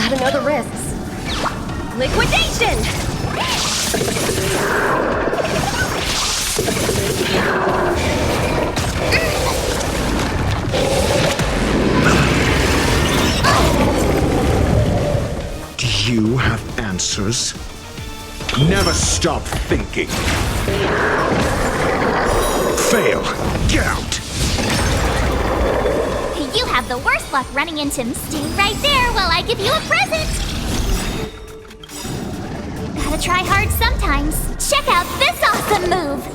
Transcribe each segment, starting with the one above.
Gotta know the risks. Liquidation! Do you have answers? Never stop thinking. Fail. Get out. You have the worst luck running into him. Stay right there while I give you a present! Gotta try hard sometimes. Check out this awesome move!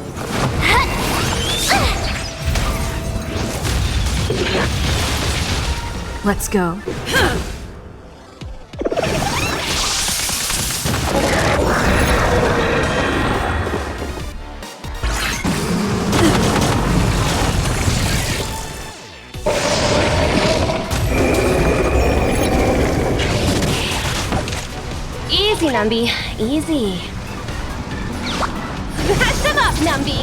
Let's go. Easy, Numby. Easy. Mash them up, Numby!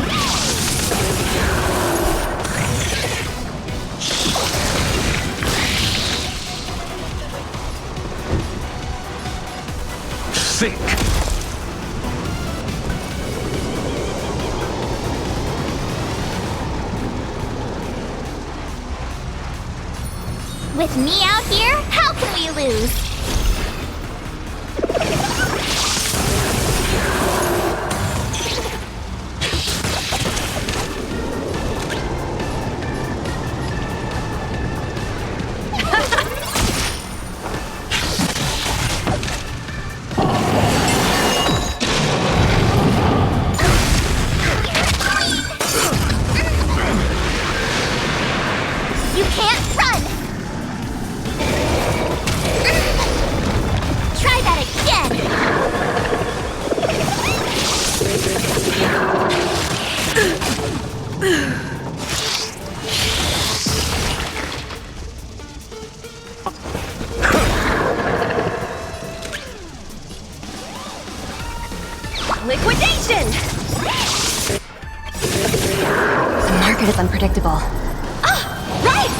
Think. With me out here, how can we lose? You can't run! Try that again! Liquidation! The market is unpredictable. Ah! Right!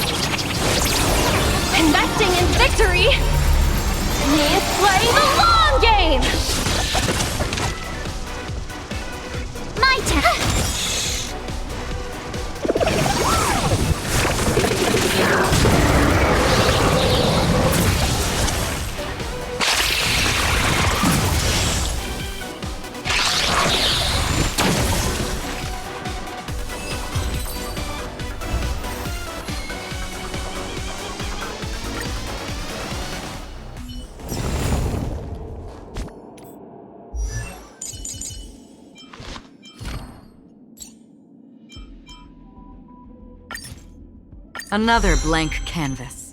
Investing in victory means playing the long game! My turn! Another blank canvas.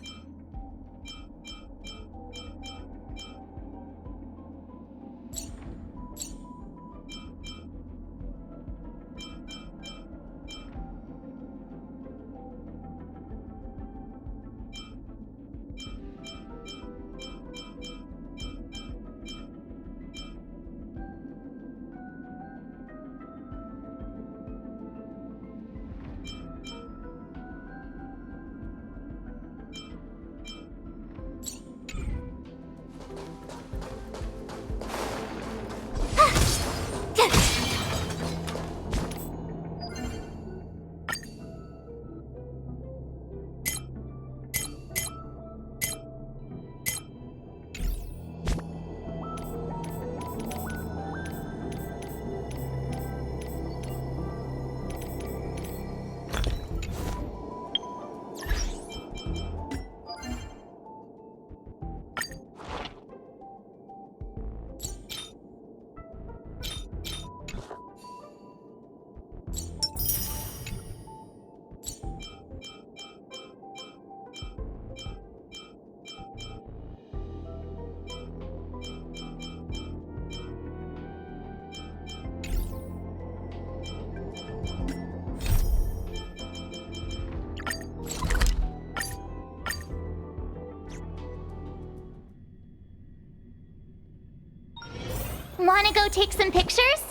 Wanna go take some pictures?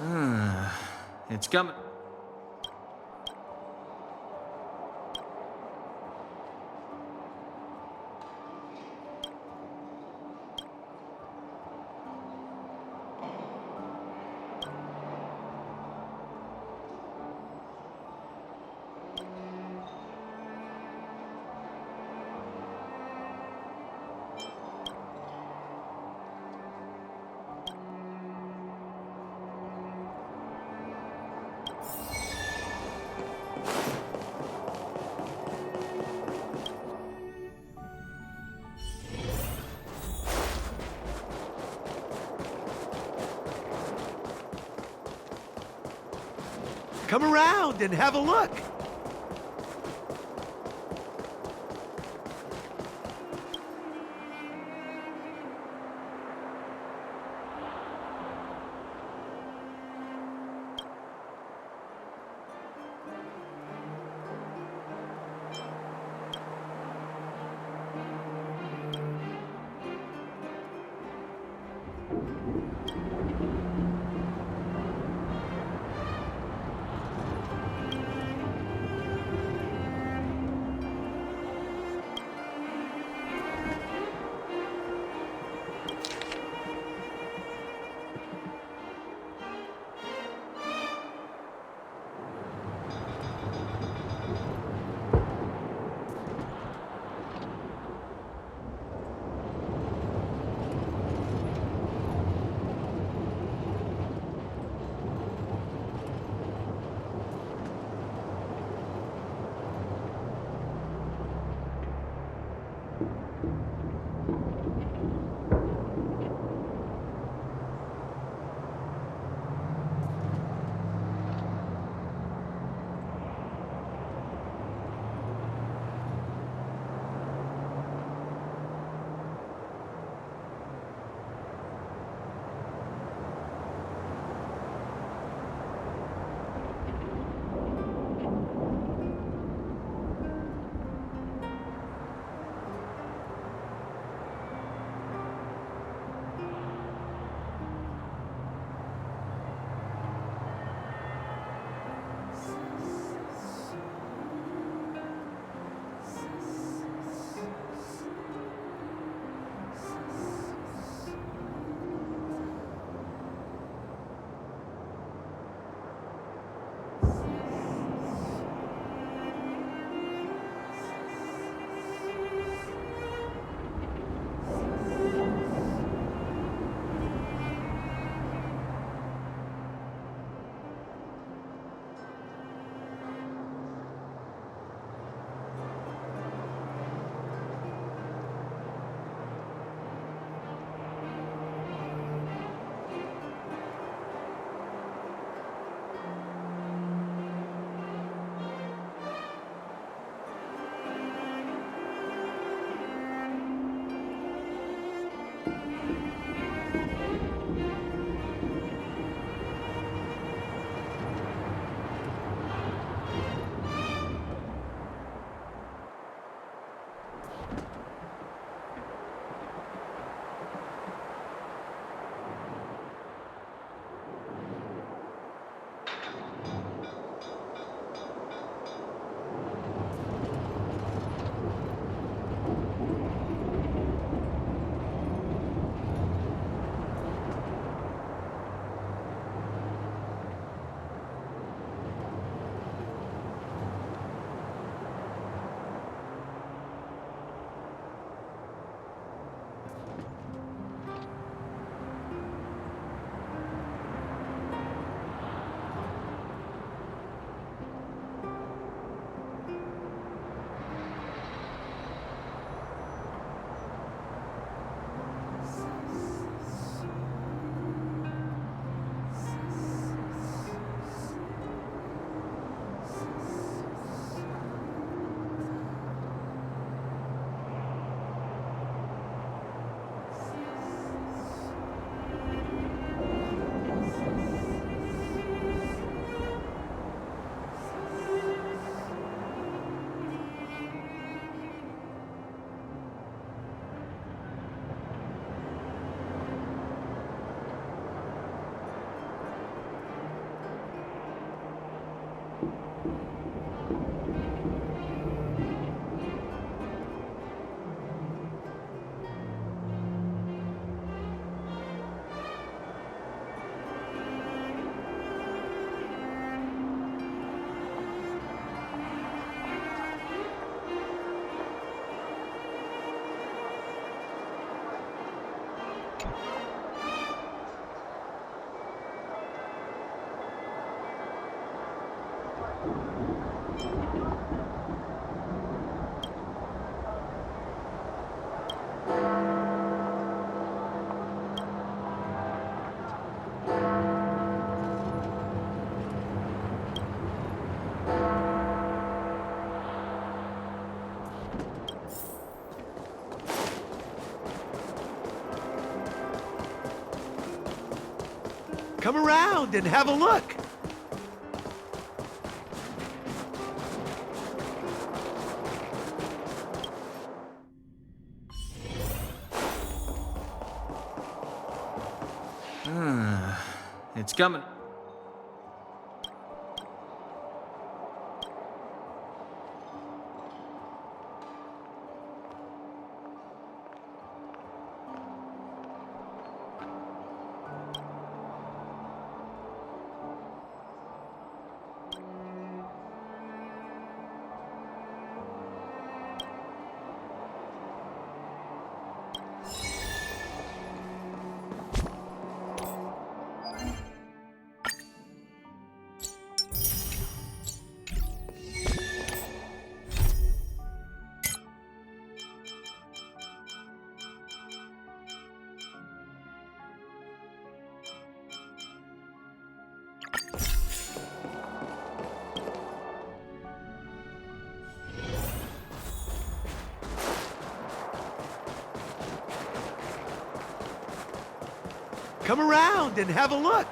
It's coming. Come around and have a look. Come around and have a look. It's coming. Come around and have a look.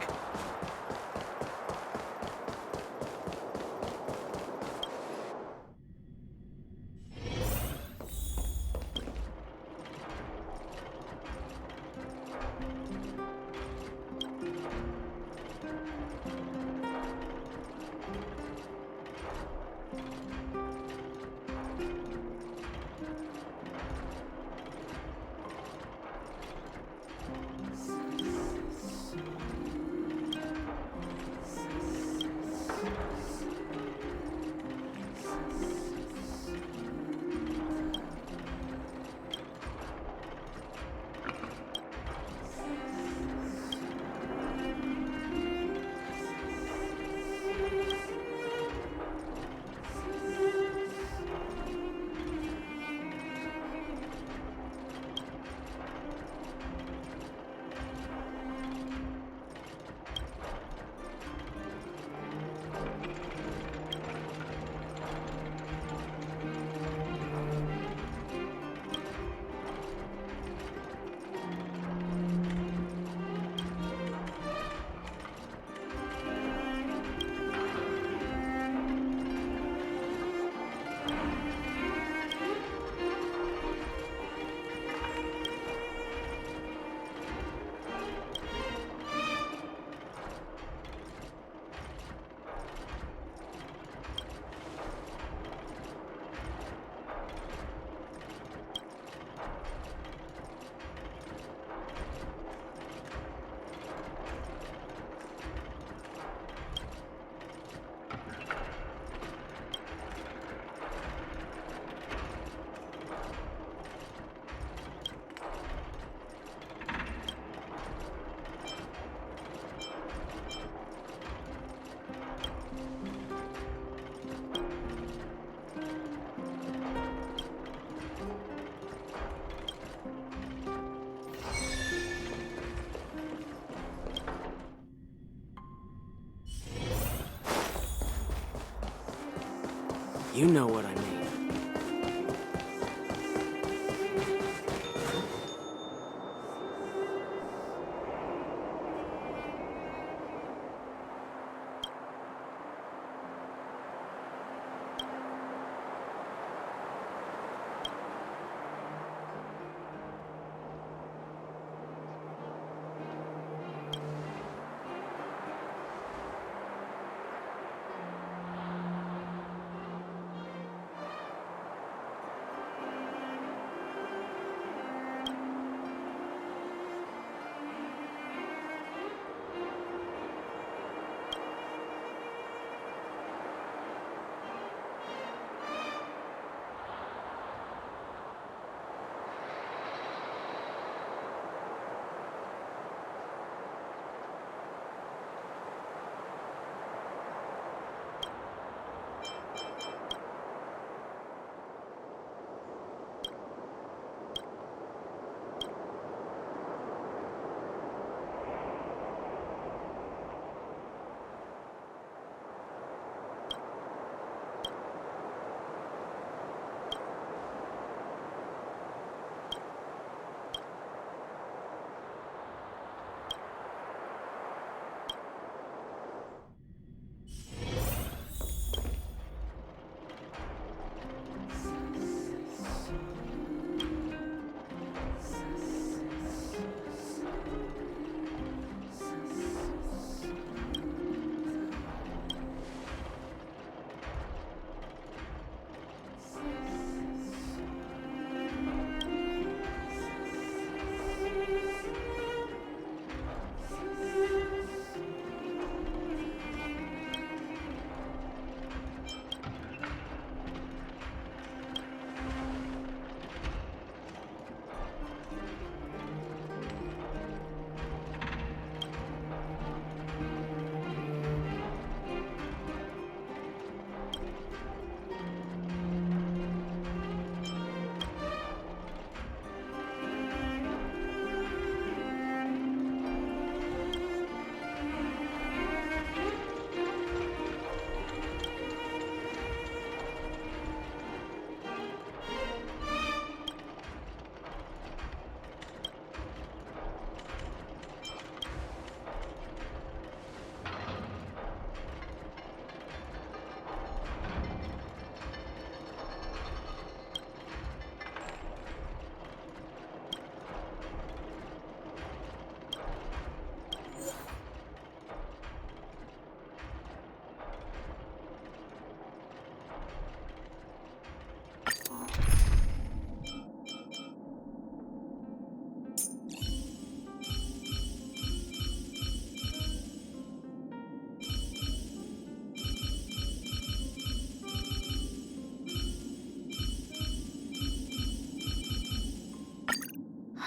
You know what I mean.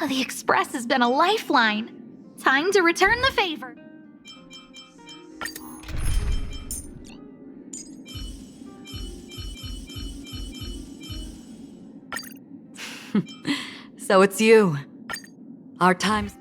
The Express has been a lifeline. Time to return the favor. So it's you. Our time's...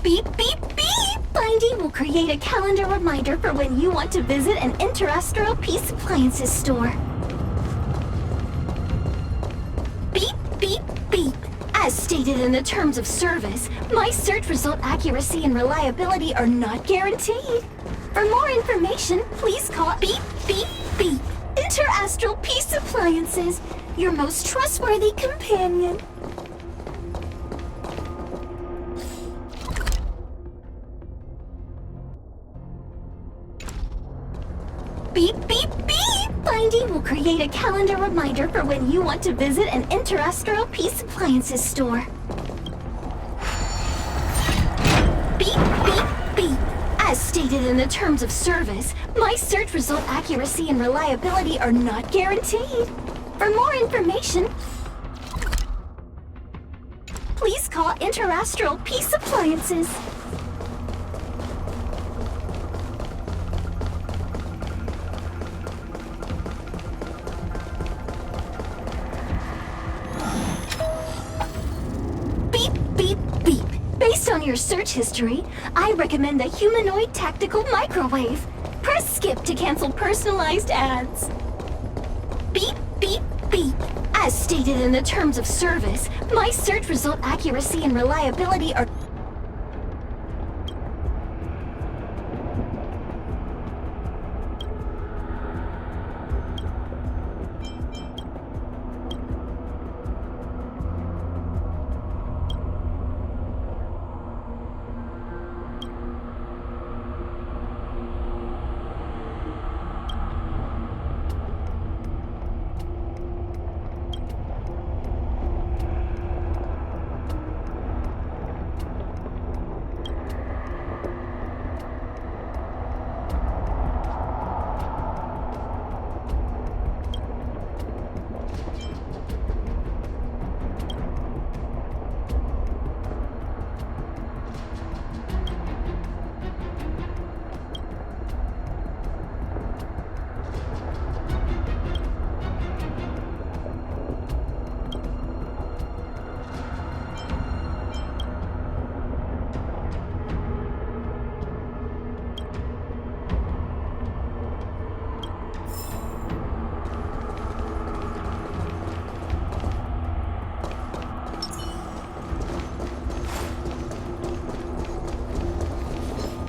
Beep, beep, beep! Blindy will create a calendar reminder for when you want to visit an Interastral Peace Appliances store. Beep, beep, beep. As stated in the terms of service, my search result accuracy and reliability are not guaranteed. For more information, please call Beep, beep, beep. Interastral Peace Appliances, your most trustworthy companion. Beep, beep, beep! Blindy will create a calendar reminder for when you want to visit an Interastral Peace Appliances store. Beep, beep, beep! As stated in the terms of service, my search result accuracy and reliability are not guaranteed. For more information, please call Interastral Peace Appliances. Based on your search history, I recommend the Humanoid Tactical Microwave. Press skip to cancel personalized ads. Beep, beep, beep. As stated in the terms of service, my search result accuracy and reliability are...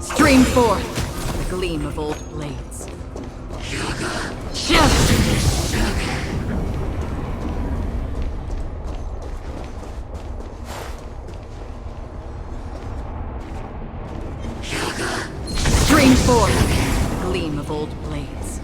Stream forth the gleam of old blades. Just 4. Gleam of old blades.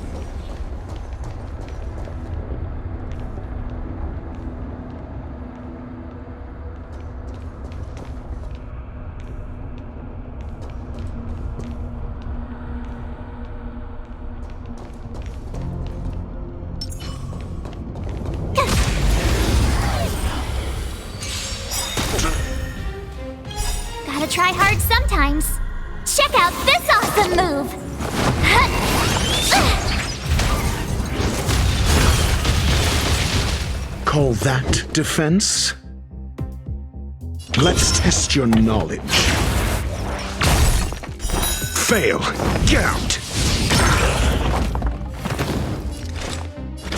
Gotta try hard sometimes. Check out this awesome move! Call that defense? Let's test your knowledge. Fail! Get out!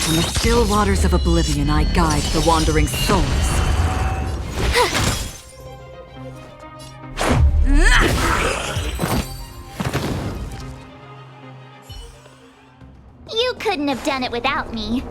In the still waters of oblivion, I guide the wandering souls. You couldn't have done it without me.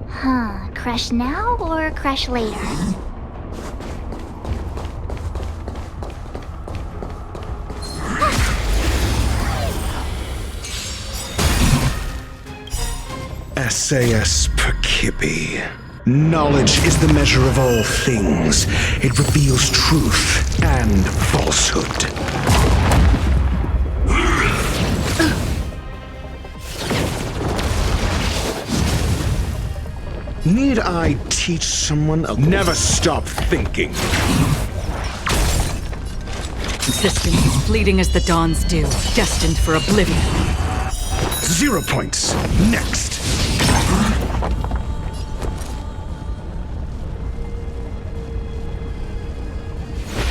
Huh, crush now or crush later? SAS Perkibi. Knowledge is the measure of all things. It reveals truth and falsehood. Need I teach someone never stop thinking? Existence is fleeting as the dawn's dew, destined for oblivion. 0 points. Next.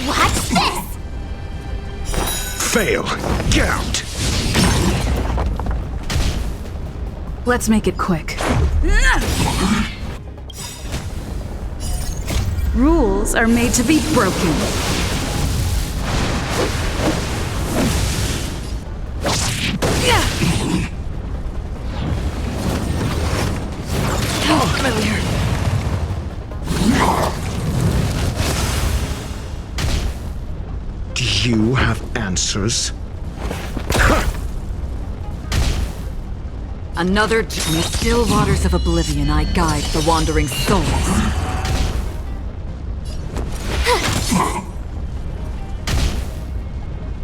Watch this! Fail. Get out. Let's make it quick. Rules are made to be broken. Oh, familiar. Do you have answers? Another in the still waters of oblivion, I guide the wandering souls.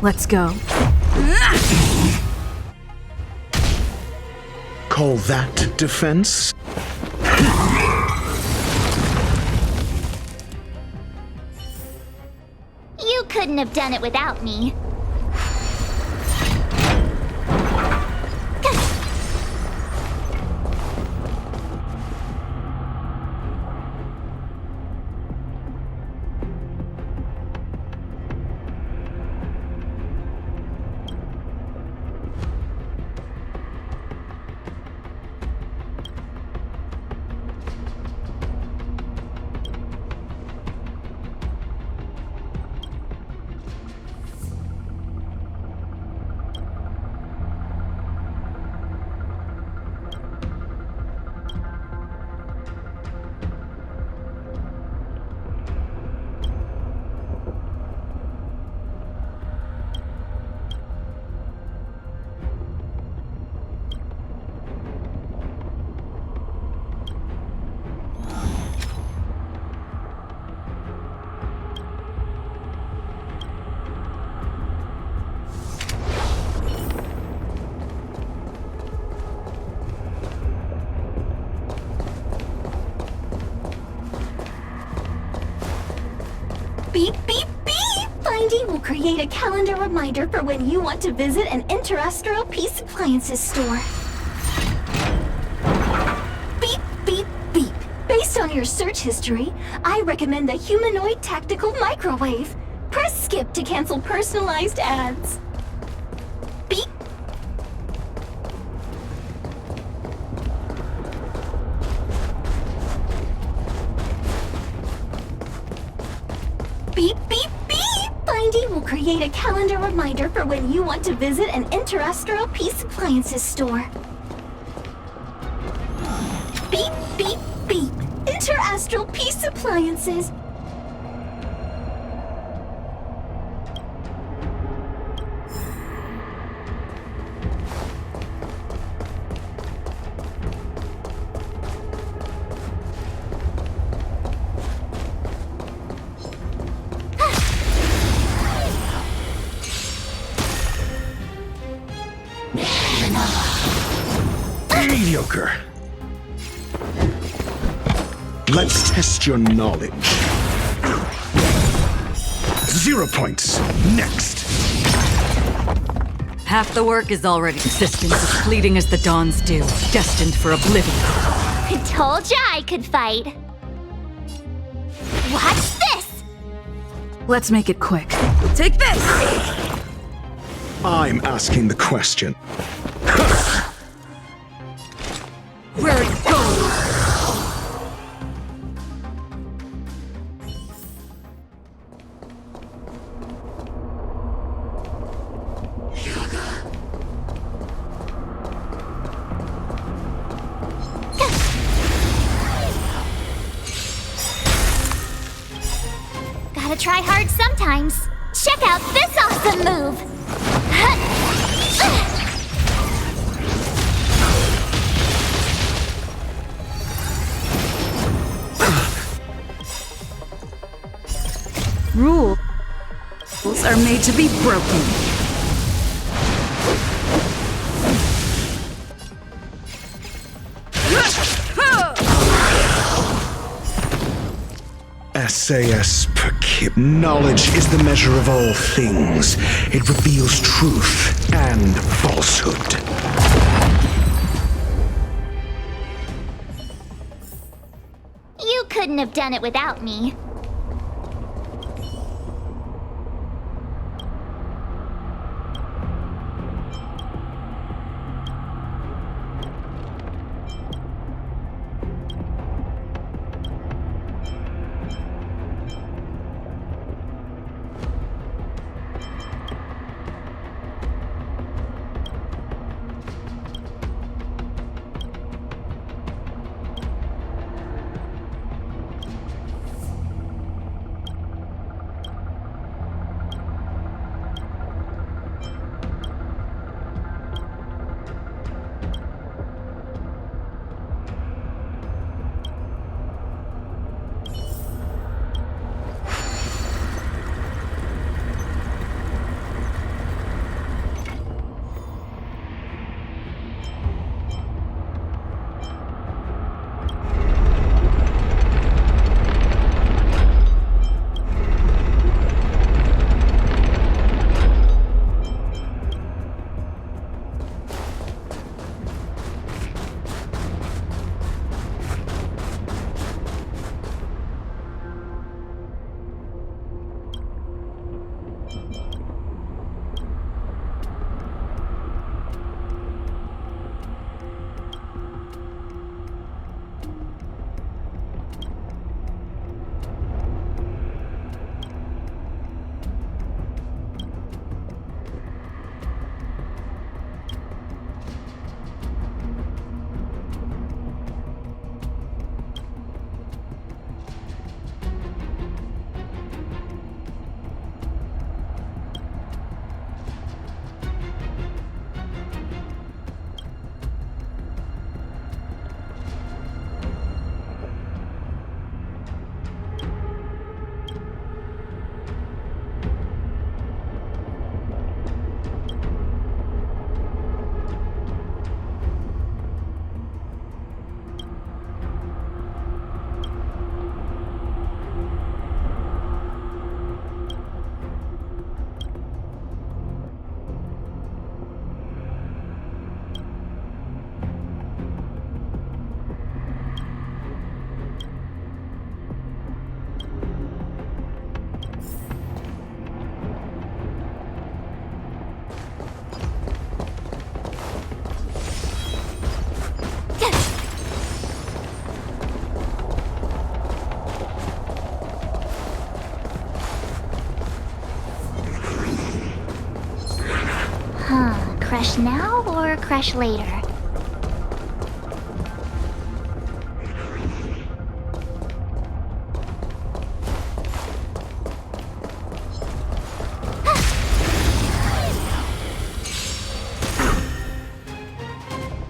Let's go. Call that defense? You couldn't have done it without me. Findy will create a calendar reminder for when you want to visit an Interastral Peace Appliances store. Beep, beep, beep. Based on your search history, I recommend the Humanoid Tactical Microwave. Press skip to cancel personalized ads. Beep. Beep, beep, beep! Findy will create a calendar reminder for when you want to visit an Interastral Peace Appliances store. Beep, beep, beep! Interastral Peace Appliances! Mediocre. Let's test your knowledge. 0 points. Next. Half the work is already existence, as fleeting as the dawn's dew, destined for oblivion. I told ya I could fight. Watch this! Let's make it quick. Take this! I'm asking the question. Where are you going? Gotta try hard sometimes. Check out this awesome move! Rules are made to be broken. SAS per kip. Knowledge is the measure of all things. It reveals truth and falsehood. You couldn't have done it without me. Crash now or crash later?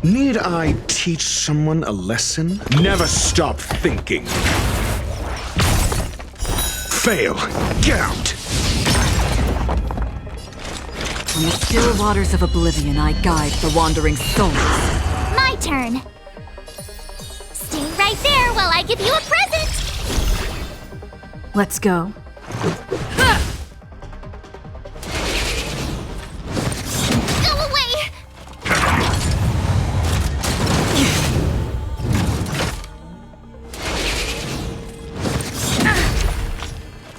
Need I teach someone a lesson? Never stop thinking. Fail. Get out. On the still waters of oblivion, I guide the wandering souls. My turn. Stay right there while I give you a present. Let's go. Go away.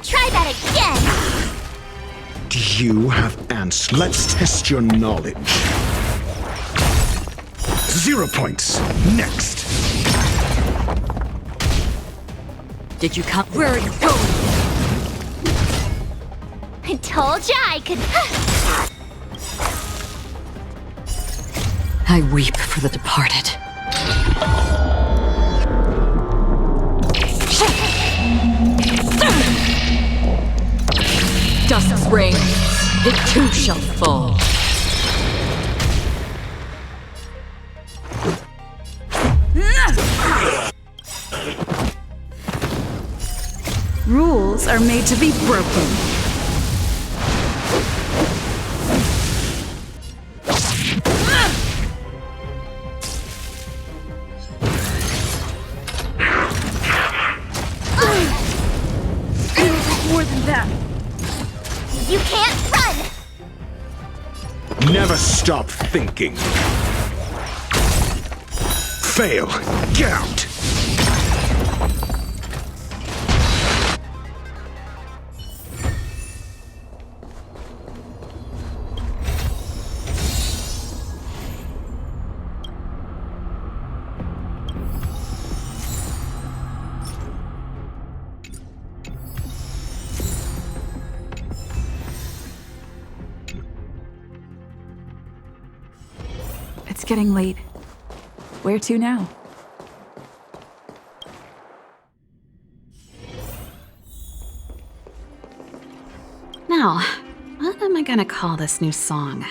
Try that again. Do you have answers? Let's test your knowledge. 0 points. Next. Did you come? Where are you going? I told ya I could. I weep for the departed. Dust's reign, it too shall fall. Rules are made to be broken. More than that. You can't run. Never stop thinking. Fail. Get out. It's getting late. Where to now? Now, what am I gonna call this new song?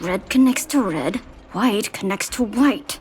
Red connects to red, white connects to white.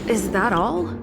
Is that all?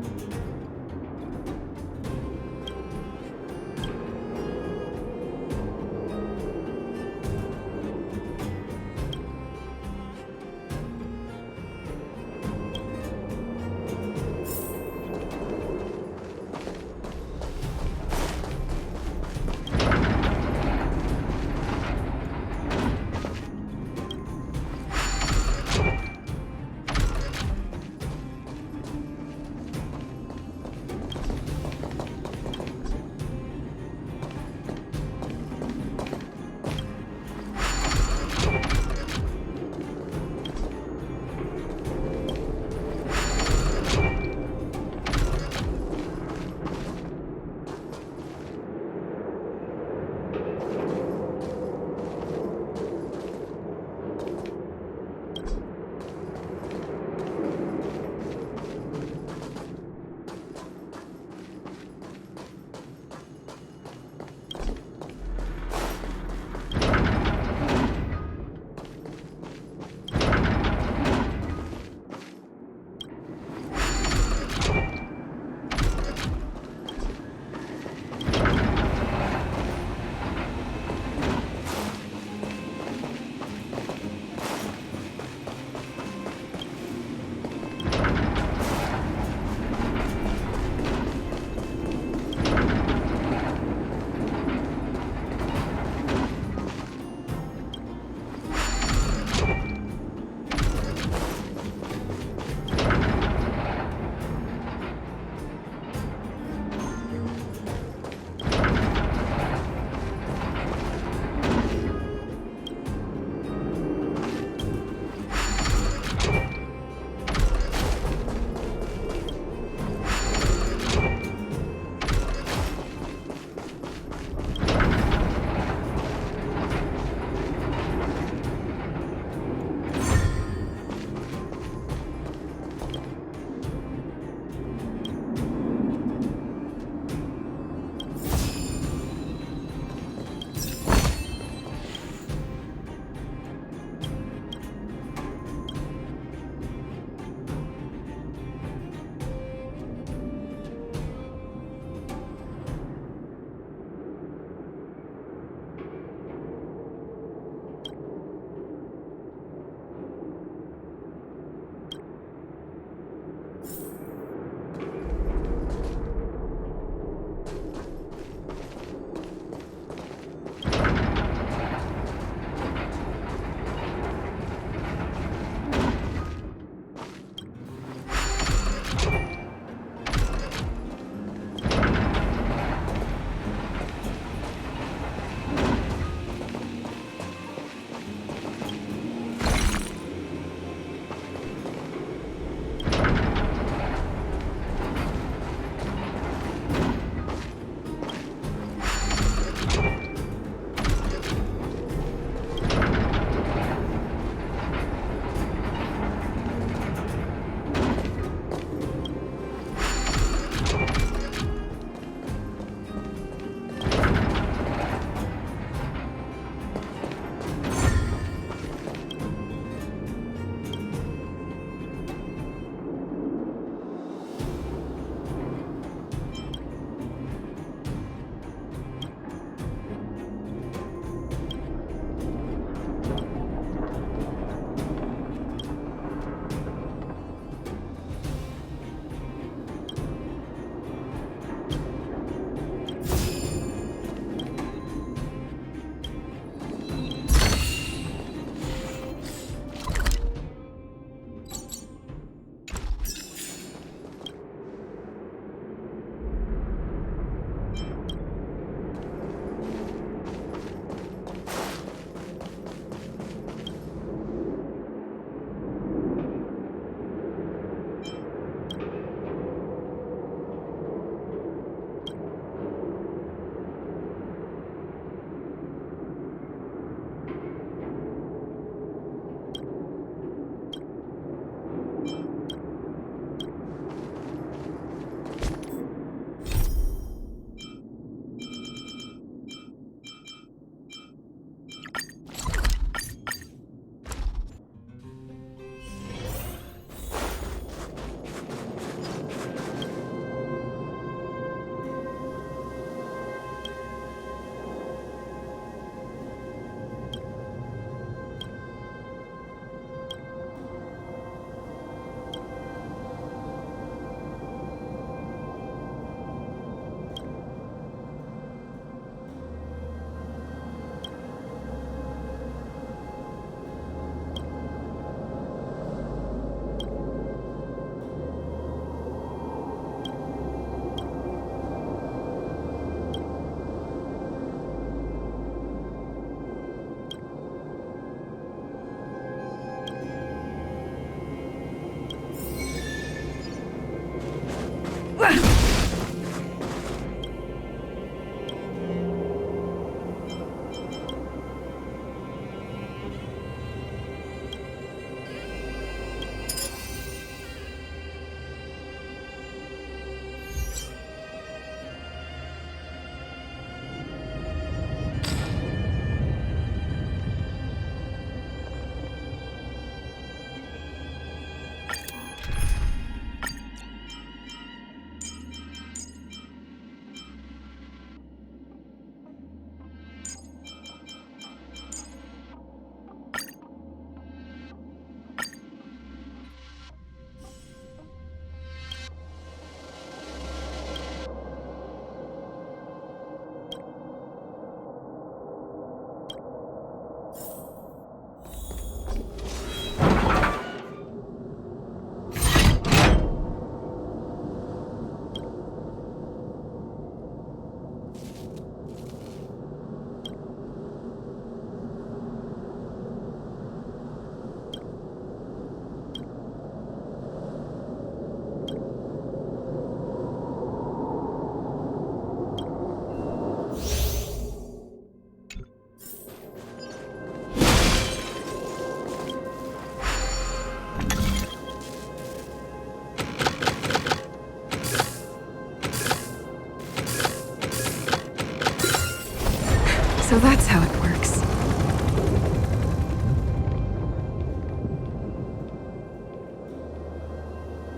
So that's how it works.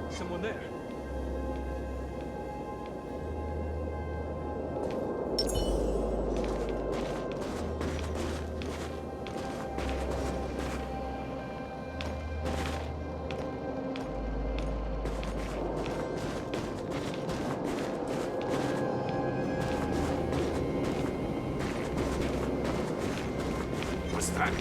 Someone there. What's that?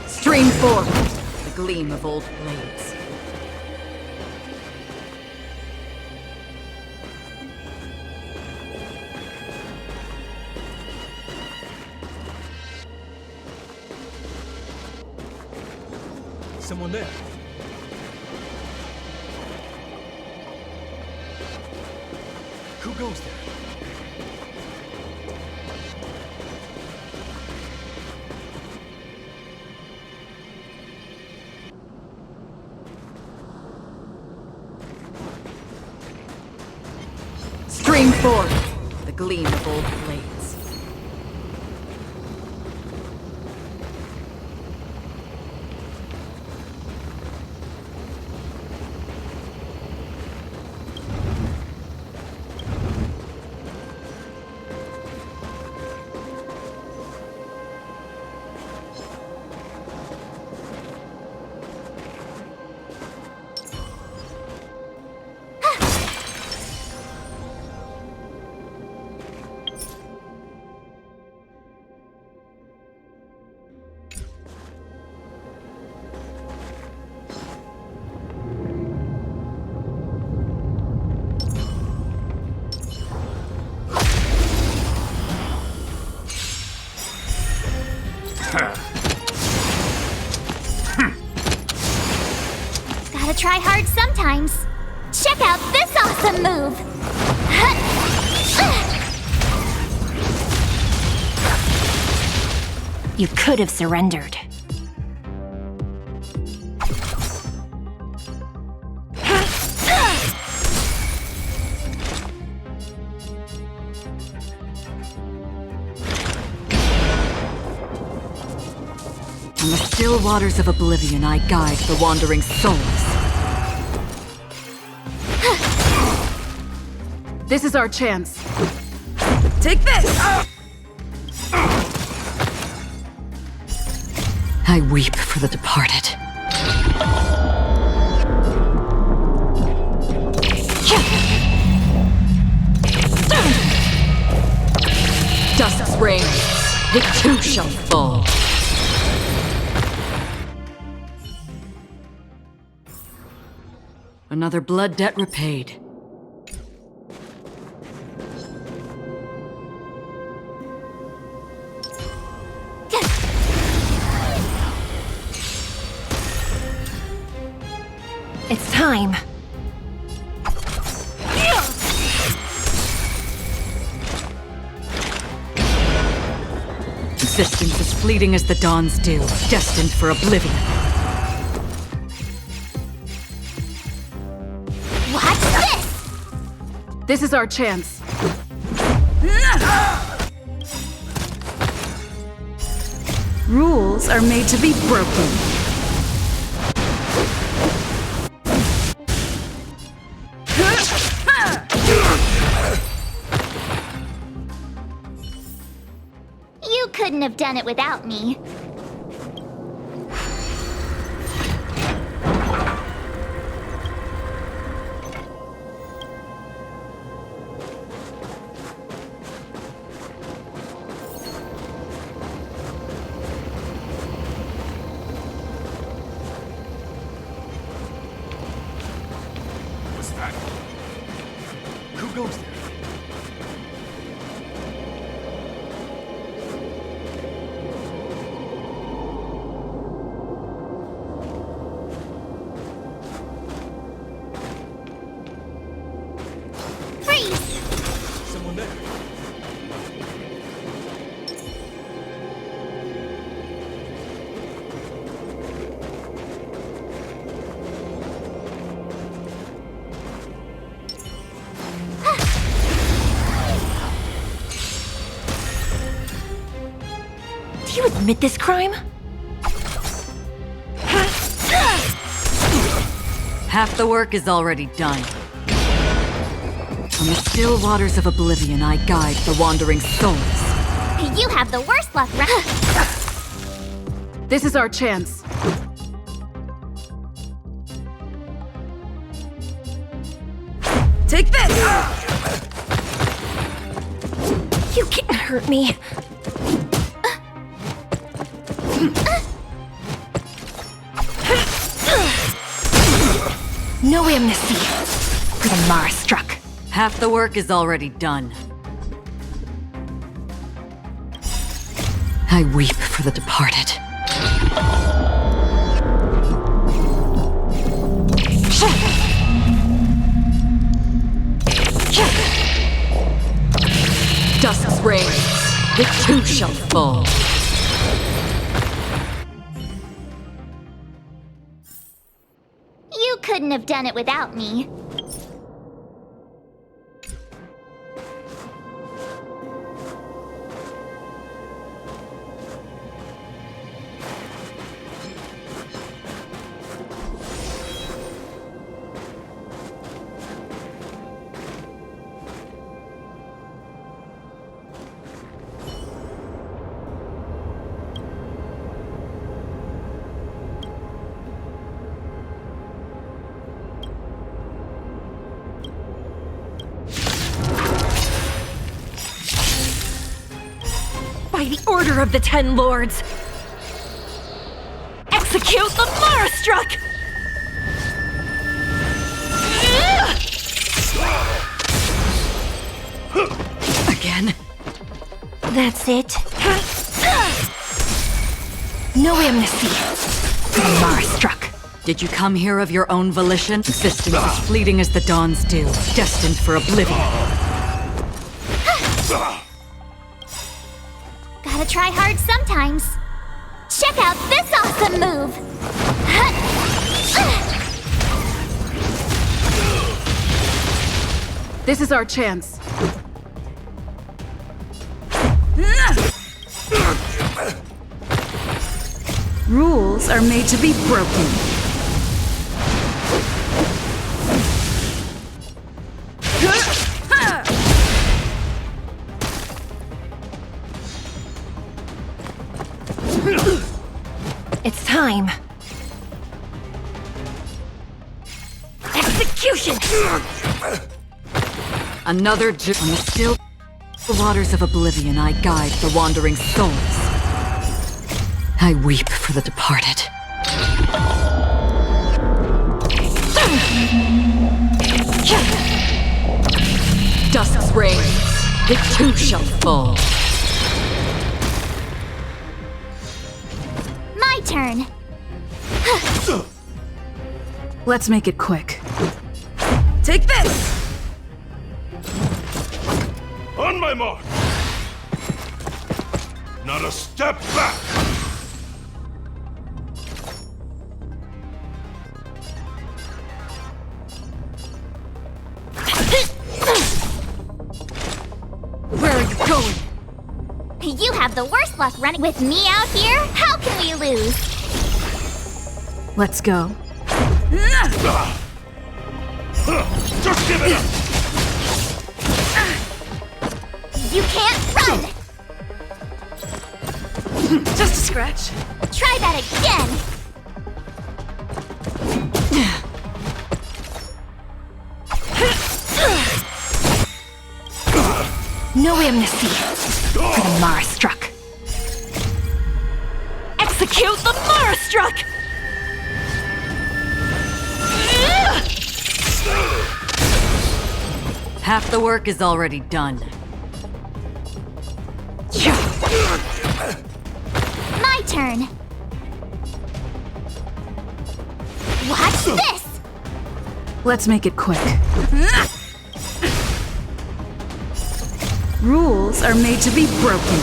Stream forth, the gleam of old blades. Someone there. Who goes there? Stream forth, the gleam of old blades. Gotta try hard sometimes. Check out this awesome move! You could have surrendered. In the still waters of oblivion, I guide the wandering souls. This is our chance. Take this! I weep for the departed. Dusk's reign, it too shall fall. Another blood debt repaid. It's time. Existence as fleeting as the dawn's dew, destined for oblivion. Watch this! This is our chance. Rules are made to be broken. You couldn't have done it without me. What's that? Who goes there? Freeze! Someone there. Commit this crime? Half the work is already done. From the still waters of oblivion, I guide the wandering souls. You have the worst luck, This is our chance. Take this! You can't hurt me. No amnesty for the Mara-struck. Half the work is already done. I weep for the departed. Dusk's reign, it too shall fall. You couldn't have done it without me. By the order of the Ten Lords, execute the Mara-struck! Again? That's it. No amnesty for the Mara-struck. Did you come here of your own volition? Existence as fleeting as the dawn's dew, destined for oblivion. Gotta try hard sometimes. Check out this awesome move! This is our chance. Rules are made to be broken. It's time. Execution! Another on the still waters of oblivion, I guide the wandering souls. I weep for the departed. Dusk's reign, it too shall fall. My turn. Let's make it quick. Take this! On my mark! Not a step back! Where are you going? You have the worst luck running with me out here. How can we lose? Let's go. Just give it up! You can't run! Just a scratch. Try that again! No amnesty for the Mara-struck. Execute the Mara-struck! Half the work is already done. My turn. Watch this! Let's make it quick. Rules are made to be broken.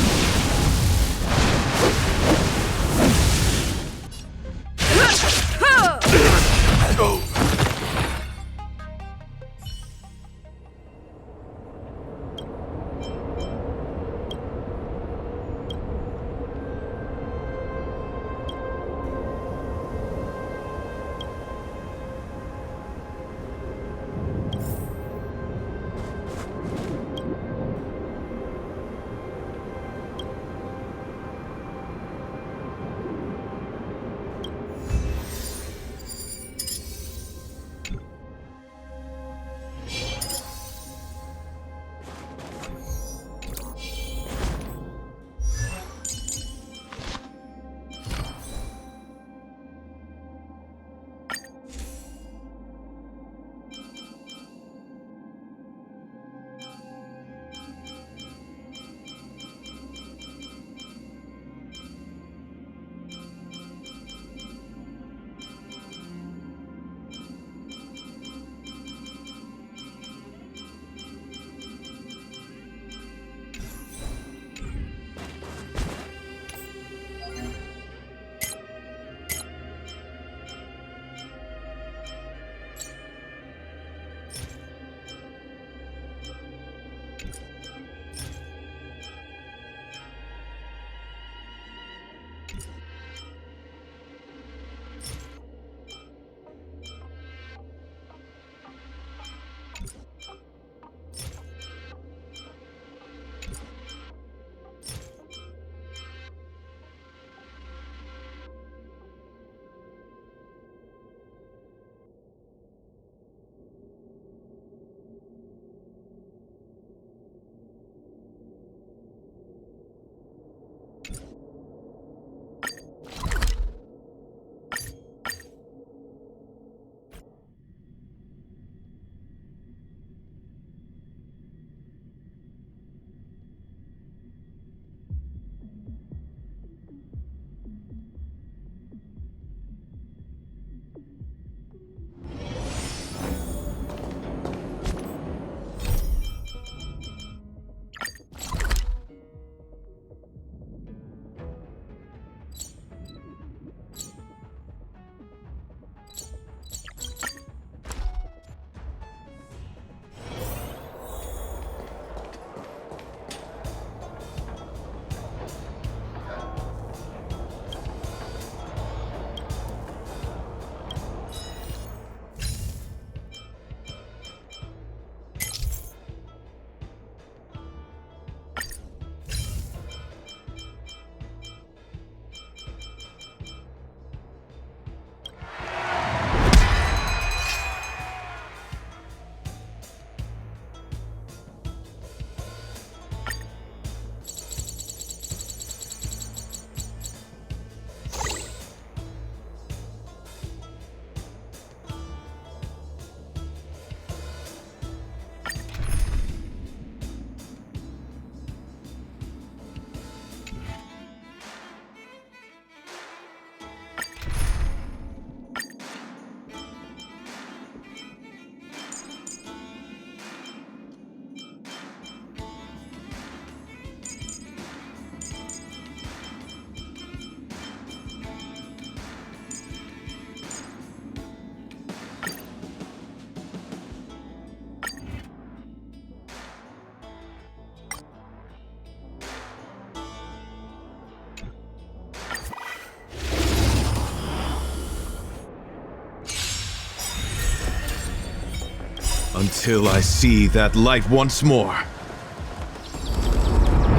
Until I see that light once more.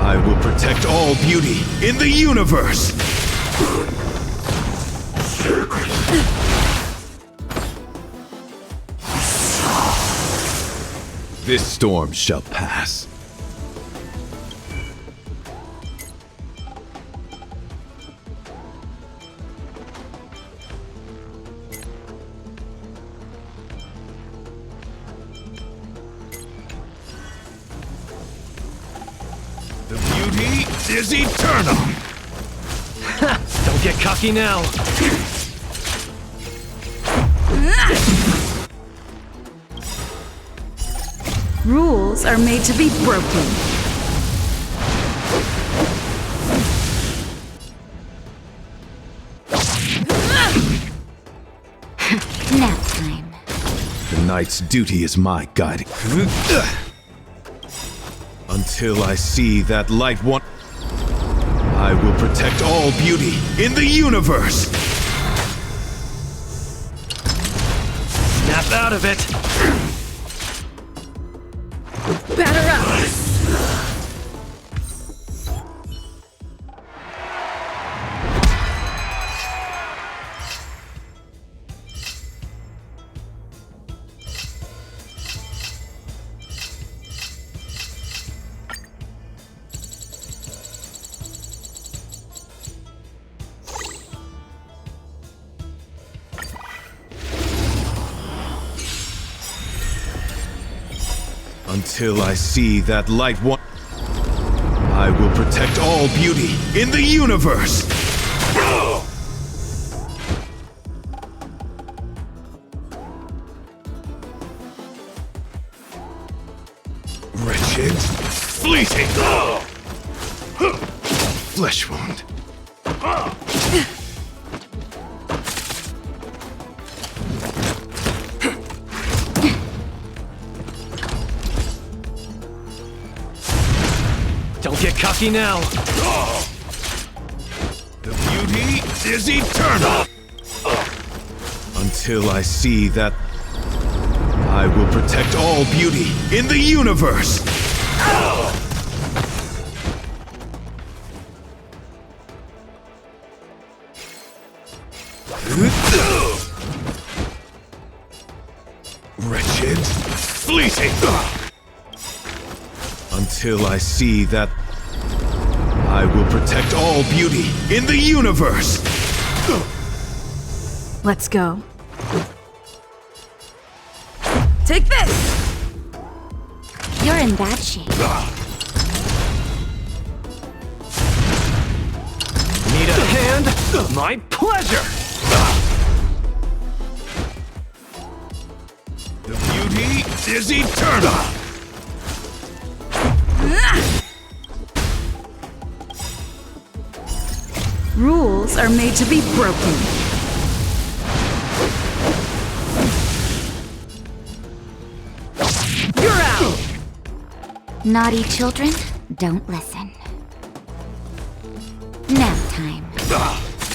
I will protect all beauty in the universe! This storm shall pass. The beauty is eternal! Don't get cocky now. Rules are made to be broken. Nap time. The knight's duty is my guiding. Until I see that light one. I will protect all beauty in the universe! Snap out of it. Batter up! Until I see that light one. I will protect all beauty in the universe! Wretched, fleeting, flesh wound. Don't get cocky now. The beauty is eternal! Until I see that. I will protect all beauty in the universe! Wretched, fleeting! Until I see that. I will protect all beauty in the universe! Let's go. Take this! You're in bad shape. Need a hand? My pleasure! The beauty is eternal! Rules are made to be broken. You're out! Naughty children, don't listen. Nap time.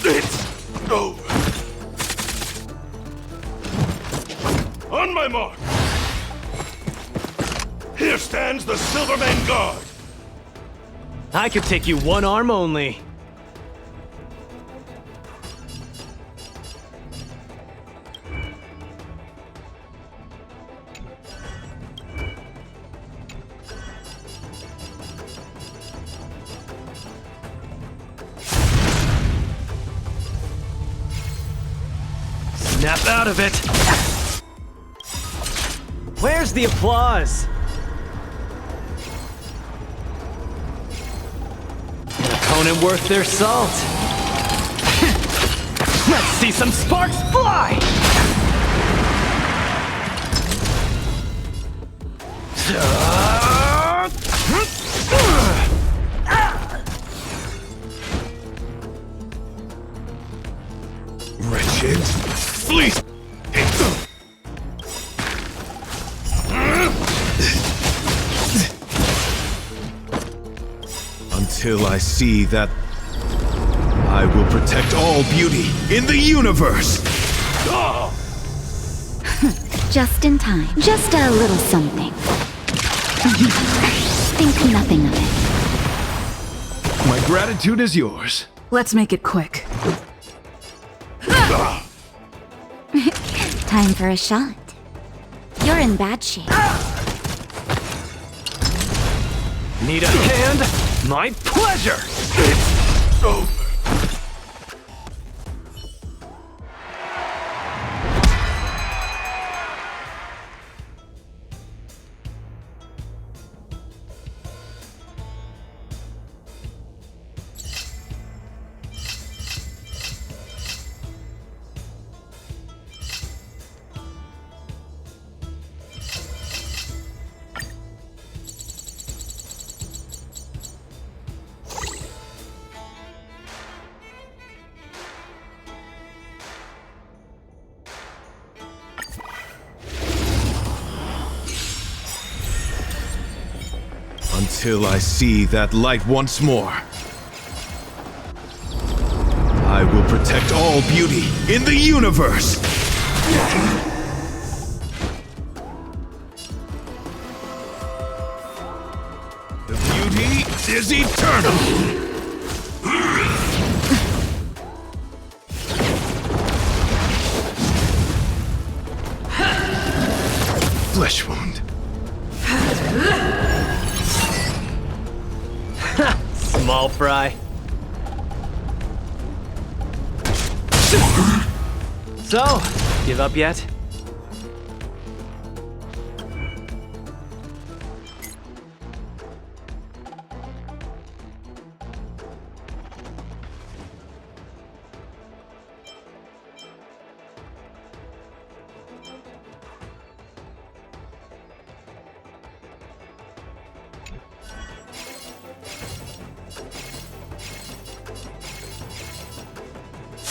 It's over. On my mark! Here stands the Silverman Guard! I could take you one arm only. Snap out of it! Where's the applause? An opponent worth their salt. Let's see some sparks fly! Wretched, fleece! Until I see that. I will protect all beauty in the universe! Just in time. Just a little something. Think nothing of it. My gratitude is yours. Let's make it quick. Time for a shot. You're in bad shape. Need a hand? My pleasure! It's over. Until I see that light once more, I will protect all beauty in the universe! The beauty is eternal! Flesh wound. Small fry. So, give up yet?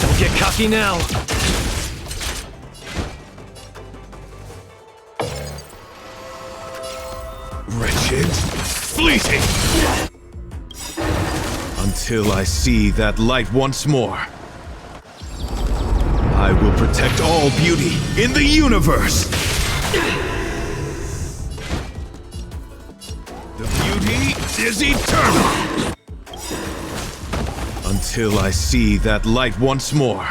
Don't get cocky now. Wretched, fleeting! Until I see that light once more, I will protect all beauty in the universe! The beauty is eternal! Until I see that light once more,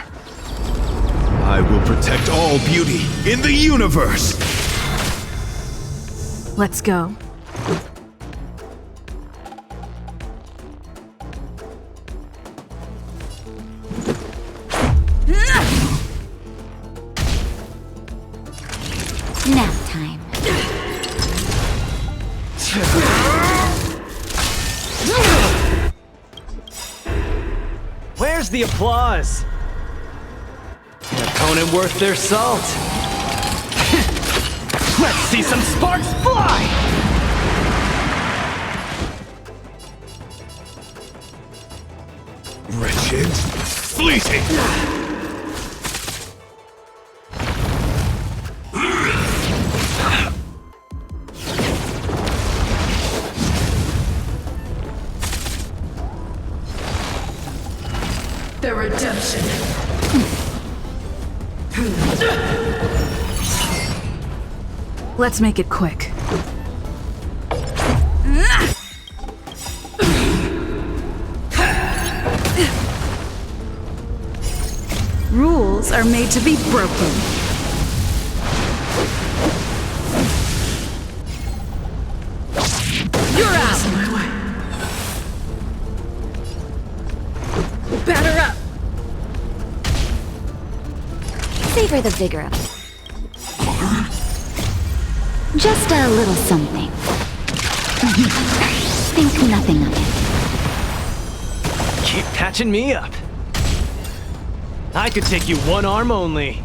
I will protect all beauty in the universe! Let's go. Nap time. Where's the applause? An opponent worth their salt. Let's see some sparks fly! Wretched, fleeting! The redemption. Let's make it quick. Rules are made to be broken. You're out! Batter up! Savor the vigor of it. Just a little something. Think nothing of it. Keep patching me up. I could take you one arm only.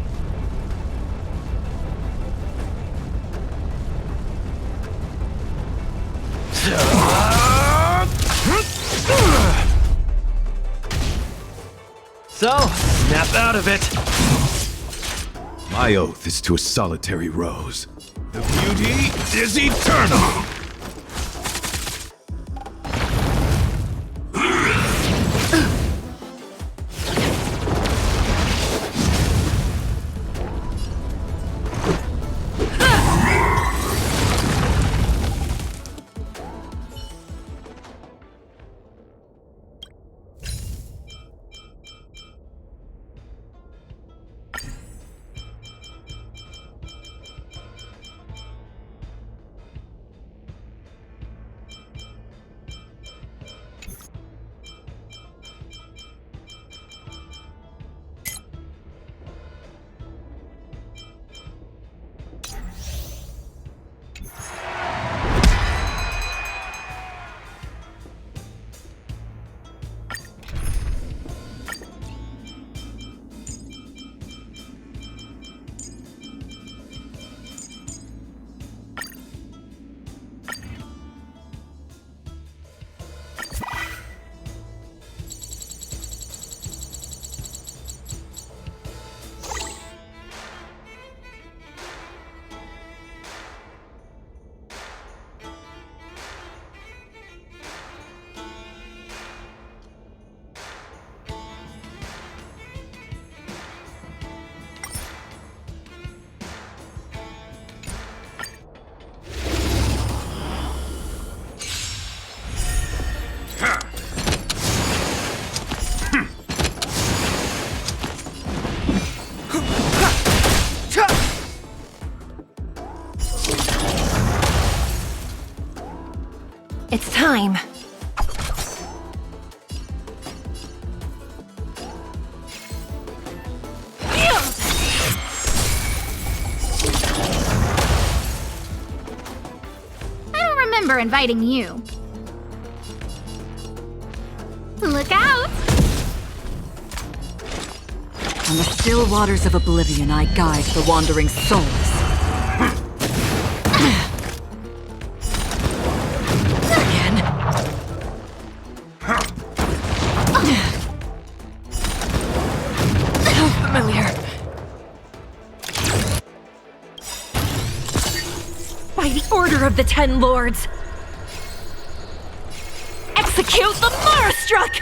So, snap out of it. My oath is to a solitary rose. The beauty is eternal! It's time. I don't remember inviting you. Look out! On the still waters of oblivion, I guide the wandering souls. Again. So familiar. By the order of the Ten Lords, execute the Marastruck!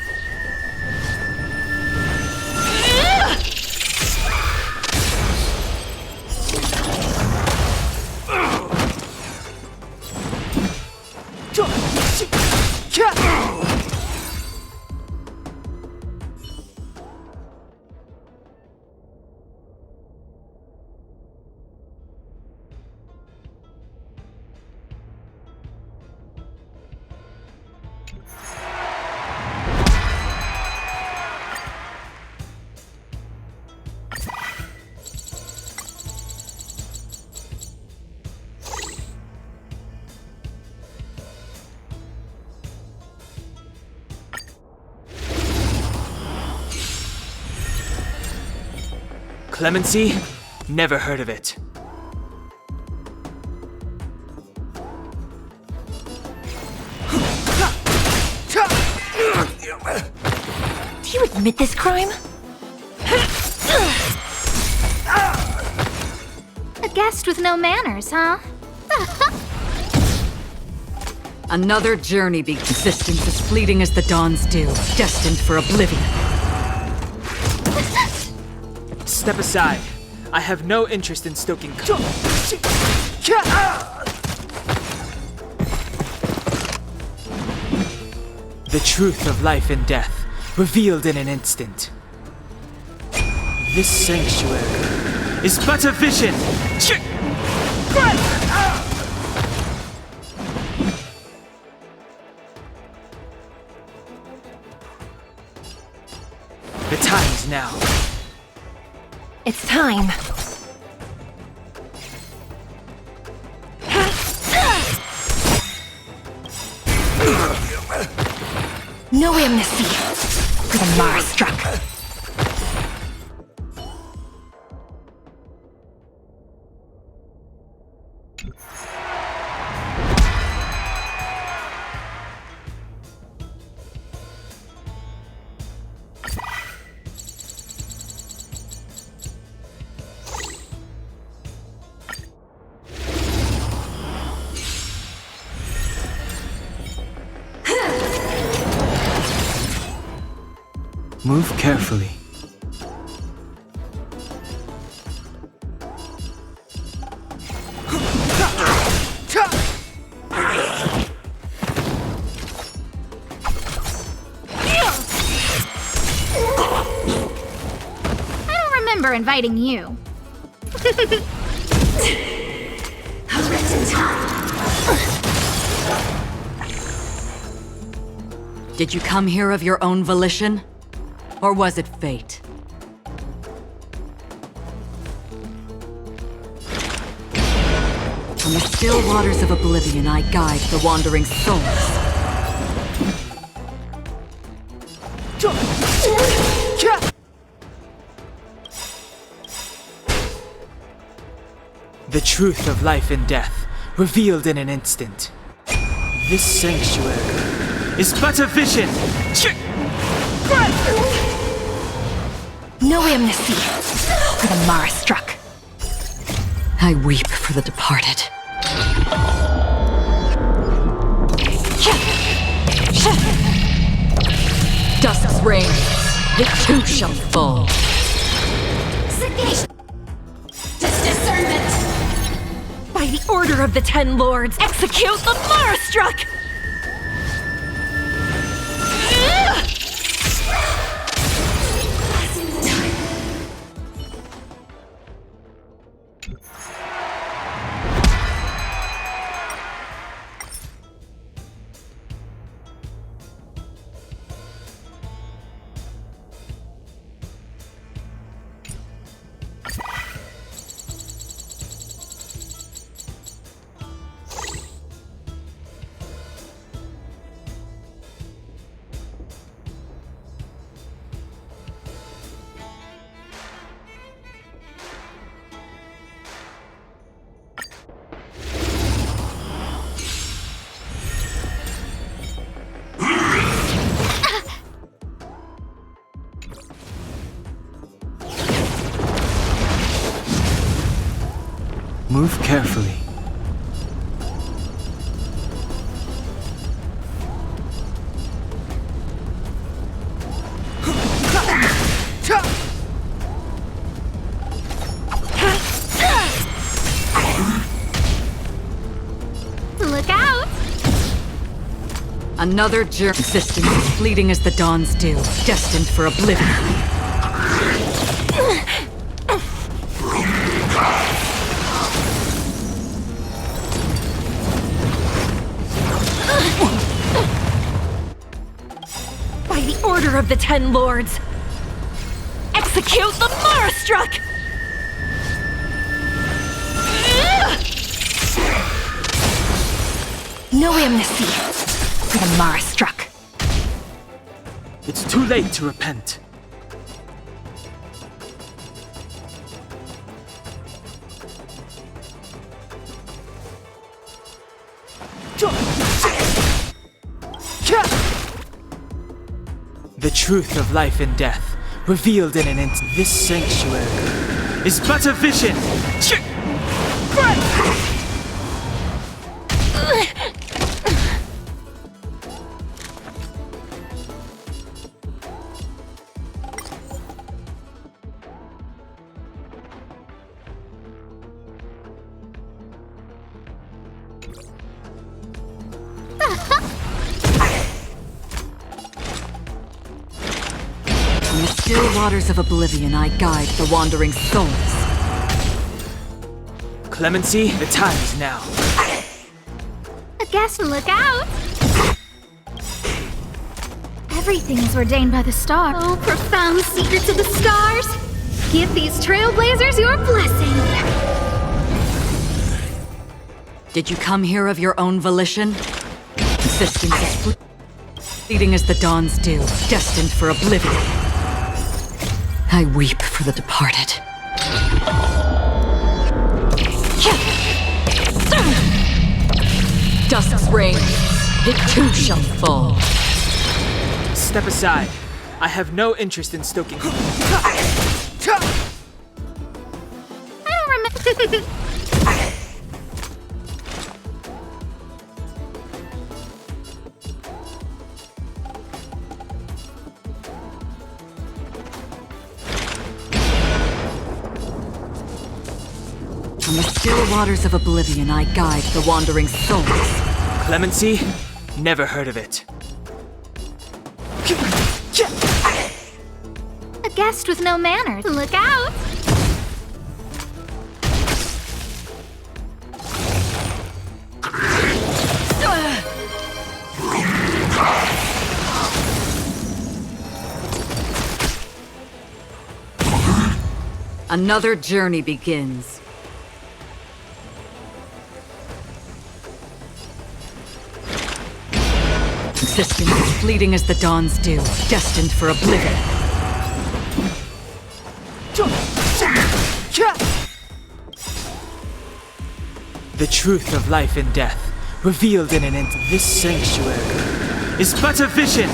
Clemency? Never heard of it. Do you admit this crime? A guest with no manners, huh? Another journey begins. Existence as fleeting as the dawn's dew, destined for oblivion. Step aside. I have no interest in stoking. The truth of life and death, revealed in an instant. This sanctuary is but a vision. The time is now. It's time. No amnesty for the Marastruck. Move carefully. I don't remember inviting you. Did you come here of your own volition? Or was it fate? From the still waters of oblivion, I guide the wandering souls. The truth of life and death, revealed in an instant. This sanctuary is but a vision. No amnesty for the Marastruck. I weep for the departed. Dusk's reign, it too shall fall. Sagacious discernment. By the order of the Ten Lords, execute the Marastruck! Move carefully. Look out! Another germ existence as fleeting as the dawn's dew, destined for oblivion. By the order of the Ten Lords, execute the Marastruck! No amnesty for the Marastruck. It's too late to repent. The truth of life and death, revealed in an instant. This sanctuary is but a vision! In the still waters of oblivion, I guide the wandering souls. Clemency, the time is now. A guest, look out! Everything is ordained by the stars. Oh, profound secrets of the stars! Give these trailblazers your blessing! Did you come here of your own volition? Existence is fleeting as the dawn's dew, destined for oblivion. I weep for the departed. Dusk's reign, it too shall fall. Step aside. I have no interest in stoking. I don't remember. From the still waters of oblivion, I guide the wandering souls. Clemency? Never heard of it. A guest with no manners. Look out! Another journey begins. Existence is fleeting as the dawn's dew, destined for oblivion. The truth of life and death, revealed in an instant. This sanctuary is but a vision!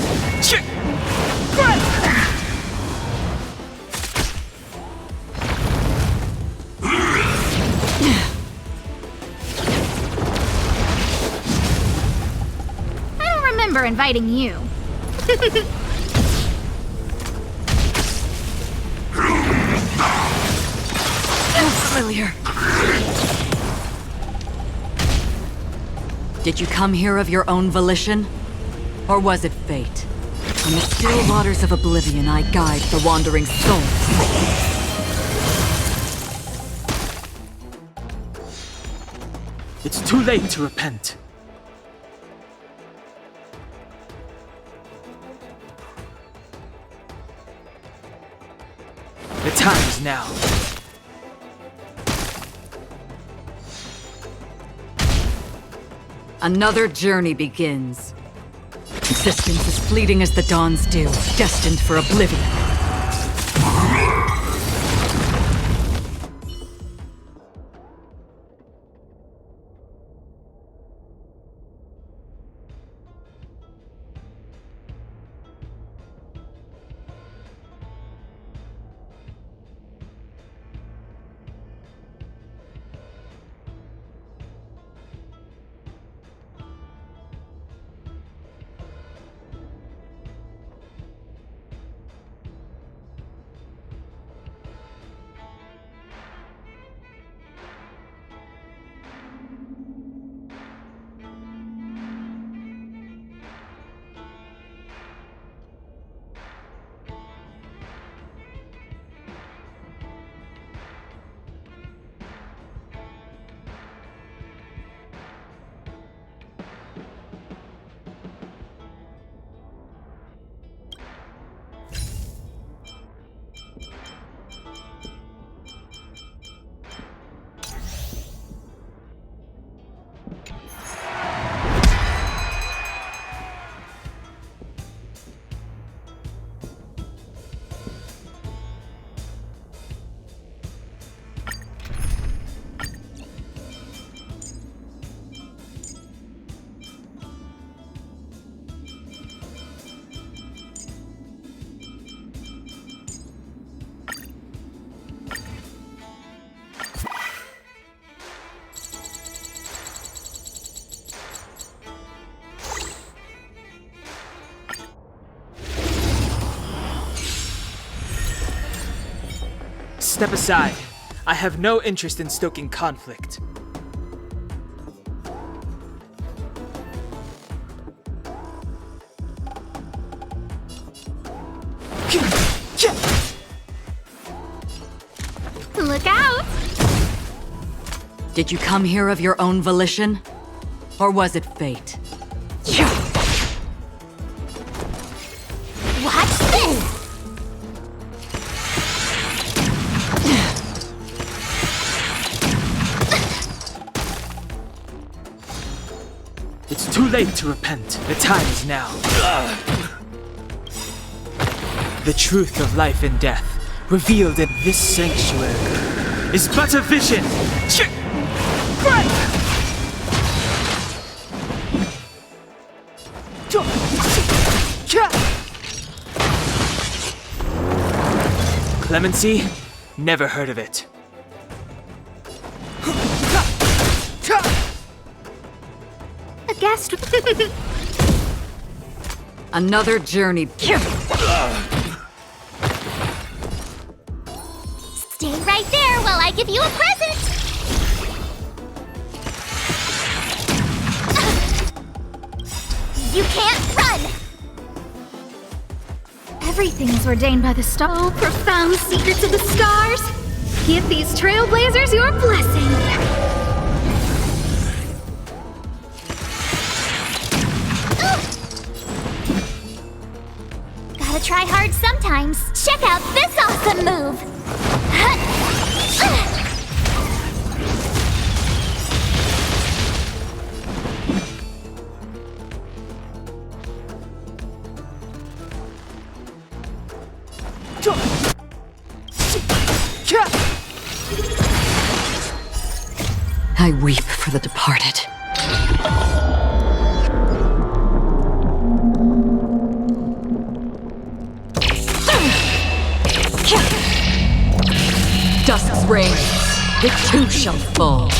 Remember inviting you. Familiar. Did you come here of your own volition? Or was it fate? From the still waters of oblivion, I guide the wandering souls. It's too late to repent. The time is now. Another journey begins. Existence is fleeting as the dawn's dew, destined for oblivion. Step aside. I have no interest in stoking conflict. Look out! Did you come here of your own volition? Or was it fate? Watch this! It's too late to repent. The time is now. The truth of life and death, revealed in this sanctuary, is but a vision. Clemency? Never heard of it. A guest. Another journey. Stay right there while I give you a present! You can't run! Everything is ordained by the star. Oh, profound secrets of the stars. Give these trailblazers your blessing. Gotta try hard sometimes. Check out this awesome move! I weep for the departed. Dusk's reign, it too shall fall.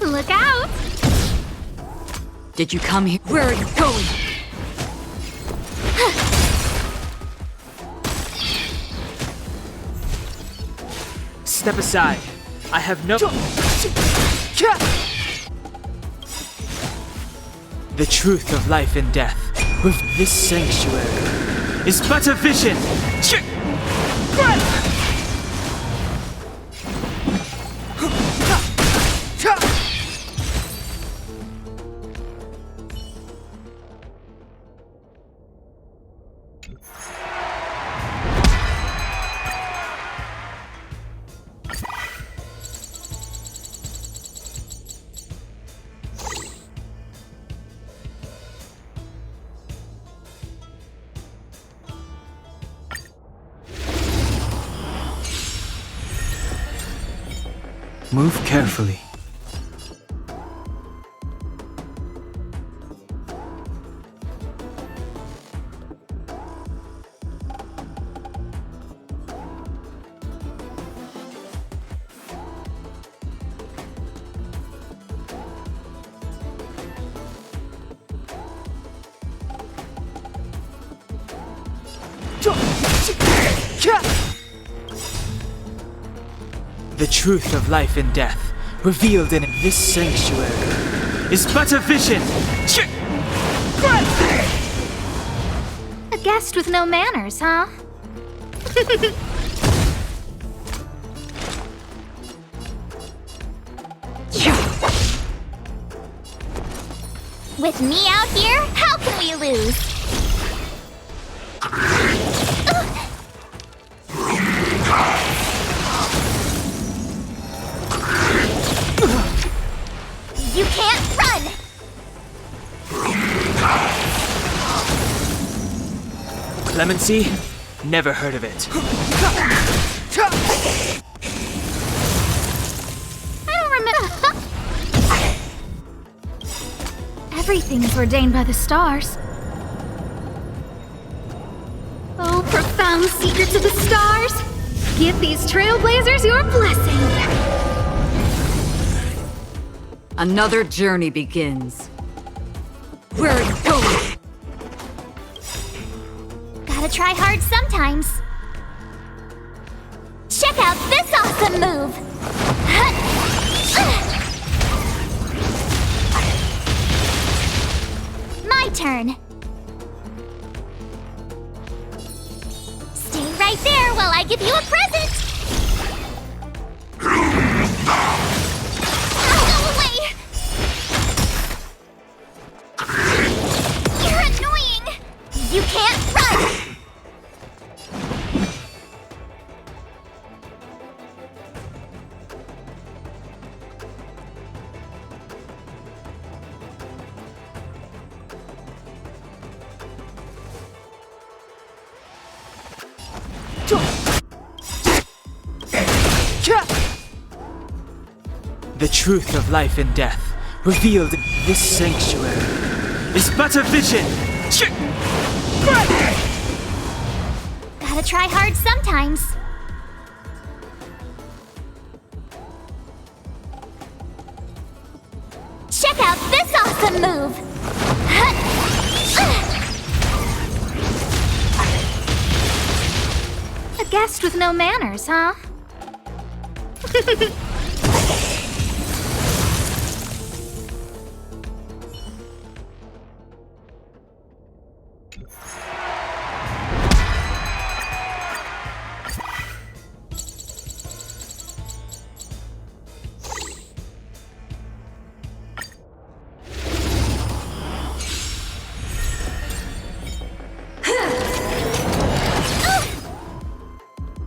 Look out! Did you come here? Where are you going? Step aside. I have no... The truth of life and death, with this sanctuary, is but a vision. Move carefully. The truth of life and death, revealed in this sanctuary, is but a vision. A guest with no manners, huh? With me out here, how can we lose? You can't run! Clemency? Never heard of it. I don't remember. Everything is ordained by the stars. Oh, profound secrets of the stars! Give these trailblazers your blessing! Another journey begins. Where are you going? Gotta try hard sometimes. Check out this awesome move! My turn. Stay right there while I give you a present! Go away! You're annoying! You can't run! The truth of life and death, revealed in this sanctuary, is but a vision! Gotta try hard sometimes. Check out this awesome move! A guest with no manners, huh?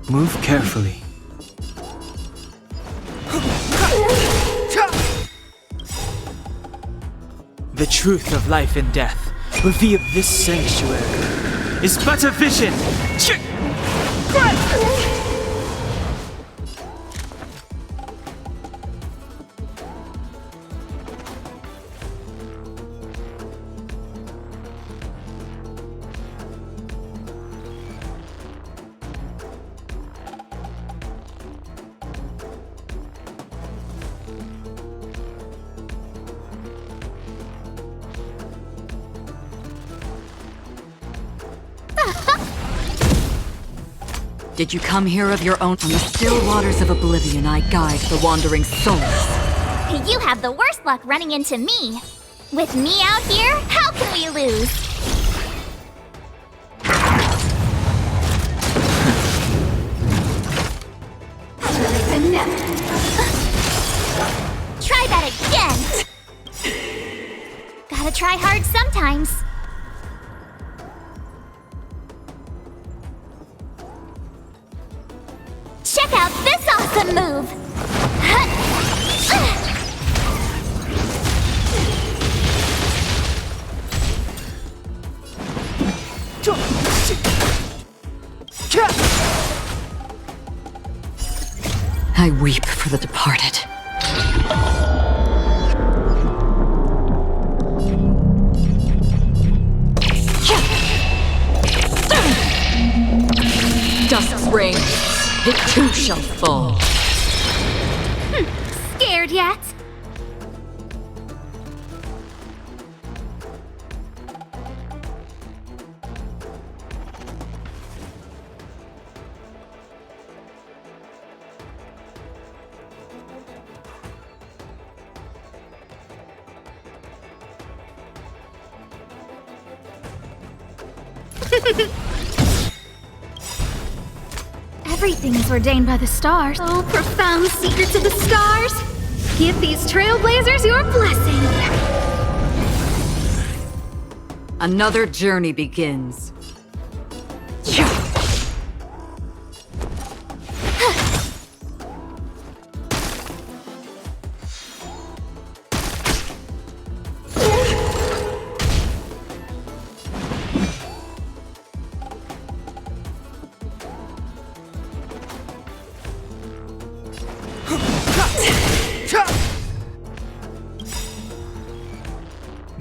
Move carefully. The truth of life and death, revealed this sanctuary, is but a vision! Did you come here of your own? On the still waters of oblivion, I guide the wandering souls. You have the worst luck running into me. With me out here, how can we lose? Try that again! Gotta try hard sometimes. Check out this awesome move! I weep for the departed. Dusk's reign, it too shall fall. Scared yet? Everything is ordained by the stars. Oh, profound secrets of the stars! Give these trailblazers your blessing! Another journey begins.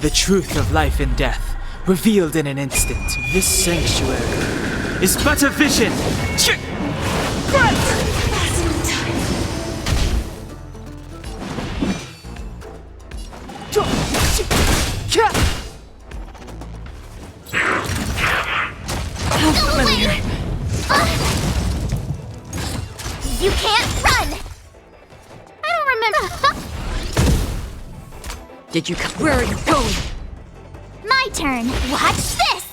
The truth of life and death, revealed in an instant. This sanctuary is but a vision. You can't run! I don't remember. Did you come? Where are you going? My turn. Watch this!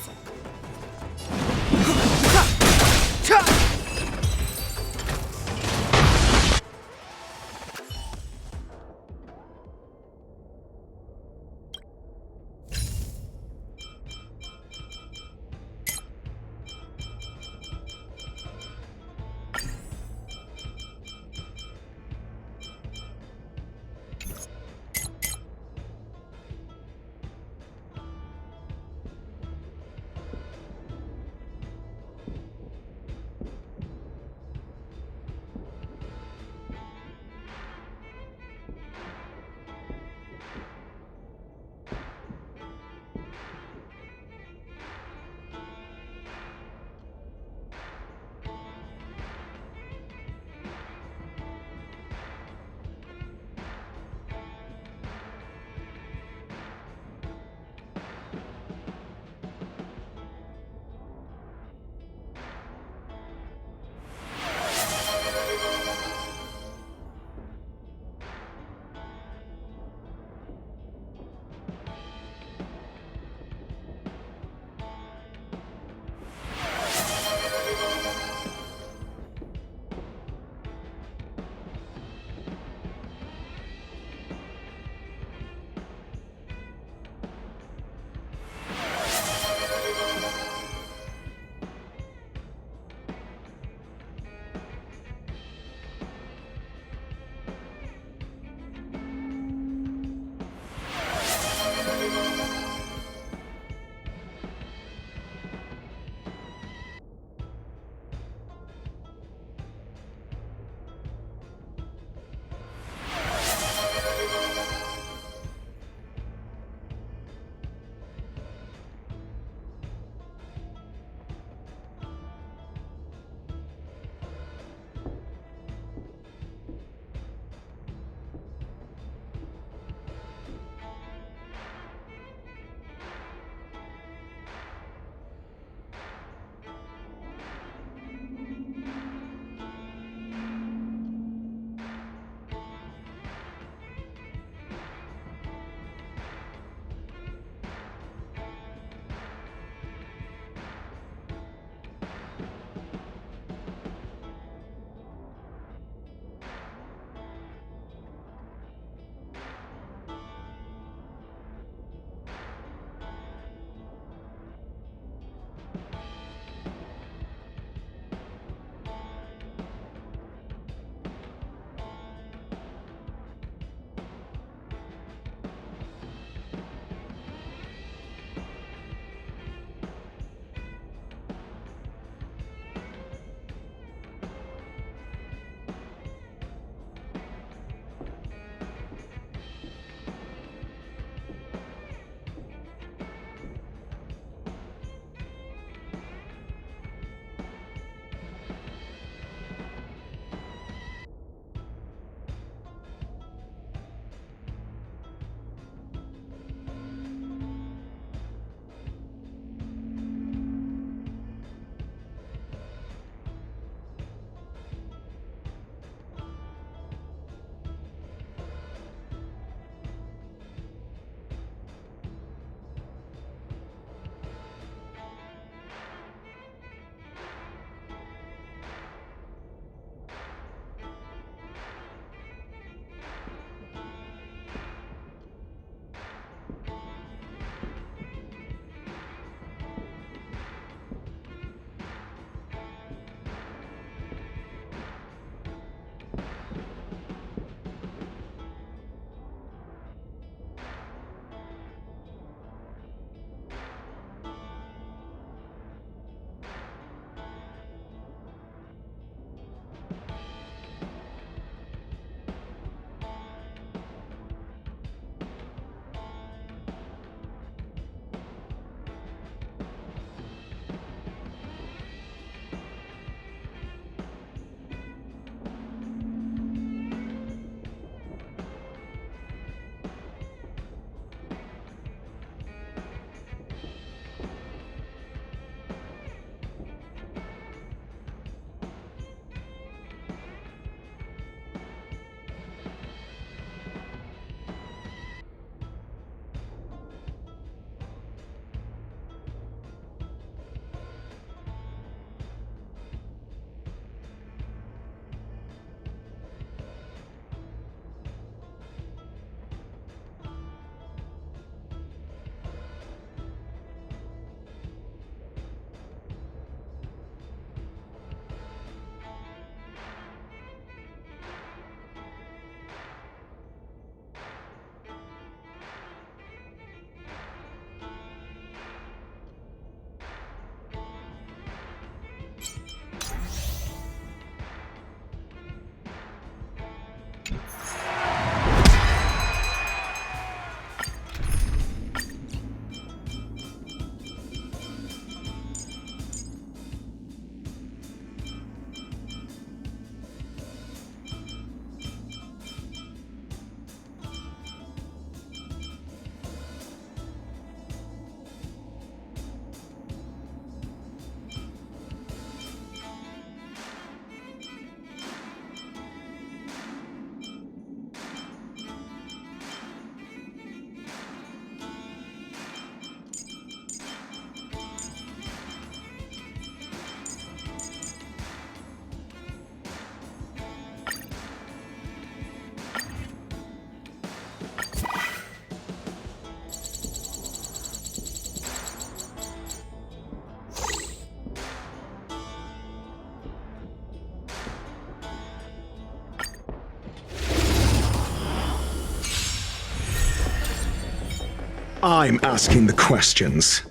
I'm asking the questions.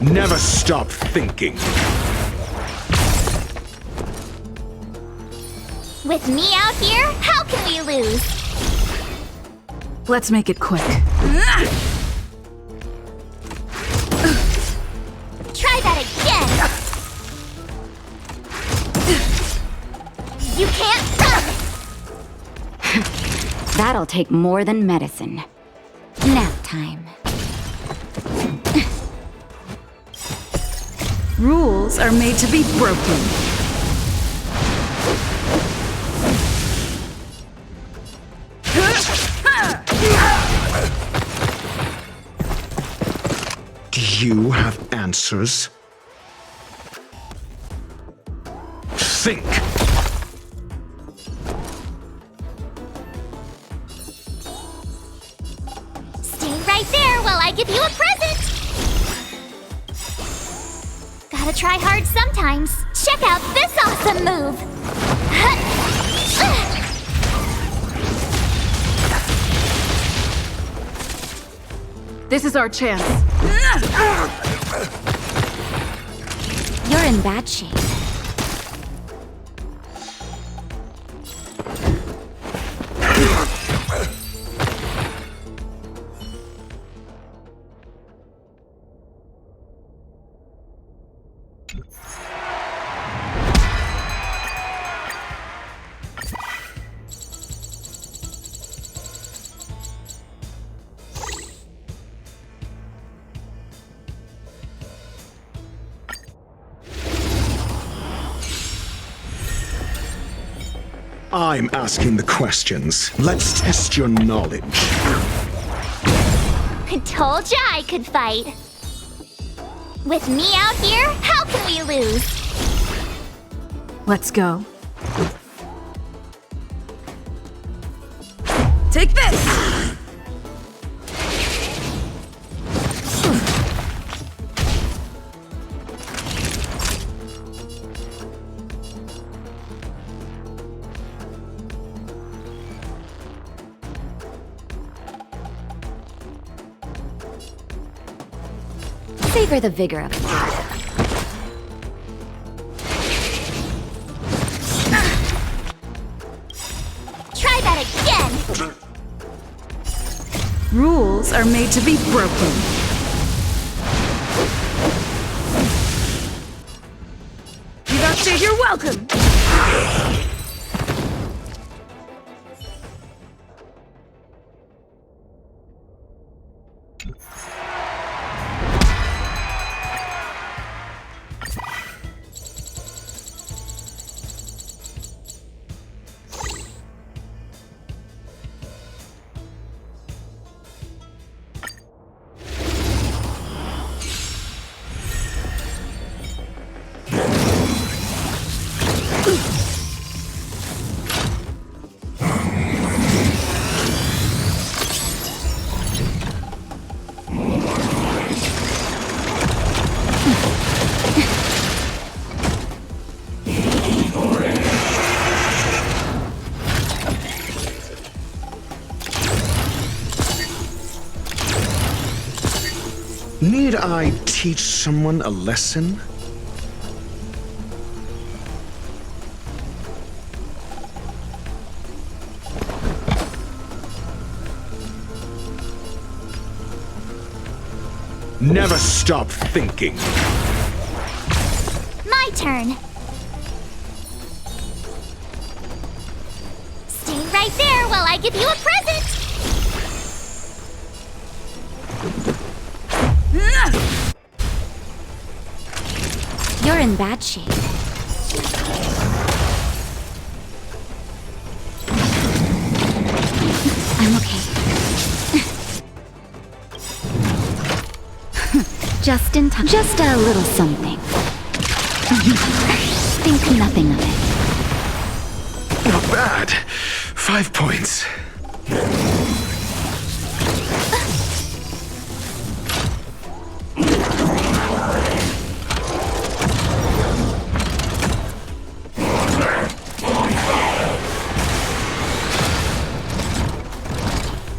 Never stop thinking. With me out here, how can we lose? Let's make it quick. Try that again! You can't run! That'll take more than medicine. Nap time. Rules are made to be broken. Do you have answers? Think! Stay right there while I give you a present! Gotta try hard sometimes. Check out this awesome move! This is our chance. You're in bad shape. I'm asking the questions. Let's test your knowledge. Told ya I could fight. With me out here, how can we lose? Let's go. Take this! Savor the vigor of it. Try that again! Rules are made to be broken. You don't say you're welcome! Need I teach someone a lesson? Never stop thinking. My turn. Stay right there while I give you a present. You're in bad shape. I'm okay. Just in time. Just a little something. Think nothing of it. Not bad. 5 points.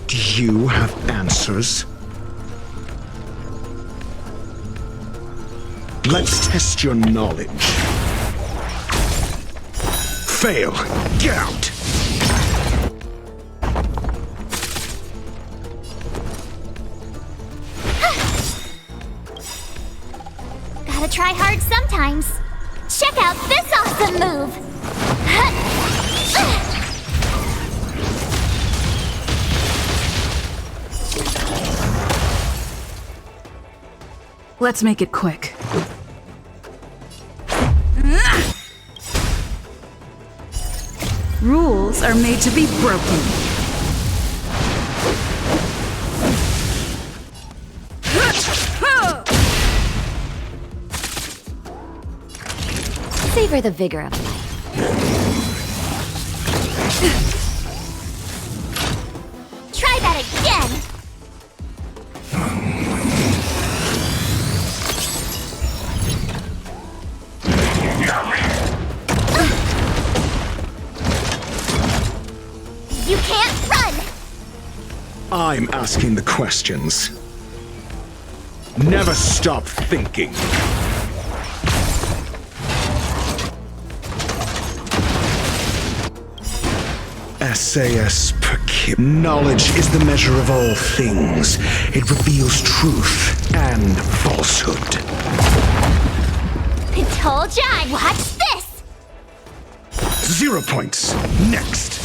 Do you have answers? Let's test your knowledge. Fail. Get out. Gotta try hard sometimes. Check out this awesome move! Let's make it quick. Rules are made to be broken. Savor the vigor of life. Try that again! You can't run! I'm asking the questions. Never stop thinking. SAS Perkip. Knowledge is the measure of all things. It reveals truth and falsehood. I told ya I'd watch this! 0 points. Next.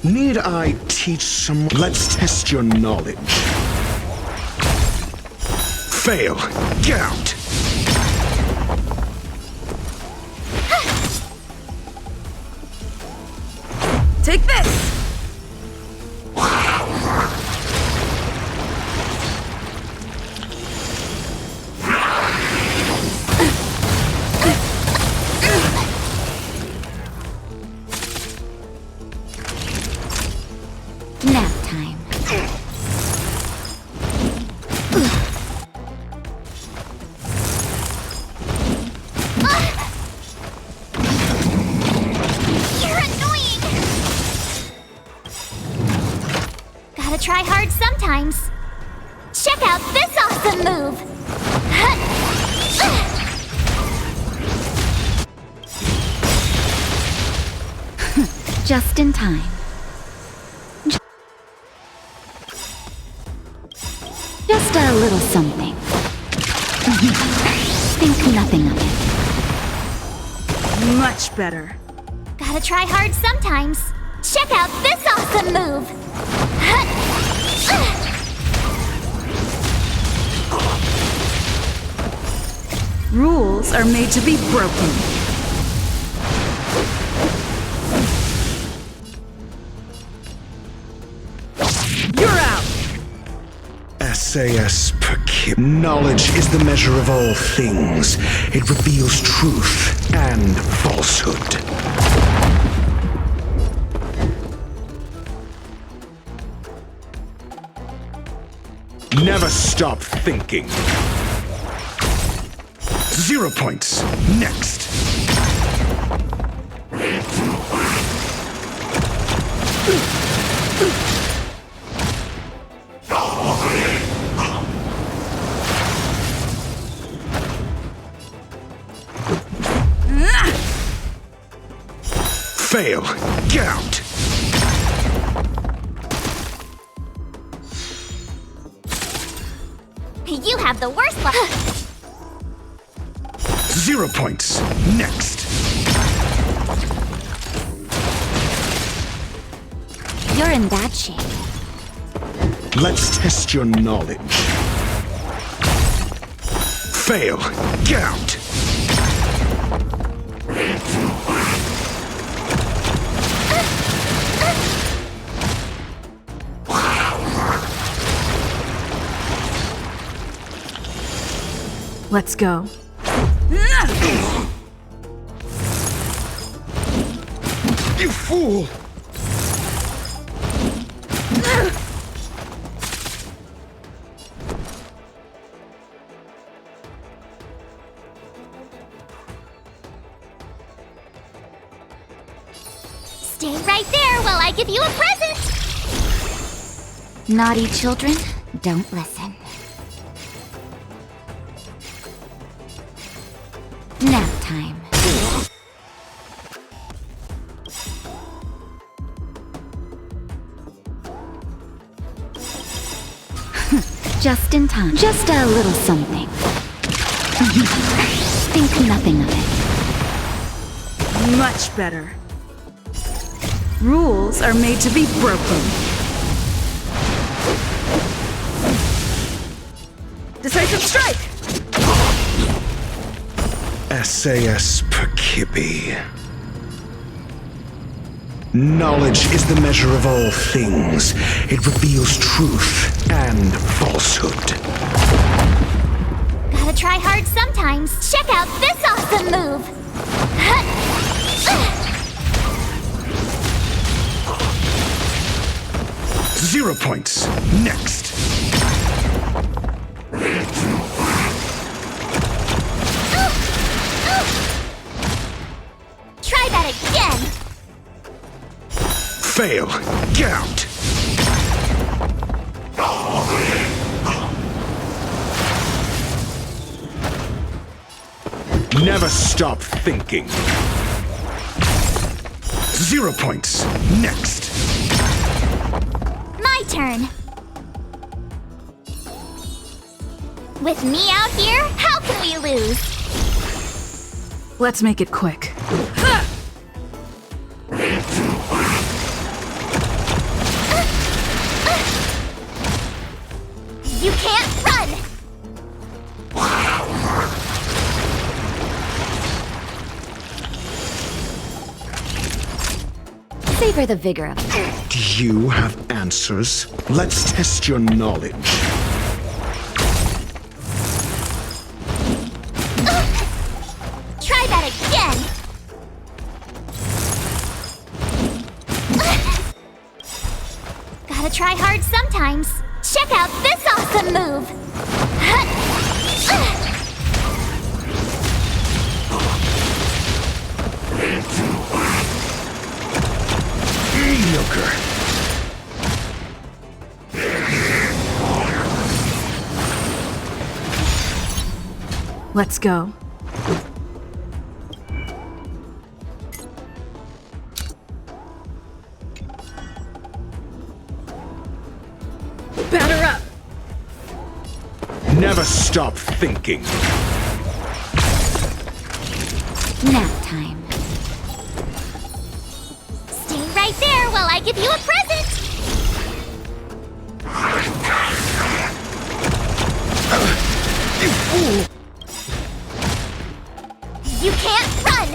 Need I teach someone? Let's test your knowledge. Fail. Get out. Take this! Nap time. You're annoying! Gotta try hard sometimes. Check out this awesome move! Just in time. Just a little something. Think nothing of it. Much better. Gotta try hard sometimes. Check out this awesome move! Rules are made to be broken. You're out! SAS Perkip. Knowledge is the measure of all things. It reveals truth and falsehood. Never stop thinking. 0 points. Next. Fail. Gout. You have the worst luck. 0 points. Next. You're in bad shape. Let's test your knowledge. Fail. Gout. Let's go. You fool! Stay right there while I give you a present! Naughty children, don't listen. Nap time. Just in time. Just a little something. Think nothing of it. Much better. Rules are made to be broken. Decisive strike! SAS Perkibi. Knowledge is the measure of all things. It reveals truth and falsehood. Gotta try hard sometimes. Check out this awesome move! 0 points. Next. Try that again! Fail. Gout. Never stop thinking. 0 points. Next. My turn. With me out here, how can we lose? Let's make it quick. You can't run! Savor the vigor of it. Do you have answers? Let's test your knowledge. Try that again! Gotta try hard sometimes. Check out this awesome move! Mediocre. Let's go. Batter up! Never stop thinking. Nap time. Stay right there while I give you a present! You fool! You can't run!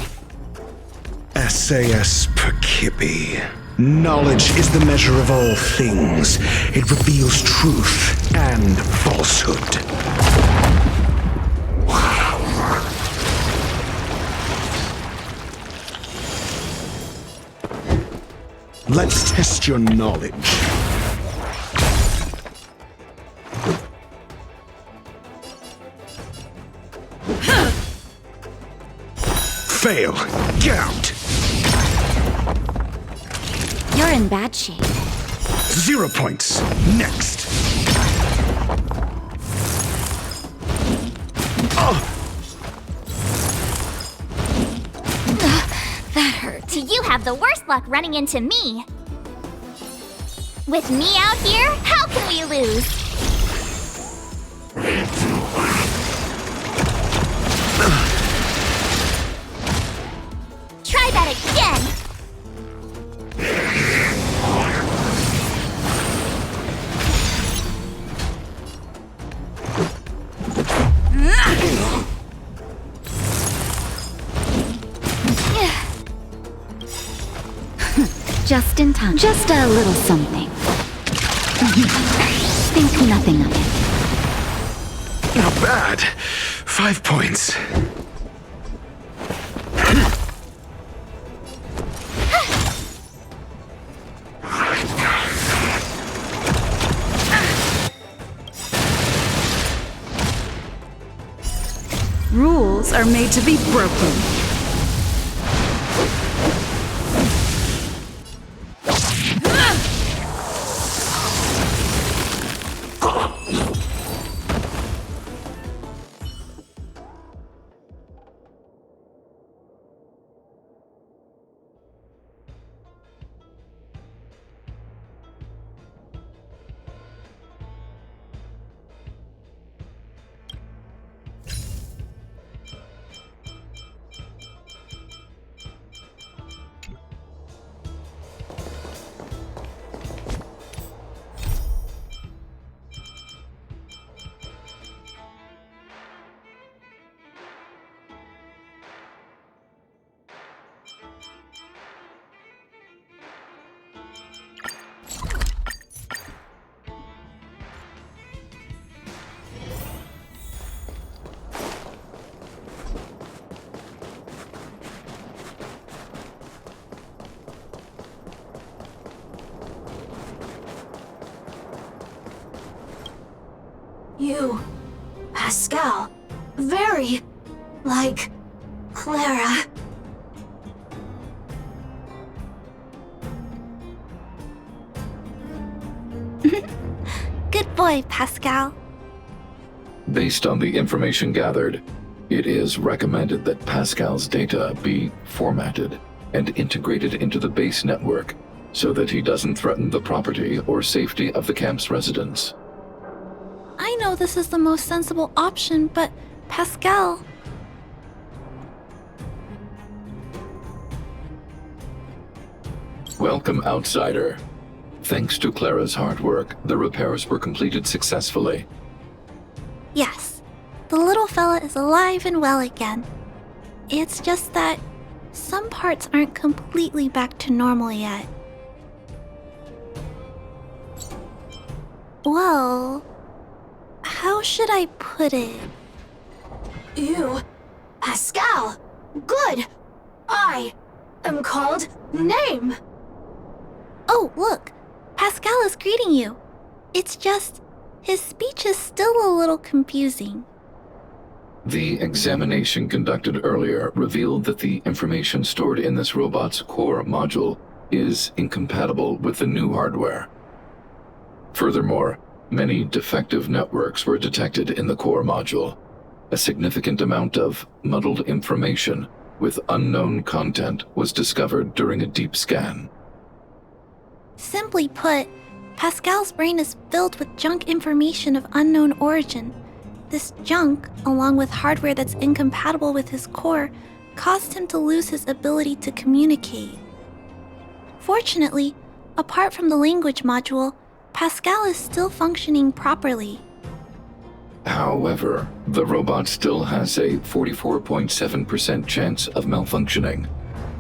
SAS Perkibi. Knowledge is the measure of all things. It reveals truth and falsehood. Let's test your knowledge. Fail. Gout. You're in bad shape. 0 points. Next. That hurt. do you have the worst luck running into me? With me out here, how can we lose? Try that again! Just in time. Just a little something. Think nothing of it. Not bad. 5 points. Rules are made to be broken. You, Pascal, very like Clara. Good boy, Pascal. Based on the information gathered, it is recommended that Pascal's data be formatted and integrated into the base network so that he doesn't threaten the property or safety of the camp's residents. I know this is the most sensible option, but Pascal... Welcome, outsider. Thanks to Clara's hard work, the repairs were completed successfully. Yes, the little fella is alive and well again. It's just that some parts aren't completely back to normal yet. Well... how should I put it? You, Pascal, good. I am called Name. Oh, look, Pascal is greeting you. It's just, his speech is still a little confusing. The examination conducted earlier revealed that the information stored in this robot's core module is incompatible with the new hardware. Furthermore, many defective networks were detected in the core module. A significant amount of muddled information with unknown content was discovered during a deep scan. Simply put, Pascal's brain is filled with junk information of unknown origin. This junk, along with hardware that's incompatible with his core, caused him to lose his ability to communicate. Fortunately, apart from the language module, Pascal is still functioning properly. However, the robot still has a 44.7% chance of malfunctioning.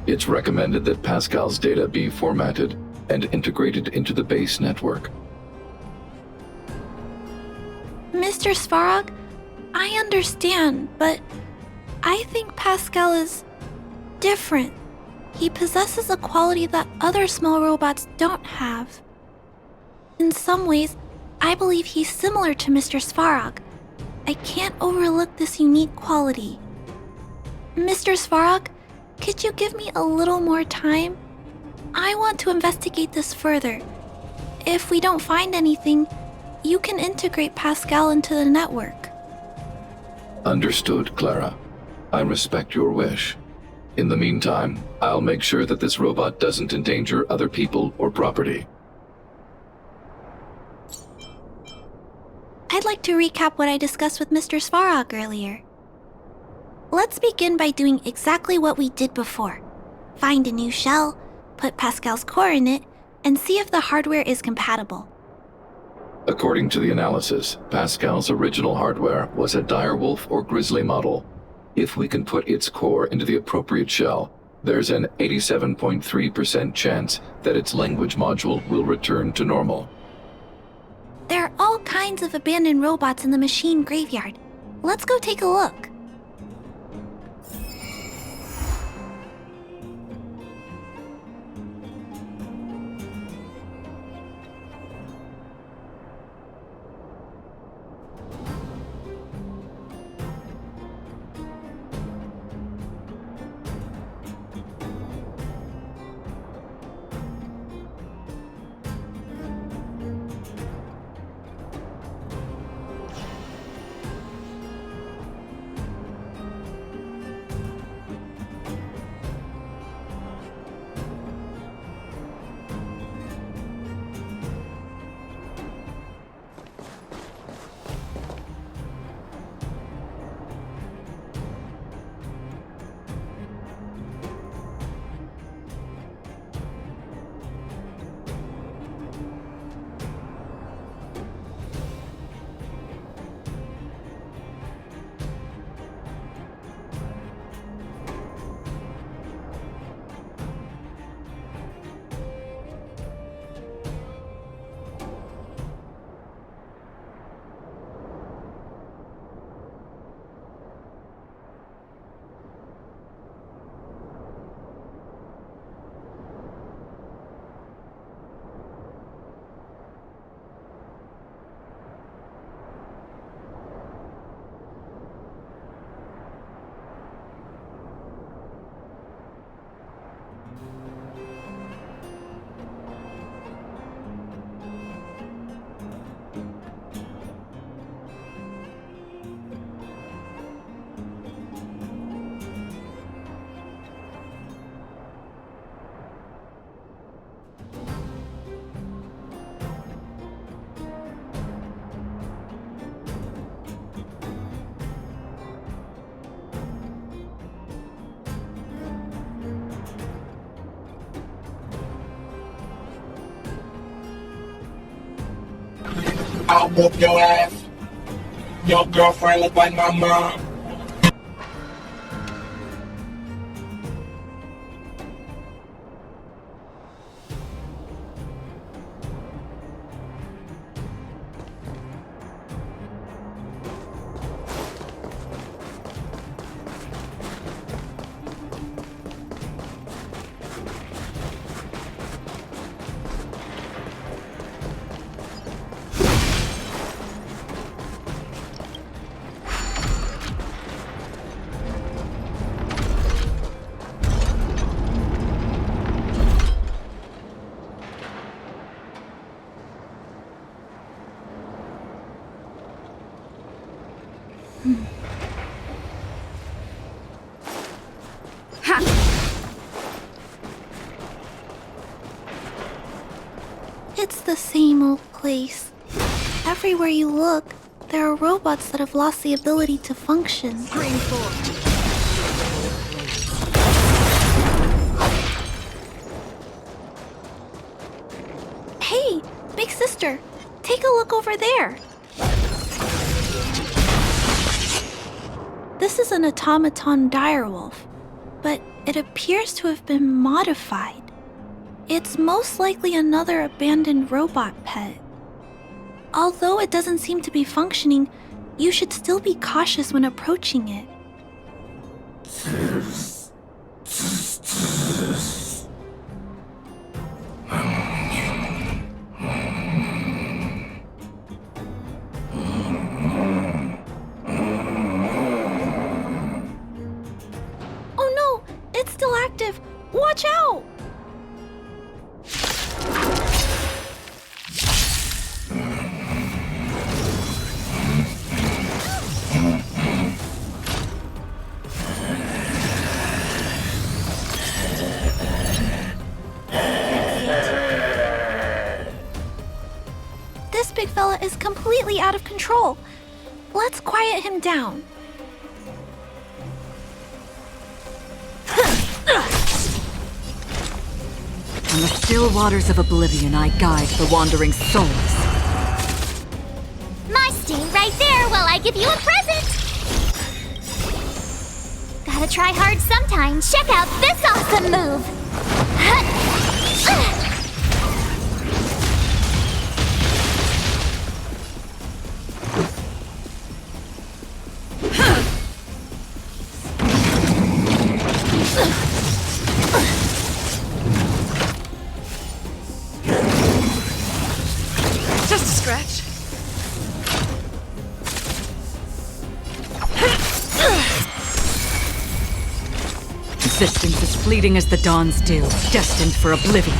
It's recommended that Pascal's data be formatted and integrated into the base network. Mr. Svarog, I understand, but I think Pascal is different. He possesses a quality that other small robots don't have. In some ways, I believe he's similar to Mr. Svarog. I can't overlook this unique quality. Mr. Svarog, could you give me a little more time? I want to investigate this further. If we don't find anything, you can integrate Pascal into the network. Understood, Clara. I respect your wish. In the meantime, I'll make sure that this robot doesn't endanger other people or property. I'd like to recap what I discussed with Mr. Svarog earlier. Let's begin by doing exactly what we did before. Find a new shell, put Pascal's core in it, and see if the hardware is compatible. According to the analysis, Pascal's original hardware was a direwolf or grizzly model. If we can put its core into the appropriate shell, there's an 87.3% chance that its language module will return to normal. There are all kinds of abandoned robots in the machine graveyard. Let's go take a look. I'll whoop your ass. Your girlfriend look like my mom. It's the same old place. Everywhere you look, there are robots that have lost the ability to function. Hey, big sister, take a look over there. This is an automaton direwolf, but it appears to have been modified. It's most likely another abandoned robot pet. Although it doesn't seem to be functioning, you should still be cautious when approaching it. Oh no! It's still active! Watch out! big fella is completely out of control. Let's quiet him down. On the still waters of oblivion, I guide the wandering souls. My stay right there while I give you a present! Gotta try hard sometime. Check out this awesome move! Just a scratch. Existence is fleeting as the dawn's dew, destined for oblivion.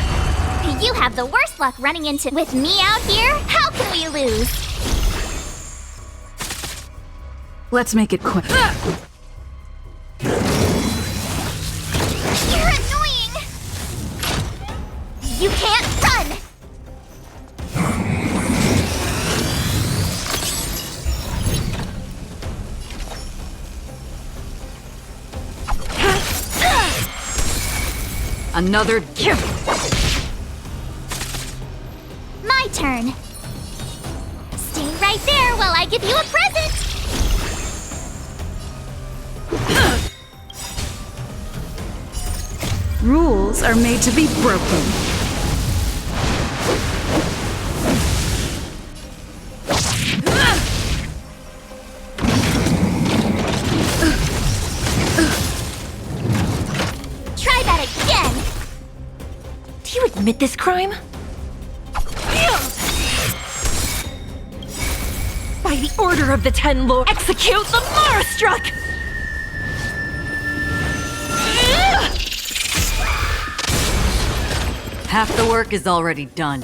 You have the worst luck running into with me out here. How can we lose? Let's make it quick. You're annoying! You can't run! Another kill. My turn. Stay right there while I give you a present! Rules are made to be broken. Try that again! Do you admit this crime? By the order of the Ten Lords, execute the Marastruck! Half the work is already done.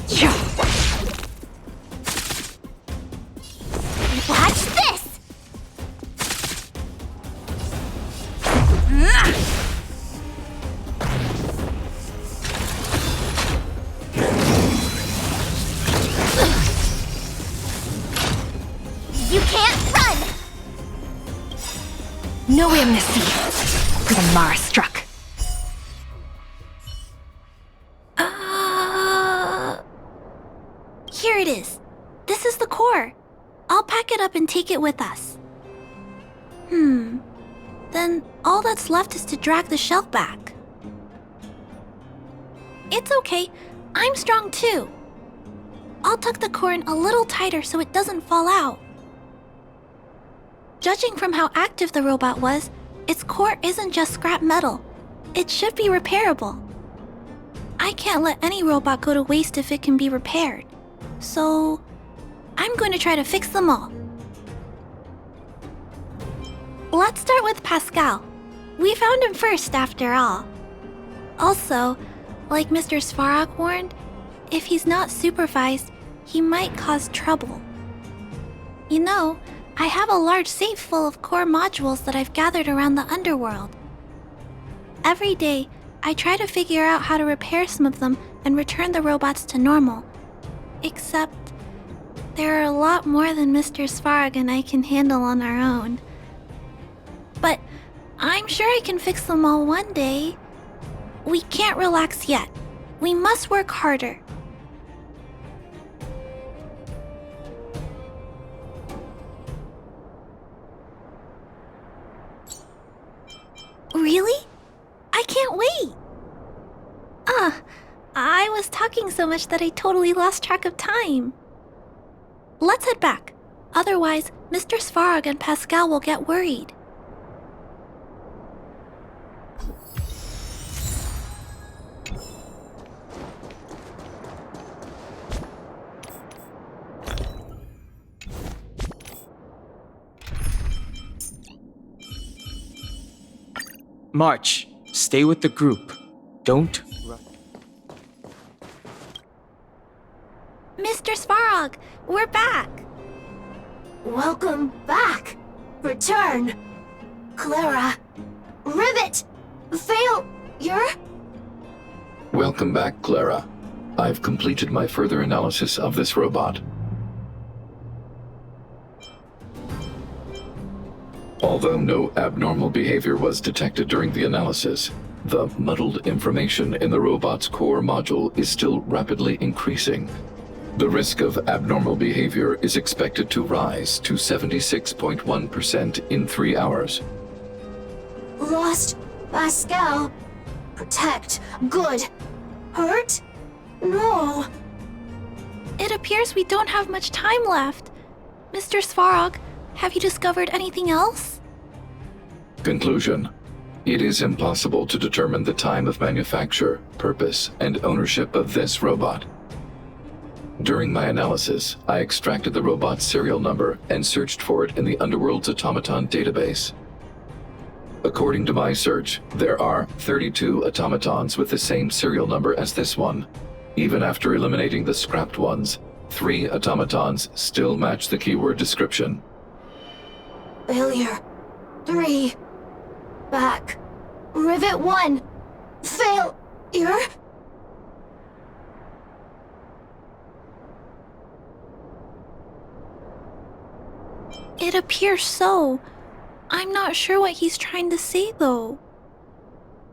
Watch this! You can't run! No amnesty for the Marastruck. Here it is. This is the core. I'll pack it up and take it with us. Then all that's left is to drag the shell back. It's okay. I'm strong too. I'll tuck the core in a little tighter so it doesn't fall out. Judging from how active the robot was, its core isn't just scrap metal. It should be repairable. I can't let any robot go to waste if it can be repaired. So, I'm going to try to fix them all. Let's start with Pascal. We found him first, after all. Also, like Mr. Svarog warned, if he's not supervised, he might cause trouble. You know, I have a large safe full of core modules that I've gathered around the underworld. Every day, I try to figure out how to repair some of them and return the robots to normal. Except, there are a lot more than Mr. Svarog and I can handle on our own. But I'm sure I can fix them all one day. We can't relax yet. We must work harder. Really? I can't wait! I was talking so much that I totally lost track of time. Let's head back. Otherwise, Mr. Svarog and Pascal will get worried. March, stay with the group. Don't run. Mr. Svarog, we're back! Welcome back! Return! Clara! Rivet! Failure? Welcome back, Clara. I've completed my further analysis of this robot. Although no abnormal behavior was detected during the analysis, the muddled information in the robot's core module is still rapidly increasing. The risk of abnormal behavior is expected to rise to 76.1% in 3 hours. Lost. Pascal. Protect. Good. Hurt? No. It appears we don't have much time left. Mr. Svarog, have you discovered anything else? Conclusion. It is impossible to determine the time of manufacture, purpose, and ownership of this robot. During my analysis, I extracted the robot's serial number and searched for it in the Underworld's automaton database. According to my search, there are 32 automatons with the same serial number as this one. Even after eliminating the scrapped ones, 3 automatons still match the keyword description. Failure. 3. Back. Rivet 1. Failure. It appears so. I'm not sure what he's trying to say, though.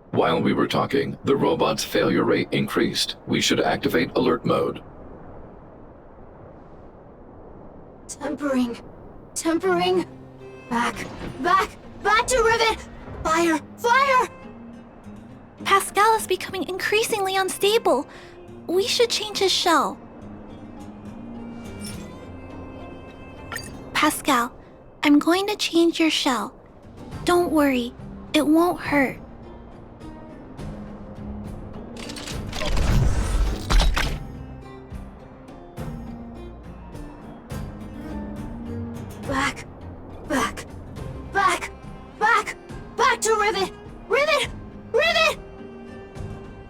While we were talking, the robot's failure rate increased. We should activate alert mode. Tempering. Tempering. Back. Back to Rivet. Fire. Fire. Pascal is becoming increasingly unstable. We should change his shell. Pascal, I'm going to change your shell. Don't worry, it won't hurt. Back to Rivet. Rivet.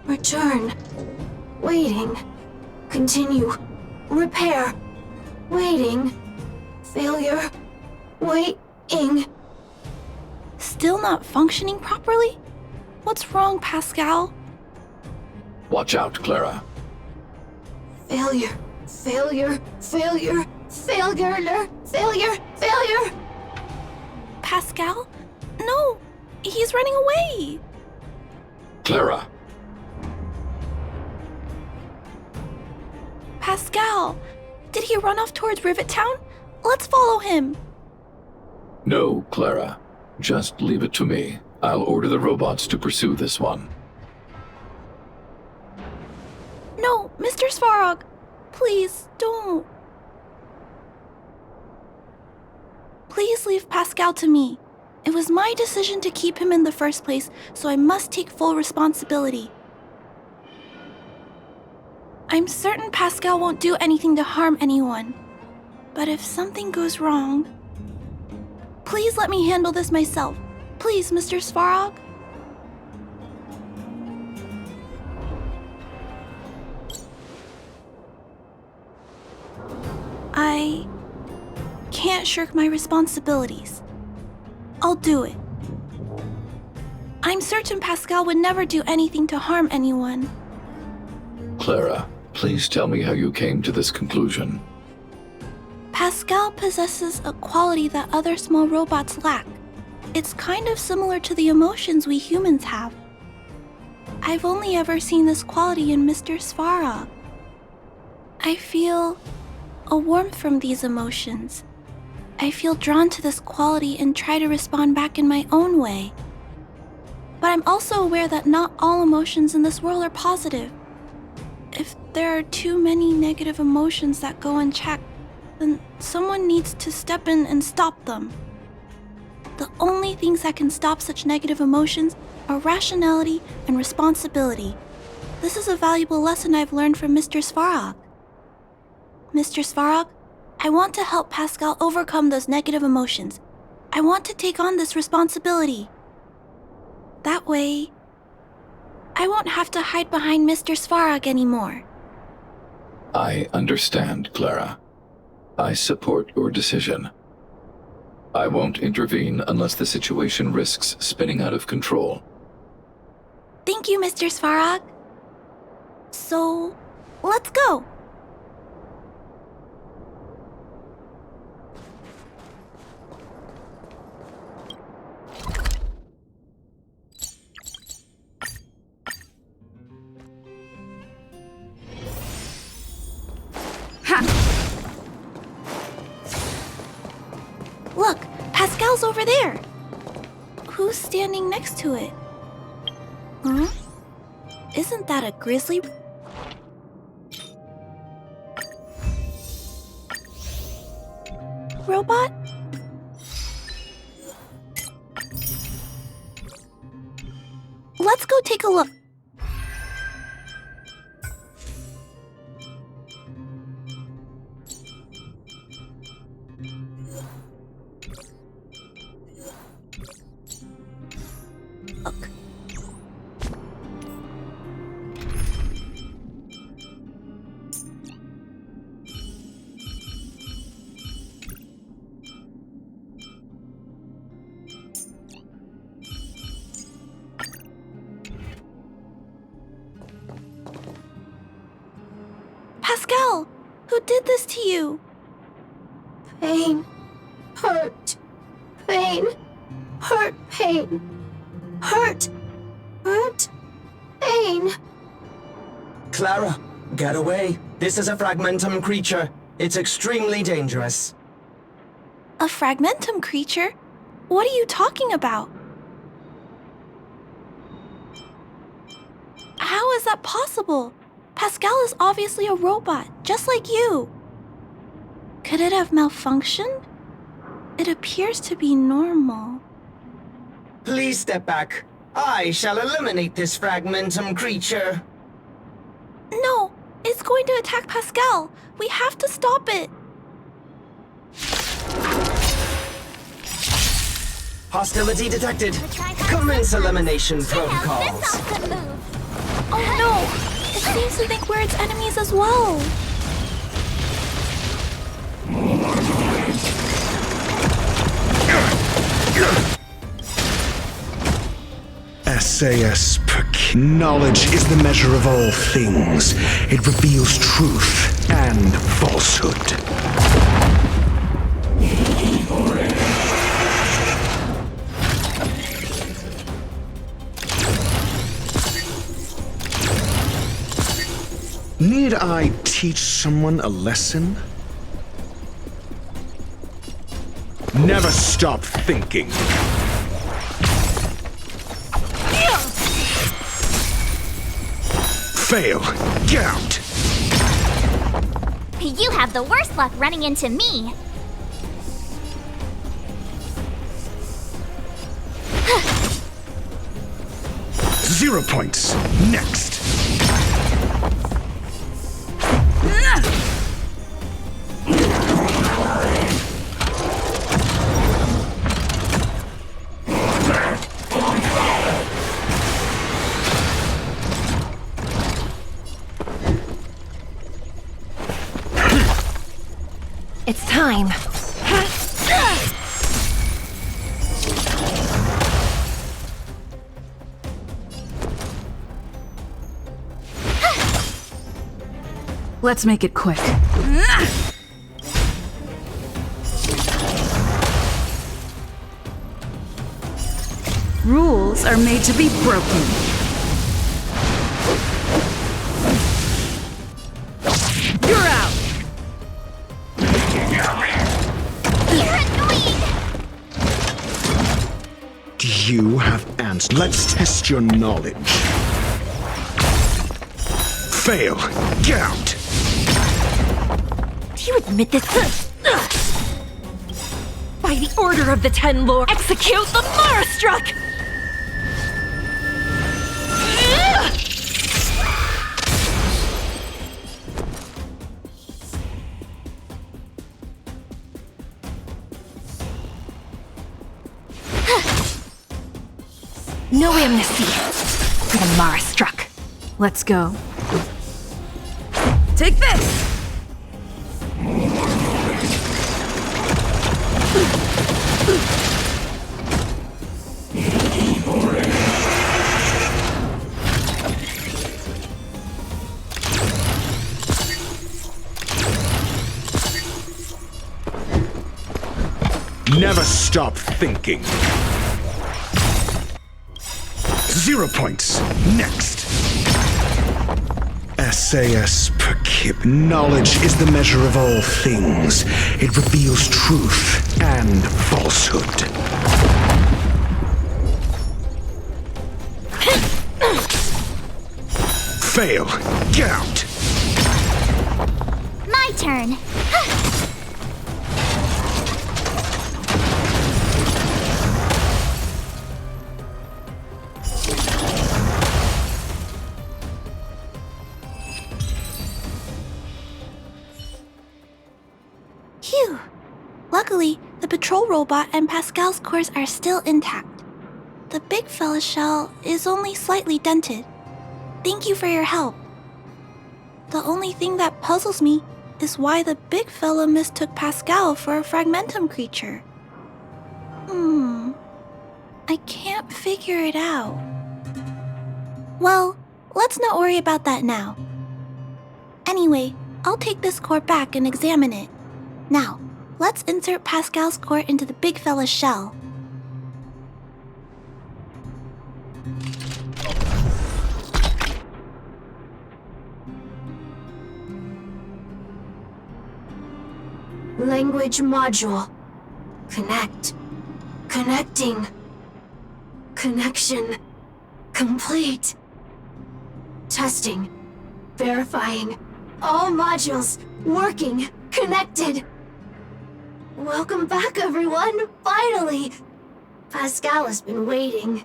Return. Waiting. Continue. Repair. Waiting. Failure. Waiting. Still not functioning properly? What's wrong, Pascal? Watch out, Clara. Failure. Pascal? No! He's running away! Clara! Pascal! Did he run off towards Rivet Town? Let's follow him! No, Clara. Just leave it to me. I'll order the robots to pursue this one. No, Mr. Svarog! Please, don't. Please leave Pascal to me. It was my decision to keep him in the first place, so I must take full responsibility. I'm certain Pascal won't do anything to harm anyone. But if something goes wrong... Please let me handle this myself. Please, Mr. Svarog. I can't shirk my responsibilities. I'll do it. I'm certain Pascal would never do anything to harm anyone. Clara, please tell me how you came to this conclusion. Pascal possesses a quality that other small robots lack. It's kind of similar to the emotions we humans have. I've only ever seen this quality in Mr. Svarog. I feel a warmth from these emotions. I feel drawn to this quality and try to respond back in my own way. But I'm also aware that not all emotions in this world are positive. If there are too many negative emotions that go unchecked, then someone needs to step in and stop them. The only things that can stop such negative emotions are rationality and responsibility. This is a valuable lesson I've learned from Mr. Svarog. Mr. Svarog, I want to help Pascal overcome those negative emotions. I want to take on this responsibility. That way, I won't have to hide behind Mr. Svarog anymore. I understand, Clara. I support your decision. I won't intervene unless the situation risks spinning out of control. Thank you, Mr. Svarog. So, let's go. Pascal's over there. Who's standing next to it? Huh? Isn't that a grizzly? Robot? Let's go take a look. Look. Pascal, who did this to you? Pain. Hurt. Pain. Hurt. Pain. Hurt. Hurt. Pain. Clara, get away. This is a Fragmentum creature. It's extremely dangerous. A Fragmentum creature? What are you talking about? How is that possible? Pascal is obviously a robot, just like you. Could it have malfunctioned? It appears to be normal. Please step back. I shall eliminate this Fragmentum creature. No, it's going to attack Pascal. We have to stop it. Hostility detected. Commence elimination protocols. Oh no! It seems to think we're its enemies as well. SAS knowledge is the measure of all things. It reveals truth and falsehood. Need I teach someone a lesson? Never stop thinking. Fail. Get out. You have the worst luck running into me. 0 points. Next. It's time. Let's make it quick. Rules are made to be broken. You're out! You're annoying! Do you have answers? Let's test your knowledge. Fail. Get out. Do you admit this? By the order of the Ten Lords, execute the Marastruck! No amnesty for the Marastruck. Let's go. Take this! Never stop thinking. 0 points. Next. SAS Knowledge is the measure of all things. It reveals truth and falsehood. Fail. Get out. My turn. Phew! Luckily, the patrol robot and Pascal's cores are still intact. The big fella's shell is only slightly dented. Thank you for your help. The only thing that puzzles me is why the big fella mistook Pascal for a fragmentum creature. I can't figure it out. Well, let's not worry about that now. Anyway, I'll take this core back and examine it. Now, let's insert Pascal's core into the big fella's shell. Language module. Connect. Connecting. Connection. Complete. Testing. Verifying. All modules working. Connected. Welcome back, everyone. Finally. Pascal has been waiting.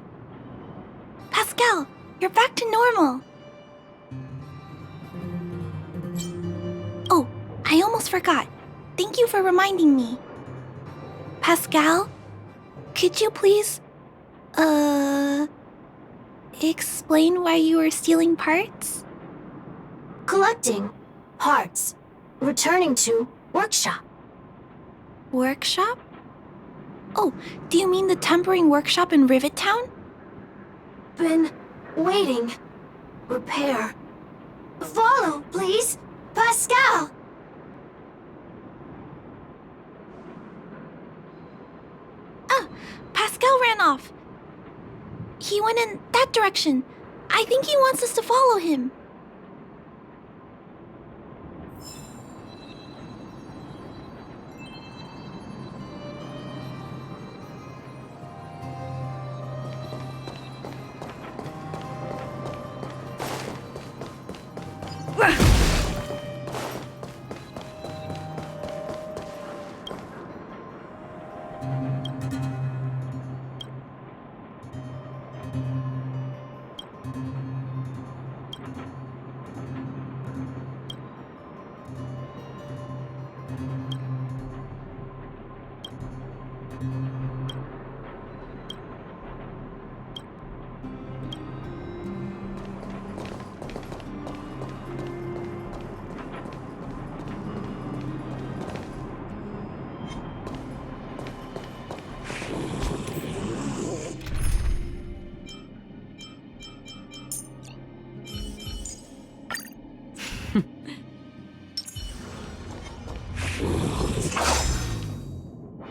Pascal, you're back to normal. Oh, I almost forgot. Thank you for reminding me. Pascal, could you please, explain why you were stealing parts? Collecting parts. Returning to workshop. Workshop? Oh, do you mean the tempering workshop in Rivet Town? Been waiting. Repair. Follow, please. Pascal! Pascal ran off. He went in that direction. I think he wants us to follow him.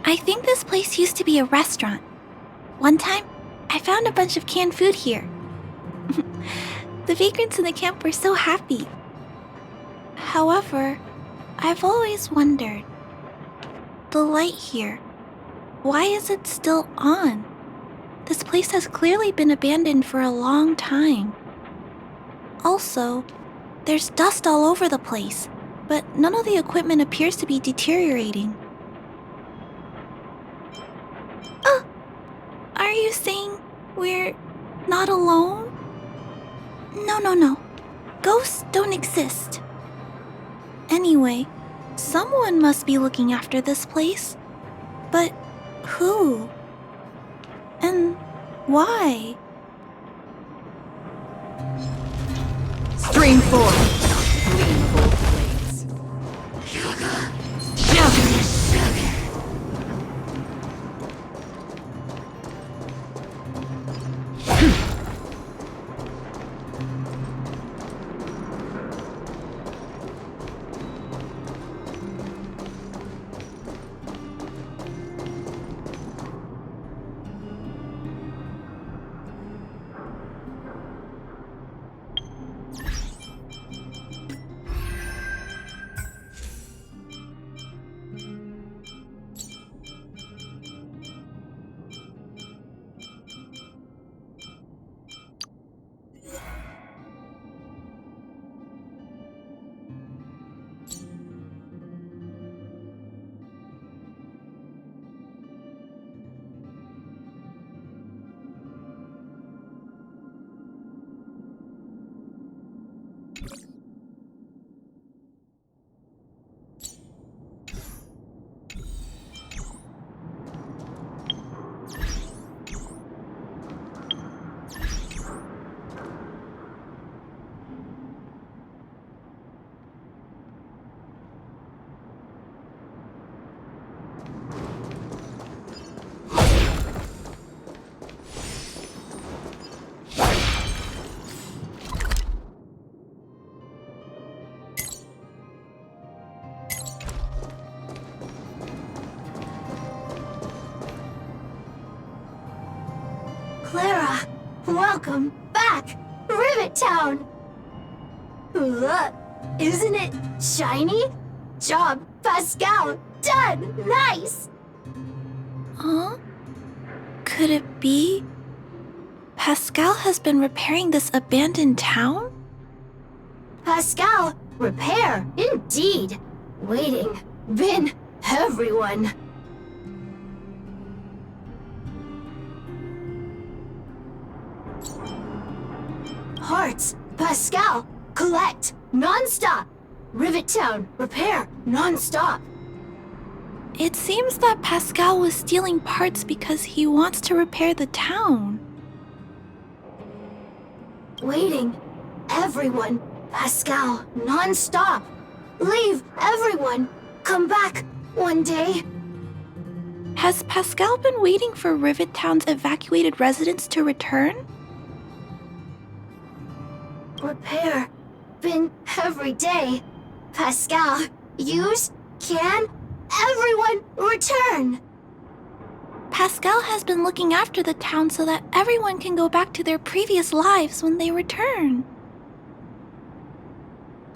I think this place used to be a restaurant. One time, I found a bunch of canned food here. The vagrants in the camp were so happy. However, I've always wondered, the light here, why is it still on? This place has clearly been abandoned for a long time. Also, there's dust all over the place, but none of the equipment appears to be deteriorating. Are you saying we're not alone? No. Ghosts don't exist. Anyway, someone must be looking after this place. But who? And why? Stream 4. Gleam of old blades. Welcome back, Rivet Town! Look, isn't it shiny? Job, Pascal, done! Nice! Huh? Could it be Pascal has been repairing this abandoned town? Pascal, repair, indeed. Waiting, been everyone. Parts, Pascal, collect, non-stop. Rivet Town, repair, non-stop. It seems that Pascal was stealing parts because he wants to repair the town. Waiting, everyone, Pascal, non-stop. Leave, everyone, come back one day. Has Pascal been waiting for Rivet Town's evacuated residents to return? Repair, been every day. Pascal, use, can, everyone return! Pascal has been looking after the town so that everyone can go back to their previous lives when they return.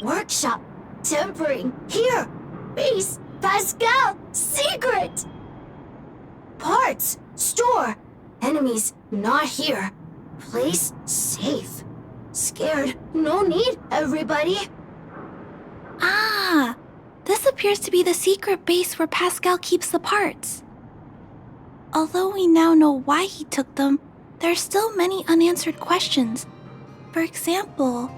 Workshop, tempering, here! Base, Pascal, secret! Parts, store, enemies not here. Place safe. Scared, no need, everybody. Ah, this appears to be the secret base where Pascal keeps the parts. Although we now know why he took them, there are still many unanswered questions. For example,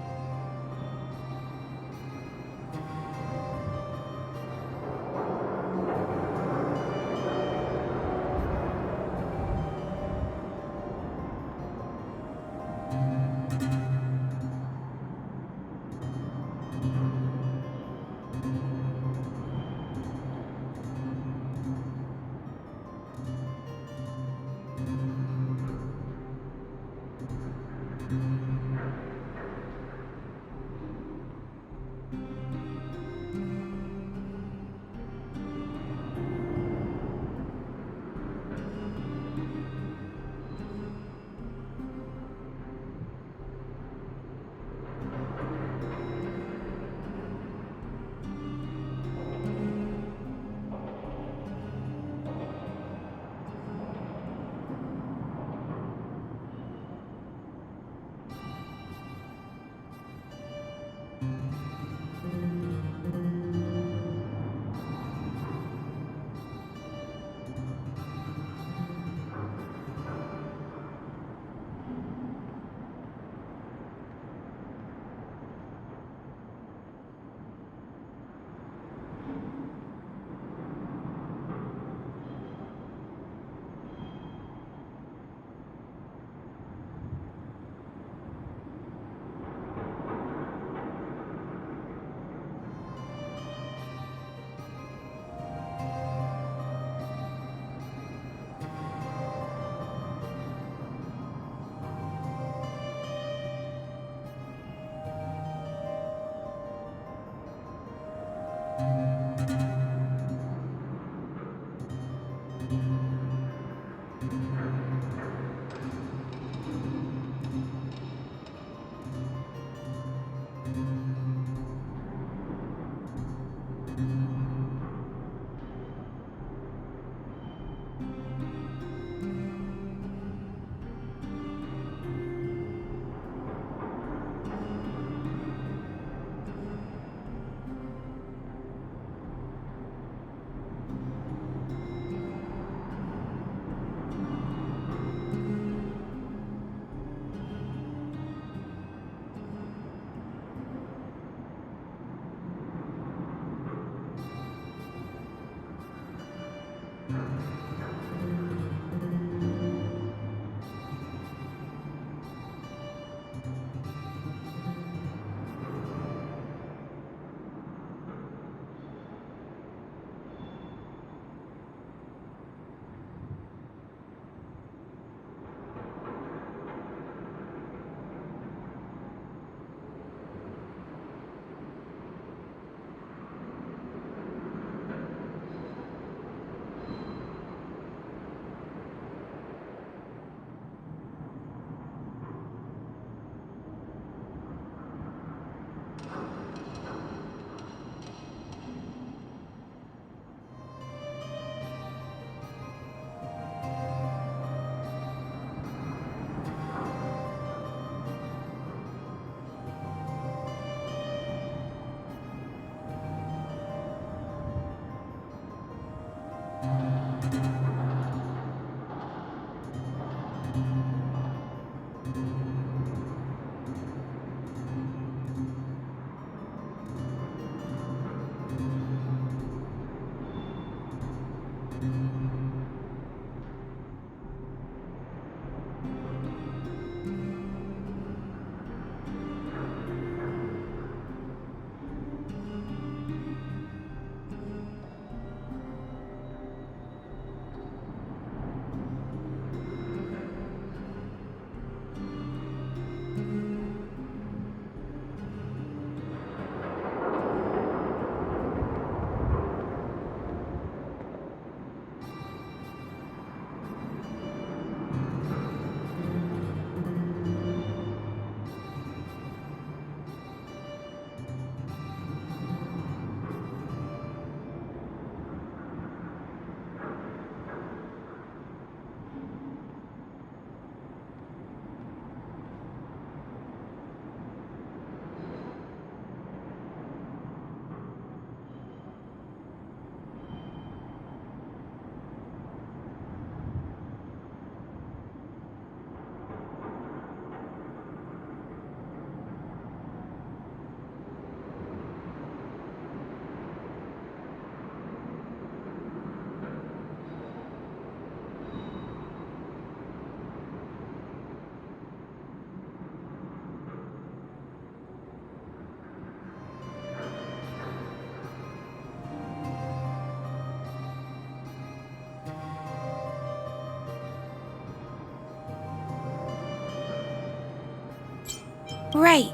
Right.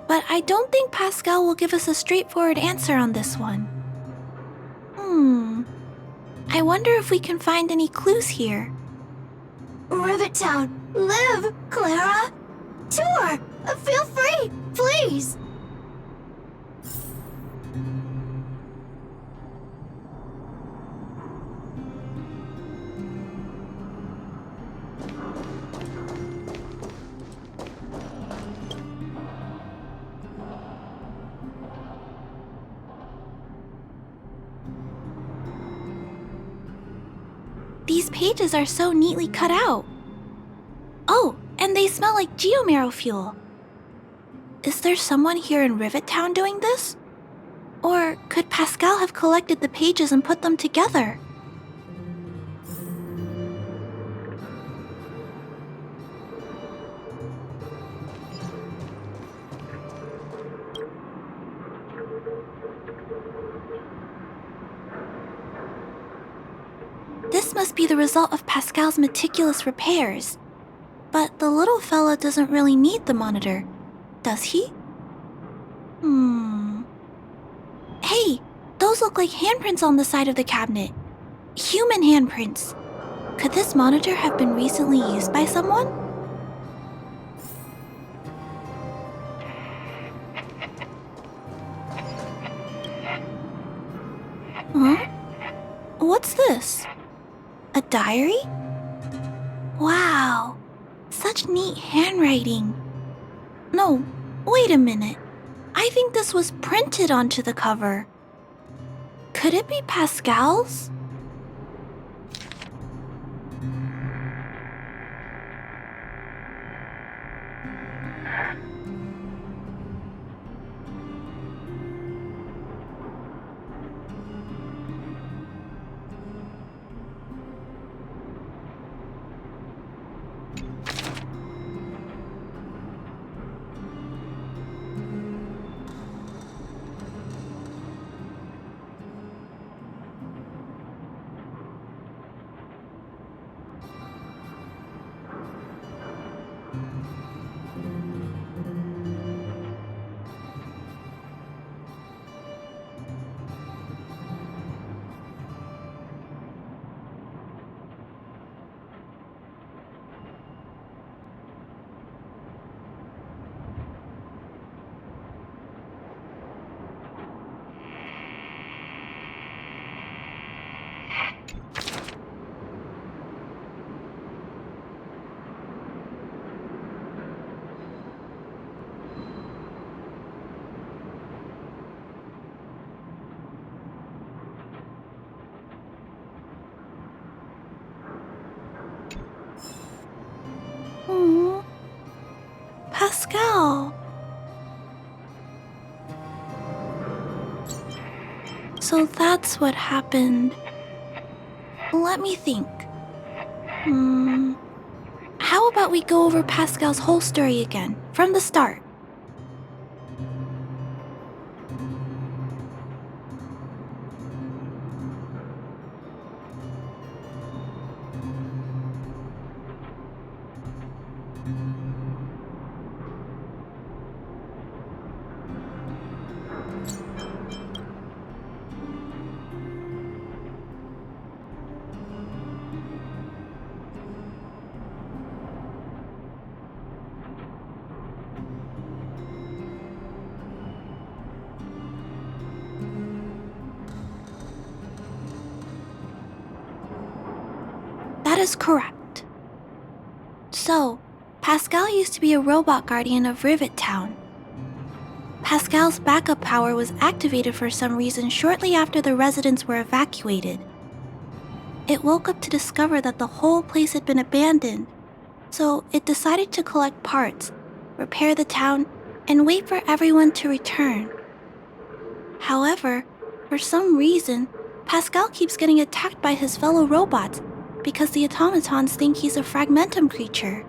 But I don't think Pascal will give us a straightforward answer on this one. I wonder if we can find any clues here. Rivet Town, live, Clara! Tour! Feel free, please! These pages are so neatly cut out. Oh, and they smell like geomarrow fuel. Is there someone here in Rivet Town doing this? Or could Pascal have collected the pages and put them together? This must be the result of Pascal's meticulous repairs. But the little fella doesn't really need the monitor, does he? Hey, those look like handprints on the side of the cabinet. Human handprints. Could this monitor have been recently used by someone? Huh? What's this? A diary? Wow, such neat handwriting. No, wait a minute. I think this was printed onto the cover. Could it be Pascal's? Aww. Pascal. So that's what happened. Let me think. How about we go over Pascal's whole story again, from the start? That is correct. So, Pascal used to be a robot guardian of Rivet Town. Pascal's backup power was activated for some reason shortly after the residents were evacuated. It woke up to discover that the whole place had been abandoned, so it decided to collect parts, repair the town, and wait for everyone to return. However, for some reason, Pascal keeps getting attacked by his fellow robots because the automatons think he's a fragmentum creature.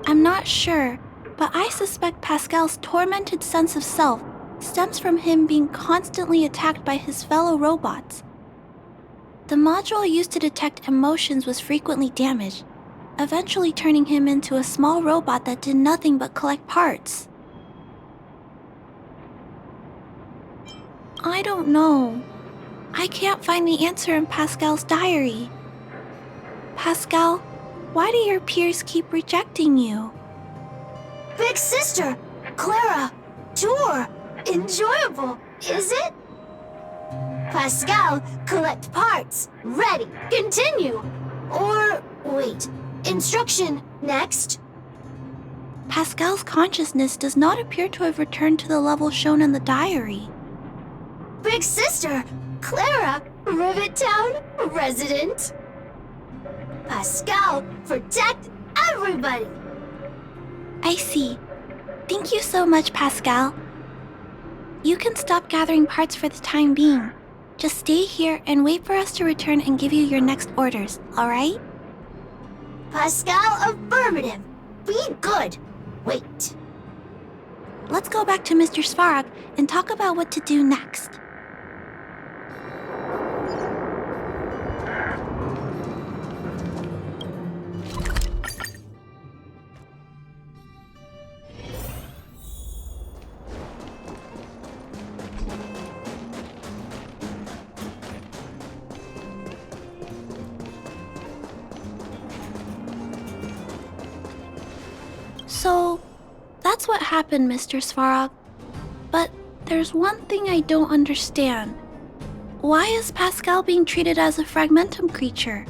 I'm not sure, but I suspect Pascal's tormented sense of self stems from him being constantly attacked by his fellow robots. The module used to detect emotions was frequently damaged, eventually turning him into a small robot that did nothing but collect parts. I don't know. I can't find the answer in Pascal's diary. Pascal, why do your peers keep rejecting you? Big sister, Clara, tour, enjoyable, is it? Pascal, collect parts, ready, continue. Or, wait, instruction, next. Pascal's consciousness does not appear to have returned to the level shown in the diary. Big sister, Clara, Rivet Town resident. Pascal, protect everybody. I see. Thank you so much, Pascal. You can stop gathering parts for the time being. Just stay here and wait for us to return and give you your next orders, alright? Pascal, affirmative. Be good. Wait. Let's go back to Mr. Svarog and talk about what to do next. So, that's what happened, Mr. Svarog. But there's one thing I don't understand. Why is Pascal being treated as a fragmentum creature?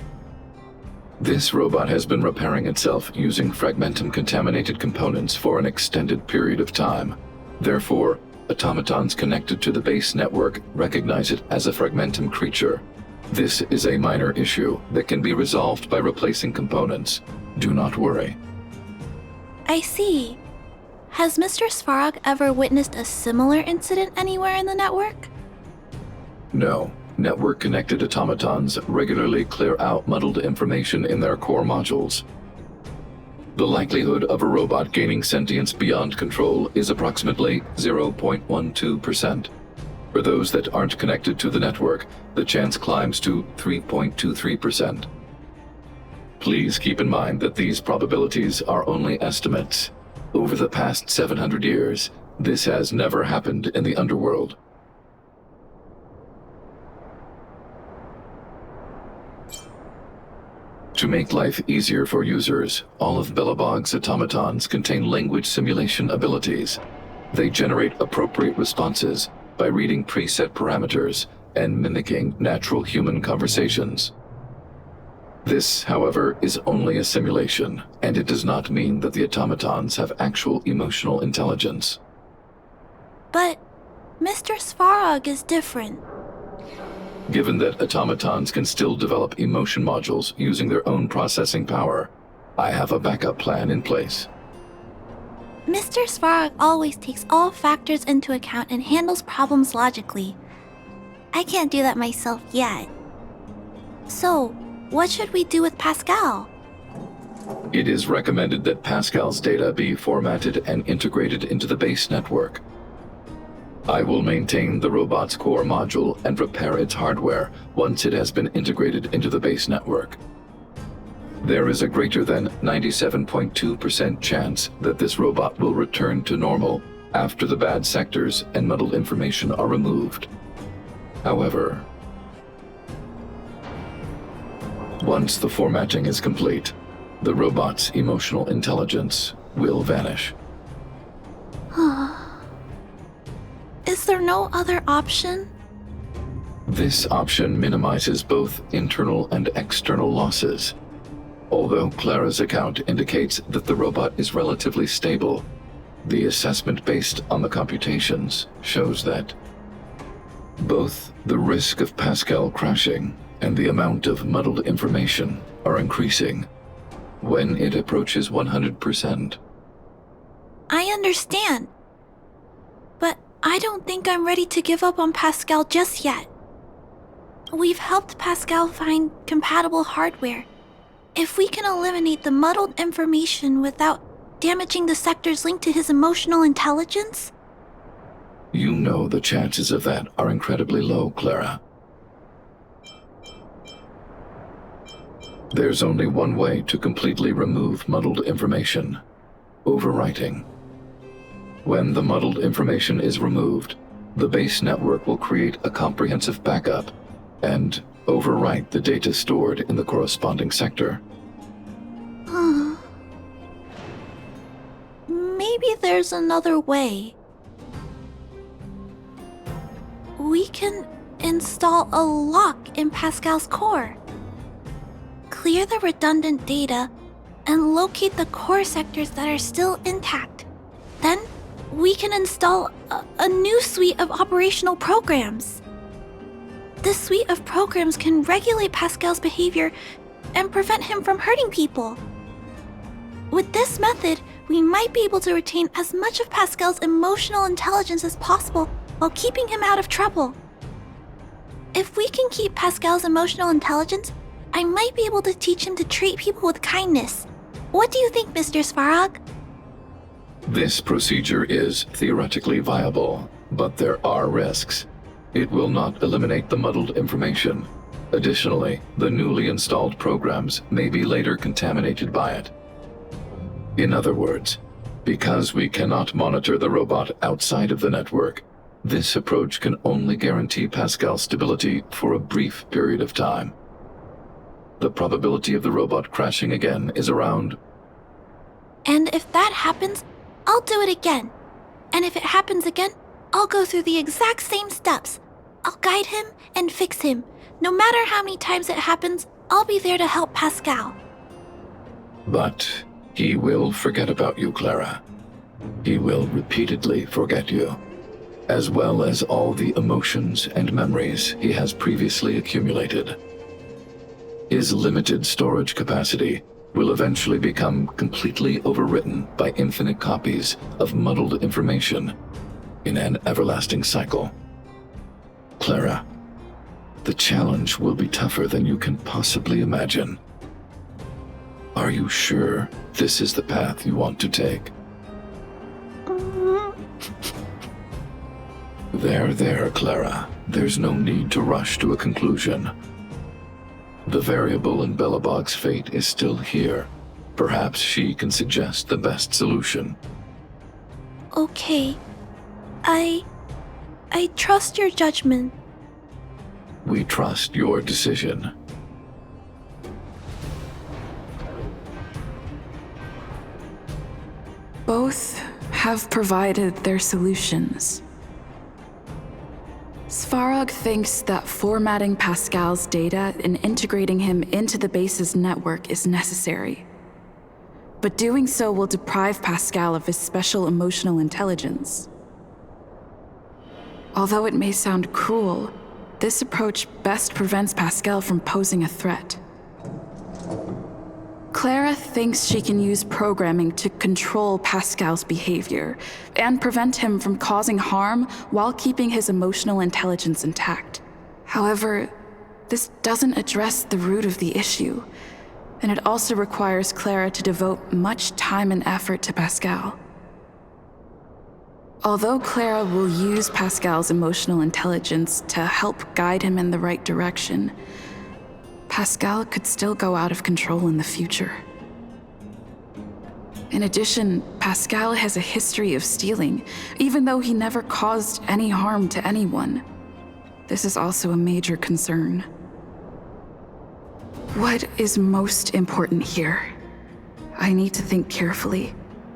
This robot has been repairing itself using fragmentum-contaminated components for an extended period of time. Therefore, automatons connected to the base network recognize it as a fragmentum creature. This is a minor issue that can be resolved by replacing components. Do not worry. I see. Has Mr. Svarog ever witnessed a similar incident anywhere in the network? No. Network-connected automatons regularly clear out muddled information in their core modules. The likelihood of a robot gaining sentience beyond control is approximately 0.12%. For those that aren't connected to the network, the chance climbs to 3.23%. Please keep in mind that these probabilities are only estimates. Over the past 700 years, this has never happened in the underworld. To make life easier for users, all of Belobog's automatons contain language simulation abilities. They generate appropriate responses by reading preset parameters and mimicking natural human conversations. This, however, is only a simulation, and it does not mean that the automatons have actual emotional intelligence. But Mr. Svarog is different. Given that automatons can still develop emotion modules using their own processing power, I have a backup plan in place. Mr. Svarog always takes all factors into account and handles problems logically. I can't do that myself yet. So, what should we do with Pascal? It is recommended that Pascal's data be formatted and integrated into the base network. I will maintain the robot's core module and repair its hardware once it has been integrated into the base network. There is a greater than 97.2% chance that this robot will return to normal after the bad sectors and muddled information are removed. However, once the formatting is complete, the robot's emotional intelligence will vanish. Is there no other option? This option minimizes both internal and external losses. Although Clara's account indicates that the robot is relatively stable, the assessment based on the computations shows that both the risk of Pascal crashing and the amount of muddled information are increasing when it approaches 100%. I understand. But I don't think I'm ready to give up on Pascal just yet. We've helped Pascal find compatible hardware. If we can eliminate the muddled information without damaging the sectors linked to his emotional intelligence? You know the chances of that are incredibly low, Clara. There's only one way to completely remove muddled information: overwriting. When the muddled information is removed, the base network will create a comprehensive backup and overwrite the data stored in the corresponding sector. Maybe there's another way. We can install a lock in Pascal's core. Clear the redundant data and locate the core sectors that are still intact. Then we can install a new suite of operational programs. This suite of programs can regulate Pascal's behavior and prevent him from hurting people. With this method, we might be able to retain as much of Pascal's emotional intelligence as possible while keeping him out of trouble. If we can keep Pascal's emotional intelligence, I might be able to teach him to treat people with kindness. What do you think, Mr. Svarog? This procedure is theoretically viable, but there are risks. It will not eliminate the muddled information. Additionally, the newly installed programs may be later contaminated by it. In other words, because we cannot monitor the robot outside of the network, this approach can only guarantee Pascal's stability for a brief period of time. The probability of the robot crashing again is around... And if that happens, I'll do it again. And if it happens again, I'll go through the exact same steps. I'll guide him and fix him. No matter how many times it happens, I'll be there to help Pascal. But he will forget about you, Clara. He will repeatedly forget you, as well as all the emotions and memories he has previously accumulated. His limited storage capacity will eventually become completely overwritten by infinite copies of muddled information in an everlasting cycle. Clara, the challenge will be tougher than you can possibly imagine. Are you sure this is the path you want to take? There, Clara. There's no need to rush to a conclusion. The variable in Belobog's fate is still here. Perhaps she can suggest the best solution. Okay. I trust your judgment. We trust your decision. Both have provided their solutions. Svarog thinks that formatting Pascal's data and integrating him into the base's network is necessary. But doing so will deprive Pascal of his special emotional intelligence. Although it may sound cruel, this approach best prevents Pascal from posing a threat. Clara thinks she can use programming to control Pascal's behavior and prevent him from causing harm while keeping his emotional intelligence intact. However, this doesn't address the root of the issue, and it also requires Clara to devote much time and effort to Pascal. Although Clara will use Pascal's emotional intelligence to help guide him in the right direction, Pascal could still go out of control in the future. In addition, Pascal has a history of stealing, even though he never caused any harm to anyone. This is also a major concern. What is most important here? I need to think carefully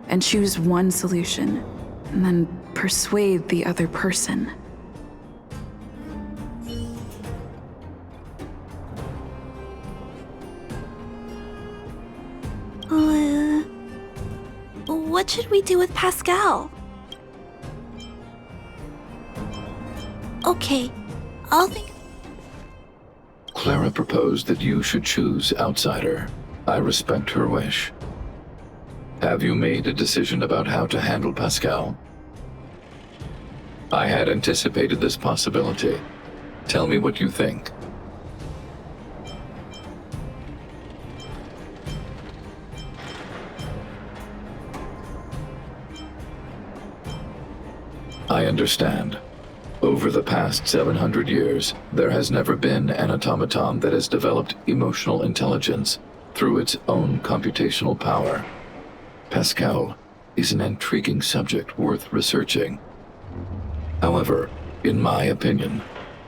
and choose one solution, and then persuade the other person. What should we do with Pascal? Okay, I'll think. Clara proposed that you should choose Outsider. I respect her wish. Have you made a decision about how to handle Pascal? I had anticipated this possibility. Tell me what you think. I understand. Over the past 700 years, there has never been an automaton that has developed emotional intelligence through its own computational power. Pascal is an intriguing subject worth researching. However, in my opinion,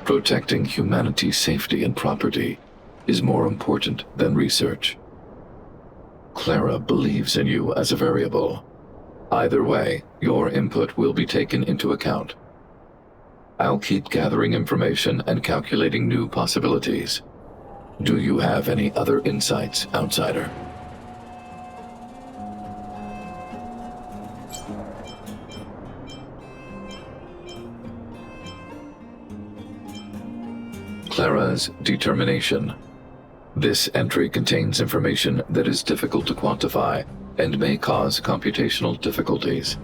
protecting humanity's safety and property is more important than research. Clara believes in you as a variable. Either way, your input will be taken into account. I'll keep gathering information and calculating new possibilities. Do you have any other insights, Outsider? Clara's determination. This entry contains information that is difficult to quantify and may cause computational difficulties.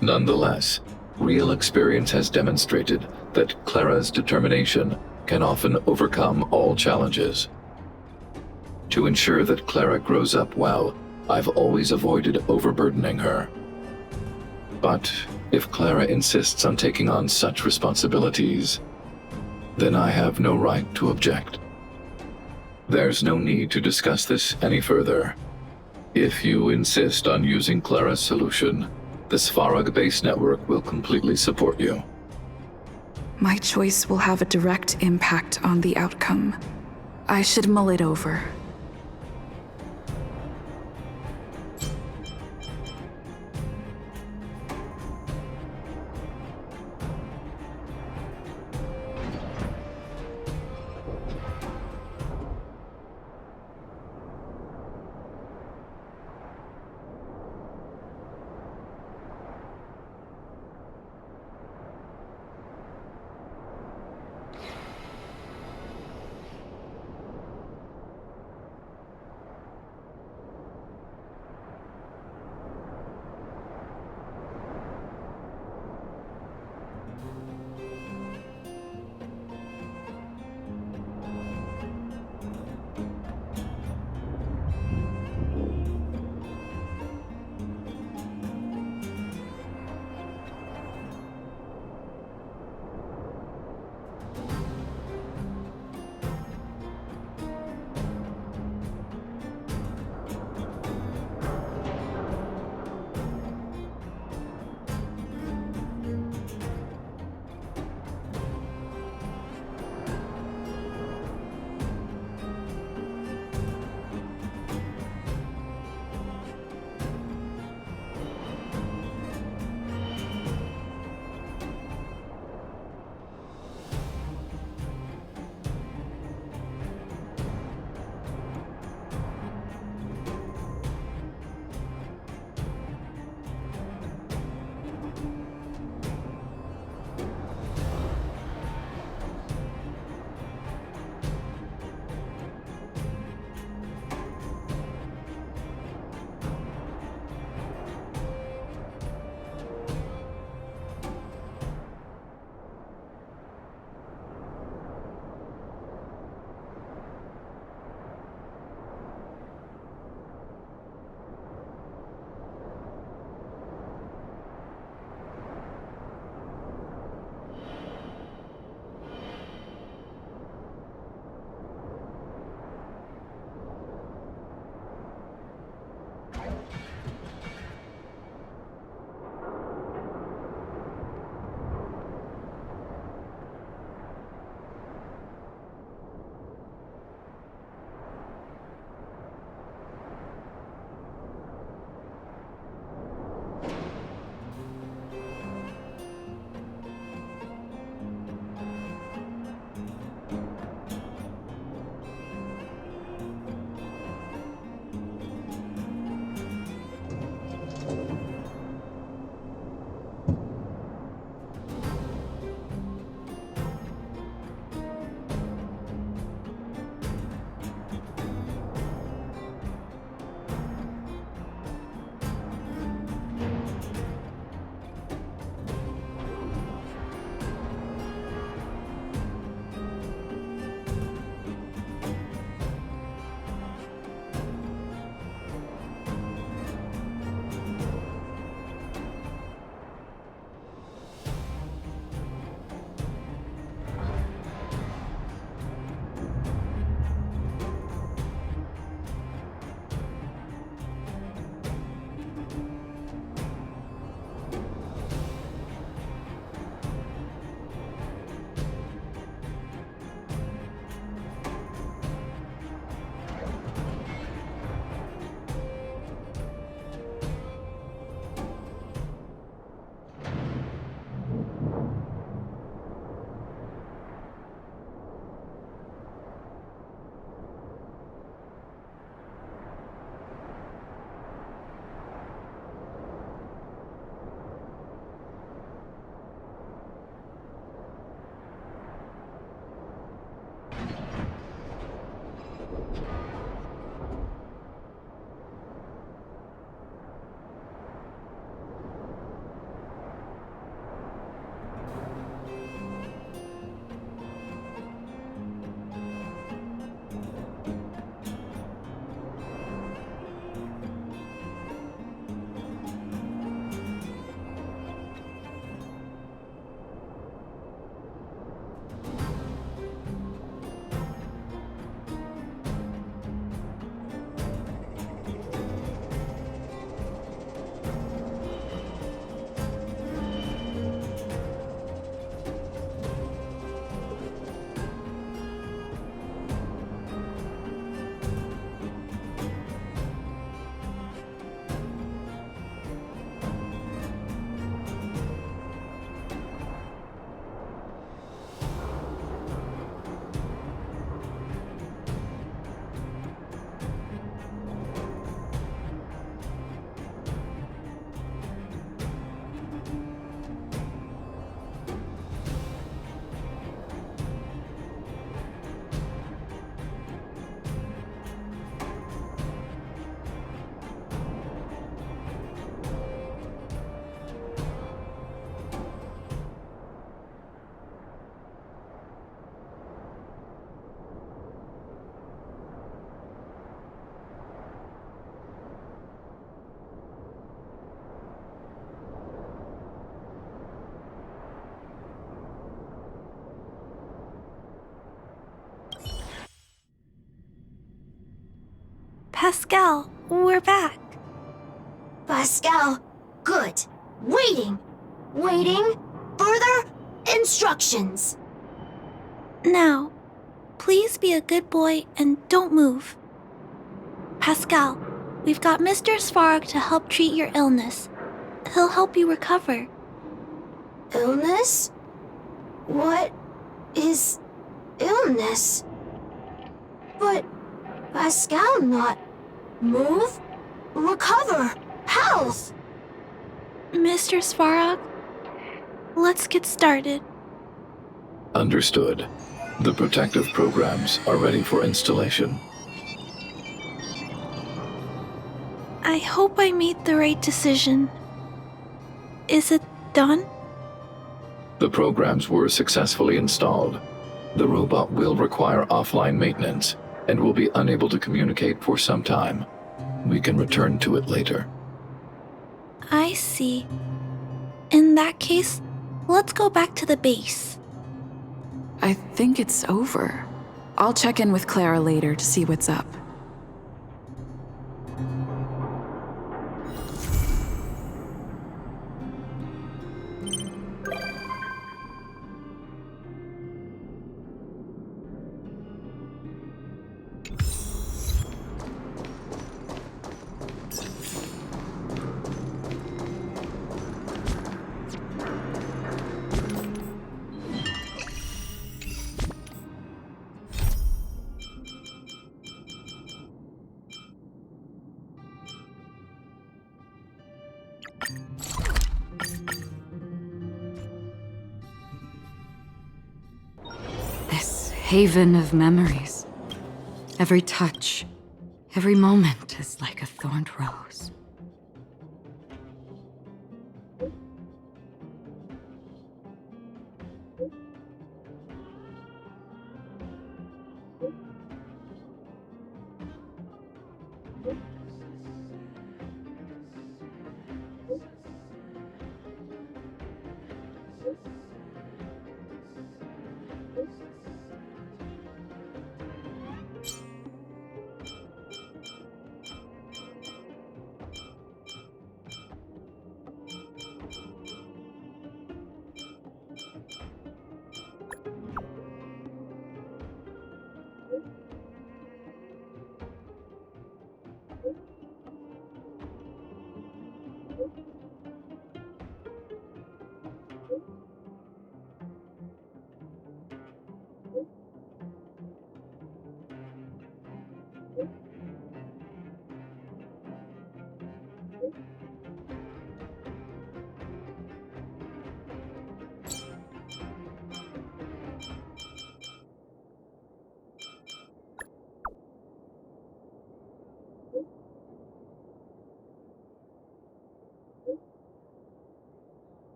Nonetheless, real experience has demonstrated that Clara's determination can often overcome all challenges. To ensure that Clara grows up well, I've always avoided overburdening her. But if Clara insists on taking on such responsibilities, then I have no right to object. There's no need to discuss this any further. If you insist on using Clara's solution, the Svarog base network will completely support you. My choice will have a direct impact on the outcome. I should mull it over. Pascal, we're back. Pascal, good. Waiting. Further instructions. Now, please be a good boy and don't move. Pascal, we've got Mr. Svarog to help treat your illness. He'll help you recover. Illness? What is illness? But Pascal not move, recover, health. Mr. Svarog, let's get started. Understood. The protective programs are ready for installation. I hope I made the right decision. Is it done? The programs were successfully installed. The robot will require offline maintenance and will be unable to communicate for some time. We can return to it later. I see. In that case, let's go back to the base. I think it's over. I'll check in with Clara later to see what's up. This haven of memories. Every touch, every moment is like a thorned rose.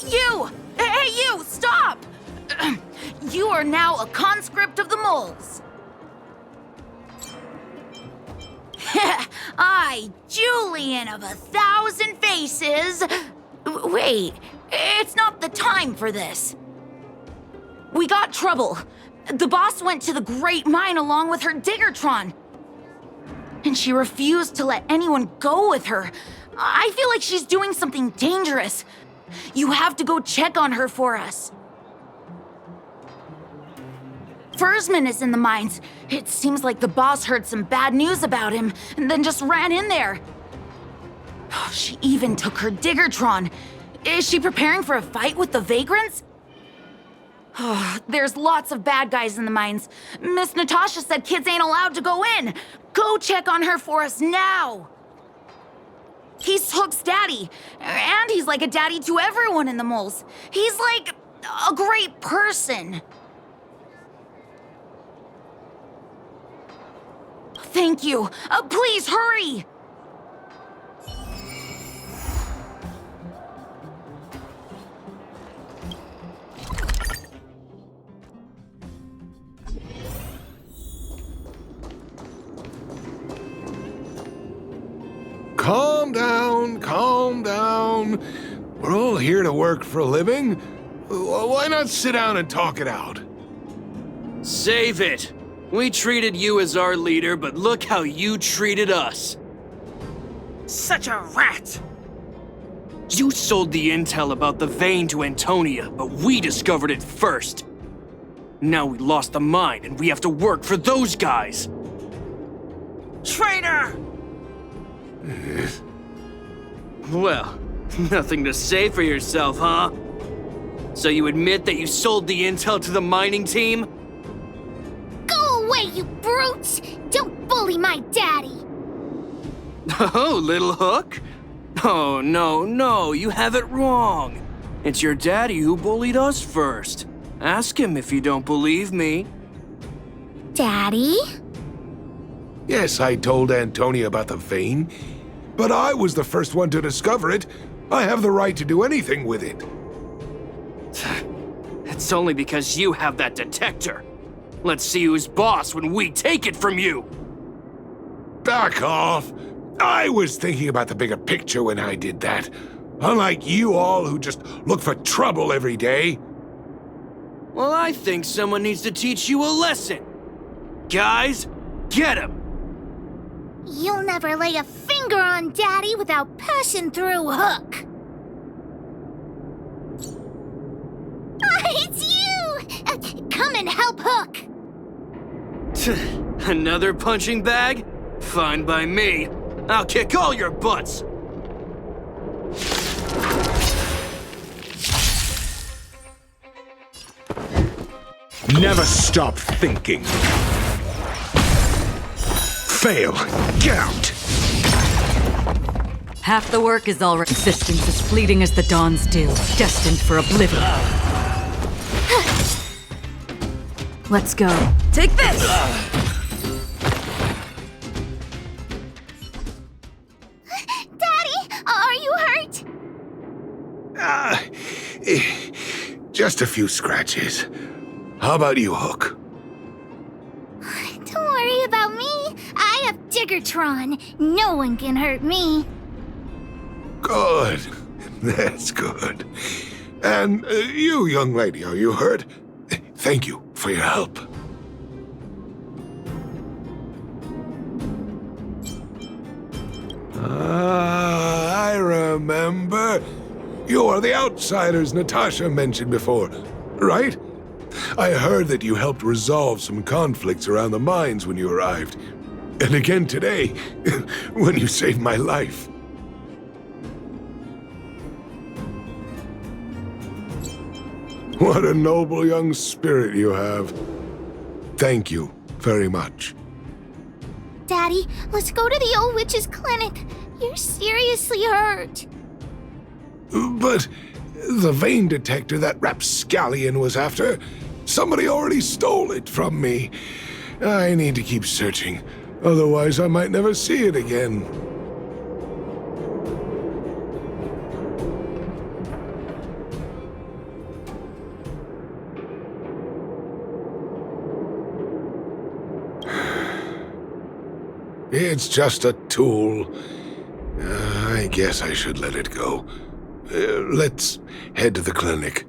You! Hey, you! Stop! You are now a conscript of the moles. I, Julian of 1,000 faces... Wait, it's not the time for this. We got trouble. The boss went to the Great Mine along with her Diggertron. And she refused to let anyone go with her. I feel like she's doing something dangerous. You have to go check on her for us. Fursman is in the mines. It seems like the boss heard some bad news about him and then just ran in there. She even took her Diggertron. Is she preparing for a fight with the Vagrants? There's lots of bad guys in the mines. Miss Natasha said kids ain't allowed to go in. Go check on her for us now. He's Hook's daddy, and he's like a daddy to everyone in the moles. He's like a great person. Thank you. Please hurry. Calm down, calm down. We're all here to work for a living. Why not sit down and talk it out? Save it! We treated you as our leader, but look how you treated us. Such a rat! You sold the intel about the vein to Antonia, but we discovered it first. Now we lost the mine, and we have to work for those guys. Traitor! Well, nothing to say for yourself, huh? So you admit that you sold the intel to the mining team? Go away, you brutes! Don't bully my daddy! Oh, little Hook? Oh, no, you have it wrong. It's your daddy who bullied us first. Ask him if you don't believe me. Daddy? Yes, I told Antonia about the vein, but I was the first one to discover it. I have the right to do anything with it. It's only because you have that detector. Let's see who's boss when we take it from you. Back off. I was thinking about the bigger picture when I did that. Unlike you all who just look for trouble every day. Well, I think someone needs to teach you a lesson. Guys, get him! You'll never lay a finger on Daddy without passing through Hook. It's you! Come and help Hook! Another punching bag? Fine by me. I'll kick all your butts! Never stop thinking. Fail. Get out. Half the work is already. Existence as fleeting as the dawn's dew, destined for oblivion. Let's go. Take this! Daddy, are you hurt? Just a few scratches. How about you, Hook? Don't worry about me. I have Diggertron. No one can hurt me. Good. That's good. And you, young lady, are you hurt? Thank you for your help. I remember. You are the outsiders Natasha mentioned before, right? I heard that you helped resolve some conflicts around the mines when you arrived. And again today, when you saved my life. What a noble young spirit you have. Thank you very much. Daddy, let's go to the old witch's clinic. You're seriously hurt. But the vein detector that rapscallion was after, somebody already stole it from me. I need to keep searching, otherwise I might never see it again. It's just a tool. I guess I should let it go. Let's head to the clinic.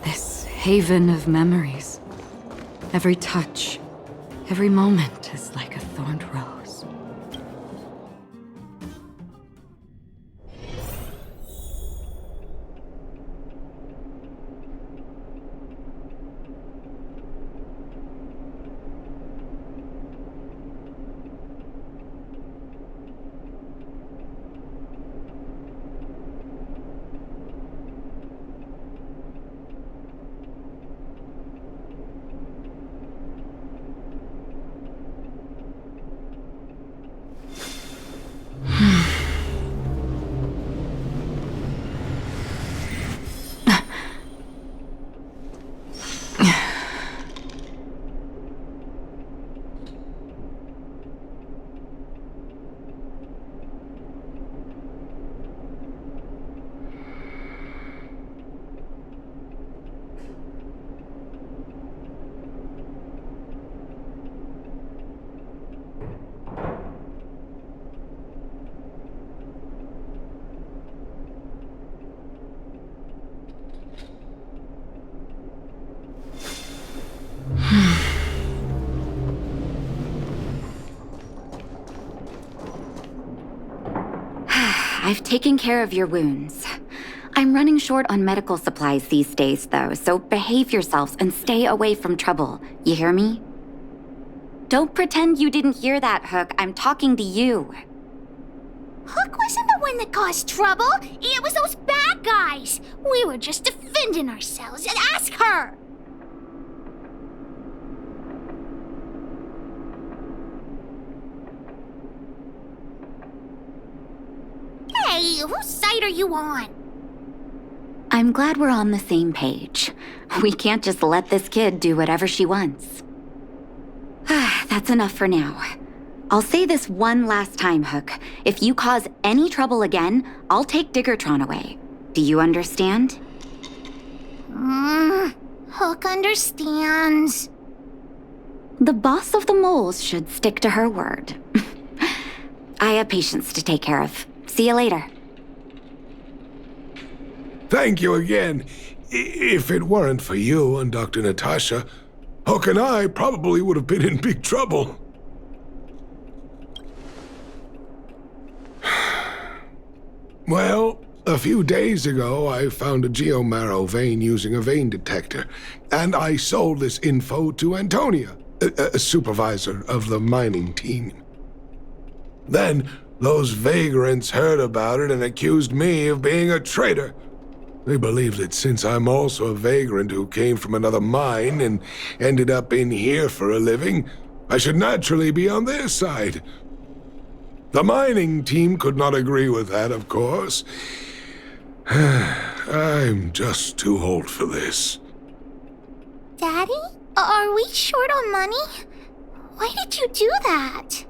This haven of memories. Every touch, every moment is like a thorned rose. I've taken care of your wounds. I'm running short on medical supplies these days, though, so behave yourselves and stay away from trouble. You hear me? Don't pretend you didn't hear that, Hook. I'm talking to you. Hook wasn't the one that caused trouble. It was those bad guys. We were just defending ourselves. And ask her. Hey, whose side are you on? I'm glad we're on the same page. We can't just let this kid do whatever she wants. That's enough for now. I'll say this one last time, Hook. If you cause any trouble again, I'll take Diggertron away. Do you understand? Hook understands. The boss of the moles should stick to her word. I have patients to take care of. See you later. Thank you again. If it weren't for you and Dr. Natasha, Hook and I probably would have been in big trouble. Well, a few days ago, I found a geomarrow vein using a vein detector, and I sold this info to Antonia, a supervisor of the mining team. Then, those vagrants heard about it and accused me of being a traitor. They believe that since I'm also a vagrant who came from another mine and ended up in here for a living, I should naturally be on their side. The mining team could not agree with that, of course. I'm just too old for this. Daddy? Are we short on money? Why did you do that?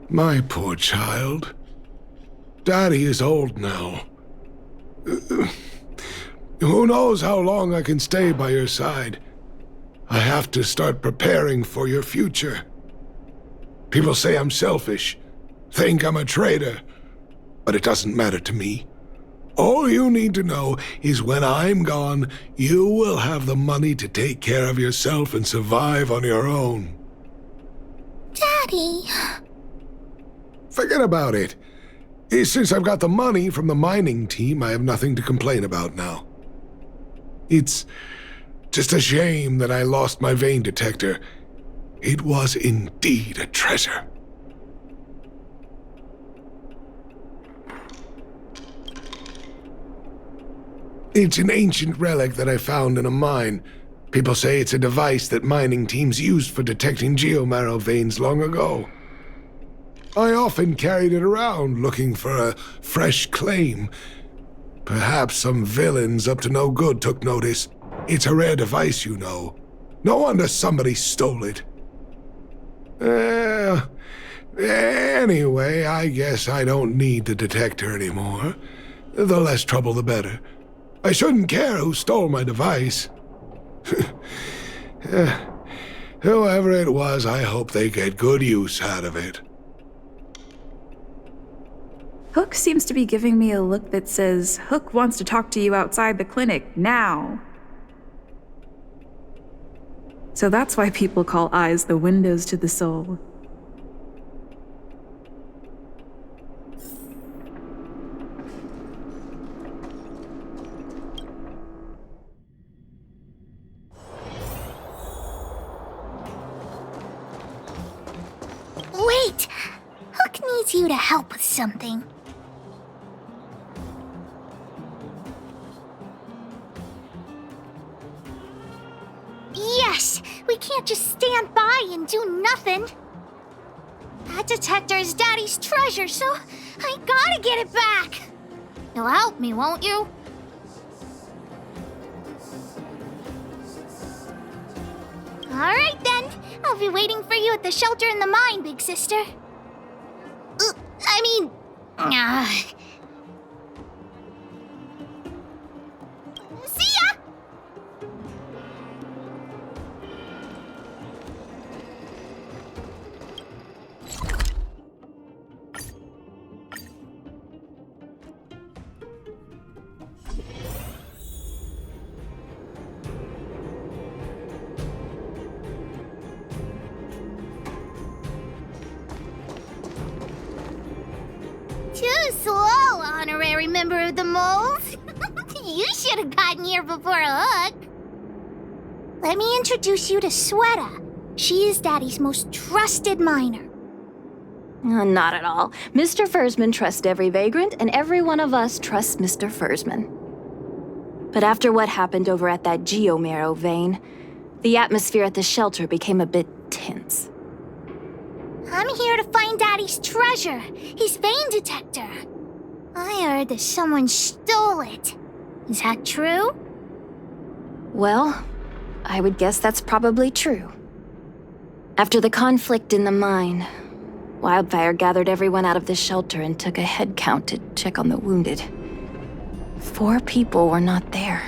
My poor child. Daddy is old now. Who knows how long I can stay by your side? I have to start preparing for your future. People say I'm selfish, think I'm a traitor, but it doesn't matter to me. All you need to know is when I'm gone, you will have the money to take care of yourself and survive on your own. Daddy... Forget about it. Since I've got the money from the mining team, I have nothing to complain about now. It's just a shame that I lost my vein detector. It was indeed a treasure. It's an ancient relic that I found in a mine. People say it's a device that mining teams used for detecting geomarrow veins long ago. I often carried it around looking for a fresh claim. Perhaps some villains up to no good took notice. It's a rare device, you know. No wonder somebody stole it. Anyway, I guess I don't need the detector anymore. The less trouble, the better. I shouldn't care who stole my device. Whoever it was, I hope they get good use out of it. Hook seems to be giving me a look that says Hook wants to talk to you outside the clinic now. So that's why people call eyes the windows to the soul. Wait! Hook needs you to help with something. Yes! We can't just stand by and do nothing. That detector is Daddy's treasure, so I gotta get it back. You'll help me, won't you? Alright then. I'll be waiting for you at the shelter in the mine, big sister. See ya! Too slow, honorary member of the moles. You should have gotten here before Hook. Let me introduce you to Sweta. She is Daddy's most trusted miner. Not at all. Mr. Fursman trusts every vagrant, and every one of us trusts Mr. Fursman. But after what happened over at that Geomarrow vein, the atmosphere at the shelter became a bit tense. I'm here to find Daddy's treasure, his vein detector. I heard that someone stole it. Is that true? Well, I would guess that's probably true. After the conflict in the mine, Wildfire gathered everyone out of the shelter and took a head count to check on the wounded. 4 people were not there.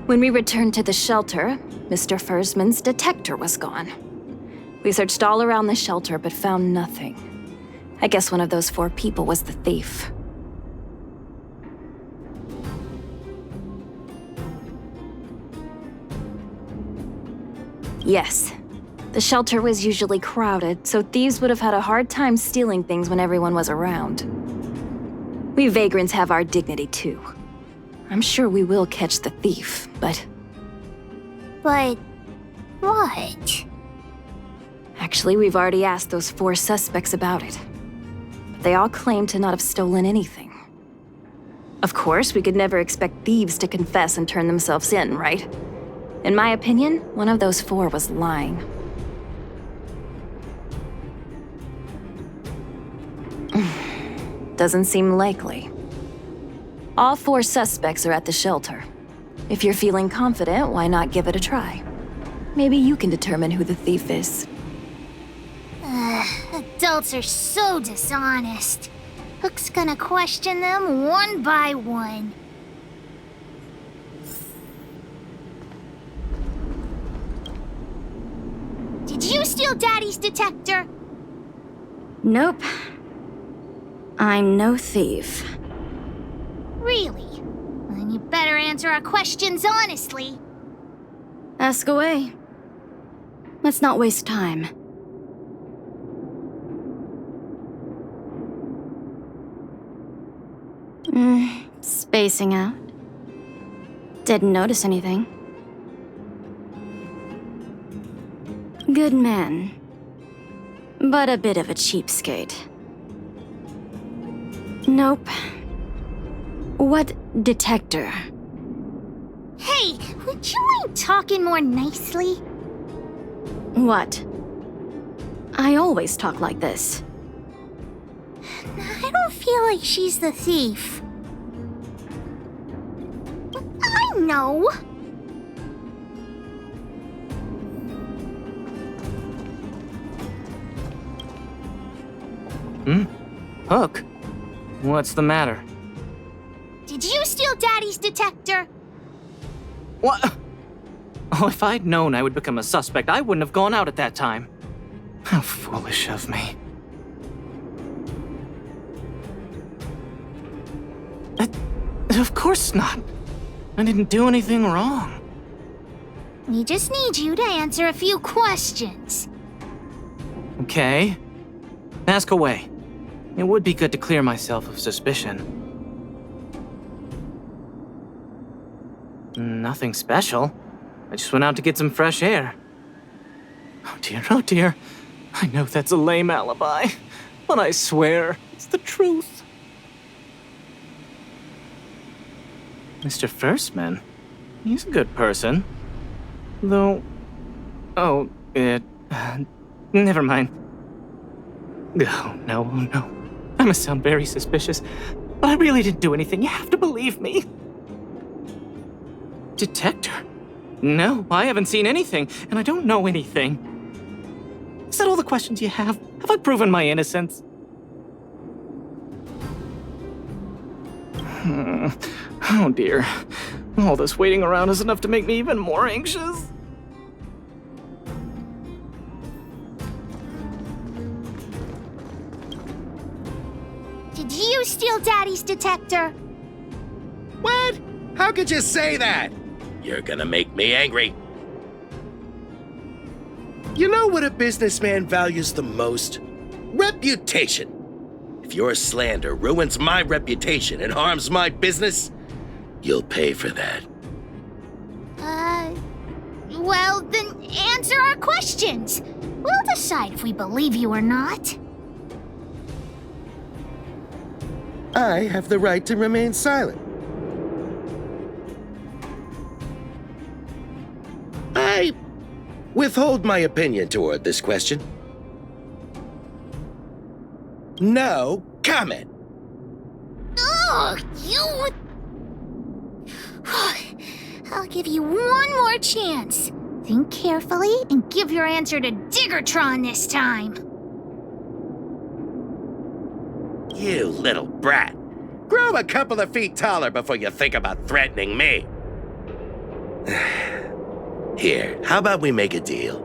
When we returned to the shelter, Mr. Fursman's detector was gone. We searched all around the shelter but found nothing. I guess one of those 4 people was the thief. Yes. The shelter was usually crowded, so thieves would have had a hard time stealing things when everyone was around. We vagrants have our dignity too. I'm sure we will catch the thief, but... But... what? Actually, we've already asked those 4 suspects about it. But they all claim to not have stolen anything. Of course, we could never expect thieves to confess and turn themselves in, right? In my opinion, one of those 4 was lying. Doesn't seem likely. All 4 suspects are at the shelter. If you're feeling confident, why not give it a try? Maybe you can determine who the thief is. Adults are so dishonest. Hook's gonna question them one by one. Did you steal Daddy's detector? Nope. I'm no thief. Really? Then you better answer our questions honestly. Ask away. Let's not waste time. Spacing out. Didn't notice anything. Good man. But a bit of a cheapskate. Nope. What detector? Hey, would you mind talking more nicely? What? I always talk like this. I don't feel like she's the thief. I know. Hook? What's the matter? Did you steal Daddy's detector? What? Oh, if I'd known I would become a suspect, I wouldn't have gone out at that time. How foolish of me. Of course not. I didn't do anything wrong. We just need you to answer a few questions. Okay. Ask away. It would be good to clear myself of suspicion. Nothing special. I just went out to get some fresh air. Oh dear. I know that's a lame alibi, but I swear it's the truth. Mr. Firstman, he's a good person. Though... Oh, never mind. Oh, no. I must sound very suspicious, but I really didn't do anything. You have to believe me. Detector? No, I haven't seen anything, and I don't know anything. Is that all the questions you have? Have I proven my innocence? Oh dear. All this waiting around is enough to make me even more anxious. Did you steal Daddy's detector? What? How could you say that? You're gonna make me angry. You know what a businessman values the most? Reputation. If your slander ruins my reputation and harms my business, you'll pay for that. Well, then answer our questions. We'll decide if we believe you or not. I have the right to remain silent. I withhold my opinion toward this question. No comment. Ugh, you... I'll give you one more chance. Think carefully and give your answer to Diggertron this time. You little brat. Grow a couple of feet taller before you think about threatening me. Here, how about we make a deal?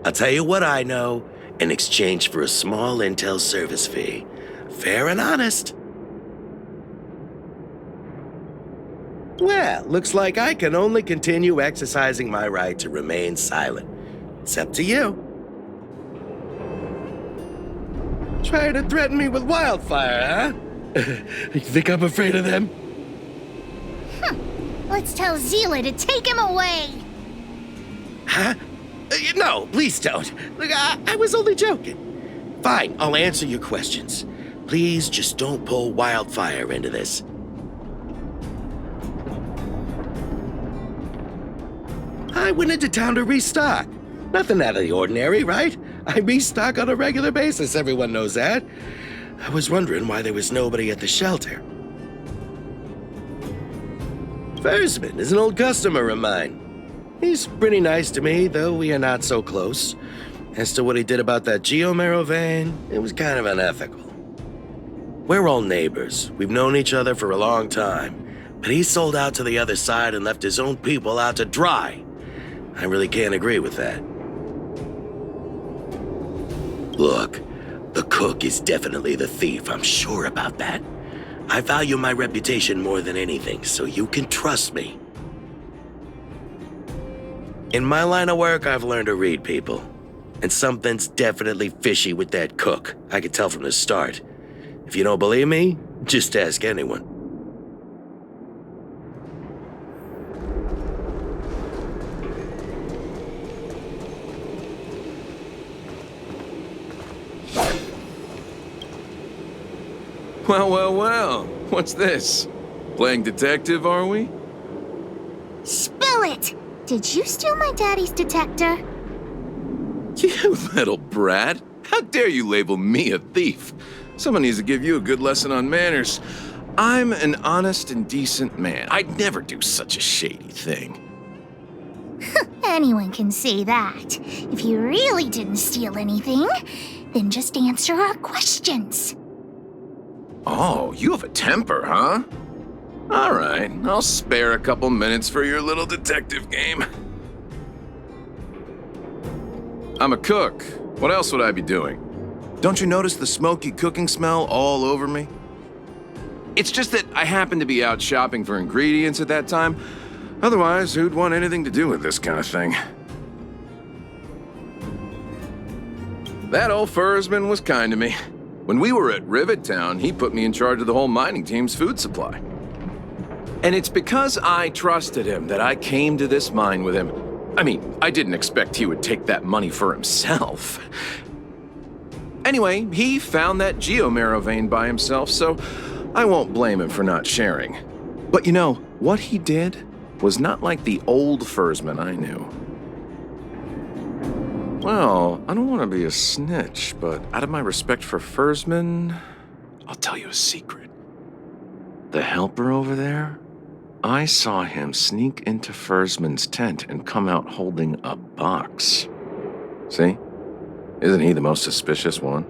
I'll tell you what I know in exchange for a small intel service fee. Fair and honest. Well, looks like I can only continue exercising my right to remain silent. It's up to you. Trying to threaten me with wildfire, huh? You think I'm afraid of them? Let's tell Zila to take him away. Huh? No, please don't. Look, I was only joking. Fine, I'll answer your questions. Please just don't pull wildfire into this. I went into town to restock. Nothing out of the ordinary, right? I restock on a regular basis, everyone knows that. I was wondering why there was nobody at the shelter. Versman is an old customer of mine. He's pretty nice to me, though we are not so close. As to what he did about that Geomarrow vein, it was kind of unethical. We're all neighbors. We've known each other for a long time. But he sold out to the other side and left his own people out to dry. I really can't agree with that. Look, the cook is definitely the thief, I'm sure about that. I value my reputation more than anything, so you can trust me. In my line of work, I've learned to read people. And something's definitely fishy with that cook. I could tell from the start. If you don't believe me, just ask anyone. Well. What's this? Playing detective, are we? Spill it! Did you steal my daddy's detector? You little brat. How dare you label me a thief? Someone needs to give you a good lesson on manners. I'm an honest and decent man. I'd never do such a shady thing. Anyone can say that. If you really didn't steal anything, then just answer our questions. Oh, you have a temper, huh? All right, I'll spare a couple minutes for your little detective game. I'm a cook. What else would I be doing? Don't you notice the smoky cooking smell all over me? It's just that I happened to be out shopping for ingredients at that time. Otherwise, who'd want anything to do with this kind of thing? That old Fursman was kind to me. When we were at Rivet Town, he put me in charge of the whole mining team's food supply. And it's because I trusted him that I came to this mine with him. I mean, I didn't expect he would take that money for himself. Anyway, he found that geomarrow vein by himself, so I won't blame him for not sharing. But you know, what he did was not like the old Fursman I knew. Well, I don't want to be a snitch, but out of my respect for Fursman, I'll tell you a secret. The helper over there, I saw him sneak into Fursman's tent and come out holding a box. See? Isn't he the most suspicious one?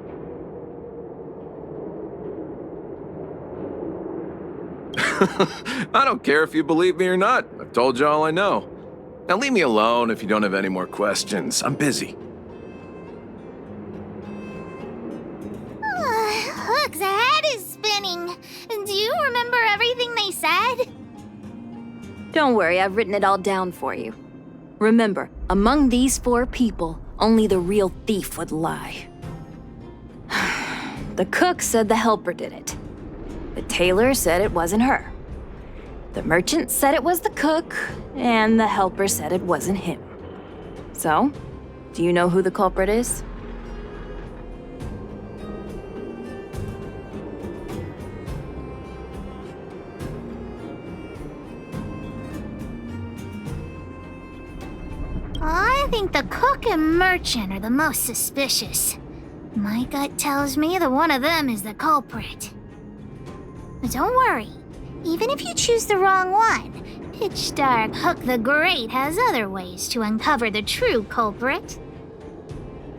I don't care if you believe me or not. I've told you all I know. Now leave me alone if you don't have any more questions. I'm busy. Hook's head is spinning. Do you remember everything they said? Don't worry, I've written it all down for you. Remember, among these 4 people, only the real thief would lie. The cook said the helper did it. The tailor said it wasn't her. The merchant said it was the cook, and the helper said it wasn't him. So, do you know who the culprit is? I think the cook and merchant are the most suspicious. My gut tells me that one of them is the culprit. But don't worry. Even if you choose the wrong one, Pitch Dark Hook the Great has other ways to uncover the true culprit.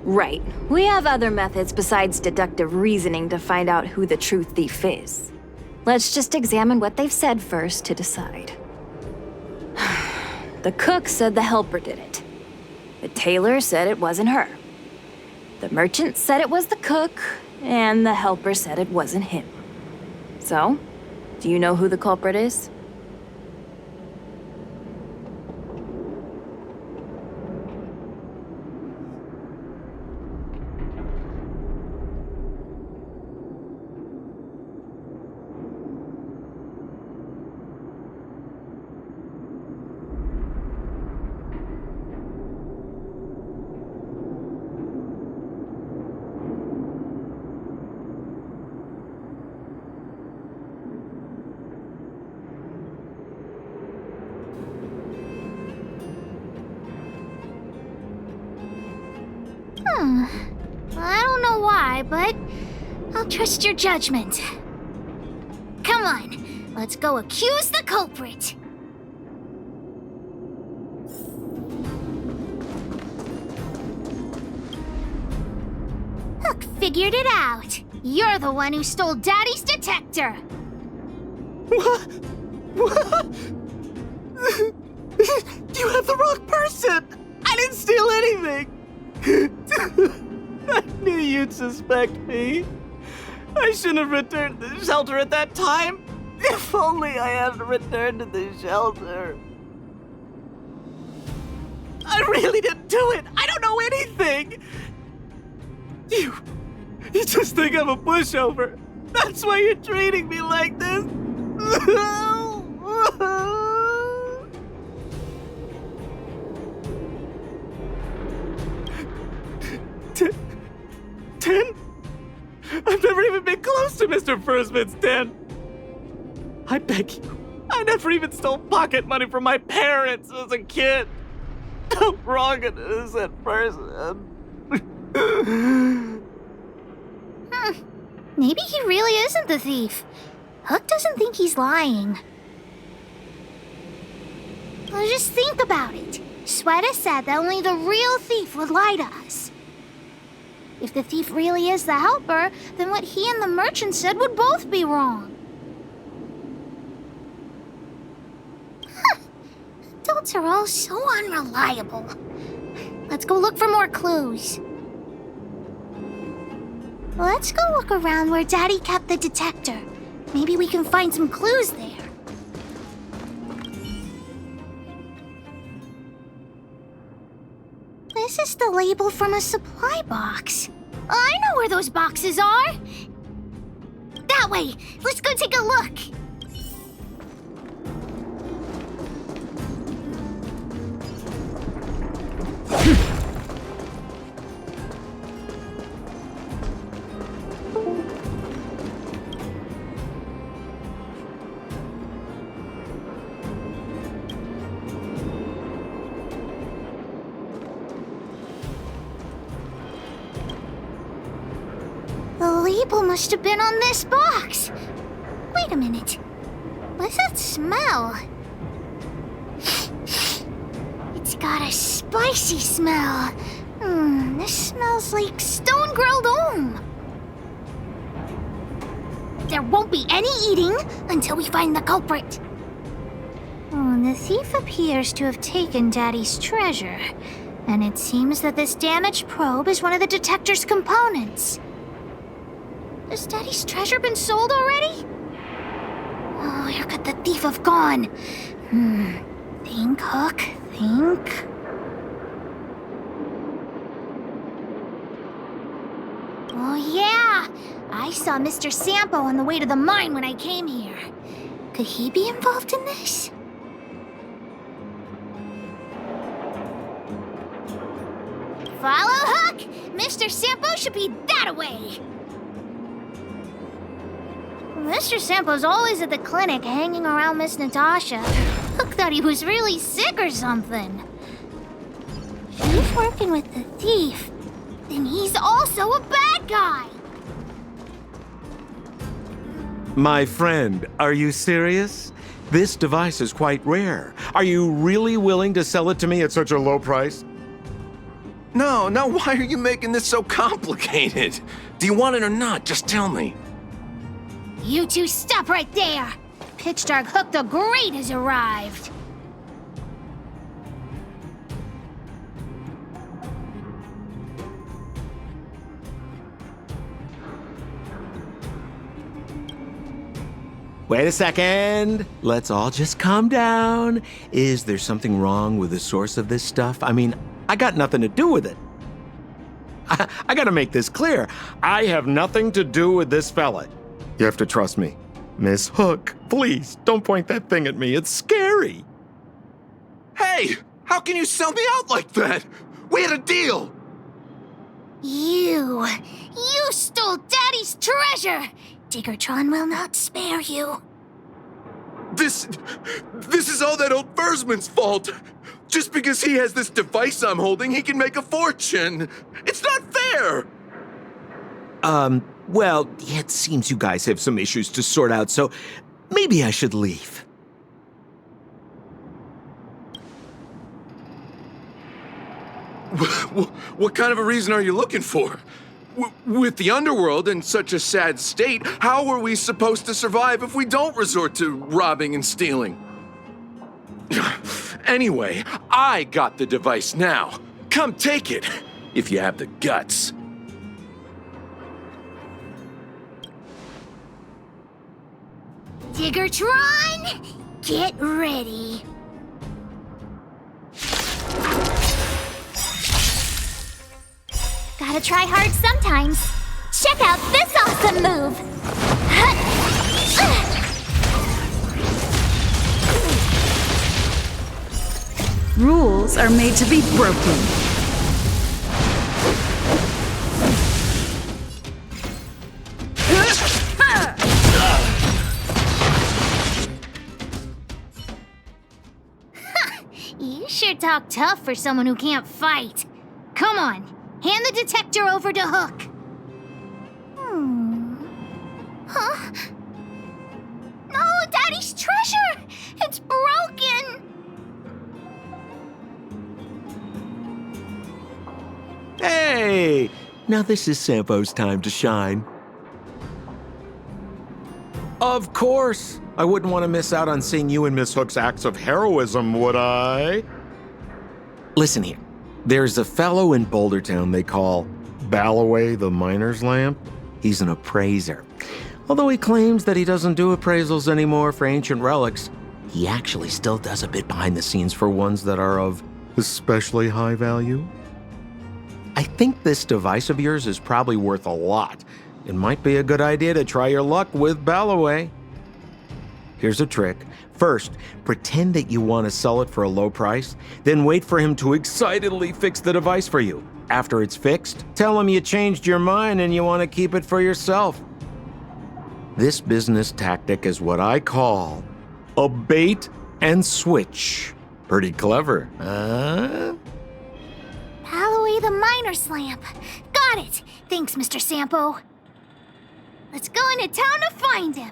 Right. We have other methods besides deductive reasoning to find out who the true thief is. Let's just examine what they've said first to decide. The cook said the helper did it. The tailor said it wasn't her. The merchant said it was the cook, and the helper said it wasn't him. So, do you know who the culprit is? I don't know why, but I'll trust your judgment. Come on, let's go accuse the culprit. Hook figured it out. You're the one who stole Daddy's detector. What? You have the wrong person! I didn't steal anything! I knew you'd suspect me. I shouldn't have returned to the shelter at that time. If only I hadn't returned to the shelter. I really didn't do it. I don't know anything. You just think I'm a pushover. That's why you're treating me like this. Ten? I've never even been close to Mr. Fursman's den. I beg you, I never even stole pocket money from my parents as a kid. I'm wrong an innocent person. Maybe he really isn't the thief. Hook doesn't think he's lying. Well, just think about it. Sweta said that only the real thief would lie to us. If the thief really is the helper, then what he and the merchant said would both be wrong. Adults are all so unreliable. Let's go look for more clues. Let's go look around where Daddy kept the detector. Maybe we can find some clues there. This is the label from a supply box. I know where those boxes are. That way. Let's go take a look. The label must have been on this box. Wait a minute. What's that smell? It's got a spicy smell. This smells like stone-grilled ohm. There won't be any eating until we find the culprit. The thief appears to have taken Daddy's treasure. And it seems that this damaged probe is one of the detector's components. Has Daddy's treasure been sold already? Oh, where could the thief have gone? Think, Hook, think. Oh, yeah! I saw Mr. Sampo on the way to the mine when I came here. Could he be involved in this? Follow Hook! Mr. Sampo should be that way! Mr. Sampo's always at the clinic hanging around Miss Natasha. Hook thought he was really sick or something. He's working with the thief. Then he's also a bad guy! My friend, are you serious? This device is quite rare. Are you really willing to sell it to me at such a low price? No, why are you making this so complicated? Do you want it or not? Just tell me. You two stop right there! Pitch Dark Hook the Great has arrived! Wait a second. Let's all just calm down. Is there something wrong with the source of this stuff? I mean, I got nothing to do with it. I gotta make this clear. I have nothing to do with this fella. You have to trust me. Miss Hook, please, don't point that thing at me. It's scary. Hey, how can you sell me out like that? We had a deal. You stole Daddy's treasure! Diggertron will not spare you. This is all that old Versman's fault. Just because he has this device I'm holding, he can make a fortune. It's not fair. Well, it seems you guys have some issues to sort out, so maybe I should leave. What kind of a reason are you looking for? With the underworld in such a sad state, how are we supposed to survive if we don't resort to robbing and stealing? Anyway, I got the device now. Come take it, if you have the guts. Diggertron, get ready. Gotta try hard sometimes. Check out this awesome move! Rules are made to be broken. You sure talk tough for someone who can't fight. Come on, hand the detector over to Hook. Huh? No, Daddy's treasure! It's broken! Hey! Now this is Sampo's time to shine. Of course! I wouldn't want to miss out on seeing you and Miss Hook's acts of heroism, would I? Listen here. There's a fellow in Bouldertown they call Balloway the Miner's Lamp. He's an appraiser. Although he claims that he doesn't do appraisals anymore for ancient relics, he actually still does a bit behind the scenes for ones that are of especially high value. I think this device of yours is probably worth a lot. It might be a good idea to try your luck with Bellaway. Here's a trick. First, pretend that you want to sell it for a low price, then wait for him to excitedly fix the device for you. After it's fixed, tell him you changed your mind and you want to keep it for yourself. This business tactic is what I call a bait and switch. Pretty clever, huh? Bellaway the Miner's Lamp. Got it. Thanks, Mr. Sampo. Let's go into town to find him.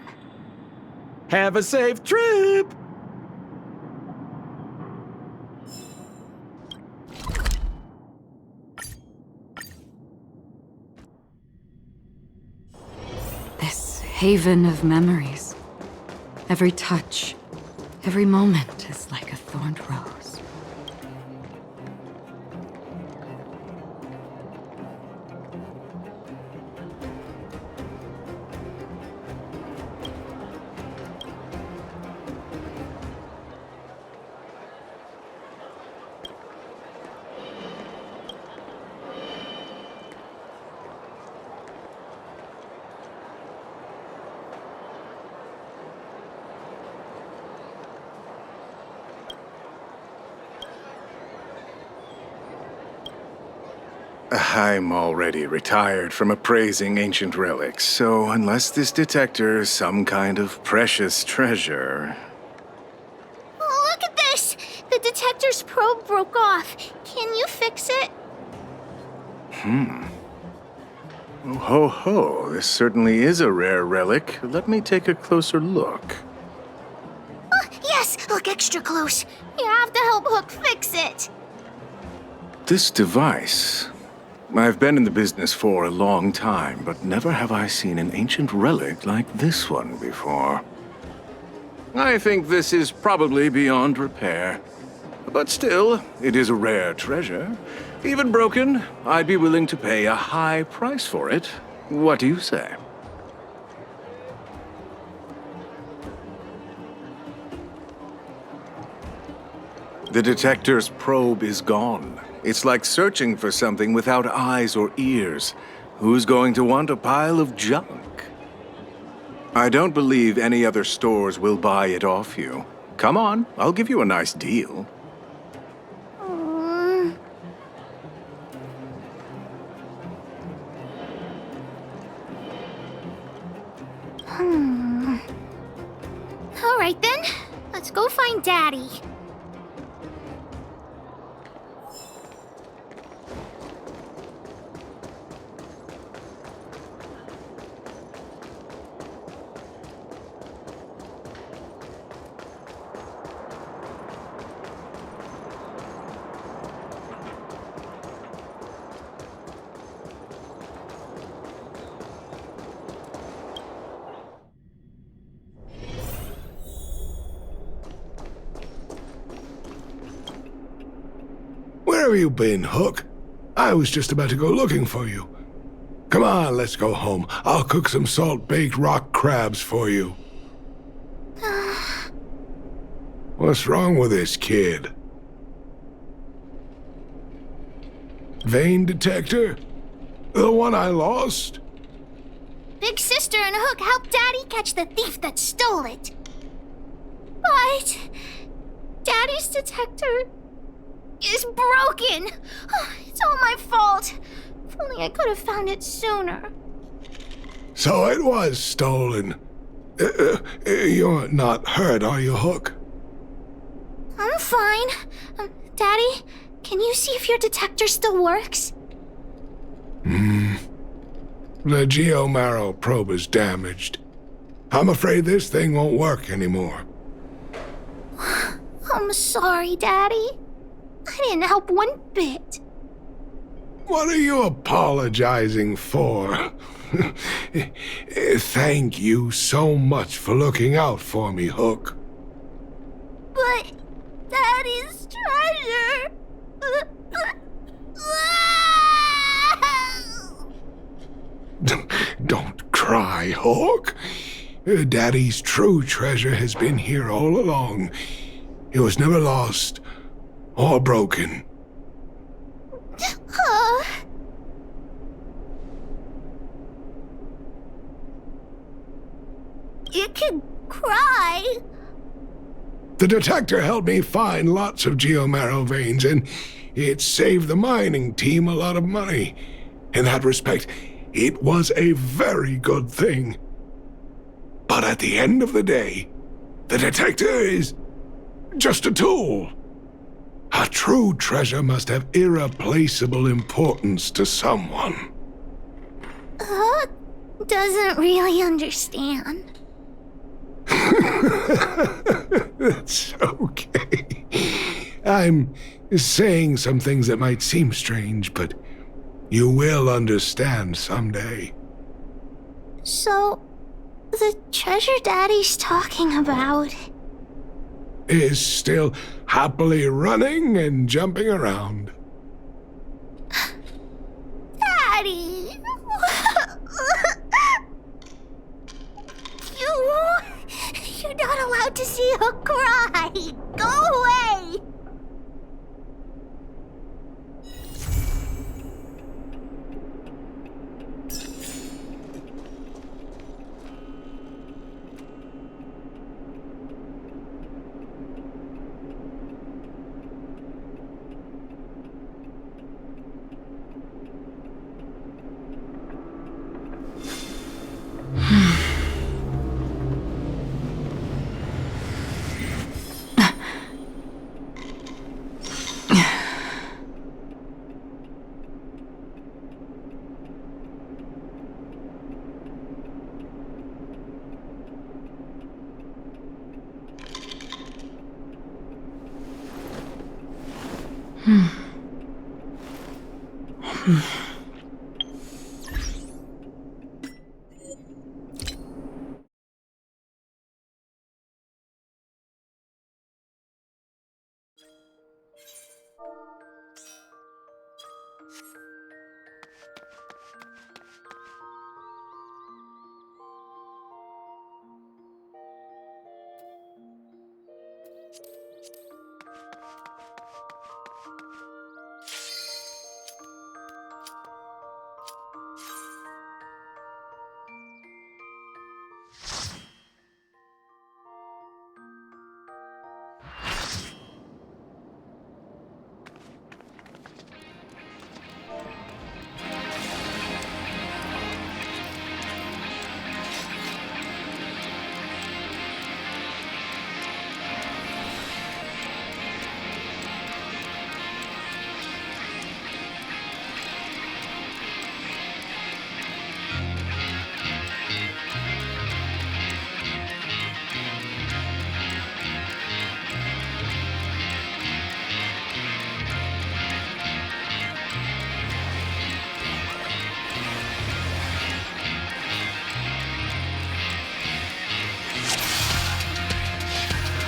Have a safe trip! This haven of memories. Every touch, every moment is like a thorned rose. I'm already retired from appraising ancient relics, so unless this detector is some kind of precious treasure... Oh, look at this! The detector's probe broke off. Can you fix it? Oh, ho ho, this certainly is a rare relic. Let me take a closer look. Oh, yes! Look extra close. You have to help Hook fix it. This device... I've been in the business for a long time, but never have I seen an ancient relic like this one before. I think this is probably beyond repair. But still, it is a rare treasure. Even broken, I'd be willing to pay a high price for it. What do you say? The detector's probe is gone. It's like searching for something without eyes or ears. Who's going to want a pile of junk? I don't believe any other stores will buy it off you. Come on, I'll give you a nice deal. All right then, let's go find Daddy. Where have you been, Hook? I was just about to go looking for you. Come on, let's go home. I'll cook some salt-baked rock crabs for you. What's wrong with this kid? Vein detector? The one I lost? Big Sister and Hook helped Daddy catch the thief that stole it. But Daddy's detector is broken. It's all my fault. If only I could have found it sooner. So it was stolen. You're not hurt, are you, Hook? I'm fine. Daddy, can you see if your detector still works? The Geomarrow probe is damaged. I'm afraid this thing won't work anymore. I'm sorry, Daddy. I didn't help one bit. What are you apologizing for? Thank you so much for looking out for me, Hook. But Daddy's treasure... Don't cry, Hook. Daddy's true treasure has been here all along. It was never lost or broken. The detector helped me find lots of geomarrow veins, and it saved the mining team a lot of money. In that respect, it was a very good thing. But at the end of the day, the detector is just a tool. A true treasure must have irreplaceable importance to someone. Hook doesn't really understand. That's okay. I'm saying some things that might seem strange, but you will understand someday. So, the treasure Daddy's talking about is still happily running and jumping around. Daddy! You're not allowed to see her cry! Go away!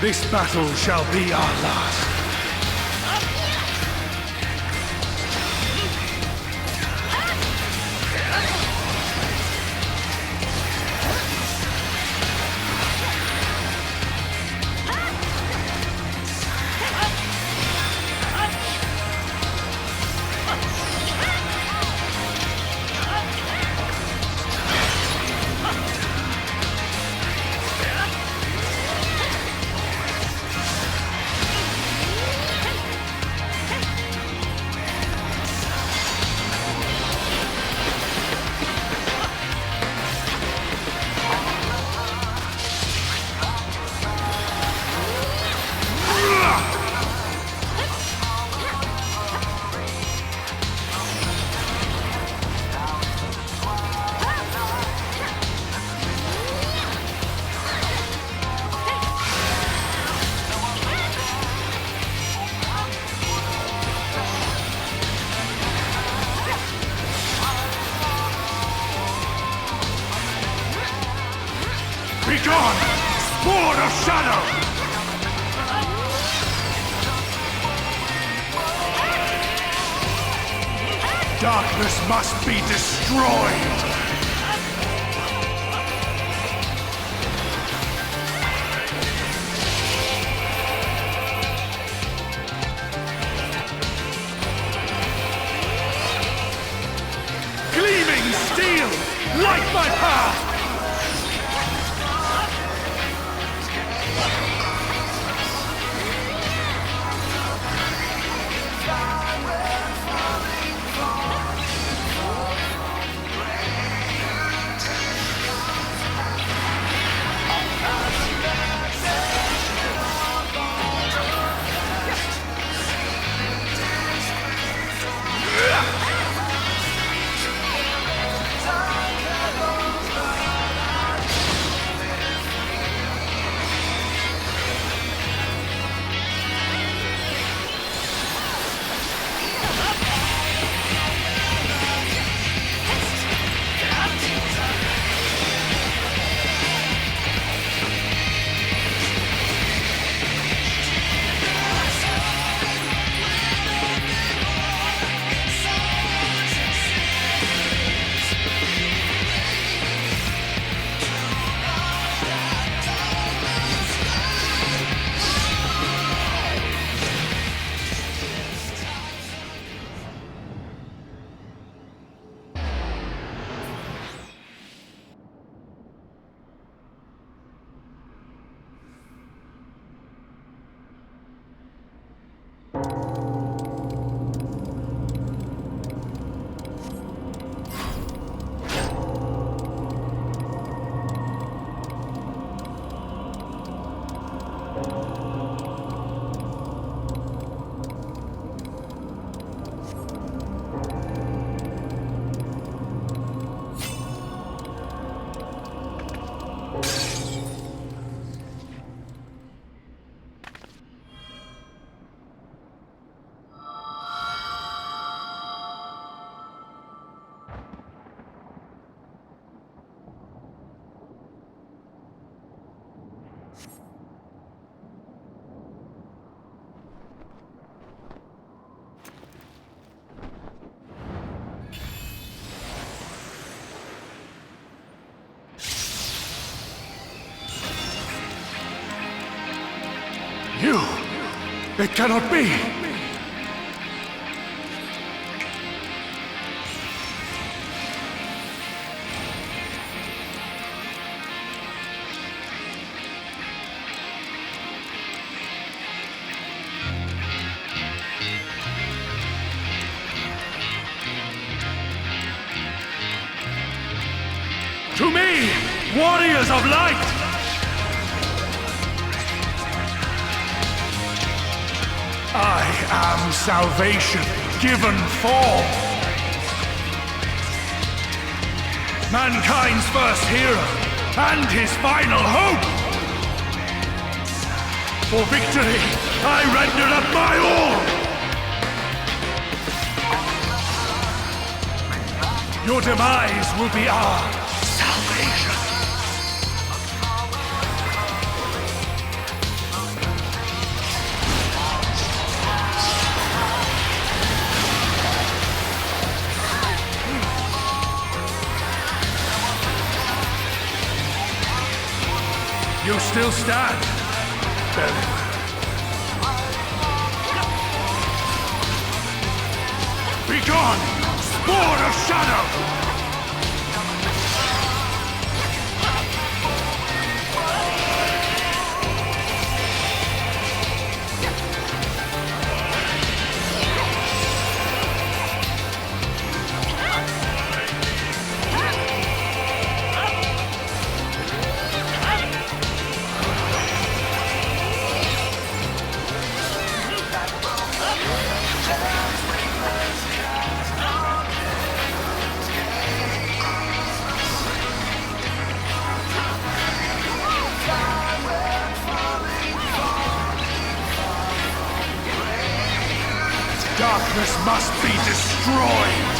This battle shall be our last. Begone! Sword of Shadow! Darkness must be destroyed! Gleaming steel! Light my path! It cannot be! To me, warriors of light! I am salvation given form. Mankind's first hero and his final hope. For victory, I render up my all. Your demise will be our salvation. You still stand. Very well. Begone, Spore of Shadow! Darkness must be destroyed!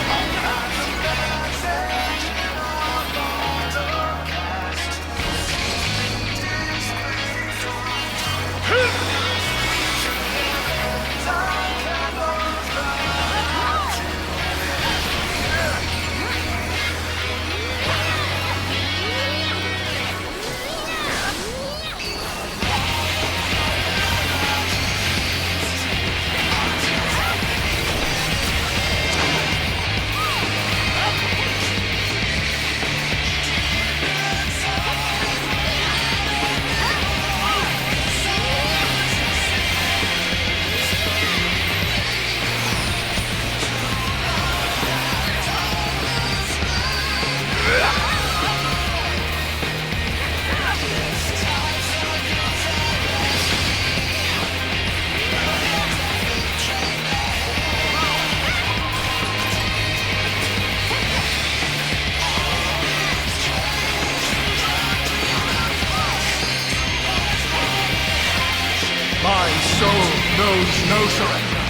My soul knows no surrender.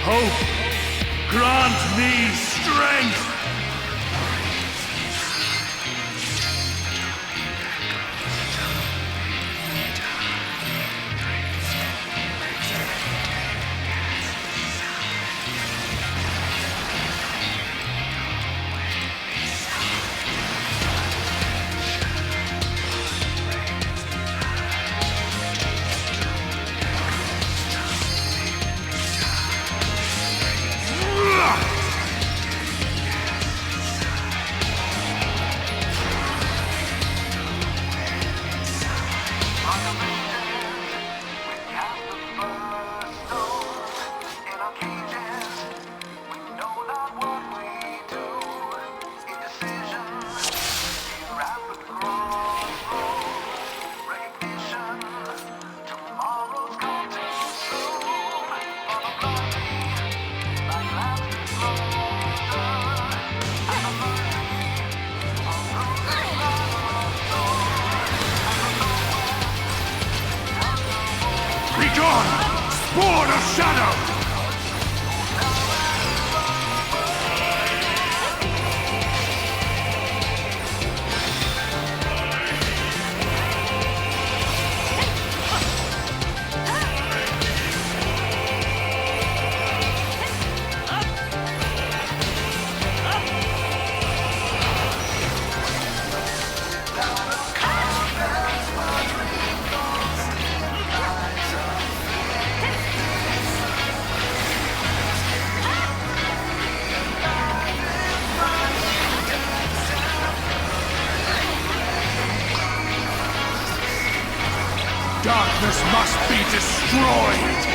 Hope, grant me strength! Begone, Spore of Shadow! Darkness must be destroyed!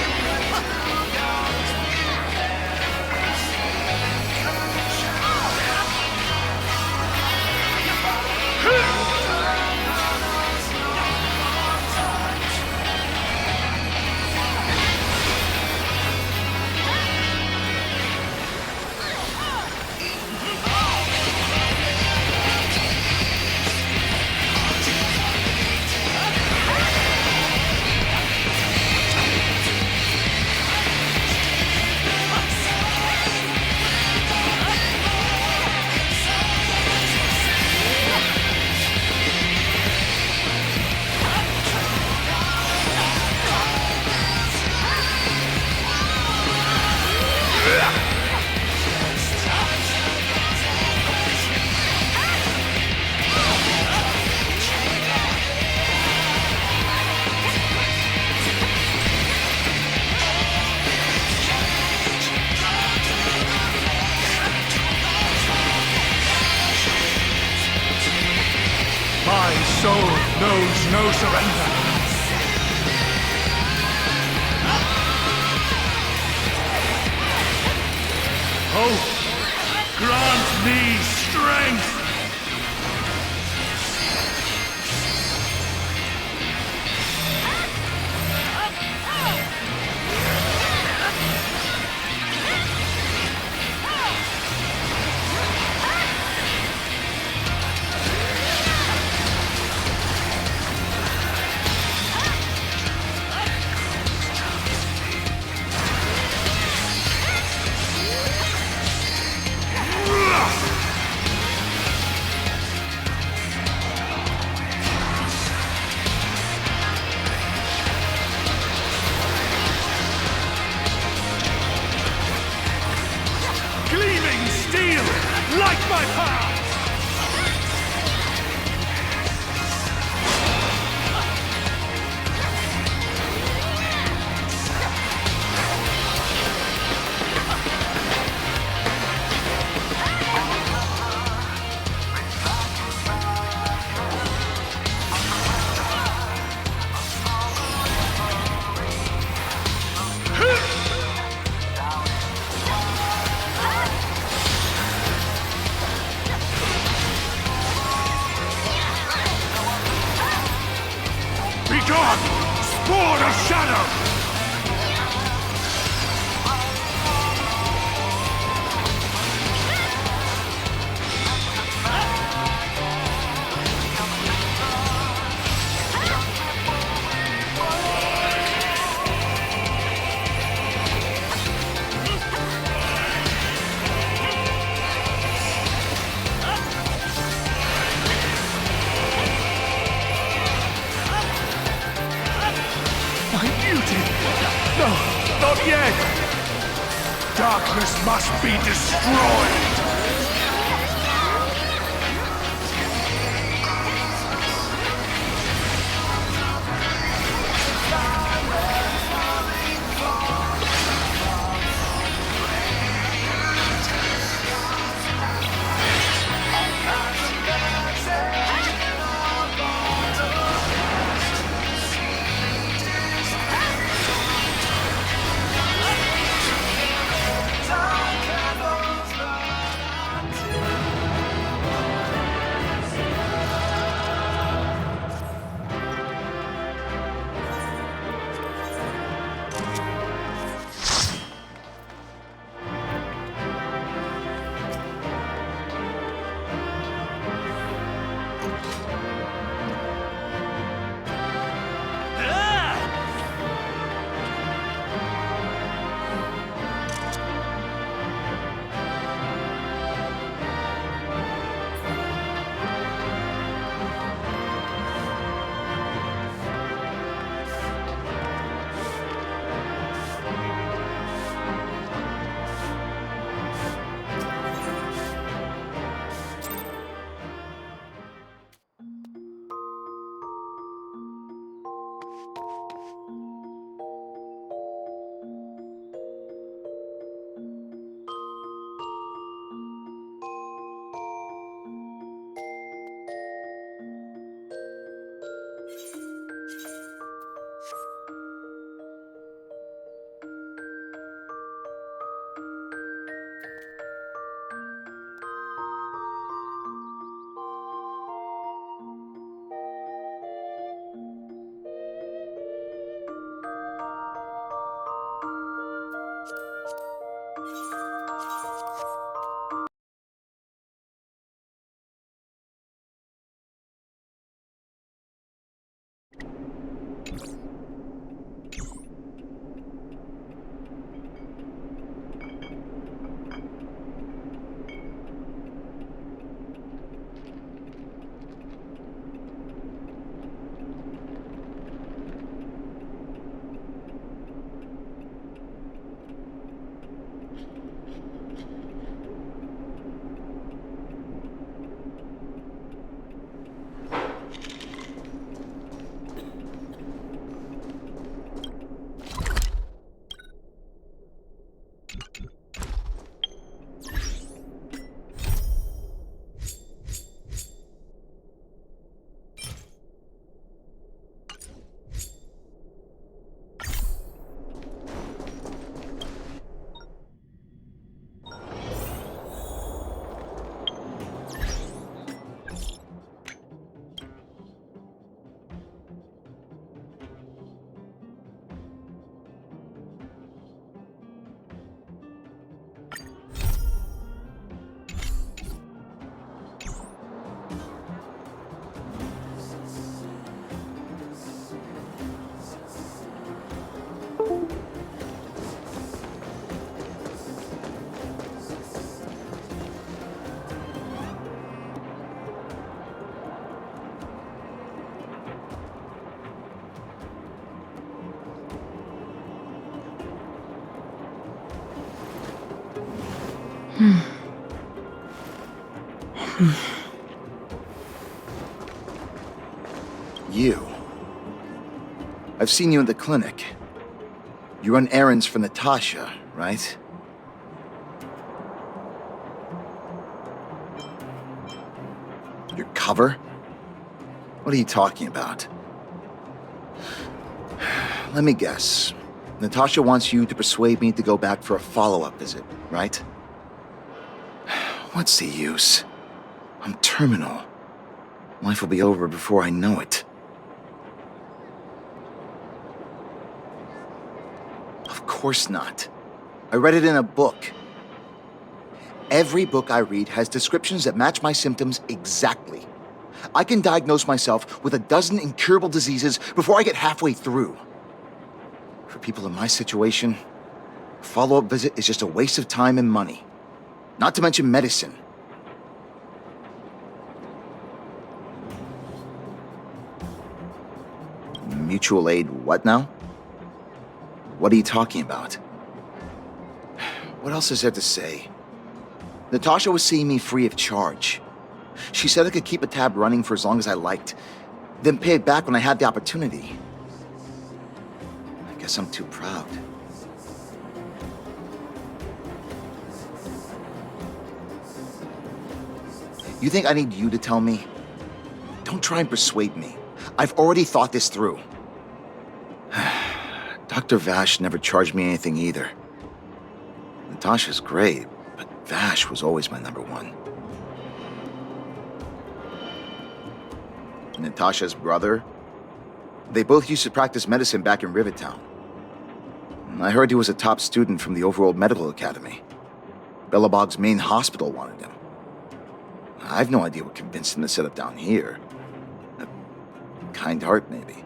My soul knows no surrender. Hope, grant me strength. Gleaming steel, like my power! Begone, spawn of shadow! My beauty! No, not yet! Darkness must be destroyed! You. I've seen you in the clinic. You run errands for Natasha, right? Your cover? What are you talking about? Let me guess. Natasha wants you to persuade me to go back for a follow-up visit, right? What's the use? I'm terminal. Life will be over before I know it. Of course not. I read it in a book. Every book I read has descriptions that match my symptoms exactly. I can diagnose myself with a dozen incurable diseases before I get halfway through. For people in my situation, a follow-up visit is just a waste of time and money. Not to mention medicine. Mutual aid what now? What are you talking about? What else is there to say? Natasha was seeing me free of charge. She said I could keep a tab running for as long as I liked, then pay it back when I had the opportunity. I guess I'm too proud. You think I need you to tell me? Don't try and persuade me. I've already thought this through. Dr. Vash never charged me anything either. Natasha's great, but Vash was always my number one. Natasha's brother? They both used to practice medicine back in Rivettown. I heard he was a top student from the Overworld Medical Academy. Belobog's main hospital wanted him. I've no idea what convinced him to set up down here. A kind heart, maybe.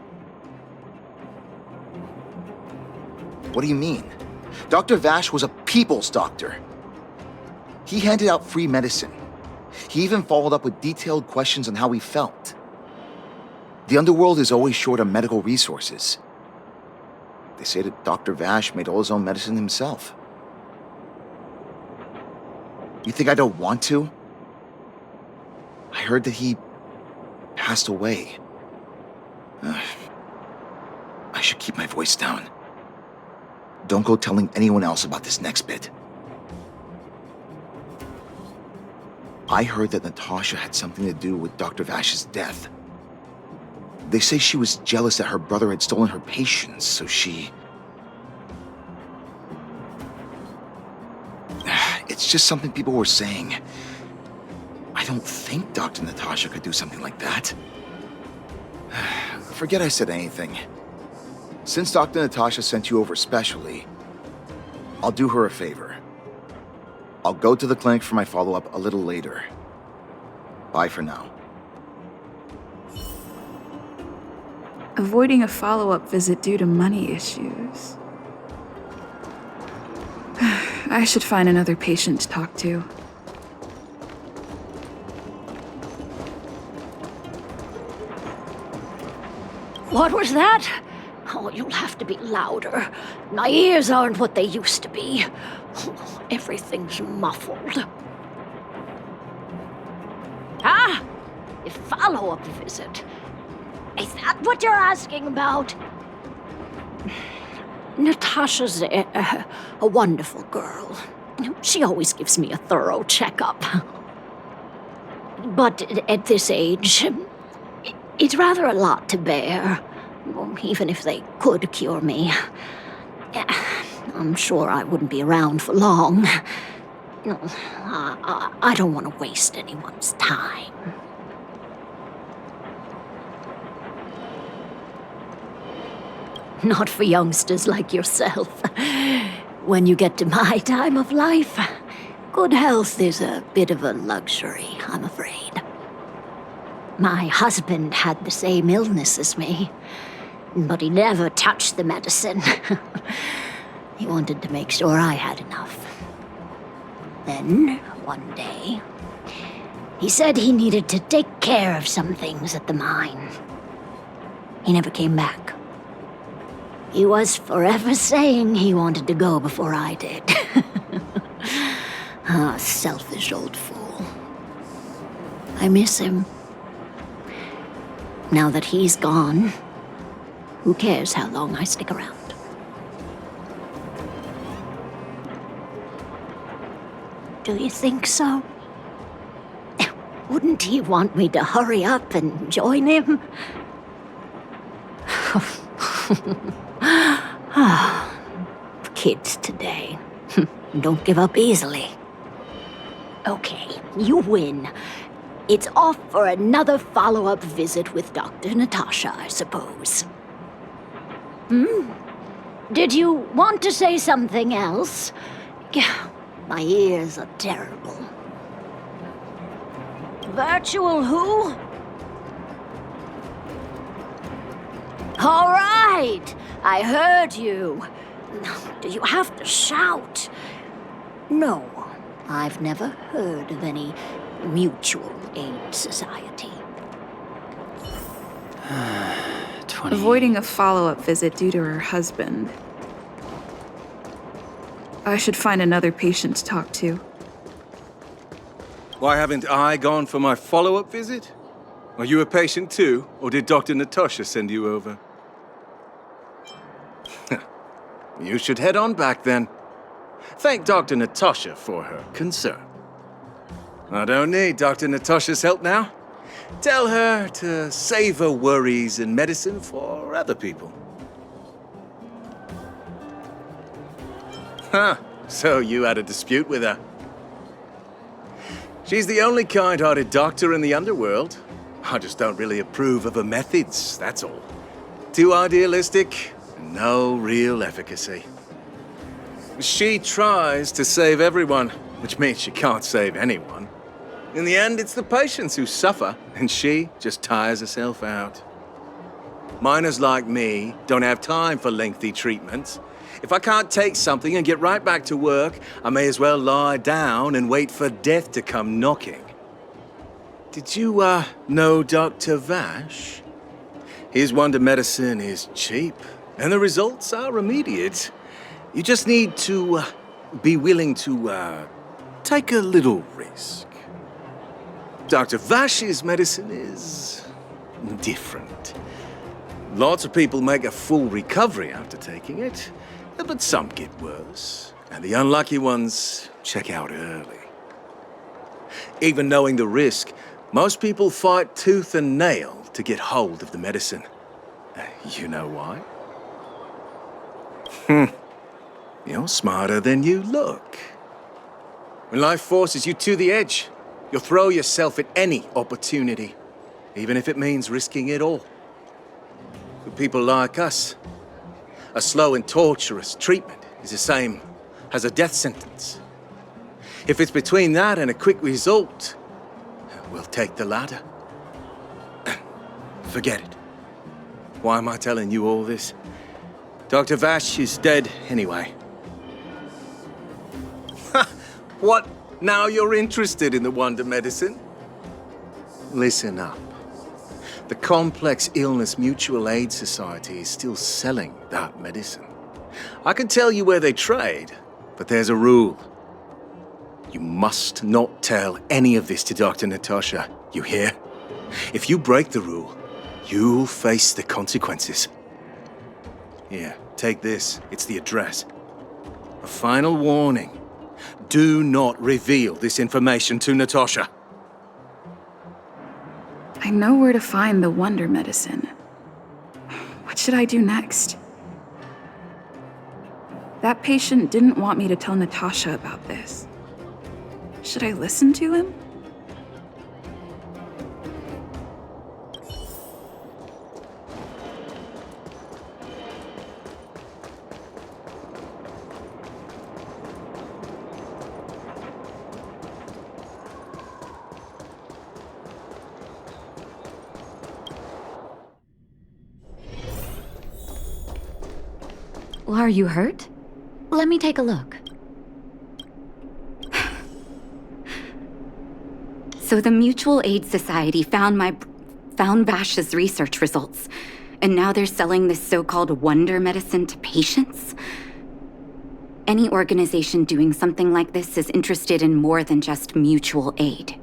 What do you mean? Dr. Vash was a people's doctor. He handed out free medicine. He even followed up with detailed questions on how he felt. The underworld is always short on medical resources. They say that Dr. Vash made all his own medicine himself. You think I don't want to? I heard that he passed away. I should keep my voice down. Don't go telling anyone else about this next bit. I heard that Natasha had something to do with Dr. Vash's death. They say she was jealous that her brother had stolen her patients, so she... It's just something people were saying. I don't think Dr. Natasha could do something like that. Forget I said anything. Since Dr. Natasha sent you over specially, I'll do her a favor. I'll go to the clinic for my follow-up a little later. Bye for now. Avoiding a follow-up visit due to money issues. I should find another patient to talk to. What was that? Oh, you'll have to be louder. My ears aren't what they used to be. Everything's muffled. Ah! A follow-up visit. Is that what you're asking about? Natasha's a wonderful girl. She always gives me a thorough checkup. But at this age, it's rather a lot to bear. Even if they could cure me, I'm sure I wouldn't be around for long. I don't want to waste anyone's time. Not for youngsters like yourself. When you get to my time of life, good health is a bit of a luxury, I'm afraid. My husband had the same illness as me, but he never touched the medicine. He wanted to make sure I had enough. Then, one day, he said he needed to take care of some things at the mine. He never came back. He was forever saying he wanted to go before I did. Ah, selfish old fool. I miss him. Now that he's gone, who cares how long I stick around? Do you think so? Wouldn't he want me to hurry up and join him? Kids today. Don't give up easily. Okay, you win. It's off for another follow-up visit with Dr. Natasha, I suppose. Did you want to say something else? My ears are terrible. Virtual who? All right, I heard you. Do you have to shout? No, I've never heard of any mutual aid society. Avoiding a follow-up visit due to her husband. I should find another patient to talk to. Why haven't I gone for my follow-up visit? Are you a patient too, or did Dr. Natasha send you over? You should head on back then. Thank Dr. Natasha for her concern. I don't need Dr. Natasha's help now. Tell her to save her worries and medicine for other people. Huh, so you had a dispute with her. She's the only kind-hearted doctor in the underworld. I just don't really approve of her methods, that's all. Too idealistic, and no real efficacy. She tries to save everyone, which means she can't save anyone. In the end, it's the patients who suffer, and she just tires herself out. Miners like me don't have time for lengthy treatments. If I can't take something and get right back to work, I may as well lie down and wait for death to come knocking. Did you, know Dr. Vash? His wonder medicine is cheap, and the results are immediate. You just need to, be willing to, take a little risk. Dr. Vash's medicine is different. Lots of people make a full recovery after taking it, but some get worse, and the unlucky ones check out early. Even knowing the risk, most people fight tooth and nail to get hold of the medicine. You know why? You're smarter than you look. When life forces you to the edge, you'll throw yourself at any opportunity, even if it means risking it all. For people like us, a slow and torturous treatment is the same as a death sentence. If it's between that and a quick result, we'll take the latter. Forget it. Why am I telling you all this? Dr. Vash is dead anyway. What? Now you're interested in the wonder medicine? Listen up. The Complex Illness Mutual Aid Society is still selling that medicine. I can tell you where they trade, but there's a rule. You must not tell any of this to Dr. Natasha, you hear? If you break the rule, you'll face the consequences. Here, take this. It's the address. A final warning. Do not reveal this information to Natasha. I know where to find the wonder medicine. What should I do next? That patient didn't want me to tell Natasha about this. Should I listen to him? Are you hurt? Let me take a look. So the Mutual Aid Society found Vash's research results, and now they're selling this so-called wonder medicine to patients? any organization doing something like this is interested in more than just mutual aid.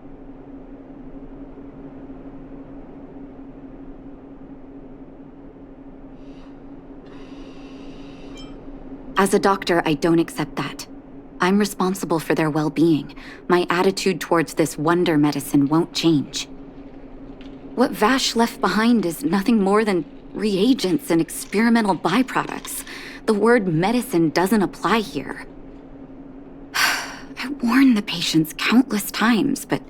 As a doctor, I don't accept that. I'm responsible for their well-being. My attitude towards this wonder medicine won't change. What Vash left behind is nothing more than reagents and experimental byproducts. The word medicine doesn't apply here. I warned the patients countless times, but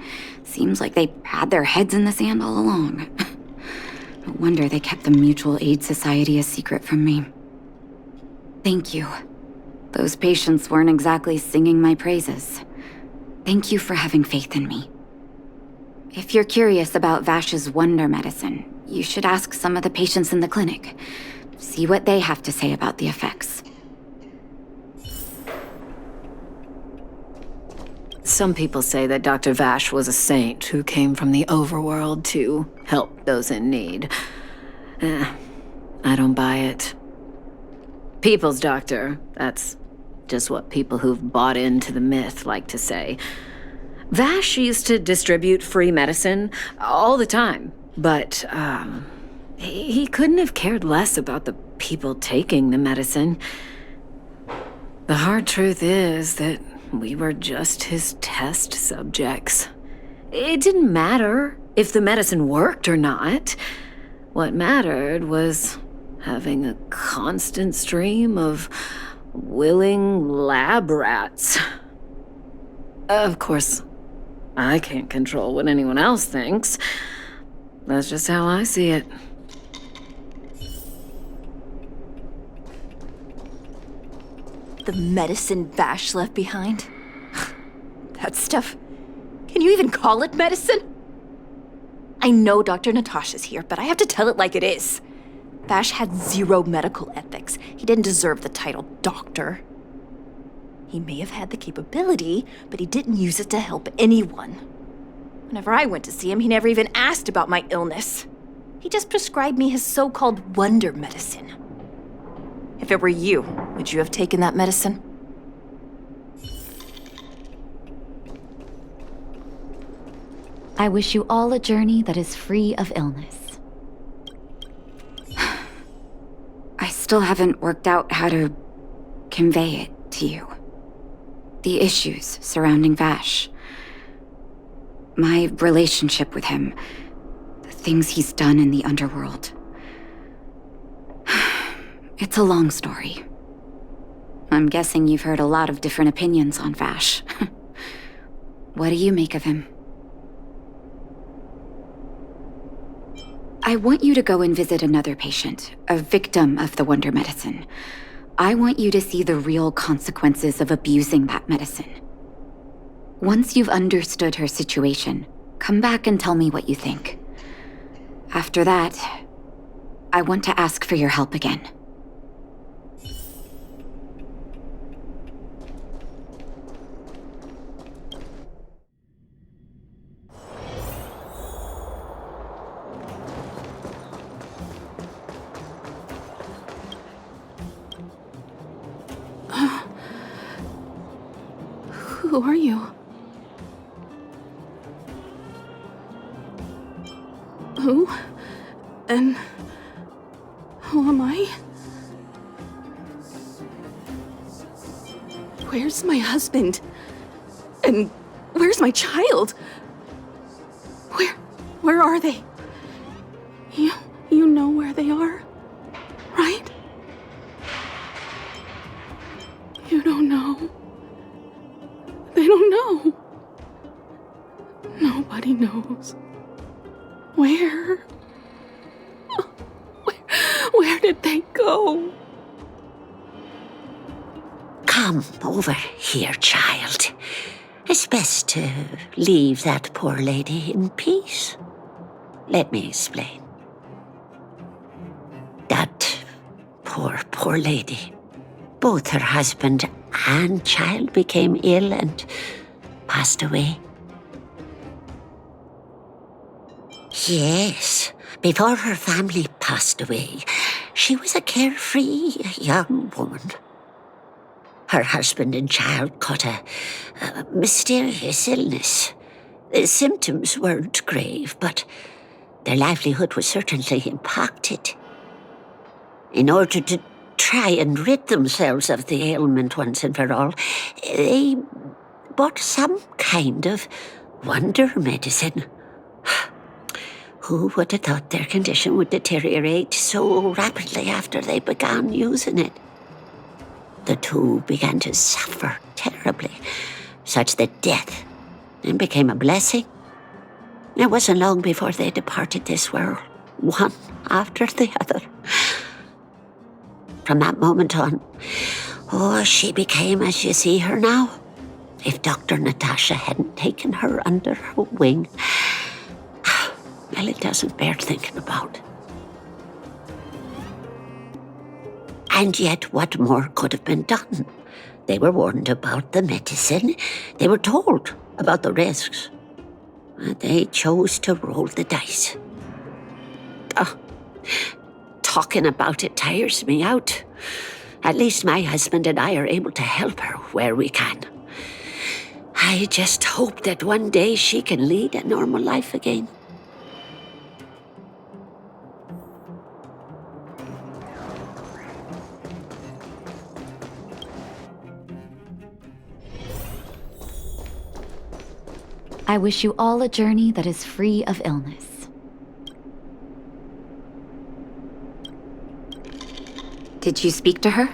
seems like they had their heads in the sand all along. No wonder they kept the Mutual Aid Society a secret from me. Thank you. Those patients weren't exactly singing my praises. Thank you for having faith in me. If you're curious about Vash's wonder medicine, you should ask some of the patients in the clinic. See what they have to say about the effects. Some people say that Dr. Vash was a saint who came from the overworld to help those in need. I don't buy it. People's doctor, that's just what people who've bought into the myth like to say. Vash used to distribute free medicine all the time, but he couldn't have cared less about the people taking the medicine. The hard truth is that we were just his test subjects. It didn't matter if the medicine worked or not. What mattered was having a constant stream of willing lab rats. Of course, I can't control what anyone else thinks. That's just how I see it. The medicine Vash left behind? That stuff... Can you even call it medicine? I know Dr. Natasha's here, but I have to tell it like it is. Vash had zero medical ethics. He didn't deserve the title doctor. He may have had the capability, but he didn't use it to help anyone. Whenever I went to see him, he never even asked about my illness. He just prescribed me his so-called wonder medicine. If it were you, would you have taken that medicine? I wish you all a journey that is free of illness. I still haven't worked out how to convey it to you. The issues surrounding Vash. My relationship with him. The things he's done in the underworld. It's a long story. I'm guessing you've heard a lot of different opinions on Vash. What do you make of him? I want you to go and visit another patient, a victim of the wonder medicine. I want you to see the real consequences of abusing that medicine. Once you've understood her situation, come back and tell me what you think. After that, I want to ask for your help again. Who are you? Who? And who am I? Where's my husband? And where's my child? Where are they? You know where they are, right? You don't know. They don't know. Nobody knows. Where did they go? Come over here, child. It's best to leave that poor lady in peace. Let me explain. That poor lady. Both her husband and child became ill and passed away. Yes, before her family passed away, she was a carefree young woman. Her husband and child caught a mysterious illness. The symptoms weren't grave, but their livelihood was certainly impacted. In order to try and rid themselves of the ailment once and for all, they bought some kind of wonder medicine. Who would have thought their condition would deteriorate so rapidly after they began using it? The two began to suffer terribly, such that death then became a blessing. It wasn't long before they departed this world, one after the other. From that moment on, she became as you see her now. If Dr. Natasha hadn't taken her under her wing, well, it doesn't bear thinking about. And yet, what more could have been done? They were warned about the medicine. They were told about the risks. They chose to roll the dice. Talking about it tires me out. At least my husband and I are able to help her where we can. I just hope that one day she can lead a normal life again. I wish you all a journey that is free of illness. Did you speak to her?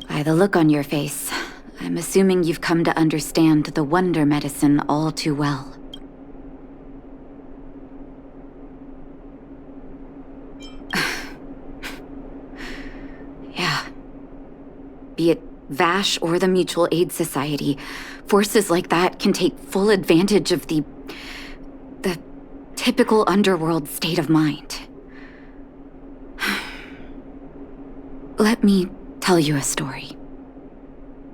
By the look on your face, I'm assuming you've come to understand the wonder medicine all too well. Yeah. Be it Vash or the Mutual Aid Society, forces like that can take full advantage of the typical underworld state of mind. Let me tell you a story.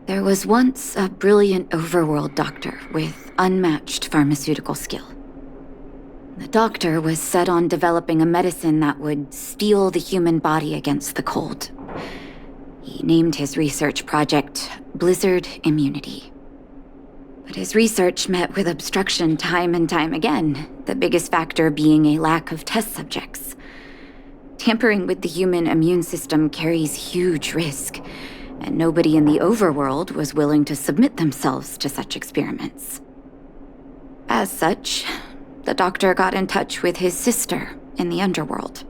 There was once a brilliant overworld doctor with unmatched pharmaceutical skill. The doctor was set on developing a medicine that would steel the human body against the cold. He named his research project Blizzard Immunity. But his research met with obstruction time and time again, the biggest factor being a lack of test subjects. Tampering with the human immune system carries huge risk, and nobody in the overworld was willing to submit themselves to such experiments. As such, the doctor got in touch with his sister in the underworld,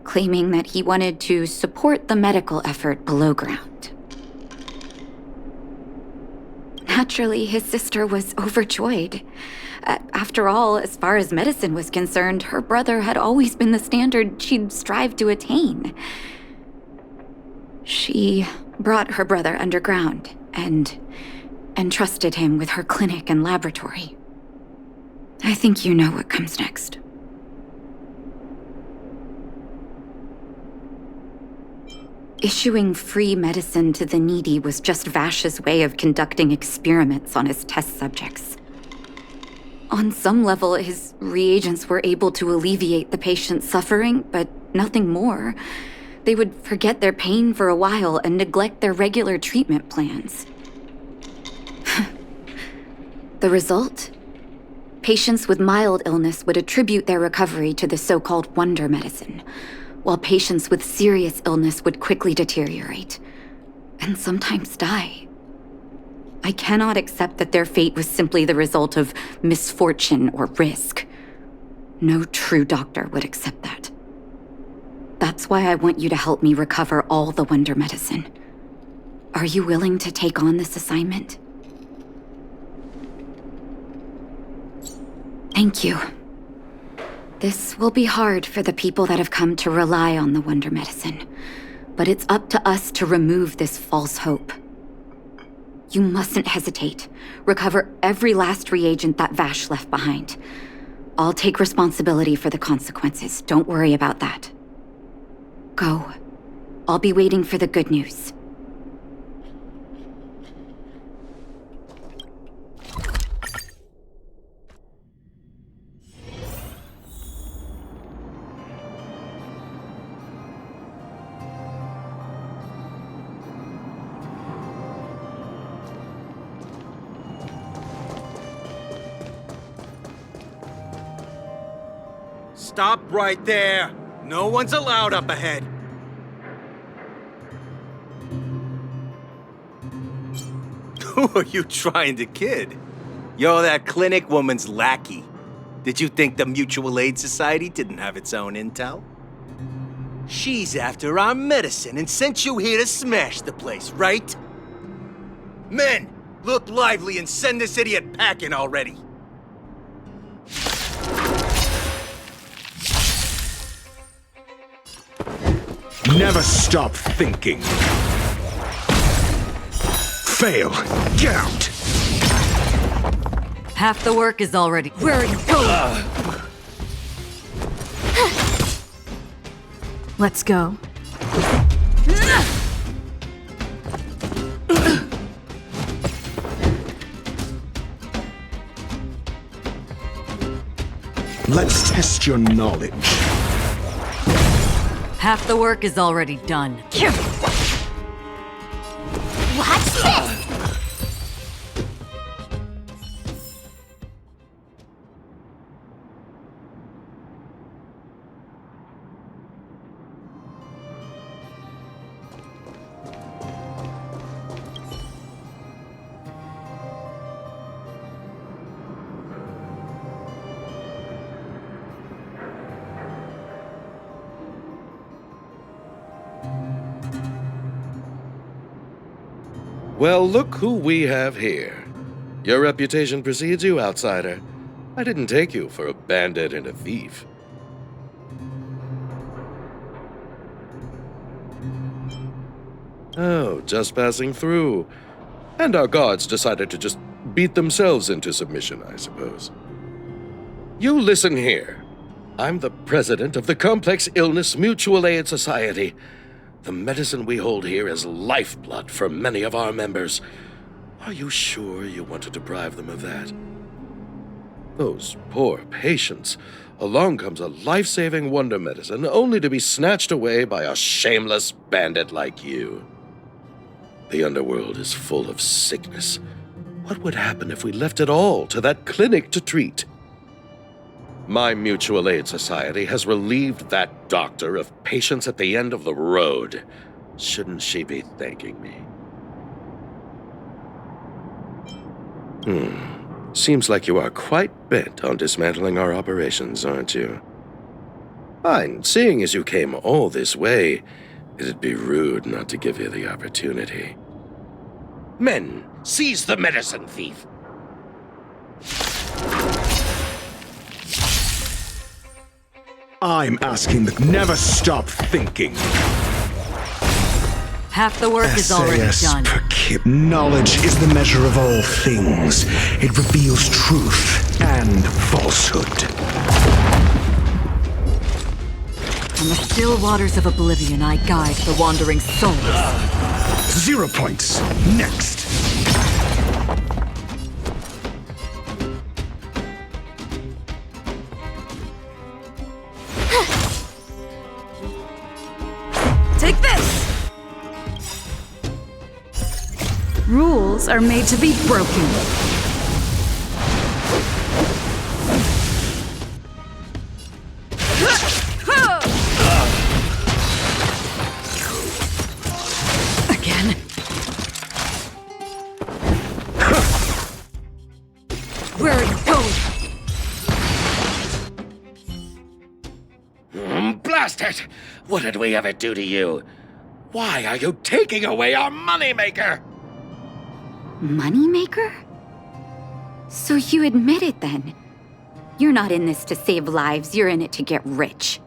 claiming that he wanted to support the medical effort below ground. Naturally, his sister was overjoyed. After all, as far as medicine was concerned, her brother had always been the standard she'd strive to attain. She brought her brother underground and entrusted him with her clinic and laboratory. I think you know what comes next. Issuing free medicine to the needy was just Vash's way of conducting experiments on his test subjects. On some level, his reagents were able to alleviate the patient's suffering, but nothing more. They would forget their pain for a while and neglect their regular treatment plans. The result? Patients with mild illness would attribute their recovery to the so-called wonder medicine, while patients with serious illness would quickly deteriorate, and sometimes die. I cannot accept that their fate was simply the result of misfortune or risk. No true doctor would accept that. That's why I want you to help me recover all the wonder medicine. Are you willing to take on this assignment? Thank you. This will be hard for the people that have come to rely on the wonder medicine, but it's up to us to remove this false hope. You mustn't hesitate. Recover every last reagent that Vash left behind. I'll take responsibility for the consequences. Don't worry about that. Go. I'll be waiting for the good news. Stop right there. No one's allowed up ahead. Who are you trying to kid? You're that clinic woman's lackey. Did you think the Mutual Aid Society didn't have its own intel? She's after our medicine and sent you here to smash the place, right? Men, look lively and send this idiot packing already. Never stop thinking. Fail. Get out. Half the work is already. Where are you going? Let's go. Let's test your knowledge. Half the work is already done. Watch this! Well, look who we have here. Your reputation precedes you, outsider. I didn't take you for a bandit and a thief. Oh, just passing through. And our guards decided to just beat themselves into submission, I suppose. You listen here. I'm the president of the Complex Illness Mutual Aid Society. The medicine we hold here is lifeblood for many of our members. Are you sure you want to deprive them of that? Those poor patients. Along comes a life-saving wonder medicine only to be snatched away by a shameless bandit like you. The underworld is full of sickness. What would happen if we left it all to that clinic to treat? My Mutual Aid Society has relieved that doctor of patients at the end of the road. Shouldn't she be thanking me? Seems like you are quite bent on dismantling our operations, aren't you? Fine, seeing as you came all this way, it'd be rude not to give you the opportunity. Men, seize the medicine thief! I'm asking that never stop thinking. Half the work is already done. Knowledge is the measure of all things. It reveals truth and falsehood. On the still waters of oblivion, I guide the wandering souls. 0 points. Next. Take this! Rules are made to be broken. Again? Where are you going? Blast it! What did we ever do to you? Why are you taking away our moneymaker? Moneymaker? So you admit it then? You're not in this to save lives, you're in it to get rich.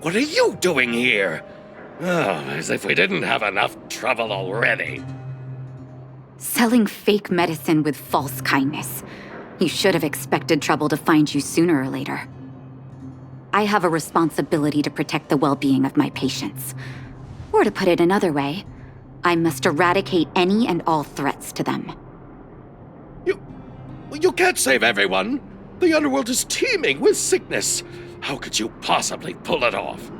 What are you doing here? Oh, as if we didn't have enough trouble already. Selling fake medicine with false kindness. You should have expected trouble to find you sooner or later. I have a responsibility to protect the well-being of my patients. Or to put it another way, I must eradicate any and all threats to them. You can't save everyone. The underworld is teeming with sickness. How could you possibly pull it off?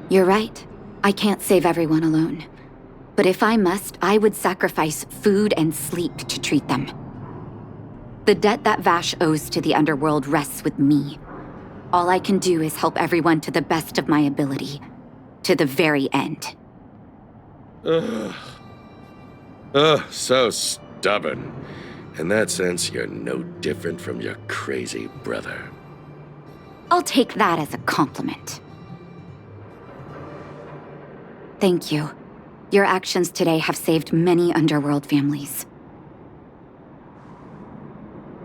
You're right. I can't save everyone alone. But if I must, I would sacrifice food and sleep to treat them. The debt that Vash owes to the underworld rests with me. All I can do is help everyone to the best of my ability. To the very end. Ugh, so stubborn. In that sense, you're no different from your crazy brother. I'll take that as a compliment. Thank you. Your actions today have saved many underworld families.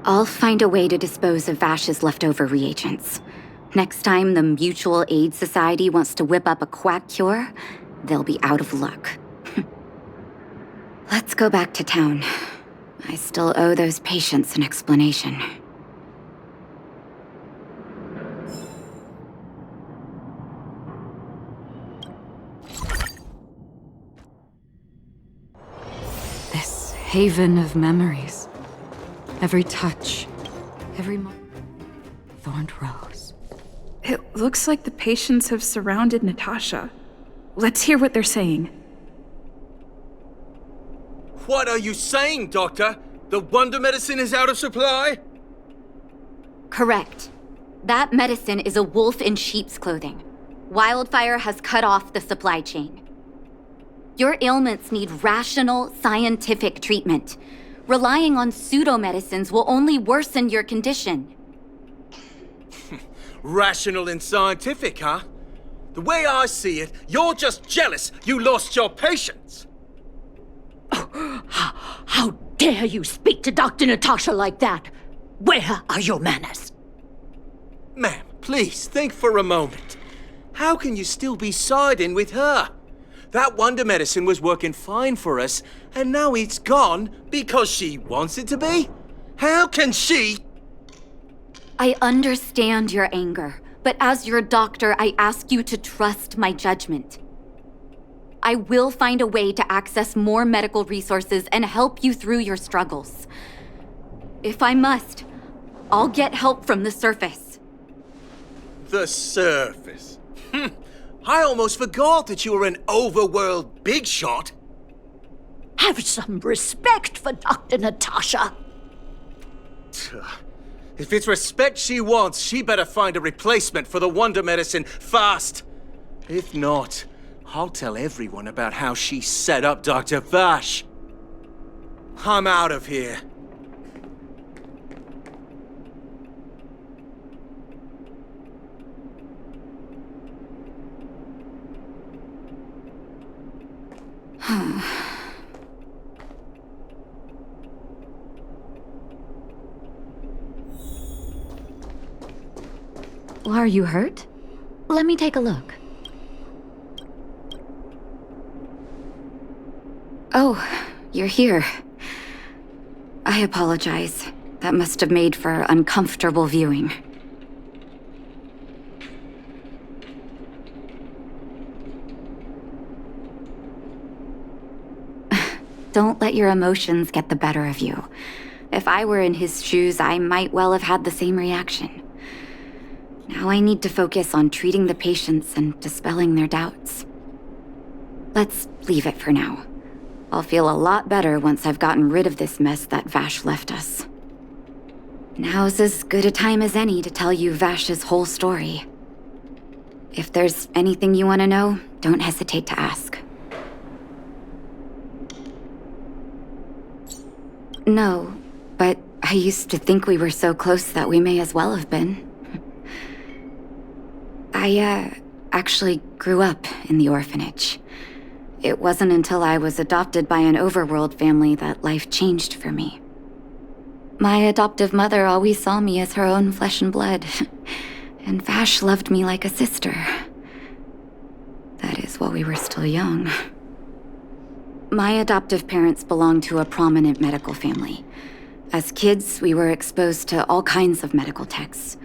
I'll find a way to dispose of Vash's leftover reagents. Next time the Mutual Aid Society wants to whip up a quack cure, they'll be out of luck. Let's go back to town. I still owe those patients an explanation. This haven of memories. Every touch, every thorned rose. It looks like the patients have surrounded Natasha. Let's hear what they're saying. What are you saying, Doctor? The wonder medicine is out of supply? Correct. That medicine is a wolf in sheep's clothing. Wildfire has cut off the supply chain. Your ailments need rational, scientific treatment. Relying on pseudo-medicines will only worsen your condition. Rational and scientific, huh? The way I see it, you're just jealous you lost your patients. How dare you speak to Dr. Natasha like that? Where are your manners? Ma'am, please think for a moment. How can you still be siding with her? That wonder medicine was working fine for us, and now it's gone because she wants it to be? How can she? I understand your anger, but as your doctor, I ask you to trust my judgment. I will find a way to access more medical resources and help you through your struggles. If I must, I'll get help from the surface. The surface? I almost forgot that you were an overworld big shot. Have some respect for Dr. Natasha. If it's respect she wants, she better find a replacement for the wonder medicine fast. If not, I'll tell everyone about how she set up Dr. Vash. I'm out of here. Are you hurt? Let me take a look. Oh, you're here. I apologize. That must have made for uncomfortable viewing. Don't let your emotions get the better of you. If I were in his shoes, I might well have had the same reaction. Now I need to focus on treating the patients and dispelling their doubts. Let's leave it for now. I'll feel a lot better once I've gotten rid of this mess that Vash left us. Now's as good a time as any to tell you Vash's whole story. If there's anything you want to know, don't hesitate to ask. No, but I used to think we were so close that we may as well have been. I actually grew up in the orphanage. It wasn't until I was adopted by an overworld family that life changed for me. My adoptive mother always saw me as her own flesh and blood, and Vash loved me like a sister. That is while we were still young. My adoptive parents belonged to a prominent medical family. As kids, we were exposed to all kinds of medical texts.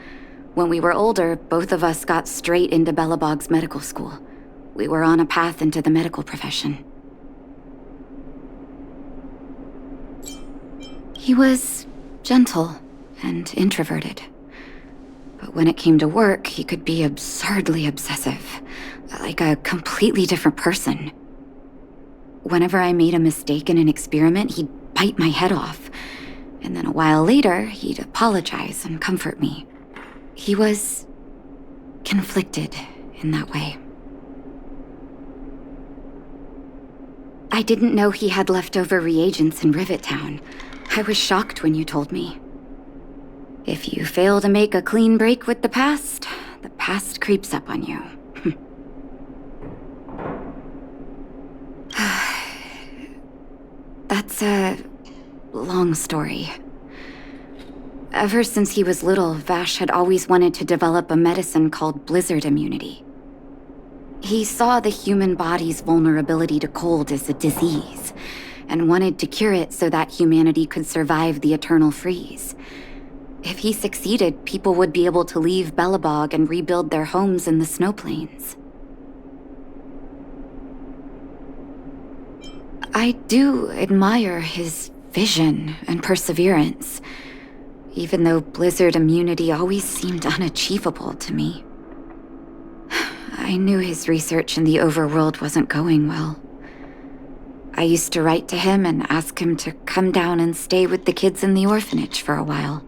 When we were older, both of us got straight into Belobog's medical school. We were on a path into the medical profession. He was gentle and introverted. But when it came to work, he could be absurdly obsessive, like a completely different person. Whenever I made a mistake in an experiment, he'd bite my head off. And then a while later, he'd apologize and comfort me. He was conflicted in that way. I didn't know he had leftover reagents in Rivet Town. I was shocked when you told me. If you fail to make a clean break with the past creeps up on you. That's a long story. Ever since he was little, Vash had always wanted to develop a medicine called blizzard immunity. He saw the human body's vulnerability to cold as a disease, and wanted to cure it so that humanity could survive the eternal freeze. If he succeeded, people would be able to leave Belobog and rebuild their homes in the snow plains. I do admire his vision and perseverance, even though blizzard immunity always seemed unachievable to me. I knew his research in the overworld wasn't going well. I used to write to him and ask him to come down and stay with the kids in the orphanage for a while.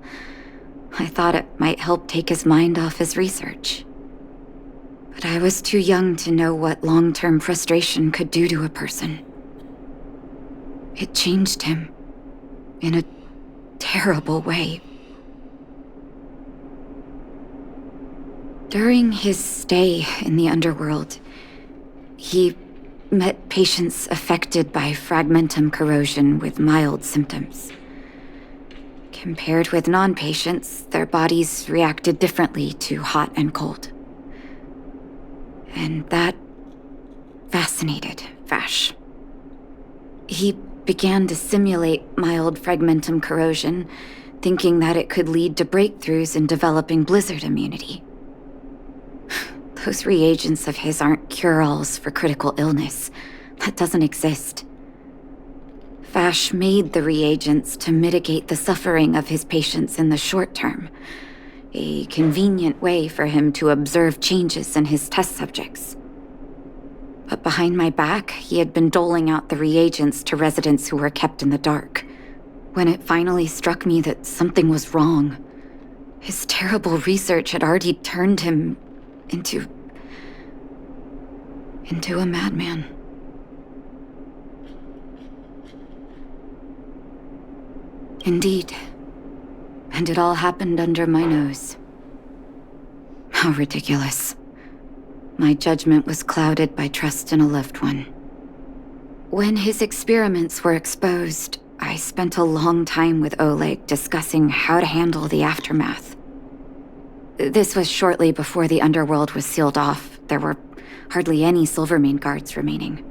I thought it might help take his mind off his research. But I was too young to know what long-term frustration could do to a person. It changed him in a terrible way. During his stay in the underworld, he met patients affected by fragmentum corrosion with mild symptoms. Compared with non-patients, their bodies reacted differently to hot and cold. And that fascinated Vash. He began to simulate mild fragmentum corrosion, thinking that it could lead to breakthroughs in developing blizzard immunity. Those reagents of his aren't cure-alls for critical illness. That doesn't exist. Vash made the reagents to mitigate the suffering of his patients in the short term, a convenient way for him to observe changes in his test subjects. But behind my back, he had been doling out the reagents to residents who were kept in the dark. When it finally struck me that something was wrong, his terrible research had already turned him into a madman. Indeed. And it all happened under my nose. How ridiculous. My judgment was clouded by trust in a loved one. When his experiments were exposed, I spent a long time with Oleg discussing how to handle the aftermath. This was shortly before the underworld was sealed off. There were hardly any Silvermane guards remaining.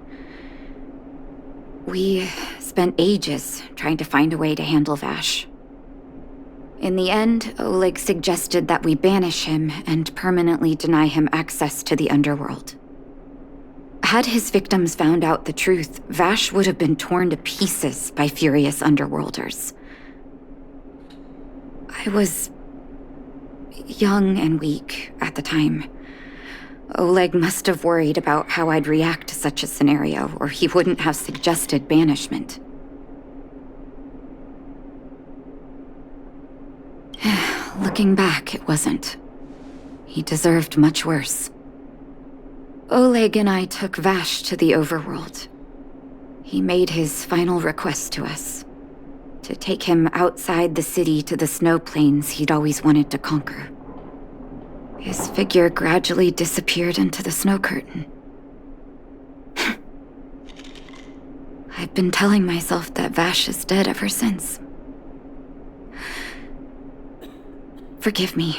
We spent ages trying to find a way to handle Vash. In the end, Oleg suggested that we banish him and permanently deny him access to the underworld. Had his victims found out the truth, Vash would have been torn to pieces by furious underworlders. I was young and weak at the time. Oleg must have worried about how I'd react to such a scenario, or he wouldn't have suggested banishment. Looking back, it wasn't. He deserved much worse. Oleg and I took Vash to the overworld. He made his final request to us, to take him outside the city to the snow plains he'd always wanted to conquer. His figure gradually disappeared into the snow curtain. I've been telling myself that Vash is dead ever since. Forgive me.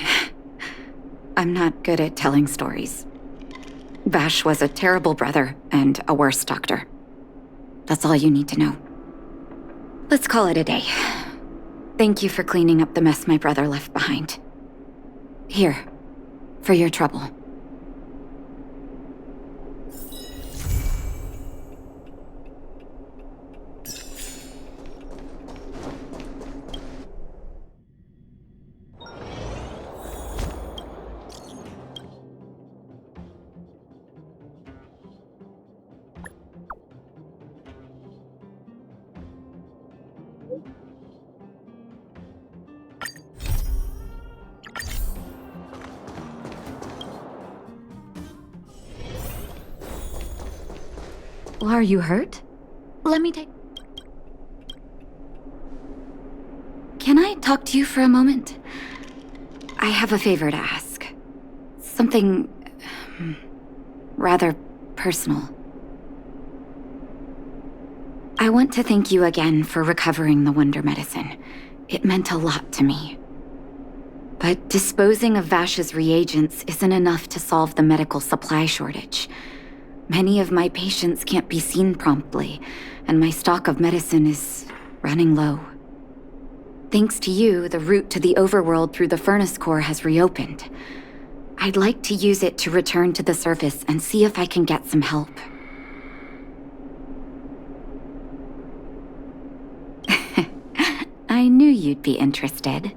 I'm not good at telling stories. Vash was a terrible brother and a worse doctor. That's all you need to know. Let's call it a day. Thank you for cleaning up the mess my brother left behind. Here, for your trouble. Are you hurt? Let me take... Can I talk to you for a moment? I have a favor to ask. Something... rather personal. I want to thank you again for recovering the Wonder Medicine. It meant a lot to me. But disposing of Vash's reagents isn't enough to solve the medical supply shortage. Many of my patients can't be seen promptly, and my stock of medicine is running low. Thanks to you, the route to the overworld through the Furnace Core has reopened. I'd like to use it to return to the surface and see if I can get some help. I knew you'd be interested.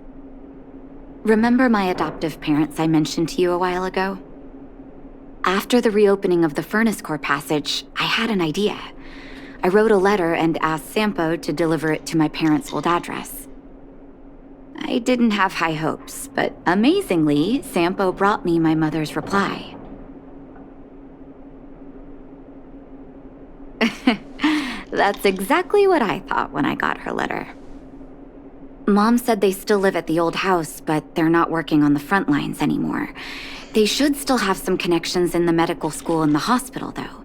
Remember my adoptive parents I mentioned to you a while ago? After the reopening of the Furnace Core passage, I had an idea. I wrote a letter and asked Sampo to deliver it to my parents' old address. I didn't have high hopes, but amazingly, Sampo brought me my mother's reply. That's exactly what I thought when I got her letter. Mom said they still live at the old house, but they're not working on the front lines anymore. They should still have some connections in the medical school and the hospital, though.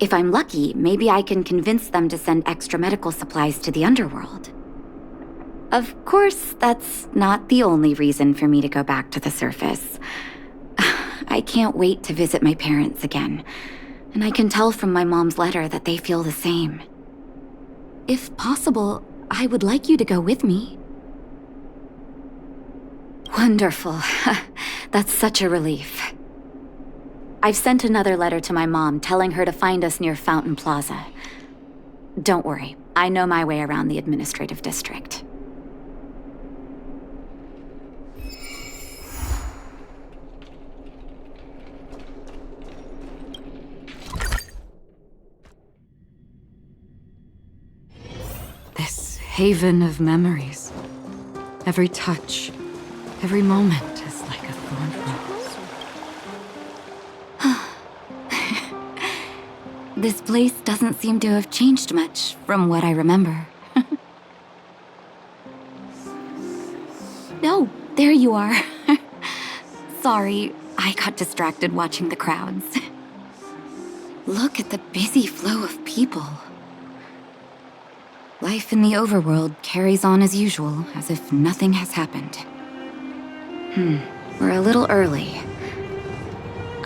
If I'm lucky, maybe I can convince them to send extra medical supplies to the underworld. Of course, that's not the only reason for me to go back to the surface. I can't wait to visit my parents again, and I can tell from my mom's letter that they feel the same. If possible, I would like you to go with me. Wonderful. That's such a relief. I've sent another letter to my mom telling her to find us near Fountain Plaza. Don't worry, I know my way around the administrative district. This haven of memories. Every touch, every moment is like a thorn rose. This place doesn't seem to have changed much from what I remember. Oh, there you are. Sorry, I got distracted watching the crowds. Look at the busy flow of people. Life in the overworld carries on as usual, as if nothing has happened. We're a little early.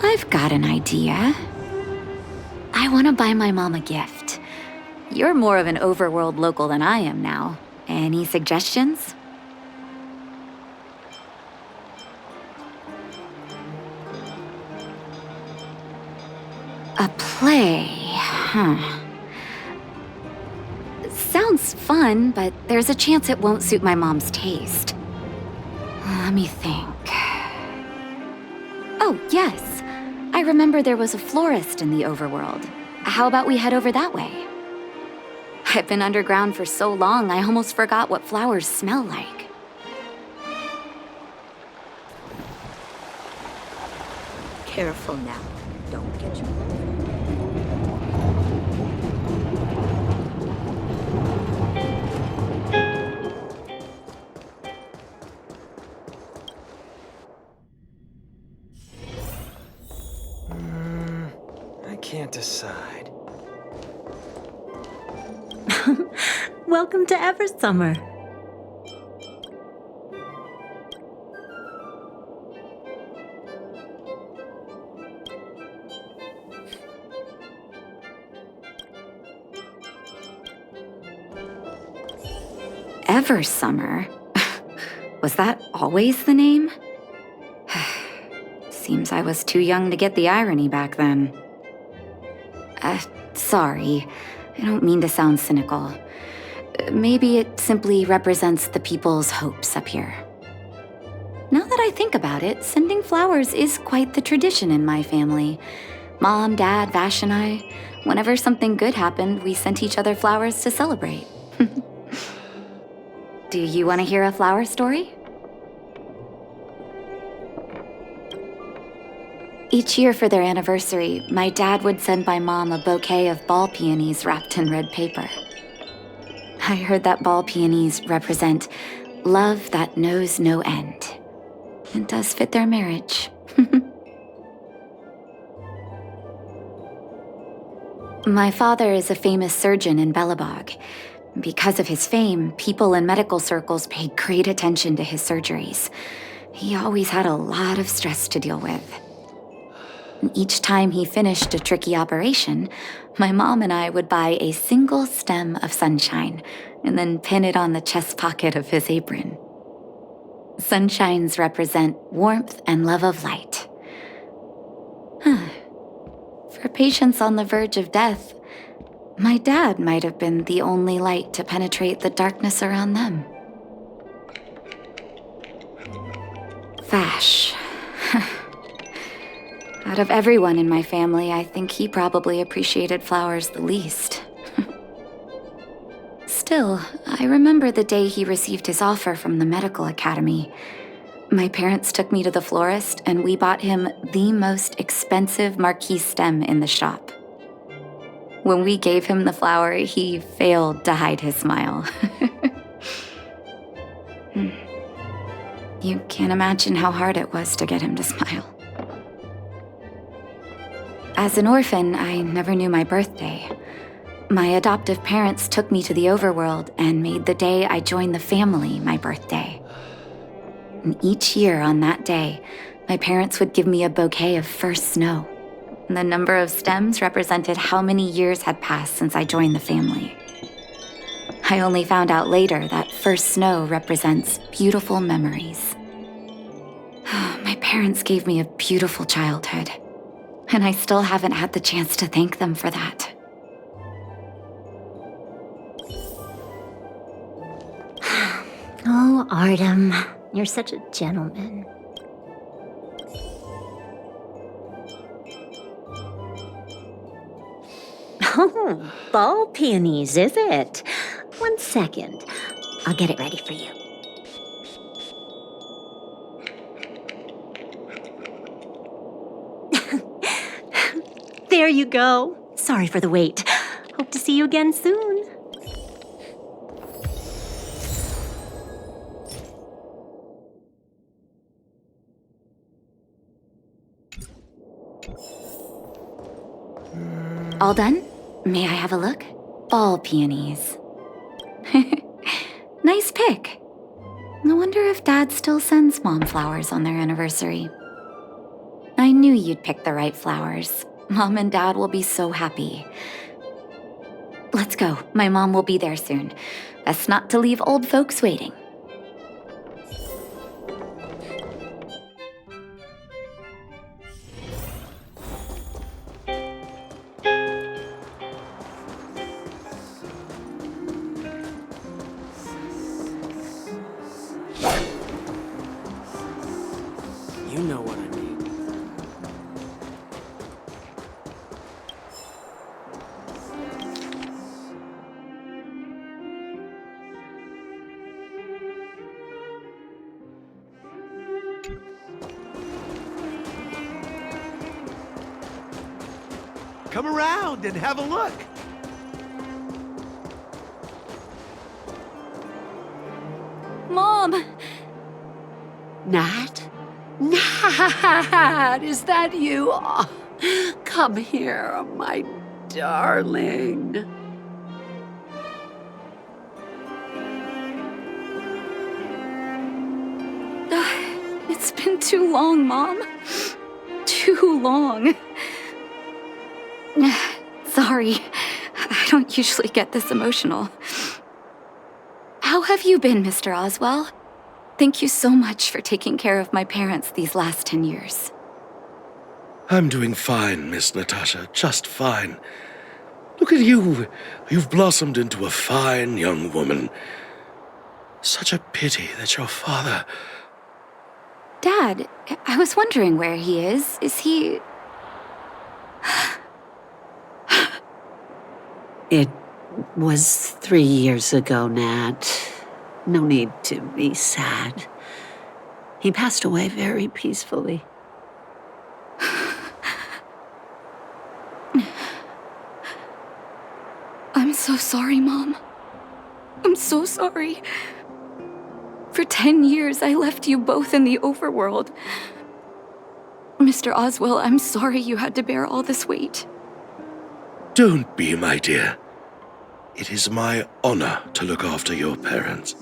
I've got an idea. I want to buy my mom a gift. You're more of an overworld local than I am now. Any suggestions? A play, Sounds fun, but there's a chance it won't suit my mom's taste. Let me think. Oh, yes. I remember there was a florist in the overworld. How about we head over that way? I've been underground for so long, I almost forgot what flowers smell like. Careful now. Don't get you. I can't decide. Welcome to Eversummer. Eversummer? Was that always the name? Seems I was too young to get the irony back then. Sorry. I don't mean to sound cynical. Maybe it simply represents the people's hopes up here. Now that I think about it, sending flowers is quite the tradition in my family. Mom, Dad, Vash, and I, whenever something good happened, we sent each other flowers to celebrate. Do you want to hear a flower story? Each year for their anniversary, my dad would send my mom a bouquet of ball peonies wrapped in red paper. I heard that ball peonies represent love that knows no end. It does fit their marriage. My father is a famous surgeon in Belobog. Because of his fame, people in medical circles paid great attention to his surgeries. He always had a lot of stress to deal with. Each time he finished a tricky operation, my mom and I would buy a single stem of sunshine and then pin it on the chest pocket of his apron. Sunshines represent warmth and love of light. For patients on the verge of death, my dad might have been the only light to penetrate the darkness around them. Vash. Out of everyone in my family, I think he probably appreciated flowers the least. Still, I remember the day he received his offer from the medical academy. My parents took me to the florist, and we bought him the most expensive marquise stem in the shop. When we gave him the flower, he failed to hide his smile. You can't imagine how hard it was to get him to smile. As an orphan, I never knew my birthday. My adoptive parents took me to the overworld and made the day I joined the family my birthday. And each year on that day, my parents would give me a bouquet of first snow. And the number of stems represented how many years had passed since I joined the family. I only found out later that first snow represents beautiful memories. My parents gave me a beautiful childhood, and I still haven't had the chance to thank them for that. Oh, Artem, you're such a gentleman. Oh, ball peonies, is it? 1 second. I'll get it ready for you. There you go. Sorry for the wait. Hope to see you again soon. All done? May I have a look? Ball peonies. Nice pick. I wonder if Dad still sends Mom flowers on their anniversary. I knew you'd pick the right flowers. Mom and Dad will be so happy. Let's go. My mom will be there soon. Best not to leave old folks waiting. You know what I mean. Come around and have a look. Mom! Nat? Nat, is that you? Oh, come here, my darling. It's been too long, Mom. Too long. Sorry, I don't usually get this emotional. How have you been, Mr. Oswell? Thank you so much for taking care of my parents these last 10 years. I'm doing fine, Miss Natasha, just fine. Look at you. You've blossomed into a fine young woman. Such a pity that your father... Dad, I was wondering where he is. Is he... It was 3 years ago, Nat. No need to be sad. He passed away very peacefully. I'm so sorry, Mom. I'm so sorry. For 10 years, I left you both in the overworld. Mr. Oswell, I'm sorry you had to bear all this weight. Don't be, my dear. It is my honor to look after your parents.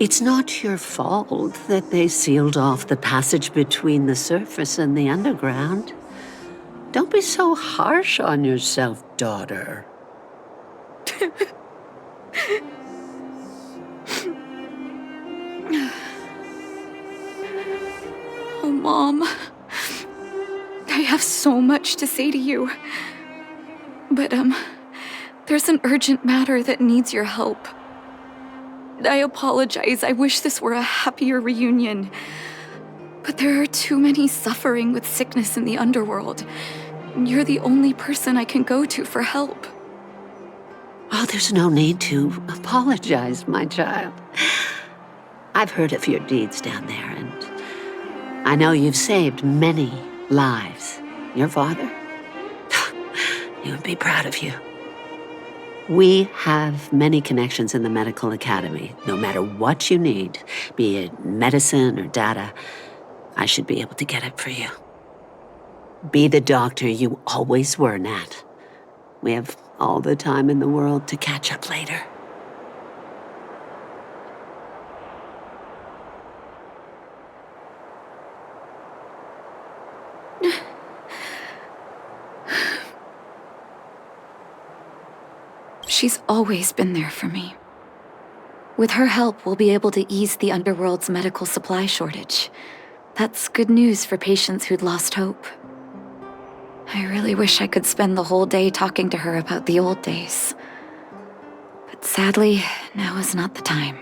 It's not your fault that they sealed off the passage between the surface and the underground. Don't be so harsh on yourself, daughter. Oh, Mom. I have so much to say to you. But, there's an urgent matter that needs your help. I apologize. I wish this were a happier reunion. But there are too many suffering with sickness in the underworld. You're the only person I can go to for help. Oh, there's no need to apologize, my child. I've heard of your deeds down there, and I know you've saved many lives. Your father? He would be proud of you. We have many connections in the medical academy. No matter what you need, be it medicine or data, I should be able to get it for you. Be the doctor you always were, Nat. We have all the time in the world to catch up later. She's always been there for me. With her help, we'll be able to ease the underworld's medical supply shortage. That's good news for patients who'd lost hope. I really wish I could spend the whole day talking to her about the old days. But sadly, now is not the time.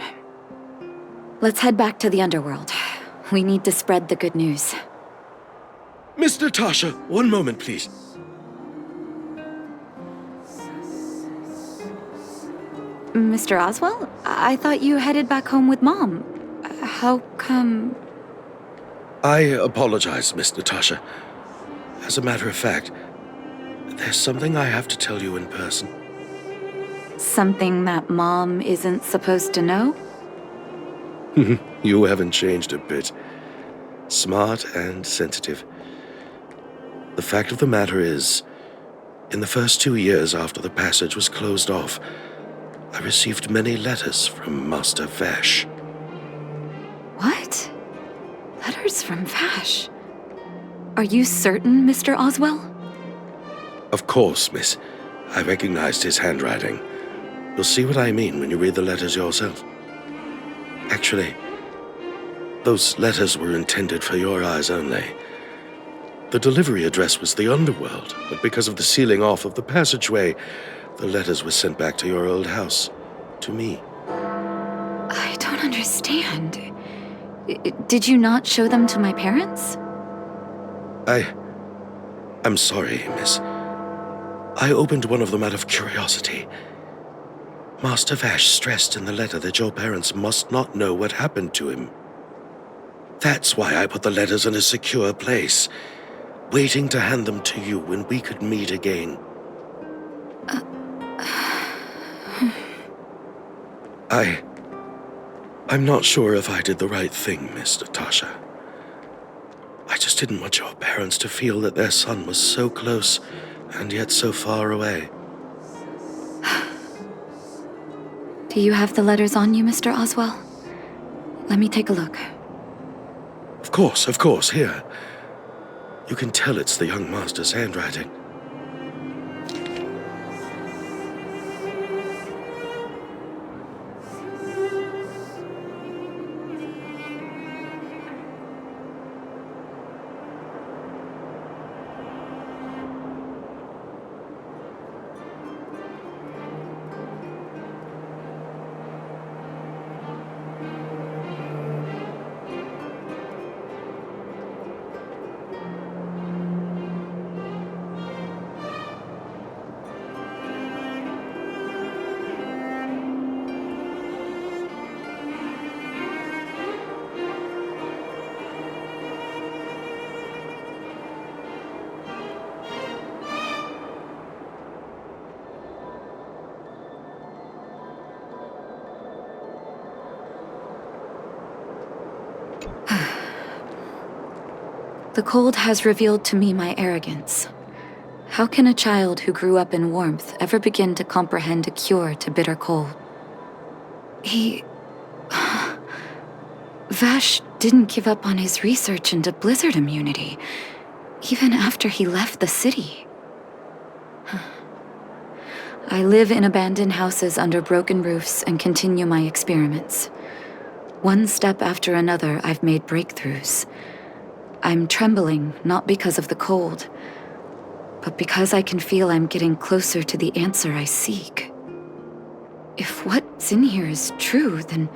Let's head back to the underworld. We need to spread the good news. Miss Natasha, one moment, please. Mr. Oswell? I thought you headed back home with Mom. How come... I apologize, Miss Natasha. As a matter of fact, there's something I have to tell you in person. Something that Mom isn't supposed to know? You haven't changed a bit. Smart and sensitive. The fact of the matter is, in the first 2 years after the passage was closed off, I received many letters from Master Vash. What? Letters from Vash? Are you certain, Mr. Oswell? Of course, miss. I recognized his handwriting. You'll see what I mean when you read the letters yourself. Actually, those letters were intended for your eyes only. The delivery address was the underworld, but because of the sealing off of the passageway, the letters were sent back to your old house, to me. I don't understand. Did you not show them to my parents? I'm sorry, miss. I opened one of them out of curiosity. Master Vash stressed in the letter that your parents must not know what happened to him. That's why I put the letters in a secure place, waiting to hand them to you when we could meet again. I'm not sure if I did the right thing, Miss Natasha. I just didn't want your parents to feel that their son was so close and yet so far away. Do you have the letters on you, Mr. Oswell? Let me take a look. Of course, here. You can tell it's the young master's handwriting. The cold has revealed to me my arrogance. How can a child who grew up in warmth ever begin to comprehend a cure to bitter cold? Vash didn't give up on his research into blizzard immunity, even after he left the city. I live in abandoned houses under broken roofs and continue my experiments. One step after another, I've made breakthroughs. I'm trembling, not because of the cold, but because I can feel I'm getting closer to the answer I seek. If what's in here is true, then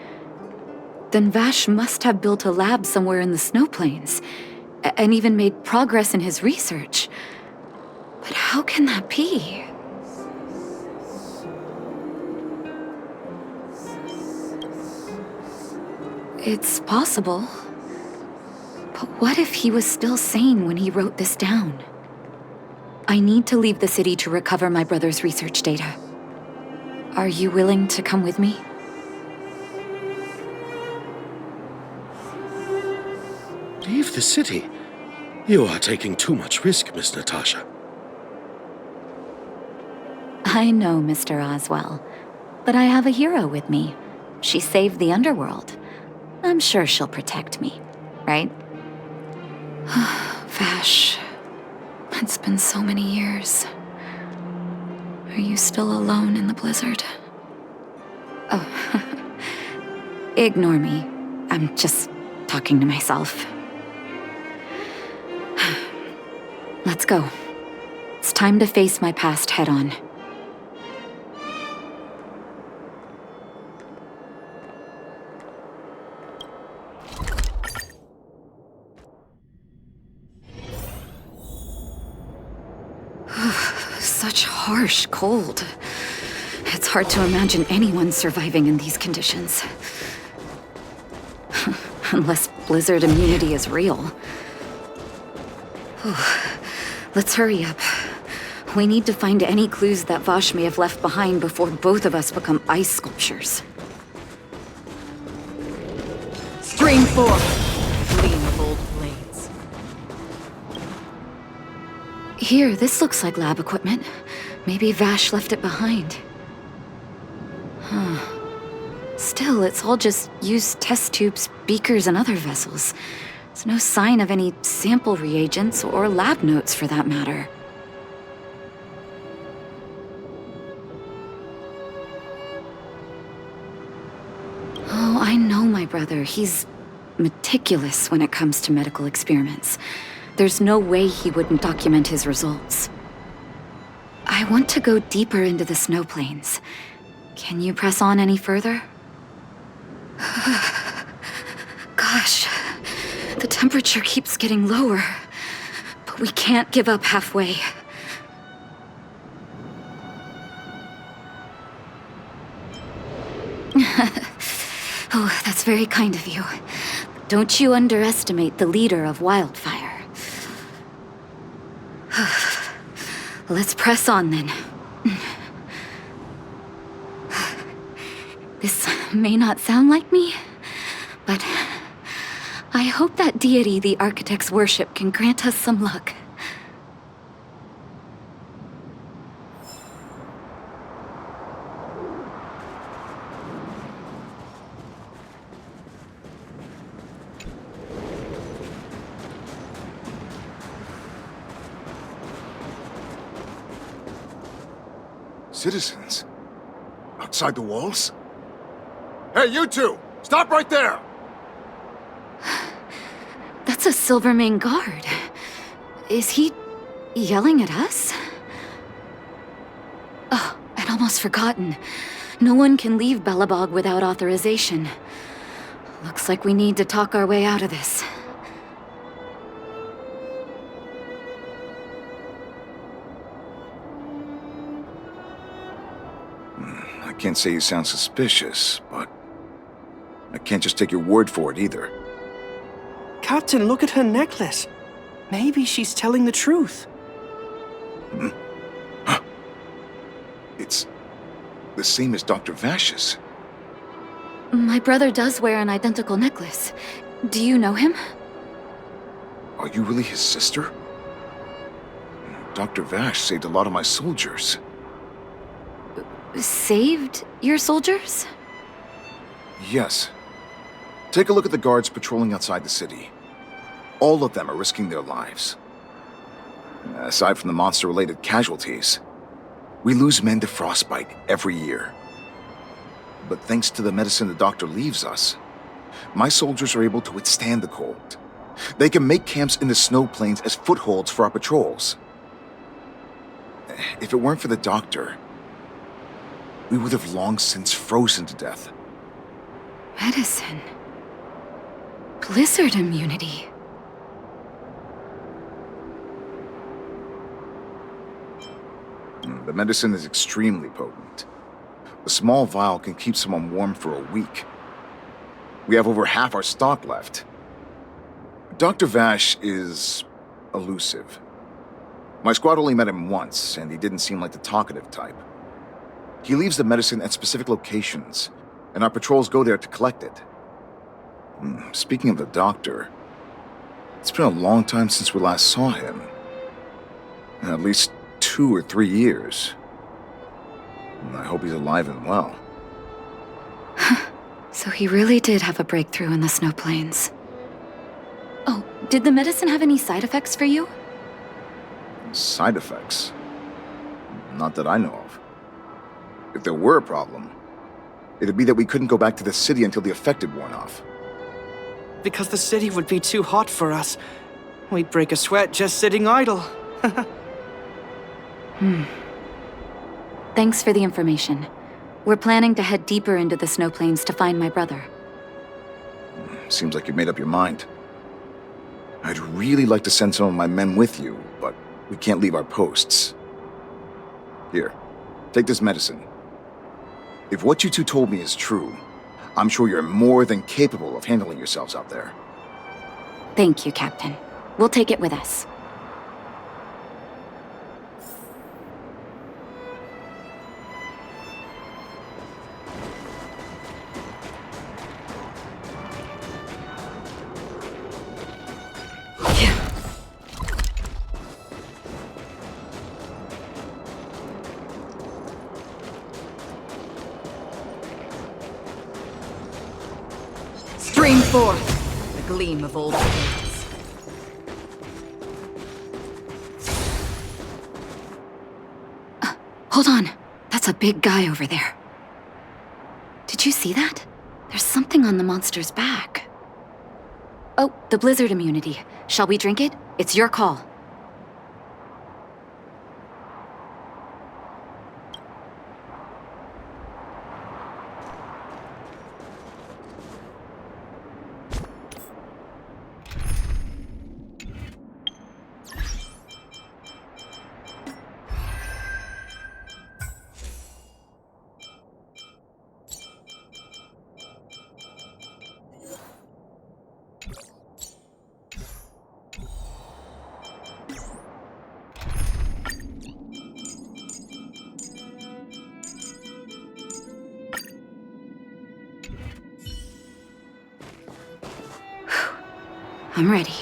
Vash must have built a lab somewhere in the snow plains, and even made progress in his research. But how can that be? It's possible. But what if he was still sane when he wrote this down? I need to leave the city to recover my brother's research data. Are you willing to come with me? Leave the city? You are taking too much risk, Miss Natasha. I know, Mr. Oswell, but I have a hero with me. She saved the underworld. I'm sure she'll protect me, right? Vash, it's been so many years. Are you still alone in the blizzard? Oh, ignore me. I'm just talking to myself. Let's go. It's time to face my past head-on. Such harsh cold. It's hard to imagine anyone surviving in these conditions. Unless blizzard immunity is real. Let's hurry up. We need to find any clues that Vash may have left behind before both of us become ice sculptures. Stream 4. Gleam of old blades. Here, this looks like lab equipment. Maybe Vash left it behind. Still, it's all just used test tubes, beakers, and other vessels. There's no sign of any sample reagents or lab notes for that matter. Oh, I know my brother. He's meticulous when it comes to medical experiments. There's no way he wouldn't document his results. I want to go deeper into the snow plains. Can you press on any further? Gosh, the temperature keeps getting lower, but we can't give up halfway. Oh, that's very kind of you. Don't you underestimate the leader of Wildfire. Let's press on then. This may not sound like me, but I hope that deity the architects worship can grant us some luck. Citizens? Outside the walls? Hey, you two! Stop right there! That's a Silvermane guard. Is he yelling at us? Oh, I'd almost forgotten. No one can leave Belobog without authorization. Looks like we need to talk our way out of this. I can't say you sound suspicious, but I can't just take your word for it either. Captain, look at her necklace. Maybe she's telling the truth. It's the same as Dr. Vash's. My brother does wear an identical necklace. Do you know him? Are you really his sister? Dr. Vash saved a lot of my soldiers. Saved your soldiers? Yes. Take a look at the guards patrolling outside the city. All of them are risking their lives. Aside from the monster-related casualties, we lose men to frostbite every year. But thanks to the medicine the doctor leaves us, my soldiers are able to withstand the cold. They can make camps in the snow plains as footholds for our patrols. If it weren't for the doctor, we would have long since frozen to death. Medicine. Blizzard immunity. The medicine is extremely potent. A small vial can keep someone warm for a week. We have over half our stock left. Dr. Vash is elusive. My squad only met him once, and he didn't seem like the talkative type. He leaves the medicine at specific locations, and our patrols go there to collect it. Speaking of the doctor, it's been a long time since we last saw him. At least 2 or 3 years. I hope he's alive and well. So he really did have a breakthrough in the snow plains. Oh, did the medicine have any side effects for you? Side effects? Not that I know of. If there were a problem, it'd be that we couldn't go back to the city until the effect had worn off. Because the city would be too hot for us. We'd break a sweat just sitting idle. Thanks for the information. We're planning to head deeper into the snow plains to find my brother. Seems like you've made up your mind. I'd really like to send some of my men with you, but we can't leave our posts. Here, take this medicine. If what you two told me is true, I'm sure you're more than capable of handling yourselves out there. Thank you, Captain. We'll take it with us. Stream forth, the gleam of old days. Hold on. That's a big guy over there. Did you see that? There's something on the monster's back. Oh, the blizzard immunity. Shall we drink it? It's your call. I'm ready.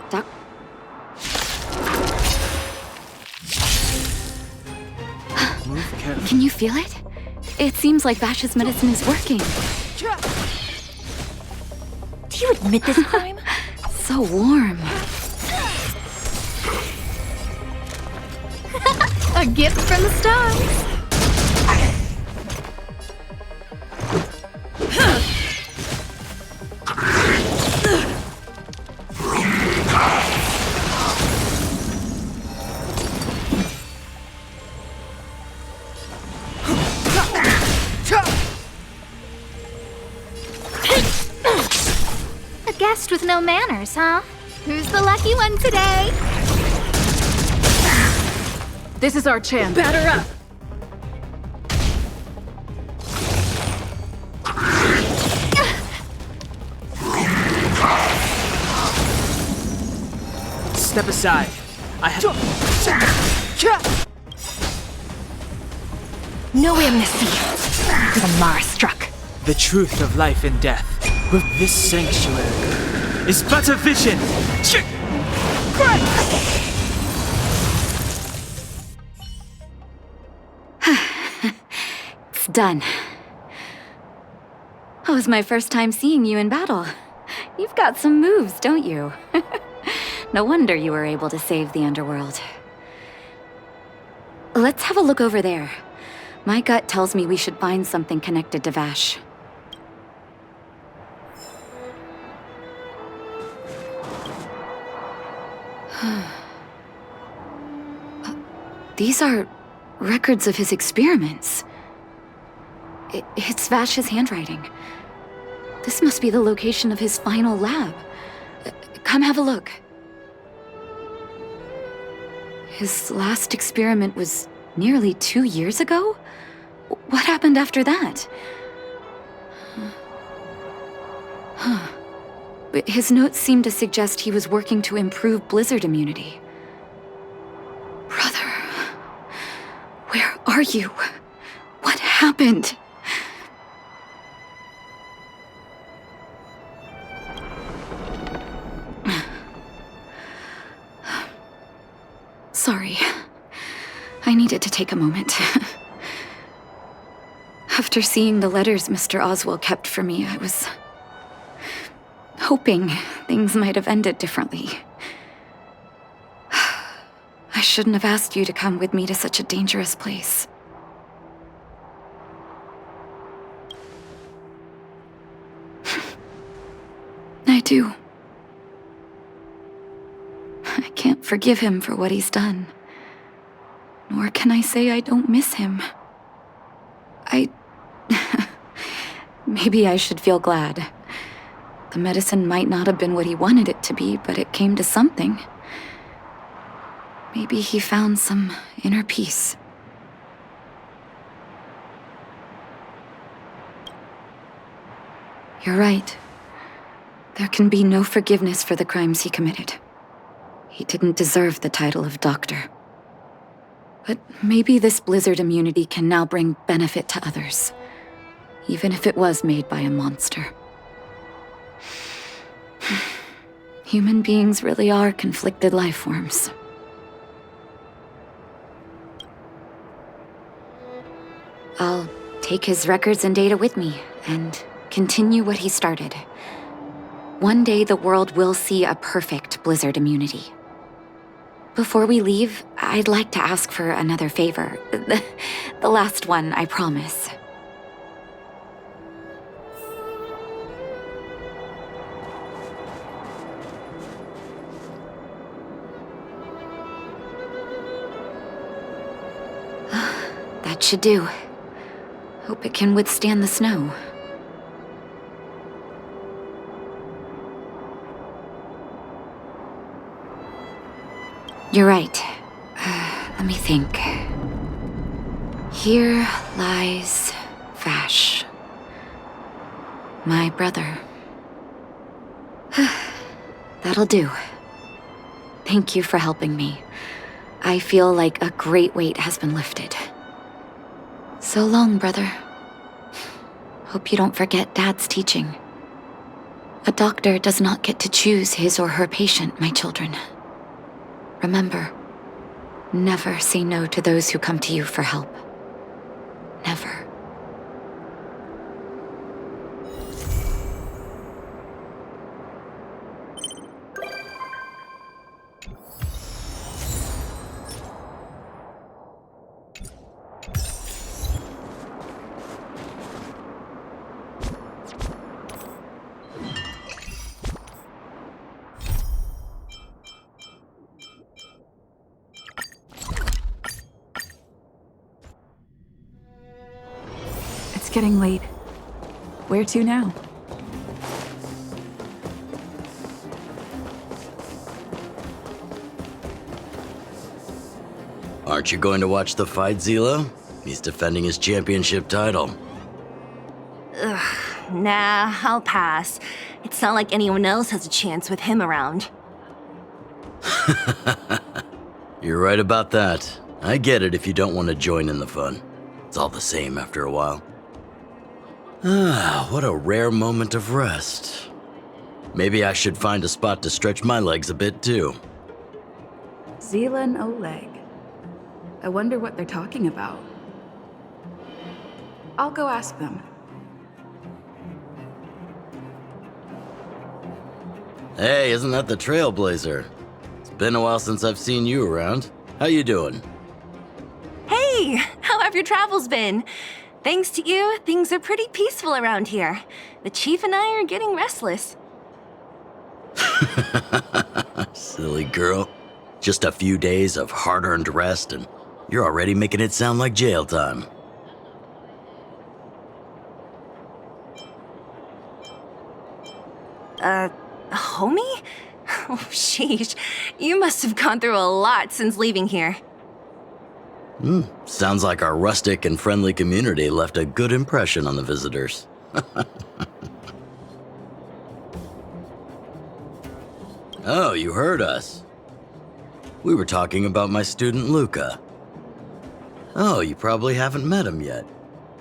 Doc? Can you feel it? It seems like Vash's medicine is working. Do you admit this crime? So warm. A gift from the stars. A guest with no manners, huh? Who's the lucky one today? This is our chance. Batter up! Step aside. I have... No amnesty for the Mara struck. The truth of life and death. With this sanctuary, It's better vision! It's done. Oh, it was my first time seeing you in battle. You've got some moves, don't you? No wonder you were able to save the underworld. Let's have a look over there. My gut tells me we should find something connected to Vash. These are records of his experiments. It's Vash's handwriting. This must be the location of his final lab. Come have a look. His last experiment was nearly 2 years ago? What happened after that? But his notes seem to suggest he was working to improve blizzard immunity. Brother, where are you? What happened? Sorry. I needed to take a moment. After seeing the letters Mr. Oswell kept for me, I was hoping things might have ended differently. I shouldn't have asked you to come with me to such a dangerous place. I do. I can't forgive him for what he's done. Nor can I say I don't miss him. Maybe I should feel glad. The medicine might not have been what he wanted it to be, but it came to something. Maybe he found some inner peace. You're right. There can be no forgiveness for the crimes he committed. He didn't deserve the title of doctor. But maybe this blizzard immunity can now bring benefit to others, even if it was made by a monster. Human beings really are conflicted life forms. I'll take his records and data with me and continue what he started. One day the world will see a perfect blizzard immunity. Before we leave, I'd like to ask for another favor. The last one, I promise. That should do. Hope it can withstand the snow. You're right. Let me think. Here lies Vash. My brother. That'll do. Thank you for helping me. I feel like a great weight has been lifted. So long, brother. Hope you don't forget Dad's teaching. A doctor does not get to choose his or her patient, my children. Remember, never say no to those who come to you for help. Never. It's getting late. Where to now? Aren't you going to watch the fight, Zilo? He's defending his championship title. Ugh, nah, I'll pass. It's not like anyone else has a chance with him around. You're right about that. I get it if you don't want to join in the fun. It's all the same after a while. Ah, what a rare moment of rest. Maybe I should find a spot to stretch my legs a bit too. Zila and Oleg. I wonder what they're talking about. I'll go ask them. Hey, isn't that the Trailblazer? It's been a while since I've seen you around. How you doing? Hey, how have your travels been? Thanks to you, things are pretty peaceful around here. The chief and I are getting restless. Silly girl. Just a few days of hard-earned rest and you're already making it sound like jail time. Homie? Oh, sheesh. You must have gone through a lot since leaving here. Sounds like our rustic and friendly community left a good impression on the visitors. Oh, you heard us. We were talking about my student Luca. Oh, you probably haven't met him yet.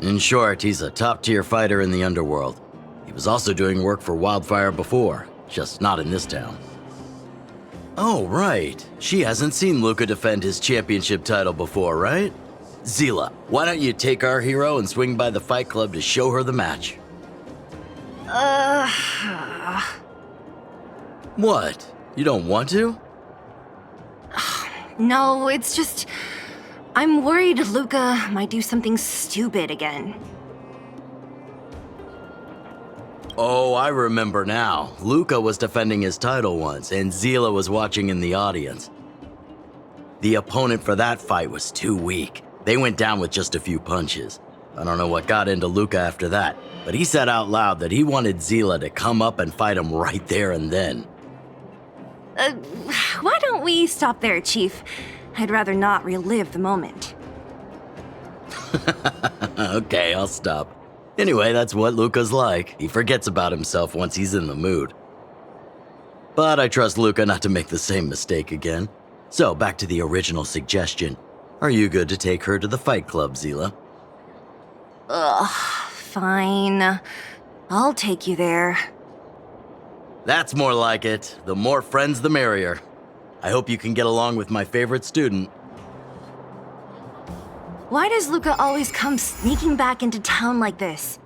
In short, he's a top-tier fighter in the underworld. He was also doing work for Wildfire before, just not in this town. Oh, right. She hasn't seen Luca defend his championship title before, right? Zila, why don't you take our hero and swing by the Fight Club to show her the match? What? You don't want to? No, it's just... I'm worried Luca might do something stupid again. Oh, I remember now. Luca was defending his title once, and Zila was watching in the audience. The opponent for that fight was too weak. They went down with just a few punches. I don't know what got into Luca after that, but he said out loud that he wanted Zila to come up and fight him right there and then. Why don't we stop there, Chief? I'd rather not relive the moment. Okay, I'll stop. Anyway, that's what Luca's like. He forgets about himself once he's in the mood. But I trust Luca not to make the same mistake again. So, back to the original suggestion. Are you good to take her to the Fight Club, Zila? Ugh, fine. I'll take you there. That's more like it. The more friends, the merrier. I hope you can get along with my favorite student. Why does Luca always come sneaking back into town like this?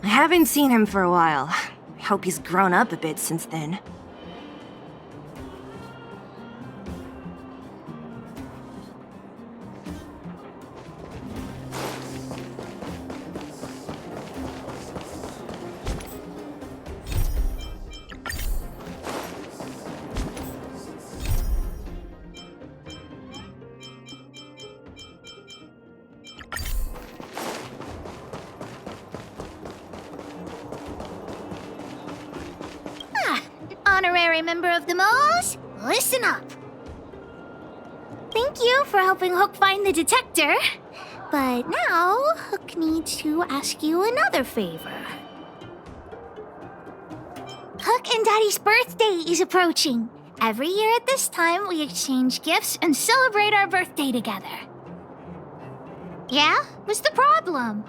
I haven't seen him for a while. I hope he's grown up a bit since then. Honorary member of the Moles, listen up. Thank you for helping Hook find the detector. But now, Hook needs to ask you another favor. Hook and Daddy's birthday is approaching. Every year at this time, we exchange gifts and celebrate our birthday together. Yeah? What's the problem?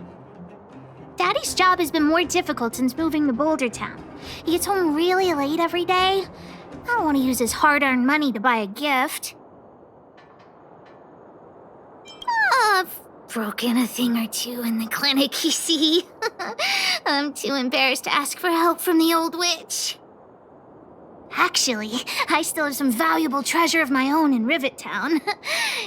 Daddy's job has been more difficult since moving to Boulder Town. He gets home really late every day. I don't want to use his hard-earned money to buy a gift. I've broken a thing or two in the clinic, you see. I'm too embarrassed to ask for help from the old witch. Actually, I still have some valuable treasure of my own in Rivet Town.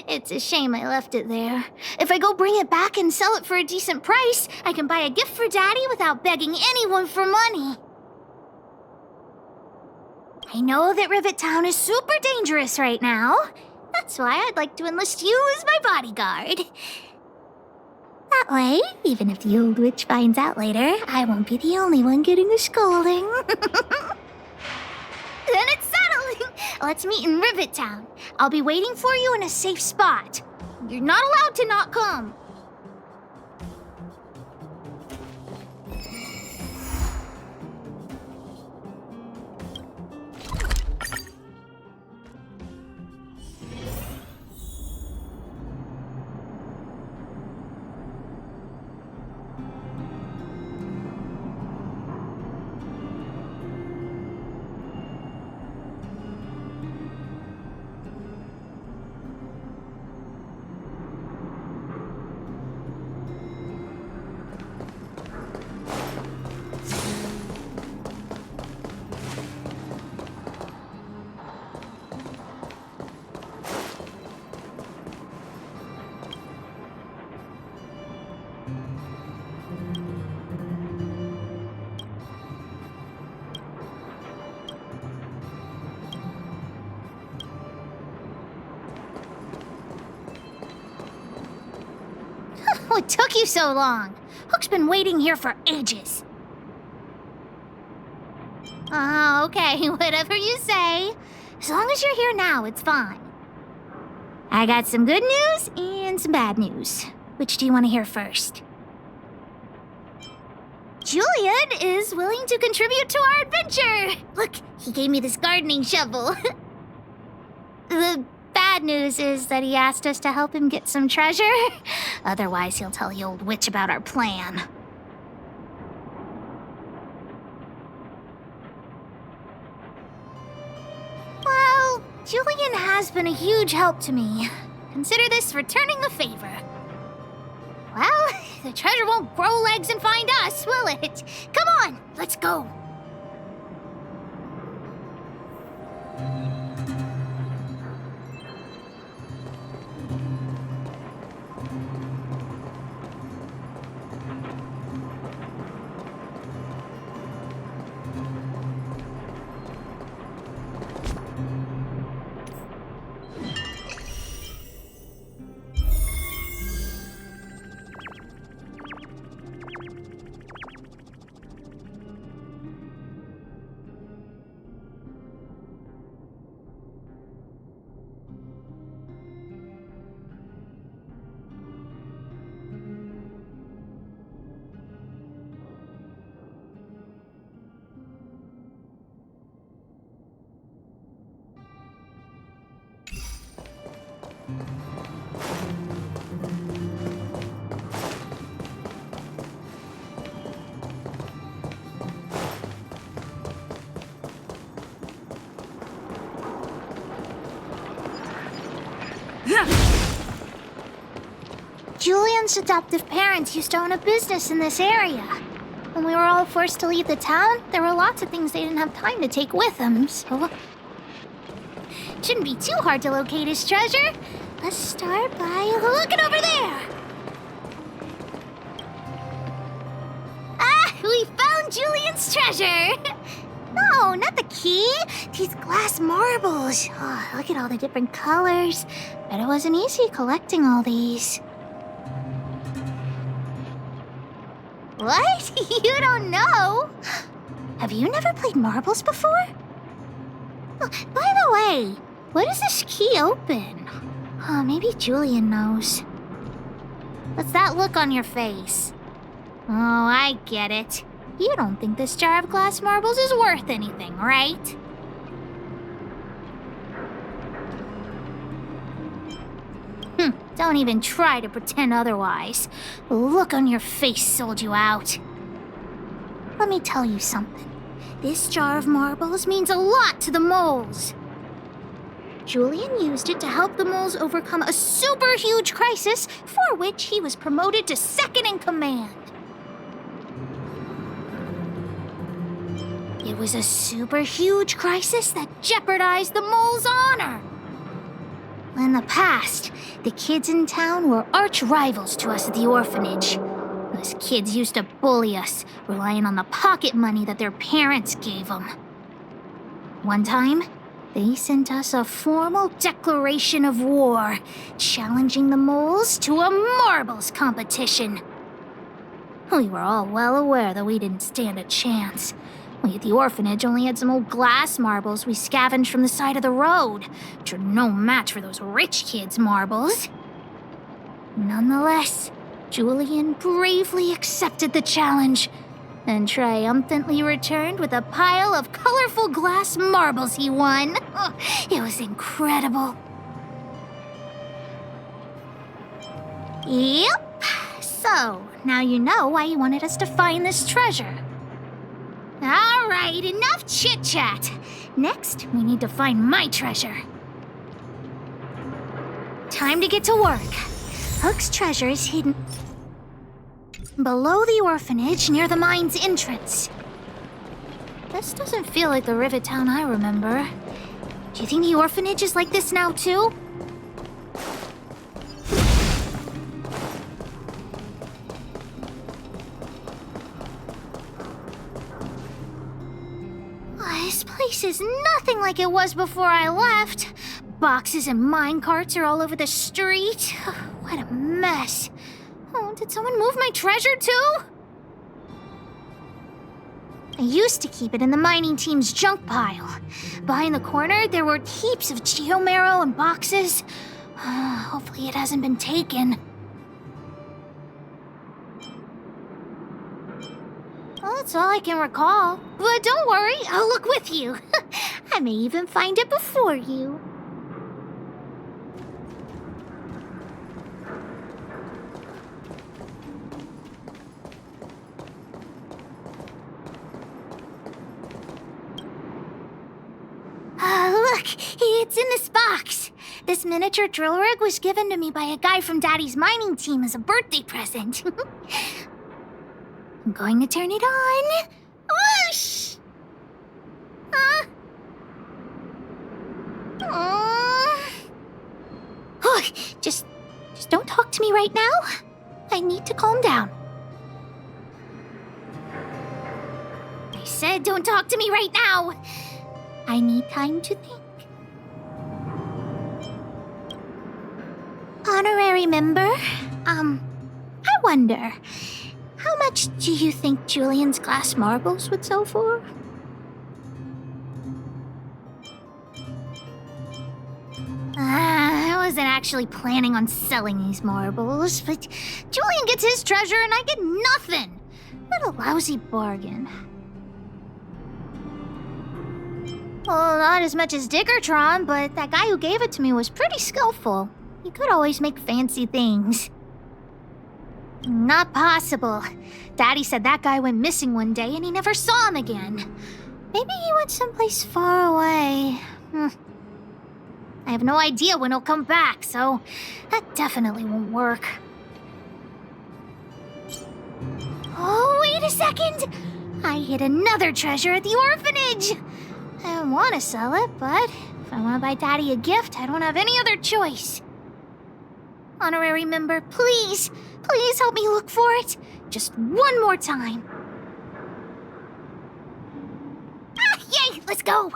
It's a shame I left it there. If I go bring it back and sell it for a decent price, I can buy a gift for Daddy without begging anyone for money. I know that Rivet Town is super dangerous right now. That's why I'd like to enlist you as my bodyguard. That way, even if the old witch finds out later, I won't be the only one getting a scolding. Then it's settling. Let's meet in Rivet Town. I'll be waiting for you in a safe spot. You're not allowed to not come. What took you so long? Hook's been waiting here for ages. Oh, okay, whatever you say. As long as you're here now, it's fine. I got some good news and some bad news. Which do you want to hear first? Julian is willing to contribute to our adventure. Look, he gave me this gardening shovel. The bad news is that he asked us to help him get some treasure. Otherwise, he'll tell the old witch about our plan. Well, Julian has been a huge help to me. Consider this returning the favor. Well, the treasure won't grow legs and find us, will it? Come on, let's go. Julian's adoptive parents used to own a business in this area. When we were all forced to leave the town, there were lots of things they didn't have time to take with them, so... It shouldn't be too hard to locate his treasure. Let's start by looking over there. Ah, we found Julian's treasure! No, not the key. These glass marbles. Oh, look at all the different colors. Bet it wasn't easy collecting all these. What? You don't know? Have you never played marbles before? Oh, by the way, what does this key open? Oh, maybe Julian knows. What's that look on your face? Oh, I get it. You don't think this jar of glass marbles is worth anything, right? Don't even try to pretend otherwise. The look on your face sold you out. Let me tell you something. This jar of marbles means a lot to the moles. Julian used it to help the moles overcome a super huge crisis for which he was promoted to second in command. It was a super huge crisis that jeopardized the moles' honor. In the past, the kids in town were arch rivals to us at the orphanage. Those kids used to bully us, relying on the pocket money that their parents gave them. One time, they sent us a formal declaration of war, challenging the moles to a marbles competition. We were all well aware that we didn't stand a chance. We at the orphanage only had some old glass marbles we scavenged from the side of the road, which are no match for those rich kids' marbles. Nonetheless, Julian bravely accepted the challenge and triumphantly returned with a pile of colorful glass marbles he won. Oh, it was incredible. Yep. So, now you know why you wanted us to find this treasure. All right, enough chit-chat. Next, we need to find my treasure. Time to get to work. Hook's treasure is hidden below the orphanage near the mine's entrance. This doesn't feel like the Rivet Town I remember. Do you think the orphanage is like this now, too? This place is nothing like it was before I left. Boxes and mine carts are all over the street. What a mess. Oh, did someone move my treasure too? I used to keep it in the mining team's junk pile. Behind the corner, there were heaps of geomarrow and boxes. Hopefully it hasn't been taken. Well, that's all I can recall. But don't worry, I'll look with you. I may even find it before you. Look, it's in this box. This miniature drill rig was given to me by a guy from Daddy's mining team as a birthday present. I'm going to turn it on. Whoosh! Just don't talk to me right now. I need to calm down. I said don't talk to me right now. I need time to think. Honorary member, I wonder, how much do you think Julian's glass marbles would sell for? I wasn't actually planning on selling these marbles, but Julian gets his treasure and I get nothing. What a lousy bargain. Well, not as much as Diggertron, but that guy who gave it to me was pretty skillful. He could always make fancy things. Not possible. Daddy said that guy went missing one day and he never saw him again. Maybe he went someplace far away. I have no idea when he'll come back, so that definitely won't work. Oh, wait a second! I hid another treasure at the orphanage! I don't want to sell it, but if I want to buy Daddy a gift, I don't have any other choice. Honorary member, please help me look for it. Just one more time. Yay, let's go.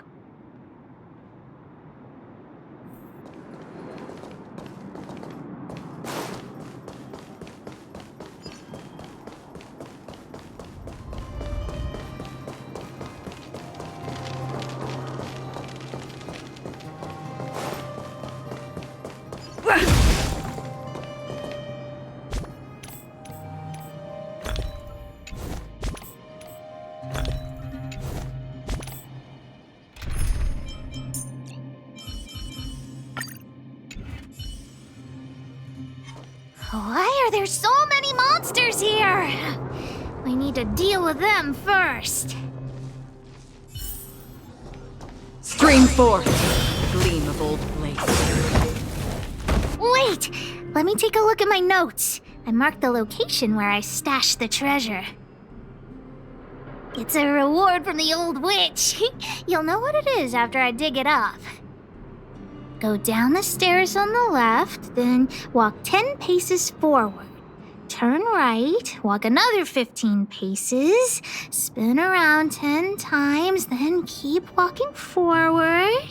Why are there so many monsters here? We need to deal with them first. Stream forth, gleam of old blades. Wait! Let me take a look at my notes. I marked the location where I stashed the treasure. It's a reward from the old witch. You'll know what it is after I dig it up. Go down the stairs on the left, then walk 10 paces forward. Turn right, walk another 15 paces, spin around 10 times, then keep walking forward.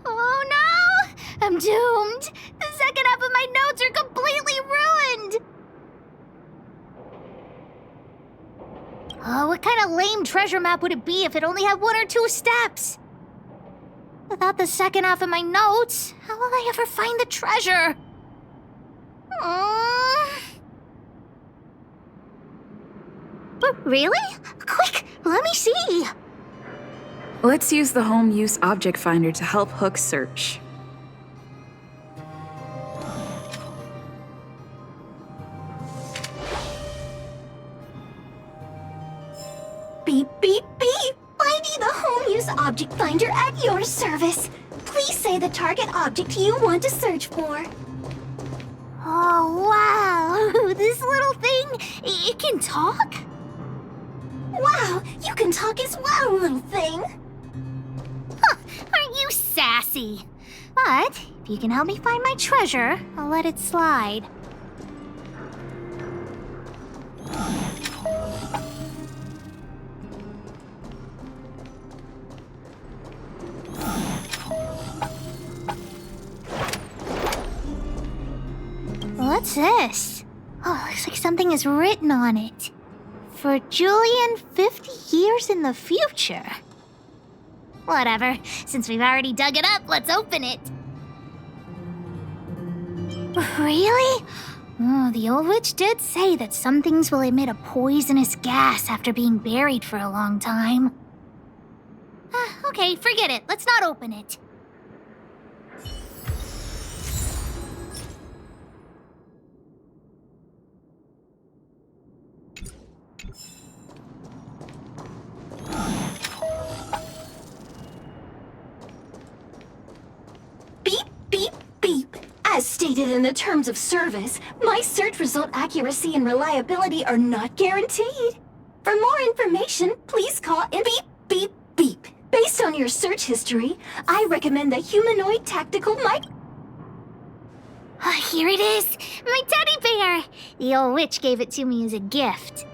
Oh no! I'm doomed! The second half of my notes are completely ruined! Oh, what kind of lame treasure map would it be if it only had 1 or 2 steps? Without the second half of my notes, how will I ever find the treasure? Really? Quick, let me see! Let's use the home use object finder to help Hook search. Beep, beep, beep! Finding the home use object finder at your service. Please say the target object you want to search for. Oh, wow! This little thing, it can talk? Wow, you can talk as well, little thing. Aren't you sassy? But if you can help me find my treasure, I'll let it slide. What's this? Oh, looks like something is written on it. For Julian, 50 years in the future. Whatever. Since we've already dug it up, let's open it. Really? Oh, the old witch did say that some things will emit a poisonous gas after being buried for a long time. Okay, forget it. Let's not open it. Beep, beep, beep. As stated in the terms of service, my search result accuracy and reliability are not guaranteed. For more information, please call in beep, beep, beep. Based on your search history, I recommend the humanoid tactical mic. Here it is! My teddy bear! The old witch gave it to me as a gift.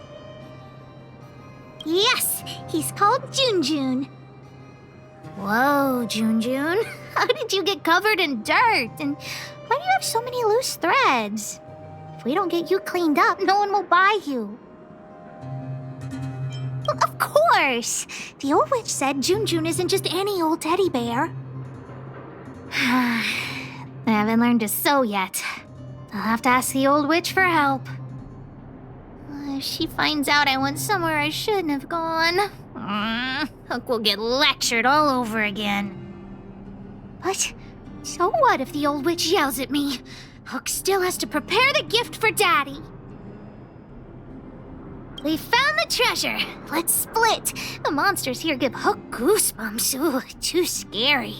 Yes, he's called Junjun. Whoa, Junjun. How did you get covered in dirt? And why do you have so many loose threads? If we don't get you cleaned up, no one will buy you. Well, of course! The old witch said Junjun isn't just any old teddy bear. I haven't learned to sew yet. I'll have to ask the old witch for help. If she finds out I went somewhere I shouldn't have gone, Hook will get lectured all over again. But so what if the old witch yells at me? Hook still has to prepare the gift for Daddy. We found the treasure. Let's split. The monsters here give Hook goosebumps. Ooh, too scary.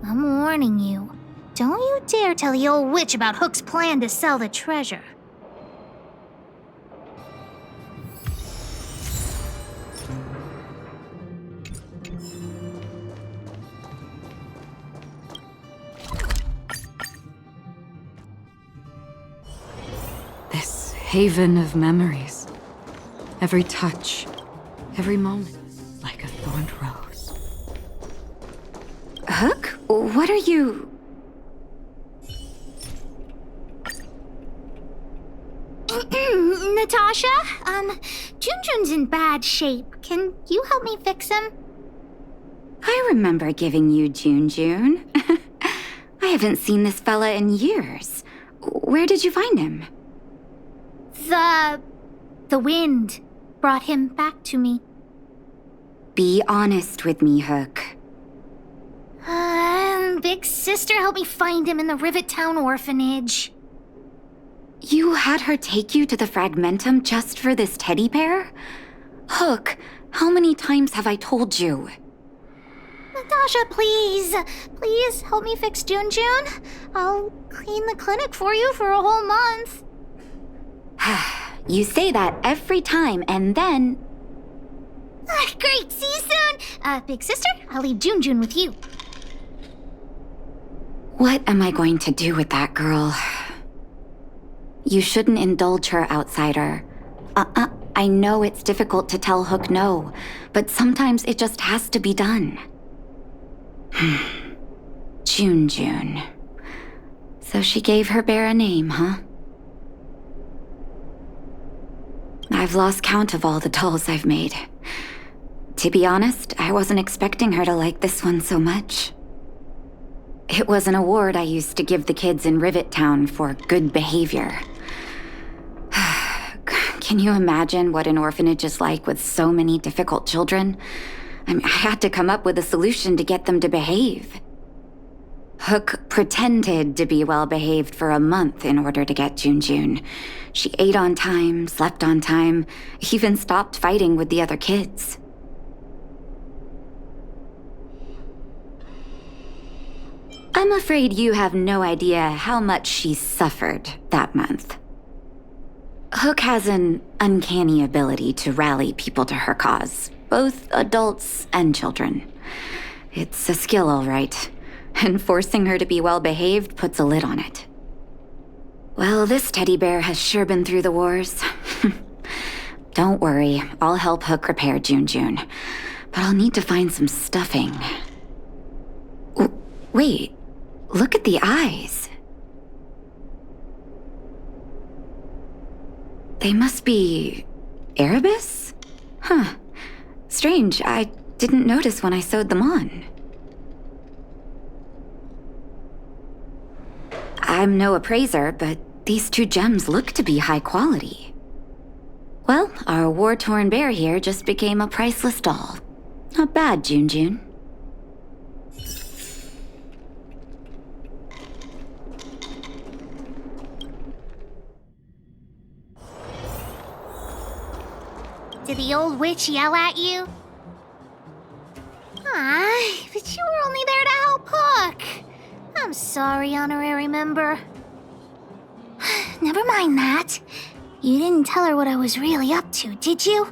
I'm warning you. Don't you dare tell the old witch about Hook's plan to sell the treasure. This haven of memories. Every touch, every moment, like a thorned rose. Hook, what are you... Natasha, Junjun's in bad shape. Can you help me fix him? I remember giving you Junjun. I haven't seen this fella in years. Where did you find him? The wind brought him back to me. Be honest with me, Hook. Big sister helped me find him in the Rivet Town orphanage. You had her take you to the Fragmentum just for this teddy bear? Hook, how many times have I told you? Natasha, please. Please help me fix Junjun. I'll clean the clinic for you for a whole month. You say that every time, and then... Great, see you soon. Big sister, I'll leave Junjun with you. What am I going to do with that girl? You shouldn't indulge her, outsider. I know it's difficult to tell Hook no, but sometimes it just has to be done. Junjun. So she gave her bear a name, huh? I've lost count of all the dolls I've made. To be honest, I wasn't expecting her to like this one so much. It was an award I used to give the kids in Rivet Town for good behavior. Can you imagine what an orphanage is like with so many difficult children? I had to come up with a solution to get them to behave. Hook pretended to be well-behaved for a month in order to get Junjun. She ate on time, slept on time, even stopped fighting with the other kids. I'm afraid you have no idea how much she suffered that month. Hook has an uncanny ability to rally people to her cause, both adults and children. It's a skill, all right, and forcing her to be well-behaved puts a lid on it. Well, this teddy bear has sure been through the wars. Don't worry, I'll help Hook repair Junjun, but I'll need to find some stuffing. Wait, look at the eyes. They must be Erebus? Huh. Strange, I didn't notice when I sewed them on. I'm no appraiser, but these 2 gems look to be high quality. Well, our war-torn bear here just became a priceless doll. Not bad, Junjun. Did the old witch yell at you? Ah, but you were only there to help Hook. I'm sorry, honorary member. Never mind that. You didn't tell her what I was really up to, did you?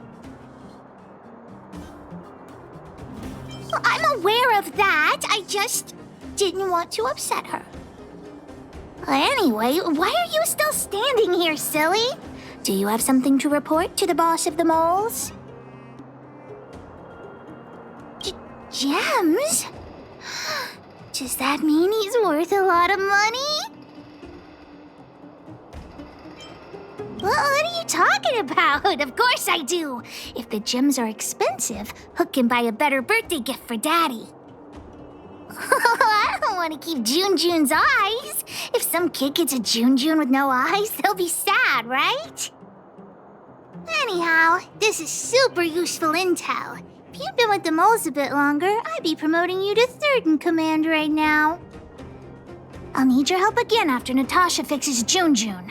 Well, I'm aware of that. I just didn't want to upset her. Anyway, why are you still standing here, silly? Do you have something to report to the boss of the moles? Gems? Does that mean he's worth a lot of money? What are you talking about? Of course I do. If the gems are expensive, Hook can buy a better birthday gift for Daddy. I don't want to keep Junjun's eyes. If some kid gets a Junjun with no eyes, they'll be sad, right? Anyhow, this is super useful intel. If you'd been with the moles a bit longer, I'd be promoting you to 3rd in command right now. I'll need your help again after Natasha fixes Junjun.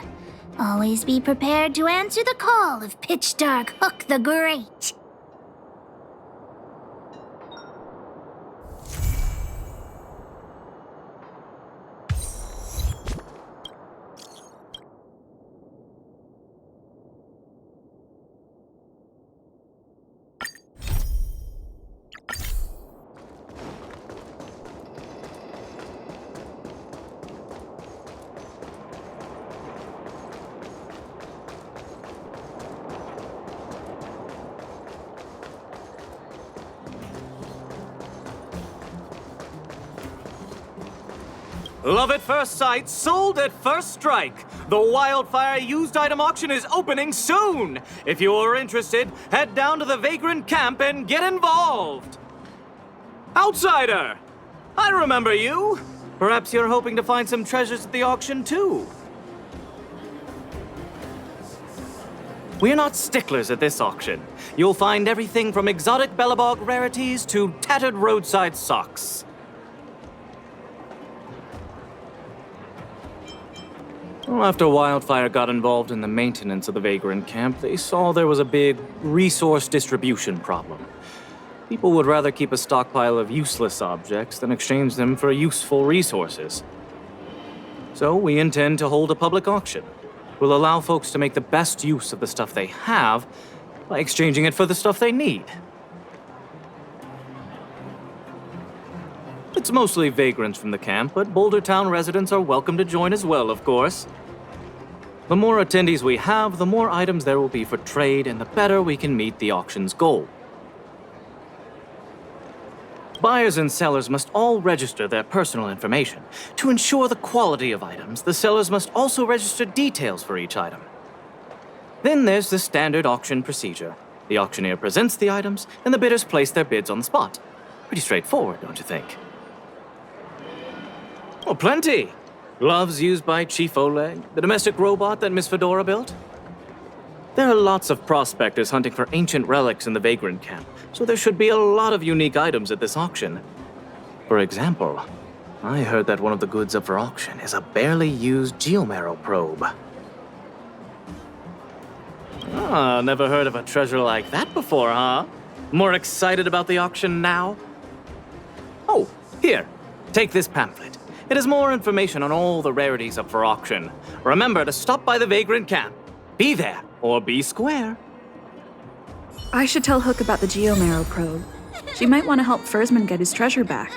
Always be prepared to answer the call of Pitch Dark Hook the Great. Love at first sight, sold at first strike. The Wildfire used item auction is opening soon. If you are interested, head down to the Vagrant camp and get involved. Outsider! I remember you. Perhaps you're hoping to find some treasures at the auction too. We're not sticklers at this auction. You'll find everything from exotic Belobog rarities to tattered roadside socks. Well, after Wildfire got involved in the maintenance of the Vagrant camp, they saw there was a big resource distribution problem. People would rather keep a stockpile of useless objects than exchange them for useful resources. So we intend to hold a public auction. We'll allow folks to make the best use of the stuff they have by exchanging it for the stuff they need. It's mostly vagrants from the camp, but Boulder Town residents are welcome to join as well, of course. The more attendees we have, the more items there will be for trade, and the better we can meet the auction's goal. Buyers and sellers must all register their personal information. To ensure the quality of items, the sellers must also register details for each item. Then there's the standard auction procedure. The auctioneer presents the items, and the bidders place their bids on the spot. Pretty straightforward, don't you think? Oh, plenty. Gloves used by Chief Oleg, the domestic robot that Miss Fedora built. There are lots of prospectors hunting for ancient relics in the Vagrant camp, so there should be a lot of unique items at this auction. For example, I heard that one of the goods up for auction is a barely used Geomarrow probe. Ah, never heard of a treasure like that before, huh? More excited about the auction now? Oh, here, take this pamphlet. It has more information on all the rarities up for auction. Remember to stop by the Vagrant camp. Be there, or be square. I should tell Hook about the Geomarrow probe. She might want to help Fursman get his treasure back.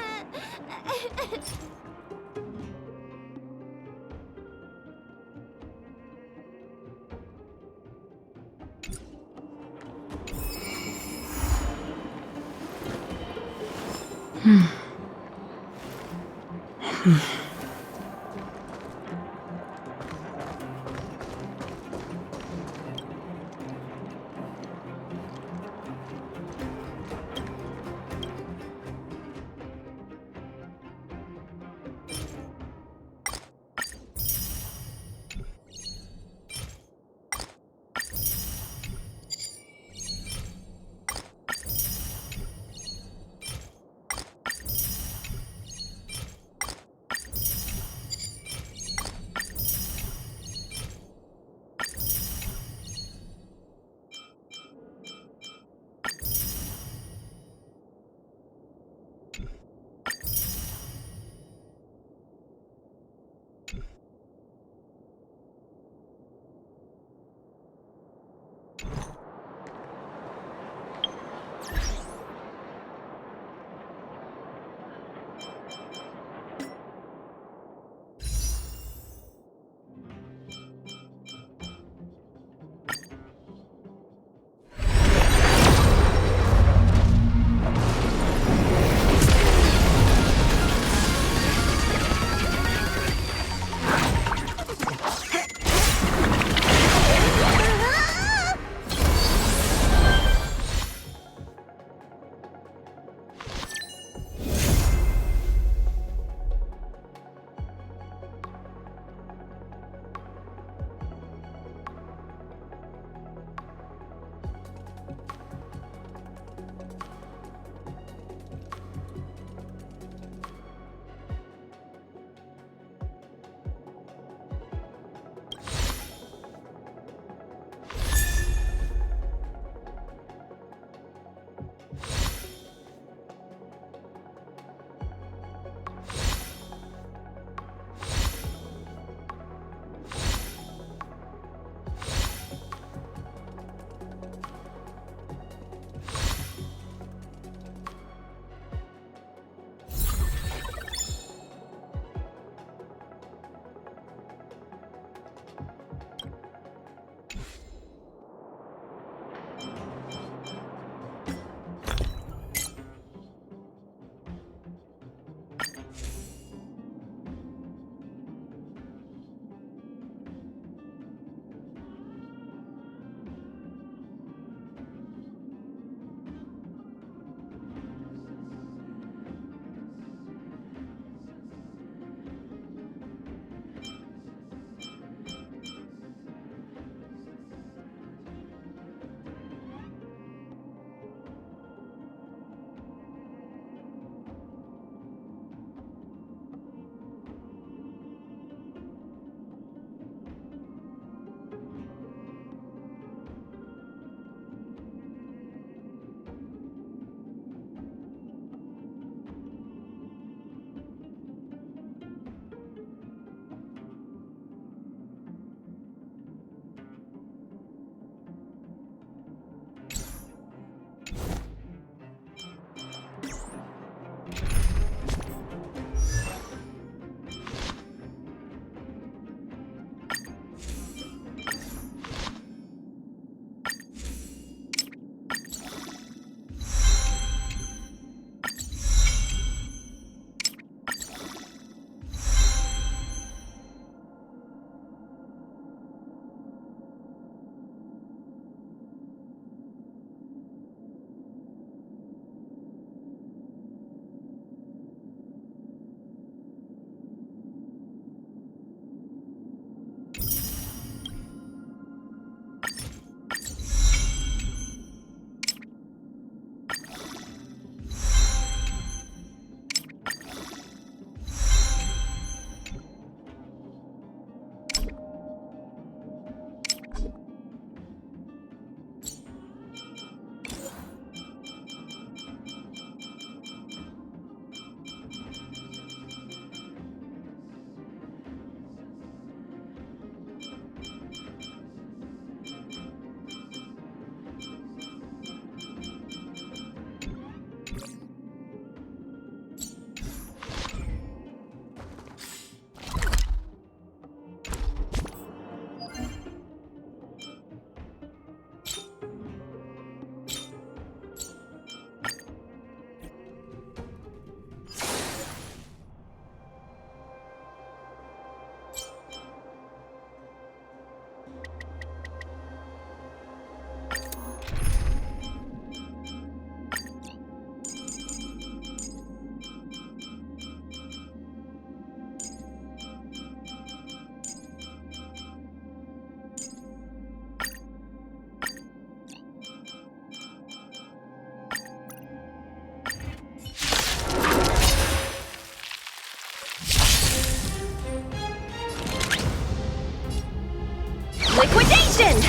Liquidation!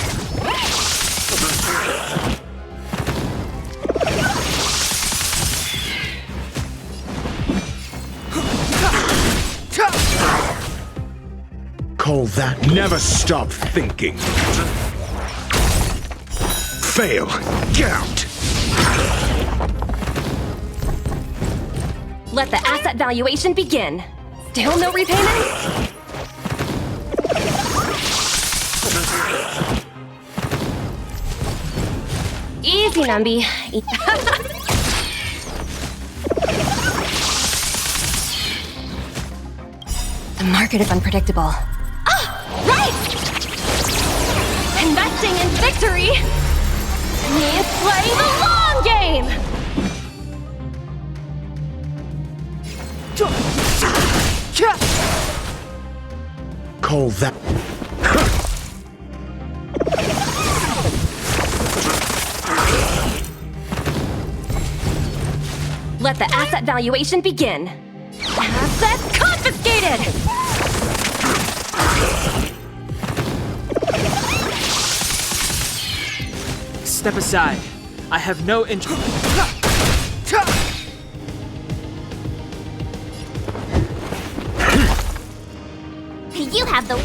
Call that never stop thinking. Fail. Get out. Let the asset valuation begin. Still no repayment? Easy, Numby. The market is unpredictable. Ah, right! Investing in victory means playing the long game! Call that. Let the asset valuation begin. Assets confiscated! Step aside. I have no interest. You have the...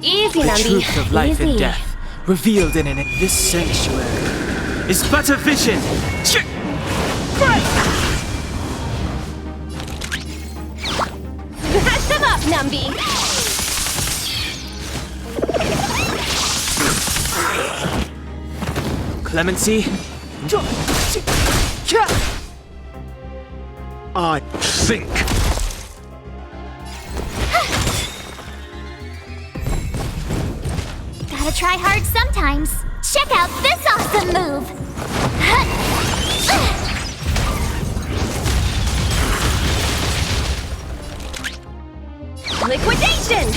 Easy, The Numby. truth of life Easy. and death, revealed in this sanctuary, is but a vision. Smash them up, Numby! Clemency? I think. Gotta try hard sometimes. Check out this awesome move! Liquidation!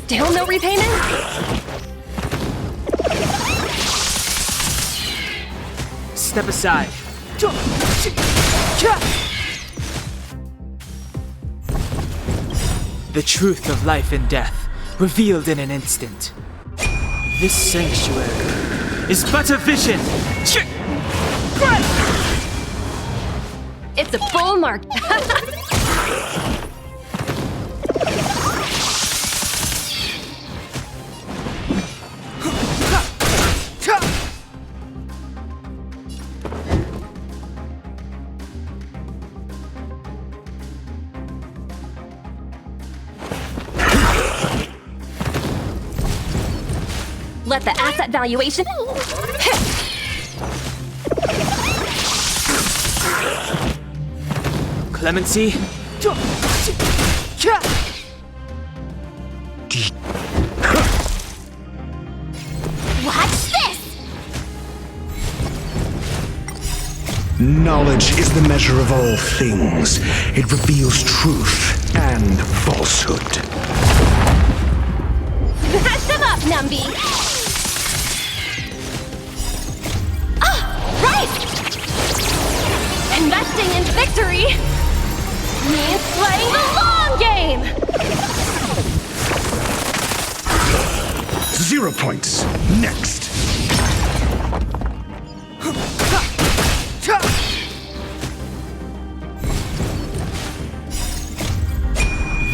Still no repayment? Step aside. The truth of life and death, revealed in an instant. This sanctuary is but a vision. It's a bull market. Let the asset valuation... Clemency? Watch this! Knowledge is the measure of all things. It reveals truth and falsehood. Smash them up, Numby! Ah, right! Investing in victory means playing the long game! 0 points. Next.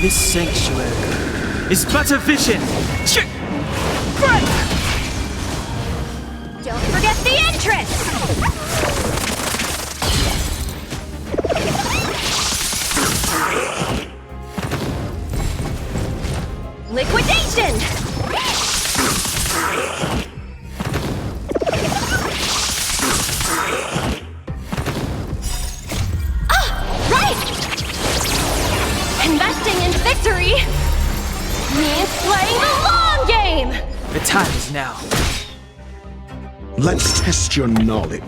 This sanctuary is but a vision. Don't forget the entrance! now. Let's test your knowledge.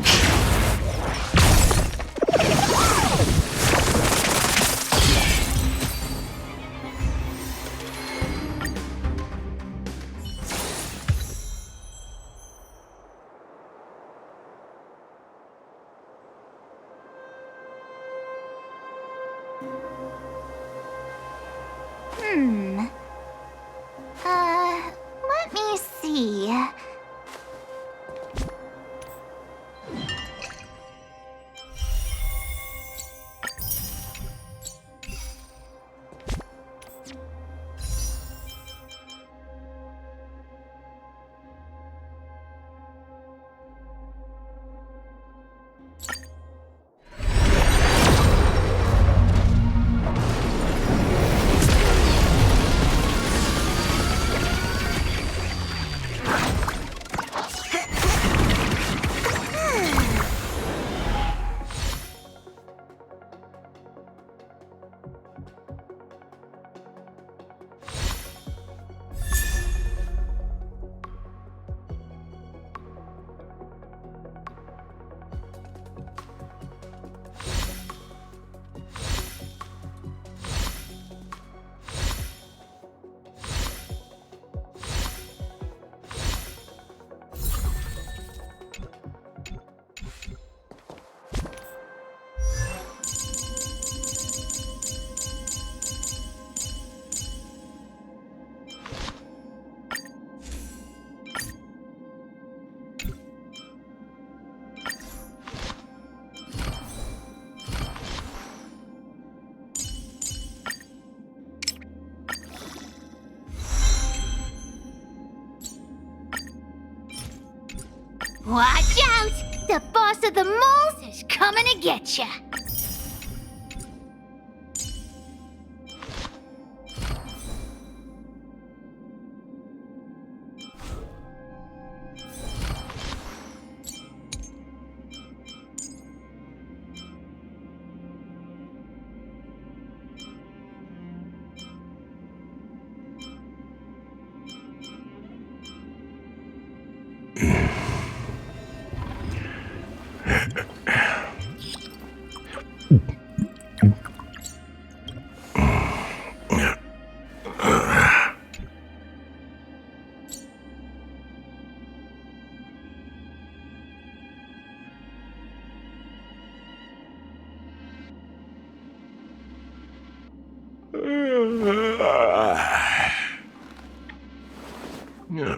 Let me see. Watch out! The boss of the moles is coming to get ya! Yeah.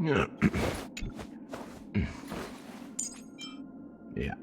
Yeah. Yeah.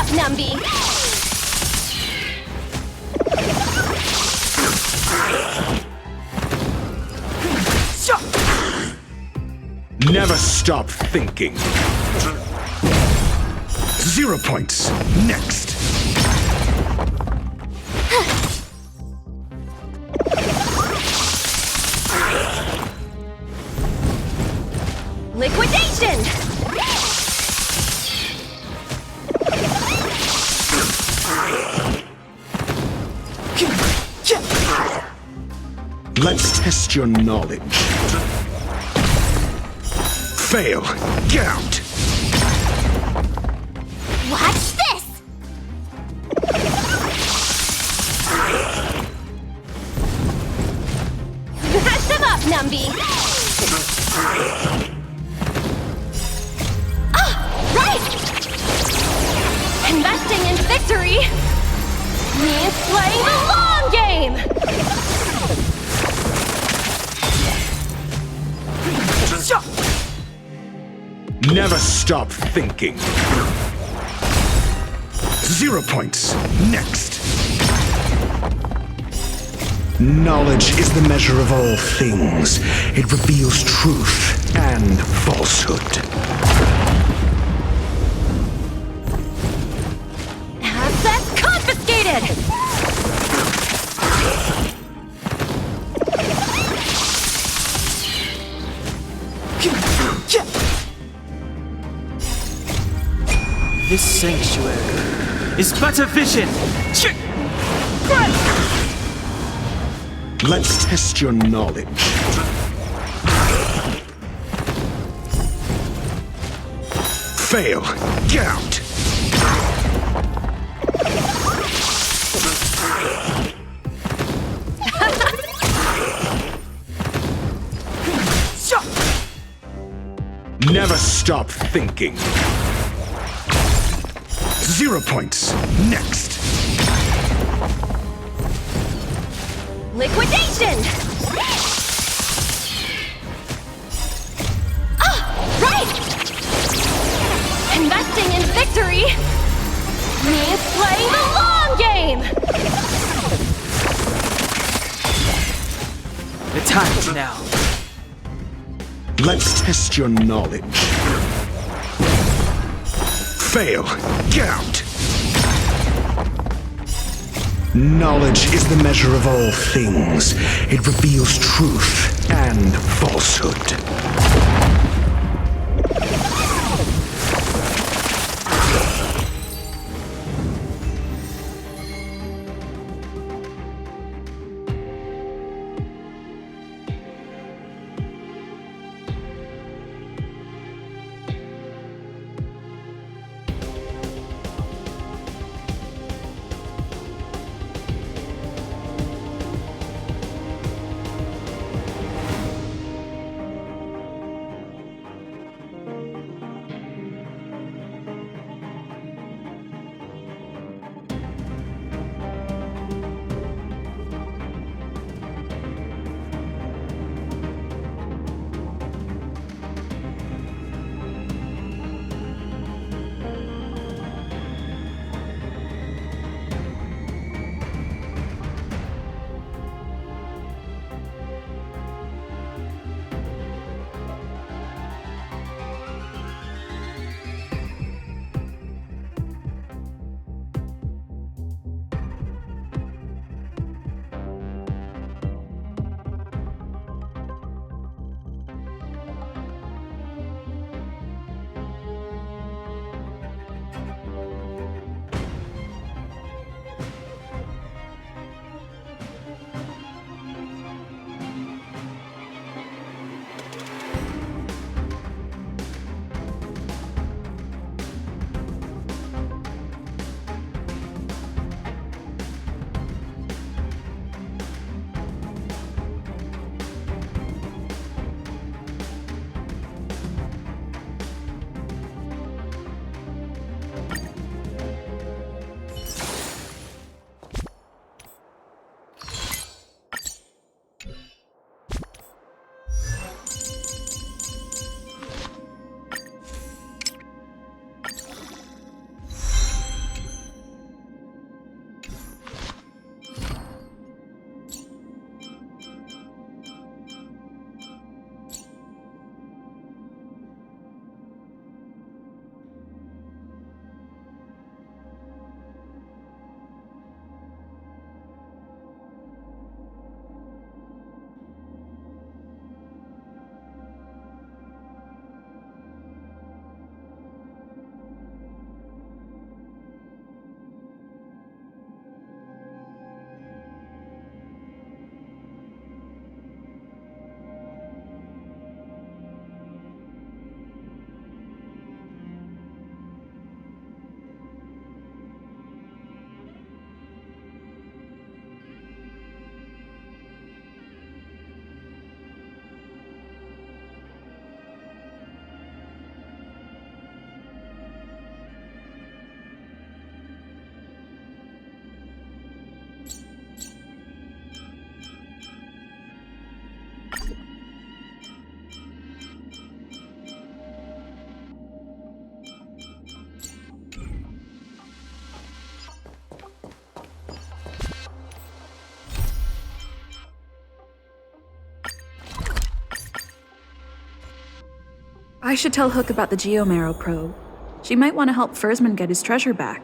up, Numby! Never stop thinking. 0 points. Next. Liquidation! Let's test your knowledge. Fail. Get out. Watch this! Smash them up, Numby! Ah! Right! Investing in victory means playing the long game! Never stop thinking. 0 points. Next. Knowledge is the measure of all things. It reveals truth and falsehood. Assets confiscated! This sanctuary is but a vision. Let's test your knowledge. Fail. Get out. Never stop thinking. 0 points. Next. Liquidation! Ah! Right! Investing in victory means playing the long game! The time is now. Let's test your knowledge. Fail. Get out. Knowledge is the measure of all things. It reveals truth and falsehood. I should tell Hook about the Geomarrow probe. She might want to help Fursman get his treasure back.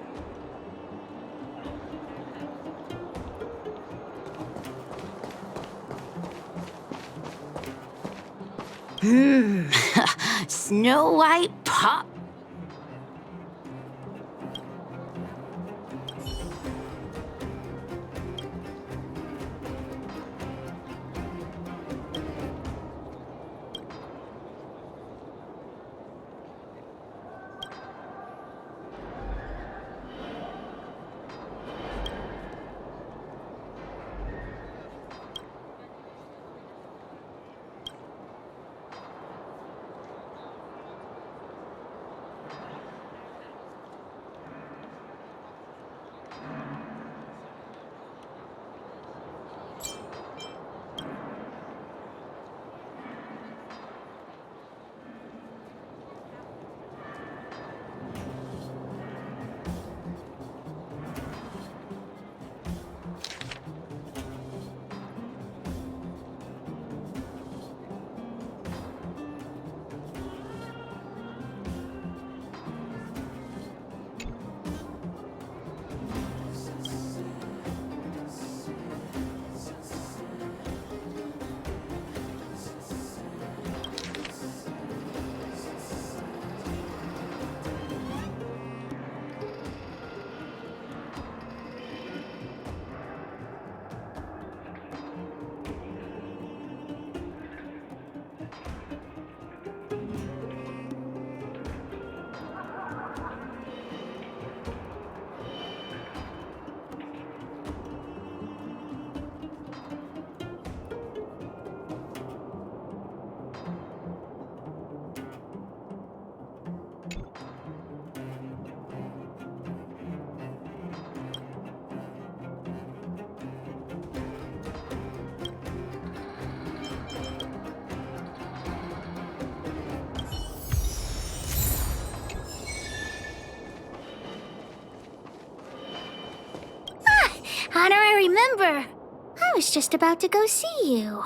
Snow White pop. Honorary member. I was just about to go see you.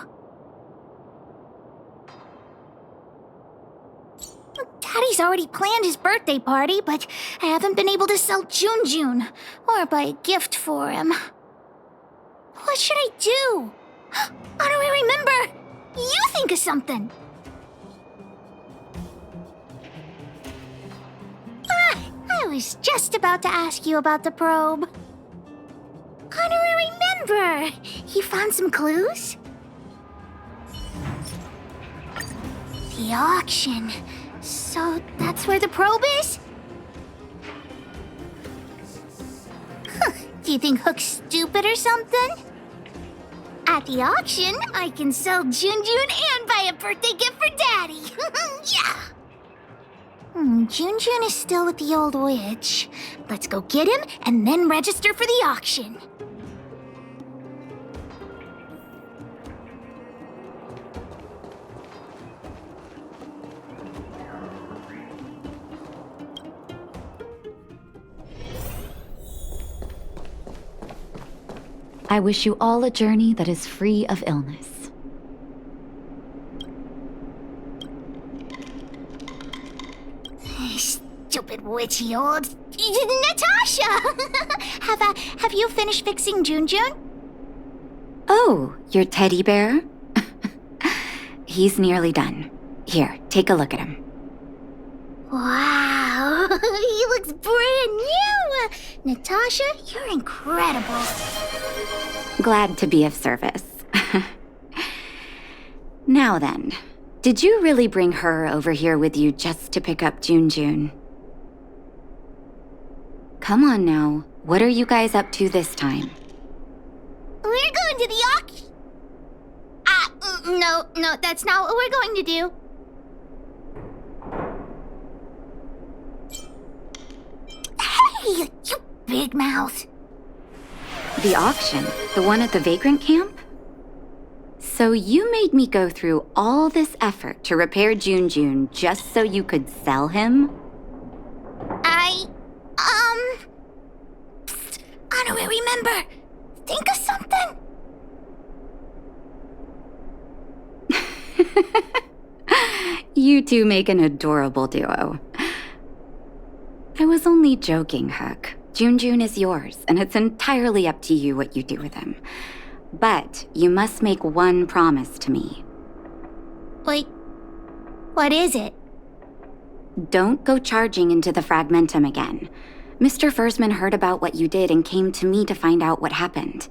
Daddy's already planned his birthday party, but I haven't been able to sell Junjun or buy a gift for him. What should I do? Honorary member, you think of something. I was just about to ask you about the probe. Honorary member, you found some clues? The auction. So that's where the probe is? Do you think Hook's stupid or something? At the auction, I can sell Junjun and buy a birthday gift for Daddy. Yeah! Junjun is still with the old witch. Let's go get him and then register for the auction. I wish you all a journey that is free of illness. Stupid witchy old... Natasha! Have you finished fixing Junjun? Oh, your teddy bear? He's nearly done. Here, take a look at him. Wow, he looks brand new! Natasha, you're incredible. Glad to be of service. Now then, did you really bring her over here with you just to pick up Junjun? Come on now, what are you guys up to this time? We're going to the auction. No, that's not what we're going to do. Hey, you big mouth. The auction? The one at the Vagrant Camp? So you made me go through all this effort to repair Junjun just so you could sell him? Honorary member, think of something. You two make an adorable duo. I was only joking, Hook. Junjun is yours, and it's entirely up to you what you do with him. But you must make one promise to me. Wait, what is it? Don't go charging into the Fragmentum again. Mr. Fursman heard about what you did and came to me to find out what happened.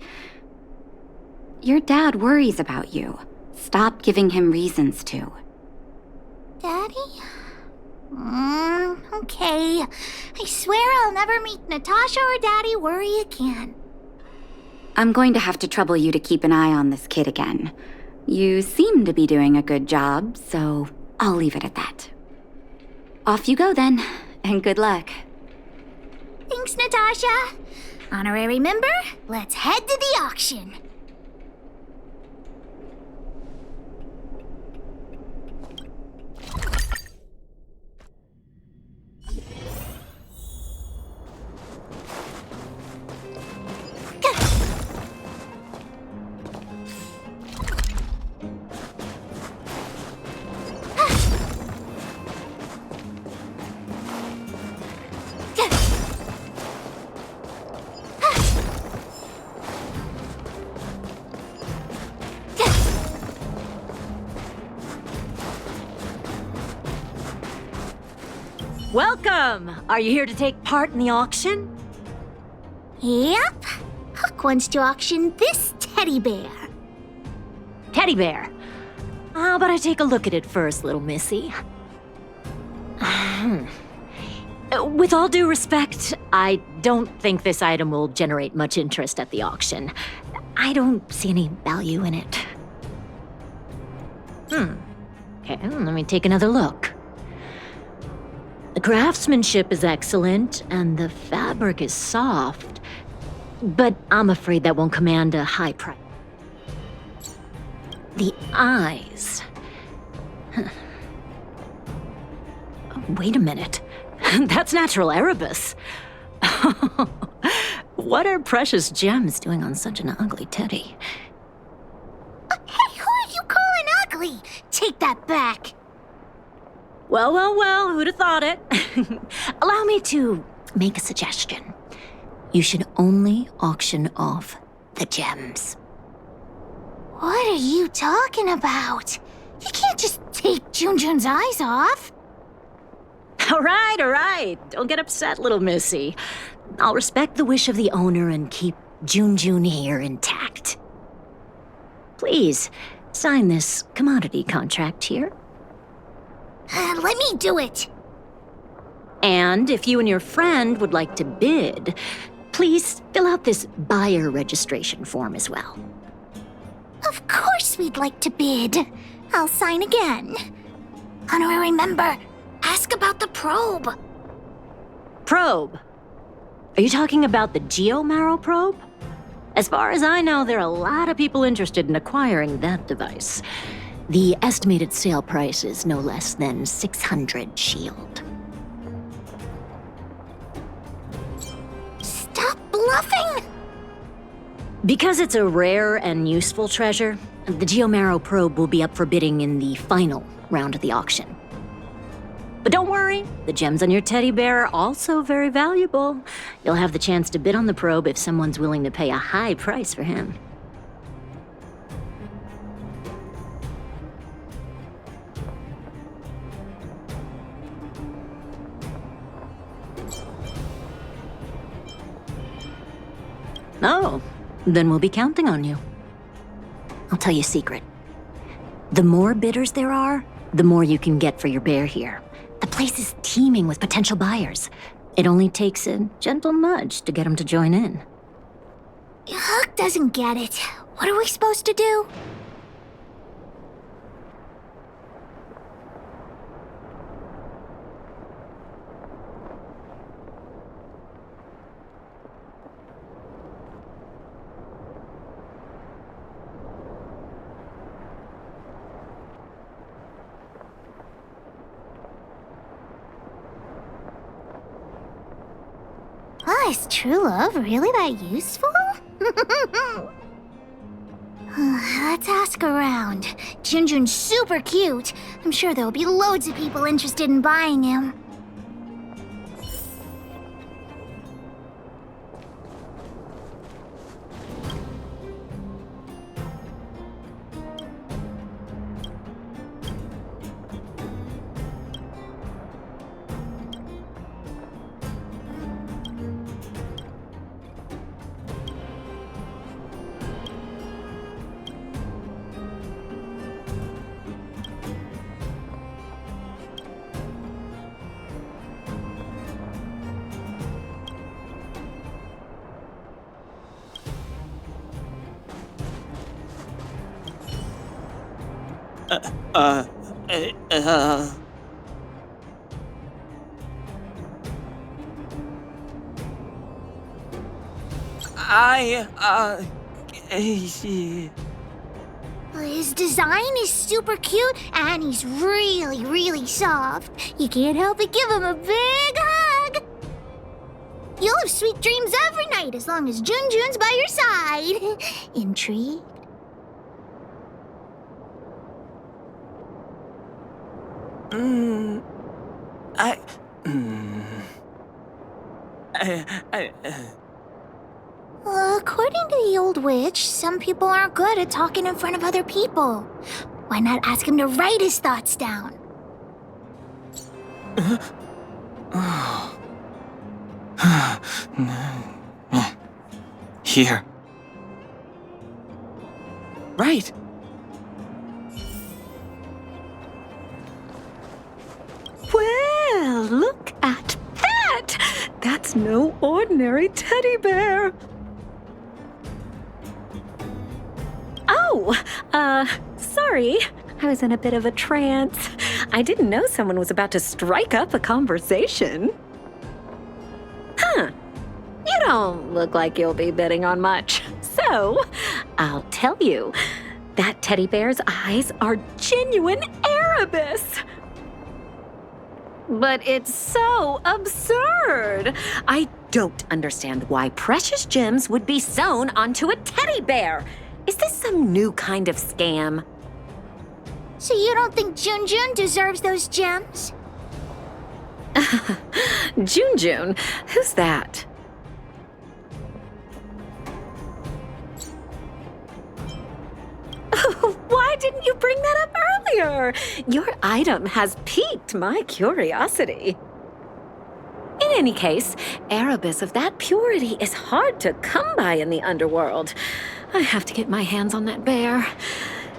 Your dad worries about you. Stop giving him reasons to. Daddy? Okay. I swear I'll never make Natasha or Daddy worry again. I'm going to have to trouble you to keep an eye on this kid again. You seem to be doing a good job, so I'll leave it at that. Off you go then, and good luck. Thanks, Natasha. Honorary member, let's head to the auction. Welcome! Are you here to take part in the auction? Yep. Hook wants to auction this teddy bear. Teddy bear. How about I take a look at it first, little missy? With all due respect, I don't think this item will generate much interest at the auction. I don't see any value in it. Okay, let me take another look. The craftsmanship is excellent, and the fabric is soft, but I'm afraid that won't command a high price. The eyes. Oh, wait a minute. That's natural Erebus. What are precious gems doing on such an ugly teddy? Hey, who are you calling ugly? Take that back. Well, who'd have thought it? Allow me to make a suggestion. You should only auction off the gems. What are you talking about? You can't just take Junjun's eyes off. All right. Don't get upset, little missy. I'll respect the wish of the owner and keep Junjun here intact. Please, sign this commodity contract here. Let me do it. And if you and your friend would like to bid, please fill out this buyer registration form as well. Of course we'd like to bid. I'll sign again. Honorary member, ask about the probe. Probe? Are you talking about the Geomarrow probe? As far as I know, there are a lot of people interested in acquiring that device. The estimated sale price is no less than 600 shield. Stop bluffing! Because it's a rare and useful treasure, the Geomarrow probe will be up for bidding in the final round of the auction. But don't worry, the gems on your teddy bear are also very valuable. You'll have the chance to bid on the probe if someone's willing to pay a high price for him. Oh, then we'll be counting on you. I'll tell you a secret. The more bidders there are, the more you can get for your bear here. The place is teeming with potential buyers. It only takes a gentle nudge to get them to join in. Hook doesn't get it. What are we supposed to do? Is true love really that useful? Let's ask around. Junjun's super cute, I'm sure there'll be loads of people interested in buying him. His design is super cute, and he's really, really soft. You can't help but give him a big hug. You'll have sweet dreams every night as long as Junjun's by your side. Intrigued? According to the old witch, some people aren't good at talking in front of other people. Why not ask him to write his thoughts down? Here. Right. Well, look at that! That's no ordinary teddy bear. Oh, sorry. I was in a bit of a trance. I didn't know someone was about to strike up a conversation. Huh. You don't look like you'll be bidding on much. So, I'll tell you, that teddy bear's eyes are genuine Erebus. But it's so absurd. I don't understand why precious gems would be sewn onto a teddy bear. Is this some new kind of scam? So you don't think Junjun deserves those gems? Junjun? Who's that? Why didn't you bring that up earlier? Your item has piqued my curiosity. In any case, Erebus of that purity is hard to come by in the underworld. I have to get my hands on that bear,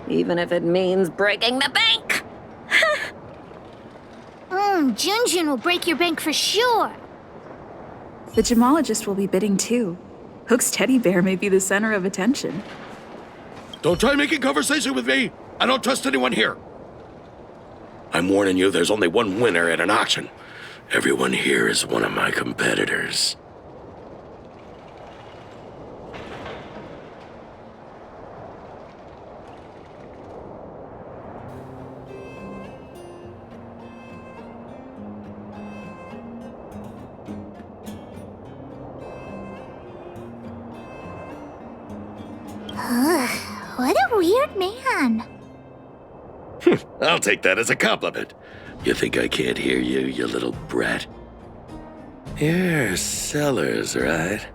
even if it means breaking the bank. Junjun will break your bank for sure. The gemologist will be bidding too. Hook's teddy bear may be the center of attention. Don't try making conversation with me! I don't trust anyone here! I'm warning you, there's only one winner at an auction. Everyone here is one of my competitors. What a weird man. I'll take that as a compliment. You think I can't hear you, you little brat? You're Sellers, right?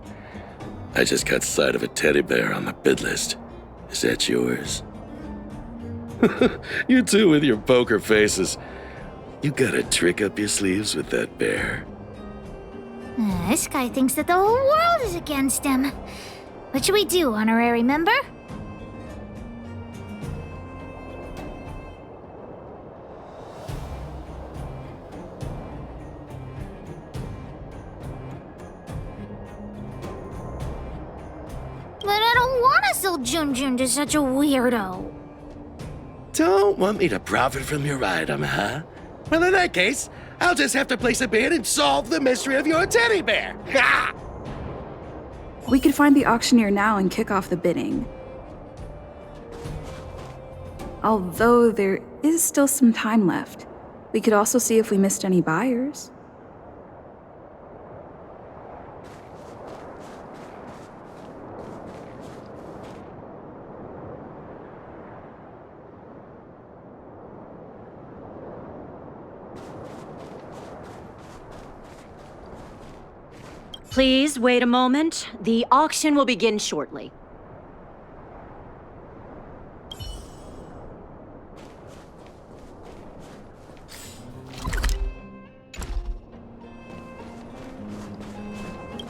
I just got sight of a teddy bear on the bid list. Is that yours? You two with your poker faces. You got a trick up your sleeves with that bear. This guy thinks that the whole world is against him. What should we do, honorary member? But I don't want to sell Junjun to such a weirdo. Don't want me to profit from your item, huh? Well, in that case, I'll just have to place a bid and solve the mystery of your teddy bear. Ha! We could find the auctioneer now and kick off the bidding. Although there is still some time left. We could also see if we missed any buyers. Please wait a moment. The auction will begin shortly.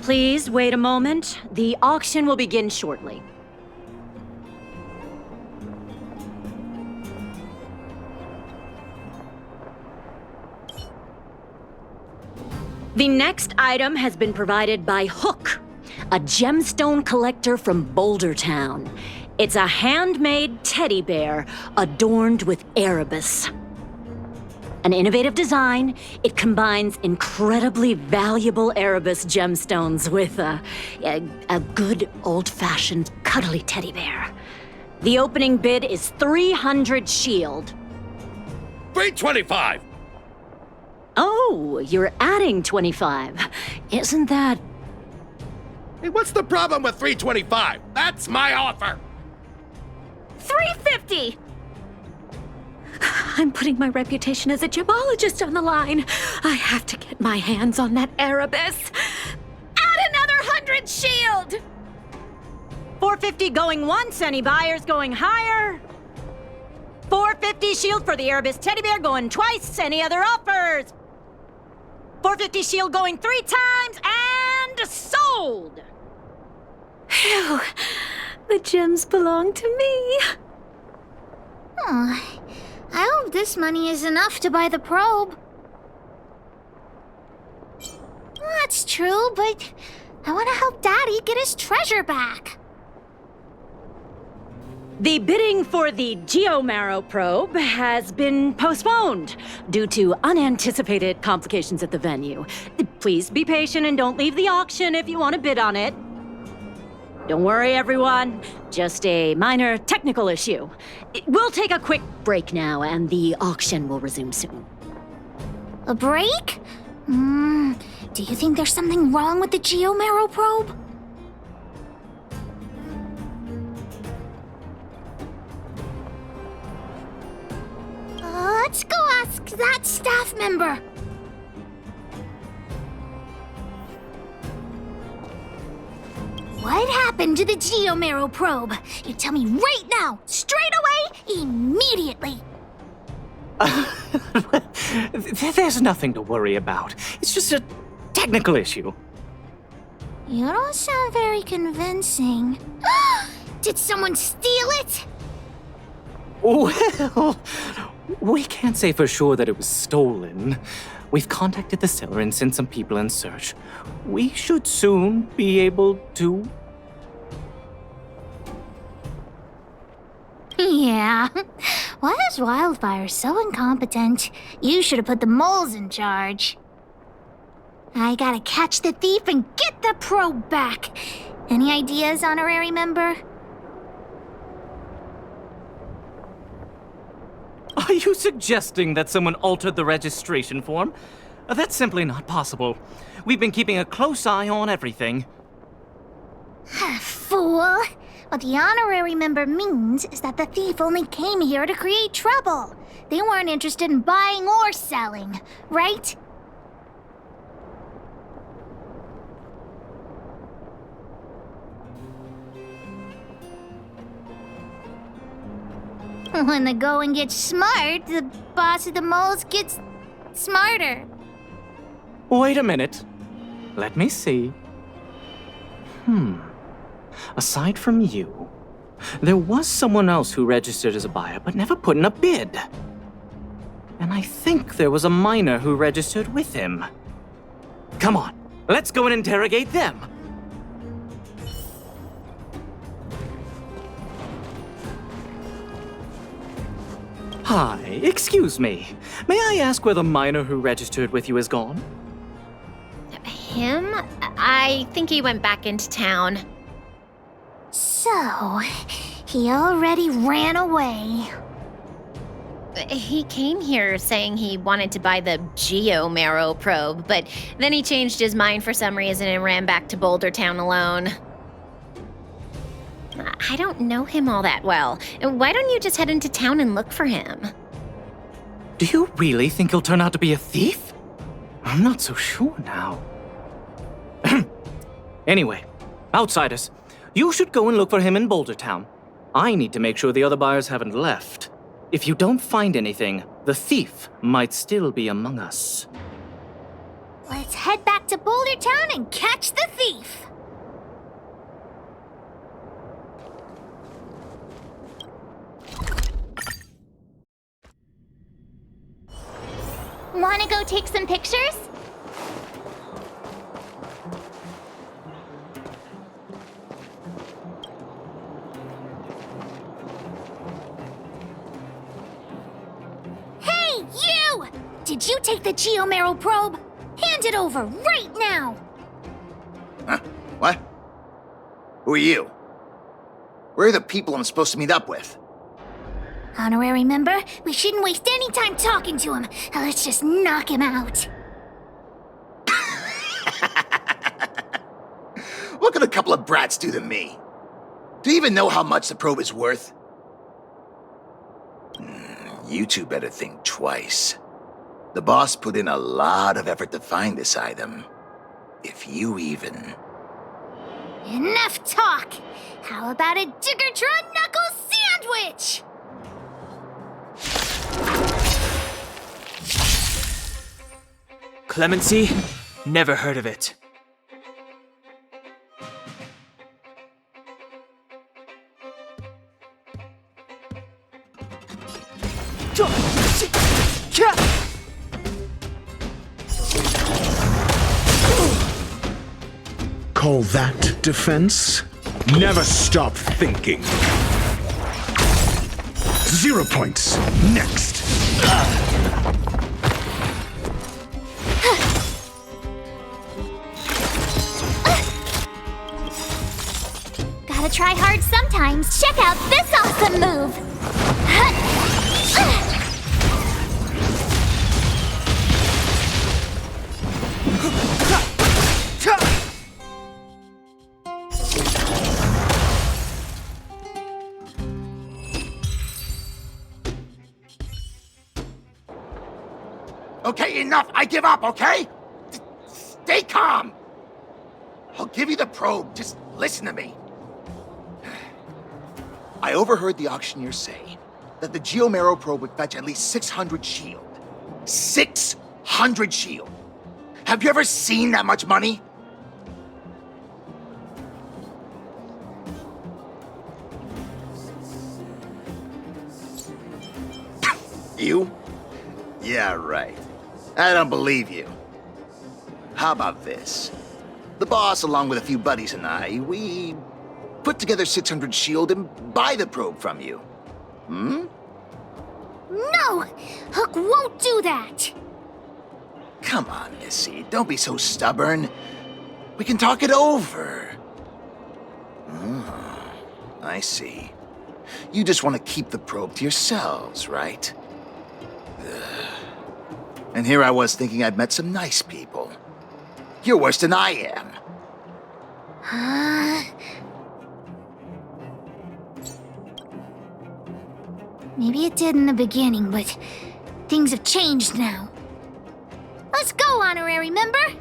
Please wait a moment. The auction will begin shortly. The next item has been provided by Hook, a gemstone collector from Boulder Town. It's a handmade teddy bear adorned with Erebus. An innovative design, it combines incredibly valuable Erebus gemstones with a good old-fashioned cuddly teddy bear. The opening bid is 300 shield. 325! Oh, you're adding 25. Isn't that... Hey, what's the problem with 325? That's my offer! 350! I'm putting my reputation as a gemologist on the line. I have to get my hands on that Erebus. Add another 100 shield! 450 going once, any buyers going higher? 450 shield for the Erebus teddy bear going twice, any other offers? 450 shield going 3 times, and sold! Phew, the gems belong to me. Oh, I hope this money is enough to buy the probe. That's true, but I want to help Daddy get his treasure back. The bidding for the Geomarrow probe has been postponed due to unanticipated complications at the venue. Please be patient and don't leave the auction if you want to bid on it. Don't worry, everyone. Just a minor technical issue. We'll take a quick break now, and the auction will resume soon. A break? Do you think there's something wrong with the Geomarrow probe? Let's go ask that staff member. What happened to the Geomarrow probe? You tell me right now, straight away, immediately. There's nothing to worry about. It's just a technical issue. You don't sound very convincing. Did someone steal it? Well, we can't say for sure that it was stolen. We've contacted the seller and sent some people in search. We should soon be able to... Yeah. Why is Wildfire so incompetent? You should have put the moles in charge. I gotta catch the thief and get the probe back. Any ideas, honorary member? Are you suggesting that someone altered the registration form? That's simply not possible. We've been keeping a close eye on everything. Fool! What the honorary member means is that the thief only came here to create trouble. They weren't interested in buying or selling, right? When the going gets smart, the boss of the moles gets smarter. Wait a minute. Let me see. Aside from you, there was someone else who registered as a buyer but never put in a bid. And I think there was a miner who registered with him. Come on, let's go and interrogate them. Hi, excuse me. May I ask where the miner who registered with you is gone? Him? I think he went back into town. So, he already ran away. He came here saying he wanted to buy the Geomarrow probe, but then he changed his mind for some reason and ran back to Boulder Town alone. I don't know him all that well. Why don't you just head into town and look for him? Do you really think he'll turn out to be a thief? I'm not so sure now. Anyway, outsiders, you should go and look for him in Boulder Town. I need to make sure the other buyers haven't left. If you don't find anything, the thief might still be among us. Let's head back to Boulder Town and catch the thief! Wanna go take some pictures? Hey, you! Did you take the Geomarrow probe? Hand it over right now! Huh? What? Who are you? Where are the people I'm supposed to meet up with? Honorary member, we shouldn't waste any time talking to him. Let's just knock him out. What could a couple of brats do to me? Do you even know how much the probe is worth? You two better think twice. The boss put in a lot of effort to find this item. If you even... Enough talk! How about a Diggertron Knuckle sandwich? Clemency? Never heard of it. Call that defense? Never stop thinking. 0 points. Next. Gotta try hard sometimes. Check out this awesome move! Okay, enough! I give up, okay? Stay calm! I'll give you the probe, just listen to me. I overheard the auctioneer say that the Geomarrow probe would fetch at least 600 shield. 600 shield! Have you ever seen that much money? You? Yeah, right. I don't believe you. How about this? The boss, along with a few buddies and I, we put together 600 shield and buy the probe from you. Hmm? No! Hook won't do that! Come on, Missy. Don't be so stubborn. We can talk it over. Oh, I see. You just want to keep the probe to yourselves, right? And here I was thinking I'd met some nice people. You're worse than I am. Maybe it did in the beginning, but things have changed now. Let's go, honorary member.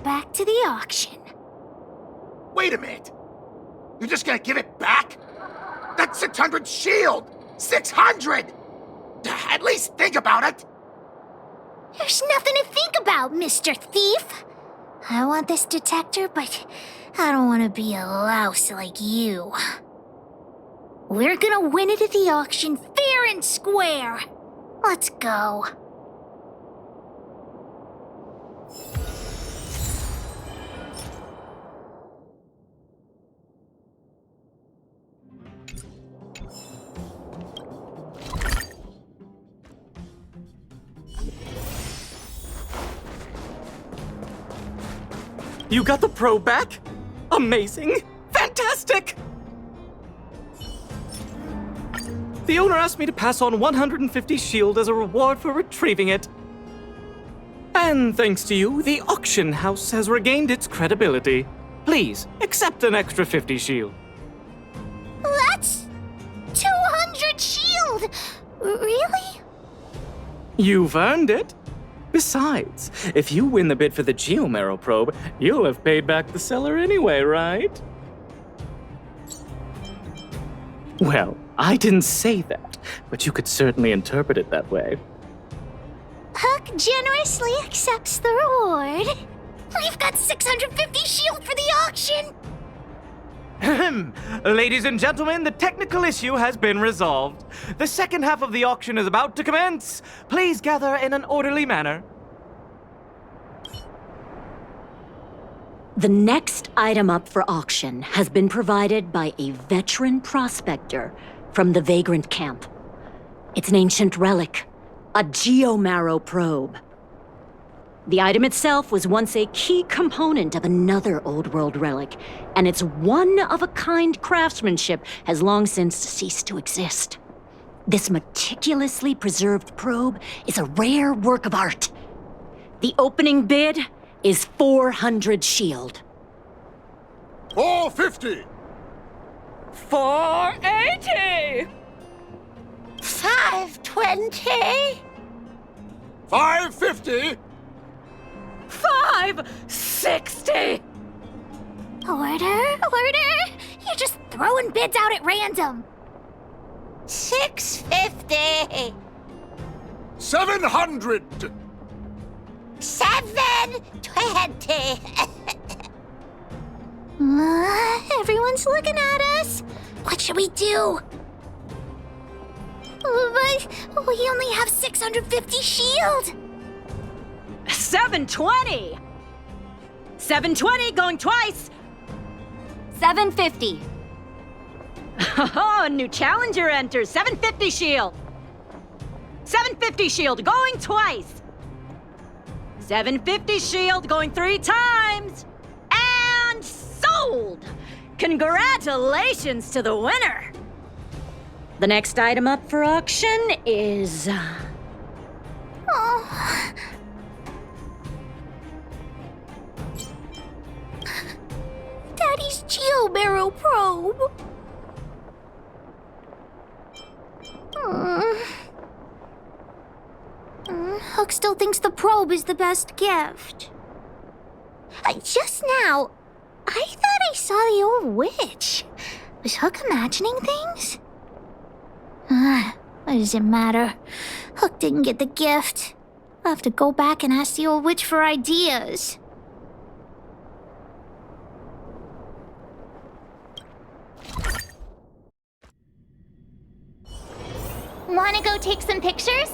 Back to the auction. Wait a minute. You're just gonna give it back? That's 600 shield! 600! At least think about it! There's nothing to think about, Mr. Thief. I want this detector, but I don't want to be a louse like you. We're gonna win it at the auction fair and square. Let's go. You got the probe back? Amazing! Fantastic! The owner asked me to pass on 150 shield as a reward for retrieving it. And thanks to you, the auction house has regained its credibility. Please, accept an extra 50 shield. That's 200 shield! Really? You've earned it. Besides, if you win the bid for the Geomarrow probe, you'll have paid back the seller anyway, right? Well, I didn't say that, but you could certainly interpret it that way. Huck generously accepts the reward. We've got 650 shield for the auction! Ahem. Ladies and gentlemen, the technical issue has been resolved. The second half of the auction is about to commence. Please gather in an orderly manner. The next item up for auction has been provided by a veteran prospector from the Vagrant Camp. It's an ancient relic, a Geomarrow probe. The item itself was once a key component of another Old World relic, and its one-of-a-kind craftsmanship has long since ceased to exist. This meticulously preserved probe is a rare work of art. The opening bid is 400 shield. 450! 480! 520! 550! 560! Order? You're just throwing bids out at random. 650! 700! 720! Everyone's looking at us. What should we do? But we only have 650 shield. 720! 720 going twice! 750. Oh, new challenger enters. 750 shield. 750 shield going twice. 750 shield going 3 times. And sold! Congratulations to the winner. The next item up for auction is... Oh. Daddy's Geomarrow probe. Huck still thinks the probe is the best gift. Just now, I thought I saw the old witch. Was Huck imagining things? What does it matter? Huck didn't get the gift. I'll have to go back and ask the old witch for ideas. Wanna go take some pictures?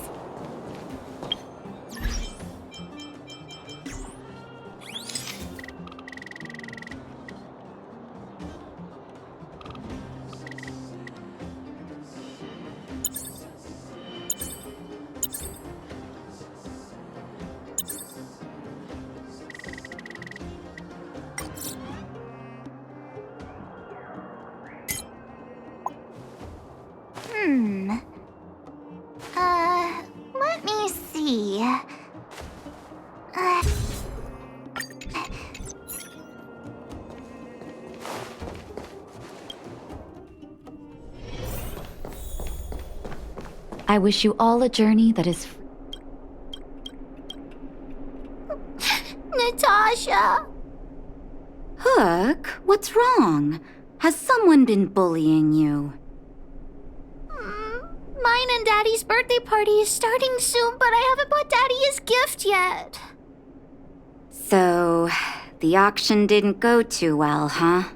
Let me see. I wish you all a journey that is... Natasha! Hook, what's wrong? Has someone been bullying you? Mine and Daddy's birthday party is starting soon, but I haven't bought Daddy his gift yet. So, the auction didn't go too well, huh?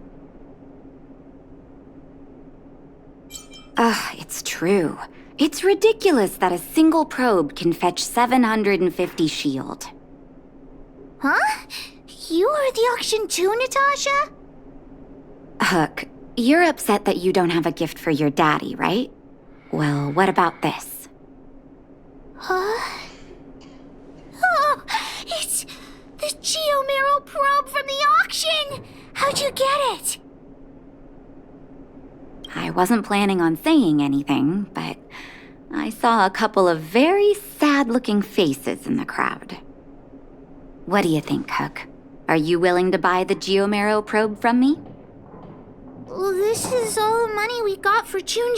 Ugh, it's true. It's ridiculous that a single probe can fetch 750 shield. Huh? You were at the auction too, Natasha? Hook, you're upset that you don't have a gift for your daddy, right? Well, what about this? Huh? Oh, it's the Geomarrow probe from the auction! How'd you get it? I wasn't planning on saying anything, but I saw a couple of very sad-looking faces in the crowd. What do you think, Hook? Are you willing to buy the Geomarrow probe from me? Well, this is all the money we got for June.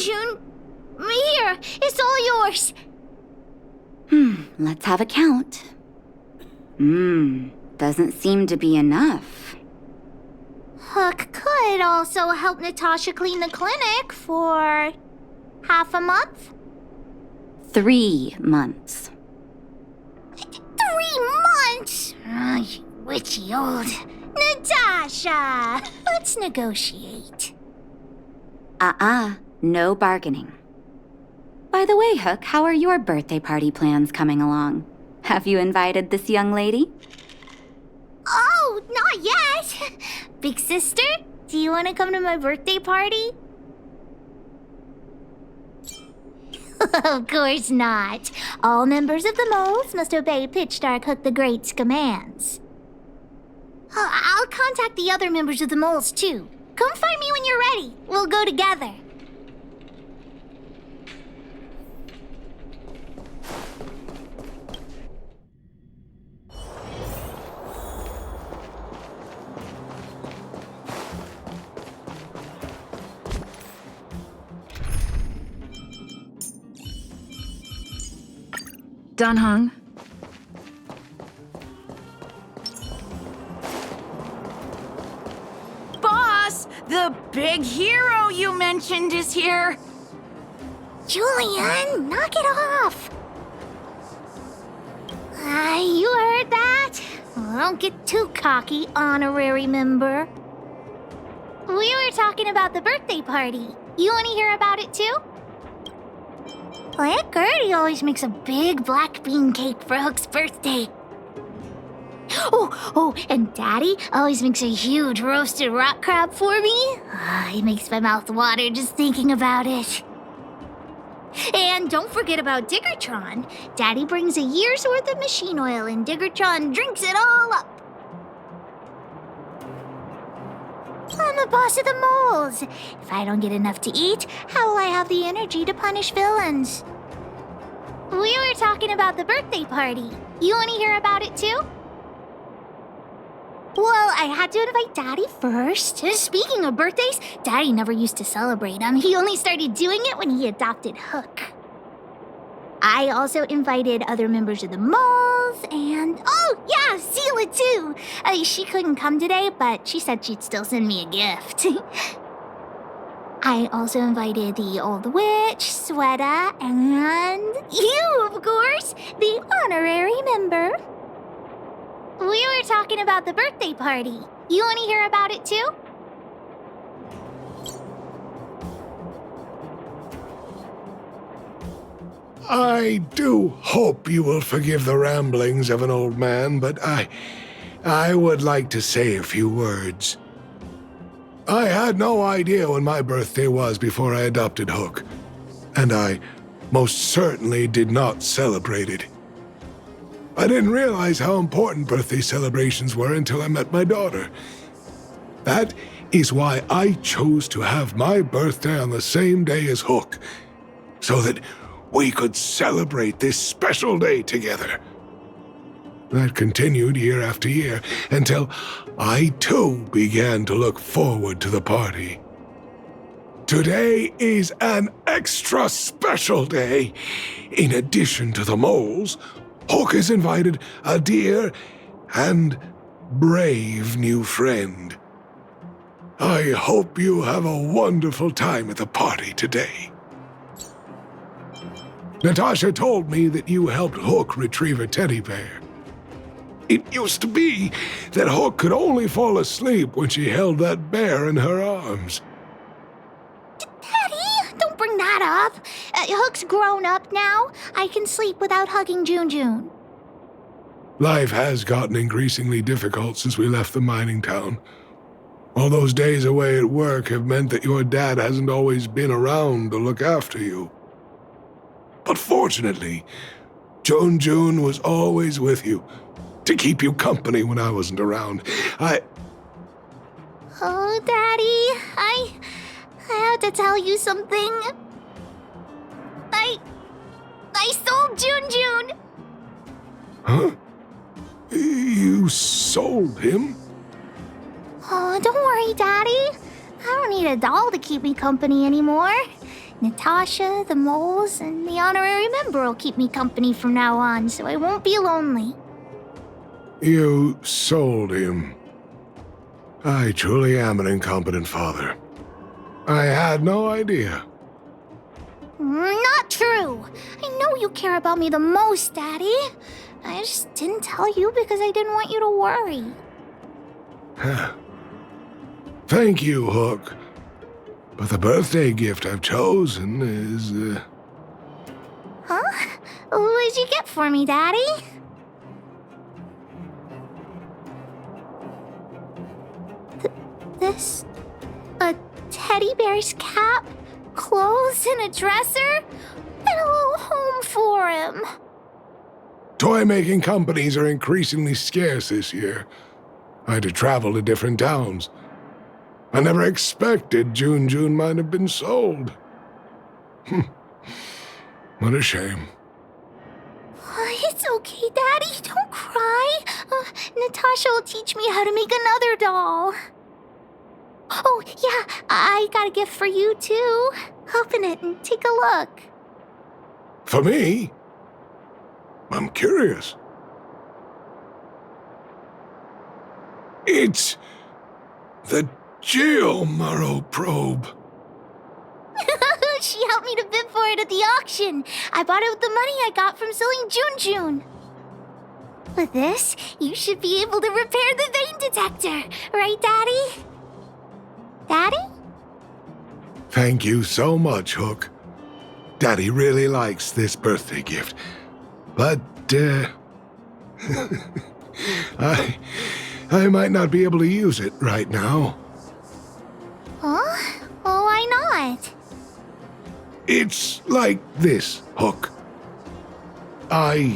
Here, it's all yours. Let's have a count. Doesn't seem to be enough. Hook could also help Natasha clean the clinic for half a month. 3 months. 3 months? You witchy old. Natasha, let's negotiate. No bargaining. By the way, Hook, how are your birthday party plans coming along? Have you invited this young lady? Oh, not yet. Big sister, do you want to come to my birthday party? Of course not. All members of the moles must obey Pitch Dark Hook the Great's commands. I'll contact the other members of the moles too. Come find me when you're ready. We'll go together. Danheng. Boss, the big hero you mentioned is here. Julian, knock it off. You heard that? Don't get too cocky, honorary member. We were talking about the birthday party. You want to hear about it too? Aunt Gertie always makes a big black bean cake for Hook's birthday. Oh, and Daddy always makes a huge roasted rock crab for me. It makes my mouth water just thinking about it. And don't forget about Diggertron. Daddy brings a year's worth of machine oil and Diggertron drinks it all up. I'm the boss of the moles. If I don't get enough to eat, how will I have the energy to punish villains? We were talking about the birthday party. You want to hear about it too? Well, I had to invite Daddy first. Speaking of birthdays, Daddy never used to celebrate them. He only started doing it when he adopted Hook. I also invited other members of the moles and... Oh, yeah, Zila too. She couldn't come today, but she said she'd still send me a gift. I also invited the old witch, Sweta, and you, of course, the honorary member. We were talking about the birthday party. You want to hear about it too? I do hope you will forgive the ramblings of an old man, but I would like to say a few words. I had no idea when my birthday was before I adopted Hook, and I most certainly did not celebrate it. I didn't realize how important birthday celebrations were until I met my daughter. That is why I chose to have my birthday on the same day as Hook, so that we could celebrate this special day together. That continued year after year until I too began to look forward to the party. Today is an extra special day. In addition to the moles, Hook has invited a dear and brave new friend. I hope you have a wonderful time at the party today. Natasha told me that you helped Hook retrieve a teddy bear. It used to be that Hook could only fall asleep when she held that bear in her arms. Daddy, don't bring that up. Hook's grown up now. I can sleep without hugging June. Life has gotten increasingly difficult since we left the mining town. All those days away at work have meant that your dad hasn't always been around to look after you. But fortunately, June was always with you, to keep you company when I wasn't around. Oh, Daddy, I have to tell you something. I sold June. Huh? You sold him? Oh, don't worry, Daddy. I don't need a doll to keep me company anymore. Natasha, the moles, and the honorary member will keep me company from now on, so I won't be lonely. You sold him. I truly am an incompetent father. I had no idea. Not true. I know you care about me the most, Daddy. I just didn't tell you because I didn't want you to worry. Huh. Thank you, Hook. But the birthday gift I've chosen is, Huh? What did you get for me, Daddy? This? A teddy bear's cap, clothes, and a dresser? And a little home for him. Toy-making companies are increasingly scarce this year. I had to travel to different towns. I never expected June might have been sold. What a shame. It's okay, Daddy. Don't cry. Natasha will teach me how to make another doll. Oh, yeah, I got a gift for you, too. Open it and take a look. For me? I'm curious. It's the Geomaro probe. She helped me to bid for it at the auction. I bought it with the money I got from selling June. With this, you should be able to repair the vein detector. Right, Daddy? Daddy? Thank you so much, Hook. Daddy really likes this birthday gift. But, I might not be able to use it right now. Huh? Well, why not? It's like this, Hook. I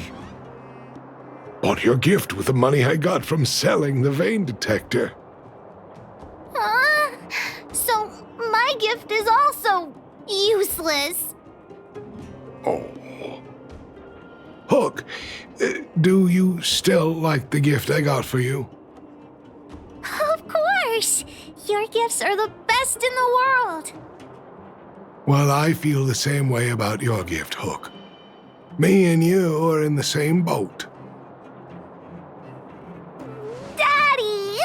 bought your gift with the money I got from selling the vein detector. So my gift is also useless. Oh. Hook, do you still like the gift I got for you? Of course! Your gifts are the best in the world! Well, I feel the same way about your gift, Hook. Me and you are in the same boat. Daddy!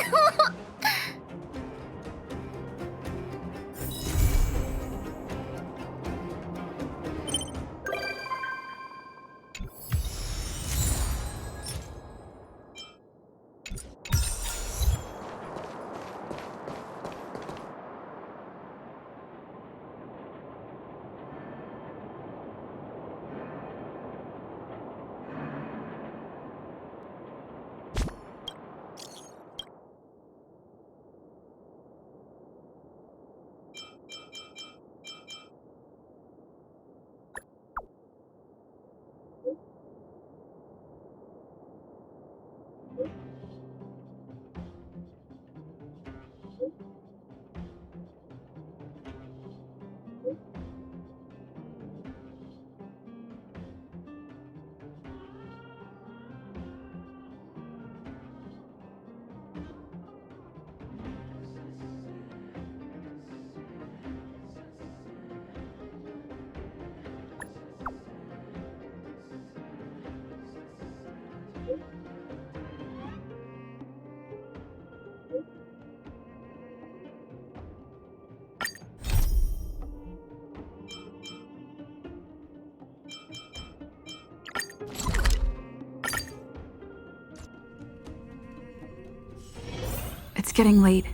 It's getting late.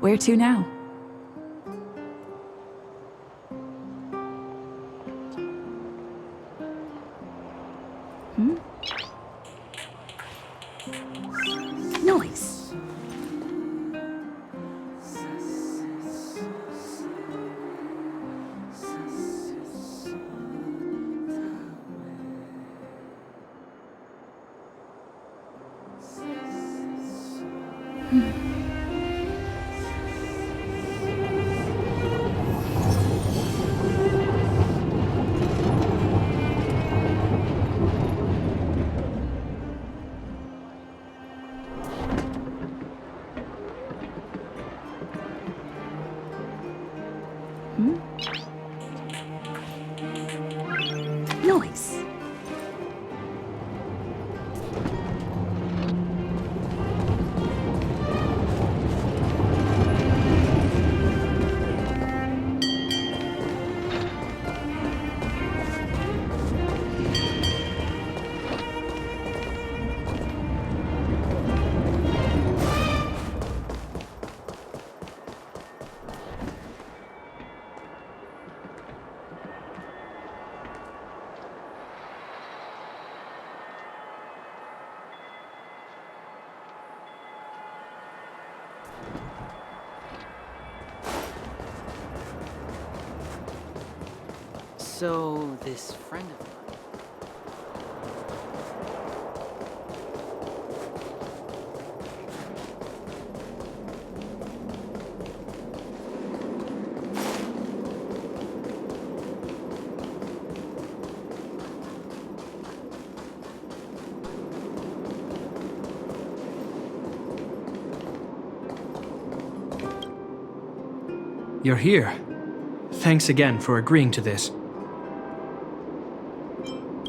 Where to now? Noise. Noise. So, this friend of mine. You're here. Thanks again for agreeing to this.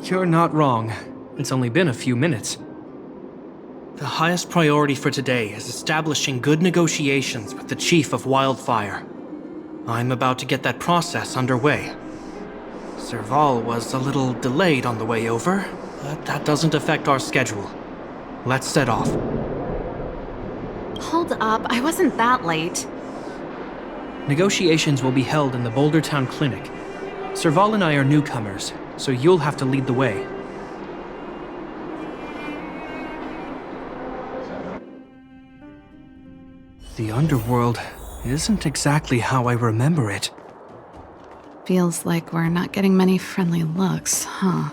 You're not wrong. It's only been a few minutes. The highest priority for today is establishing good negotiations with the Chief of Wildfire. I'm about to get that process underway. Serval was a little delayed on the way over, but that doesn't affect our schedule. Let's set off. Hold up, I wasn't that late. Negotiations will be held in the Boulder Town Clinic. Serval and I are newcomers, so you'll have to lead the way. The underworld isn't exactly how I remember it. Feels like we're not getting many friendly looks, huh?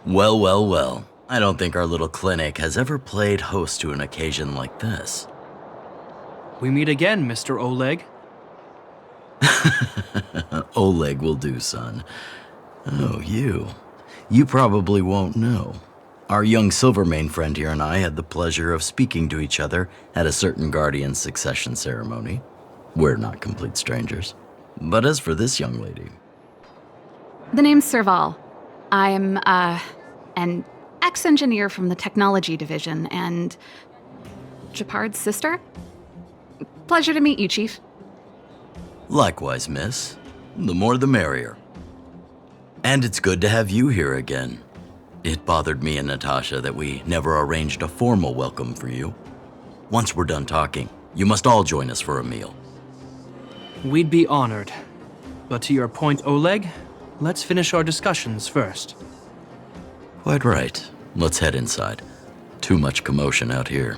Well, well, well. I don't think our little clinic has ever played host to an occasion like this. We meet again, Mr. Oleg. Oleg will do, son. Oh, you. You probably won't know. Our young Silvermane friend here and I had the pleasure of speaking to each other at a certain Guardian succession ceremony. We're not complete strangers. But as for this young lady... The name's Serval. I'm, an ex-engineer from the technology division and Japard's sister? Pleasure to meet you, Chief. Likewise, miss. The more the merrier. And it's good to have you here again. It bothered me and Natasha that we never arranged a formal welcome for you. Once we're done talking, you must all join us for a meal. We'd be honored. But to your point, Oleg, let's finish our discussions first. Quite right. Let's head inside. Too much commotion out here.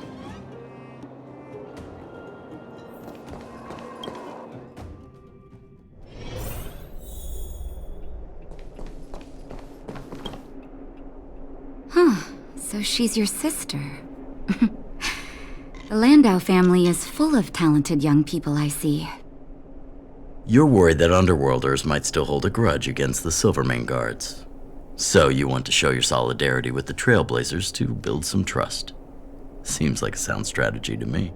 Huh. So she's your sister. The Landau family is full of talented young people, I see. You're worried that Underworlders might still hold a grudge against the Silvermane Guards. So you want to show your solidarity with the Trailblazers to build some trust. Seems like a sound strategy to me.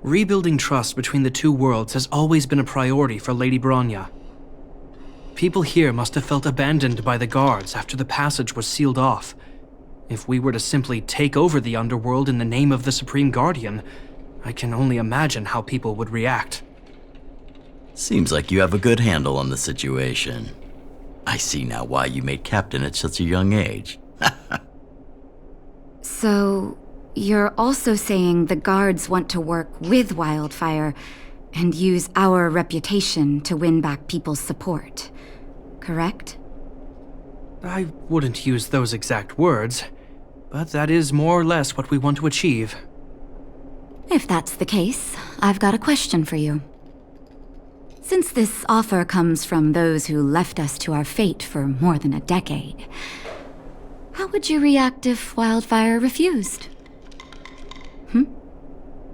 Rebuilding trust between the two worlds has always been a priority for Lady Bronya. People here must have felt abandoned by the guards after the passage was sealed off. If we were to simply take over the Underworld in the name of the Supreme Guardian, I can only imagine how people would react. Seems like you have a good handle on the situation. I see now why you made captain at such a young age. So, you're also saying the guards want to work with Wildfire and use our reputation to win back people's support, correct? I wouldn't use those exact words, but that is more or less what we want to achieve. If that's the case, I've got a question for you. Since this offer comes from those who left us to our fate for more than a decade, how would you react if Wildfire refused?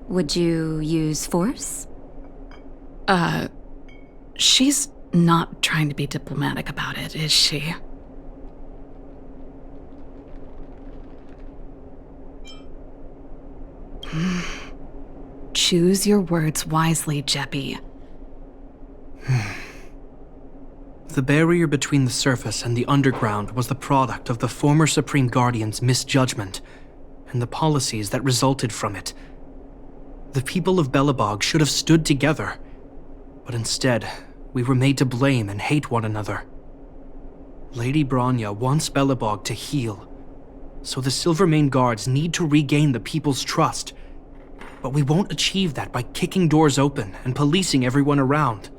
Would you use force? She's not trying to be diplomatic about it, is she? Choose your words wisely, Jeppy. The barrier between the surface and the underground was the product of the former Supreme Guardian's misjudgment and the policies that resulted from it. The people of Belobog should have stood together, but instead, we were made to blame and hate one another. Lady Bronya wants Belobog to heal, so the Silvermane Guards need to regain the people's trust. But we won't achieve that by kicking doors open and policing everyone around.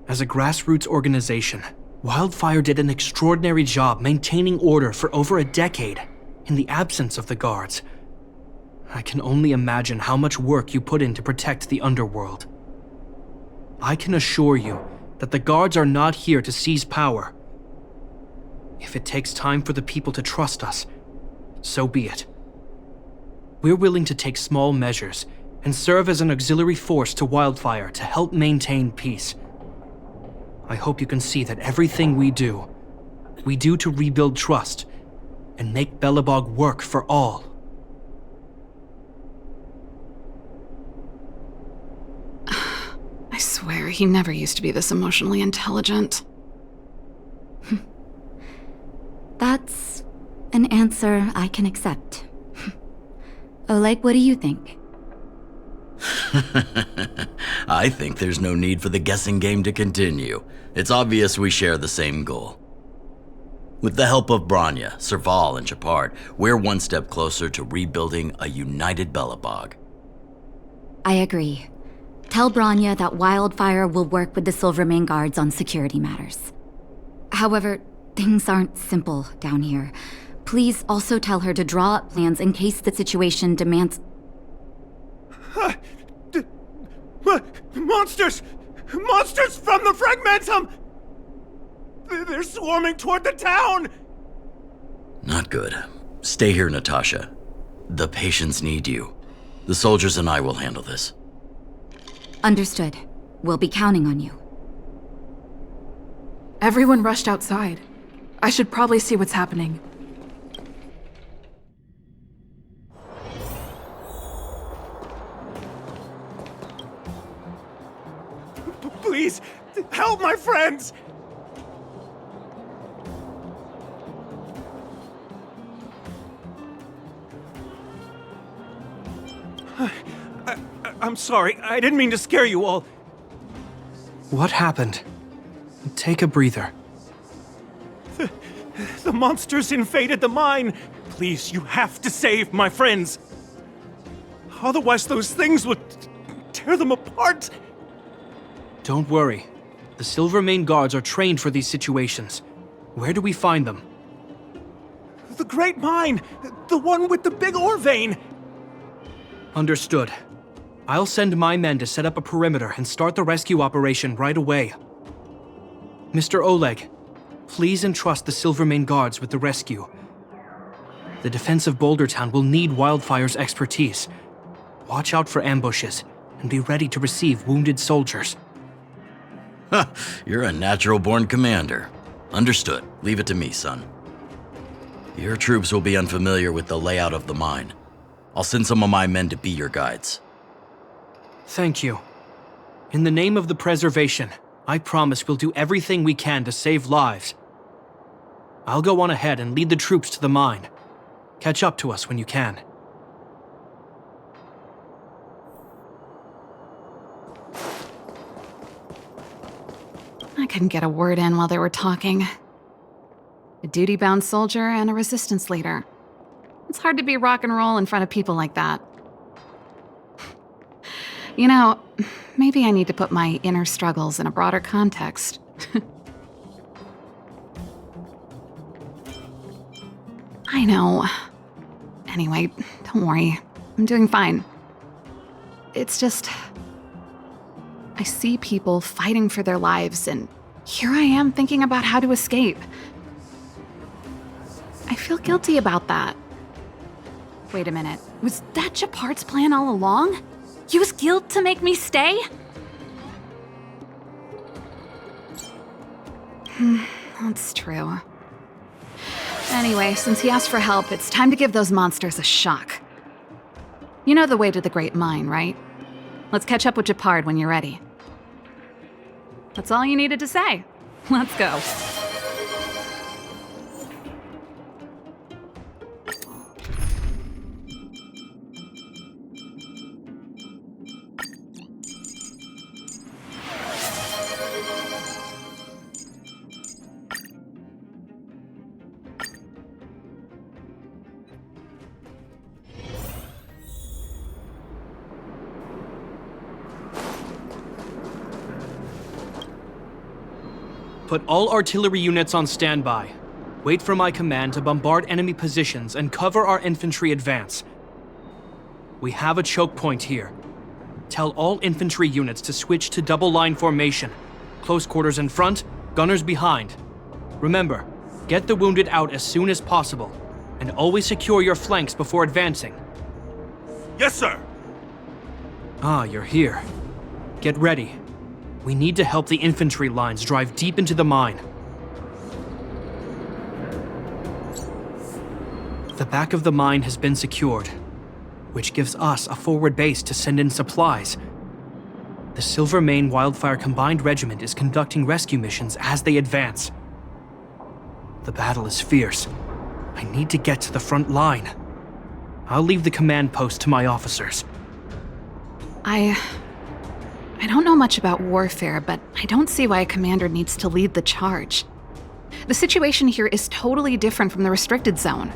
As a grassroots organization, Wildfire did an extraordinary job maintaining order for over a decade in the absence of the guards. I can only imagine how much work you put in to protect the underworld. I can assure you that the guards are not here to seize power. If it takes time for the people to trust us, so be it. We're willing to take small measures and serve as an auxiliary force to Wildfire to help maintain peace. I hope you can see that everything we do to rebuild trust and make Belobog work for all. I swear, he never used to be this emotionally intelligent. That's an answer I can accept. Oleg, what do you think? I think there's no need for the guessing game to continue. It's obvious we share the same goal. With the help of Bronya, Serval, and Gepard, we're one step closer to rebuilding a united Belobog. I agree. Tell Bronya that Wildfire will work with the Silvermane Guards on security matters. However, things aren't simple down here. Please also tell her to draw up plans in case the situation demands... Monsters! Monsters from the Fragmentum! They're swarming toward the town! Not good. Stay here, Natasha. The patients need you. The soldiers and I will handle this. Understood. We'll be counting on you. Everyone rushed outside. I should probably see what's happening. Please, help my friends! I'm sorry, I didn't mean to scare you all. What happened? Take a breather. The monsters invaded the mine. Please, you have to save my friends. Otherwise, those things would tear them apart. Don't worry. The Silvermane Guards are trained for these situations. Where do we find them? The Great Mine! The one with the big ore vein! Understood. I'll send my men to set up a perimeter and start the rescue operation right away. Mr. Oleg, please entrust the Silvermane Guards with the rescue. The defense of Boulder Town will need Wildfire's expertise. Watch out for ambushes and be ready to receive wounded soldiers. You're a natural-born commander. Understood. Leave it to me, son. Your troops will be unfamiliar with the layout of the mine. I'll send some of my men to be your guides. Thank you. In the name of the preservation, I promise we'll do everything we can to save lives. I'll go on ahead and lead the troops to the mine. Catch up to us when you can. I couldn't get a word in while they were talking. A duty-bound soldier and a resistance leader. It's hard to be rock and roll in front of people like that. You know, maybe I need to put my inner struggles in a broader context. I know. Anyway, don't worry. I'm doing fine. It's just... I see people fighting for their lives, and here I am thinking about how to escape. I feel guilty about that. Wait a minute. Was that Gepard's plan all along? Use guilt to make me stay? That's true. Anyway, since he asked for help, it's time to give those monsters a shock. You know the way to the Great Mine, right? Let's catch up with Gepard when you're ready. That's all you needed to say. Let's go. Put all artillery units on standby. Wait for my command to bombard enemy positions and cover our infantry advance. We have a choke point here. Tell all infantry units to switch to double line formation. Close quarters in front, gunners behind. Remember, get the wounded out as soon as possible, and always secure your flanks before advancing. Yes, sir! Ah, you're here. Get ready. We need to help the infantry lines drive deep into the mine. The back of the mine has been secured, which gives us a forward base to send in supplies. The Silvermane Wildfire Combined Regiment is conducting rescue missions as they advance. The battle is fierce. I need to get to the front line. I'll leave the command post to my officers. I don't know much about warfare, but I don't see why a commander needs to lead the charge. The situation here is totally different from the restricted zone.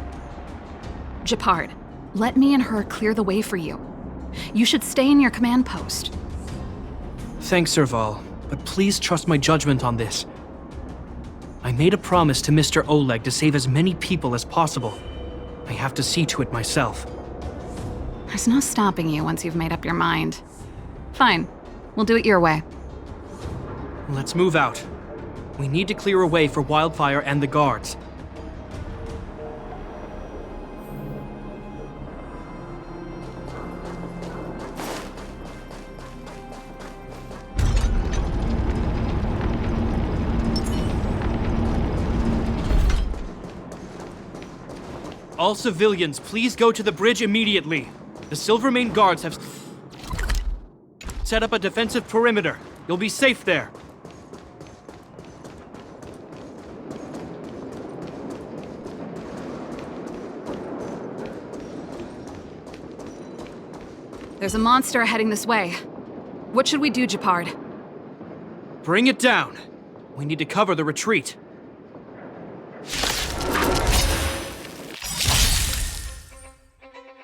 Gepard, let me and her clear the way for you. You should stay in your command post. Thanks, Serval, but please trust my judgment on this. I made a promise to Mr. Oleg to save as many people as possible. I have to see to it myself. There's no stopping you once you've made up your mind. Fine, we'll do it your way. Let's move out. We need to clear a way for Wildfire and the guards. All civilians, please go to the bridge immediately. The Silvermane guards have set up a defensive perimeter. You'll be safe there. There's a monster heading this way. What should we do, Gepard? Bring it down. We need to cover the retreat.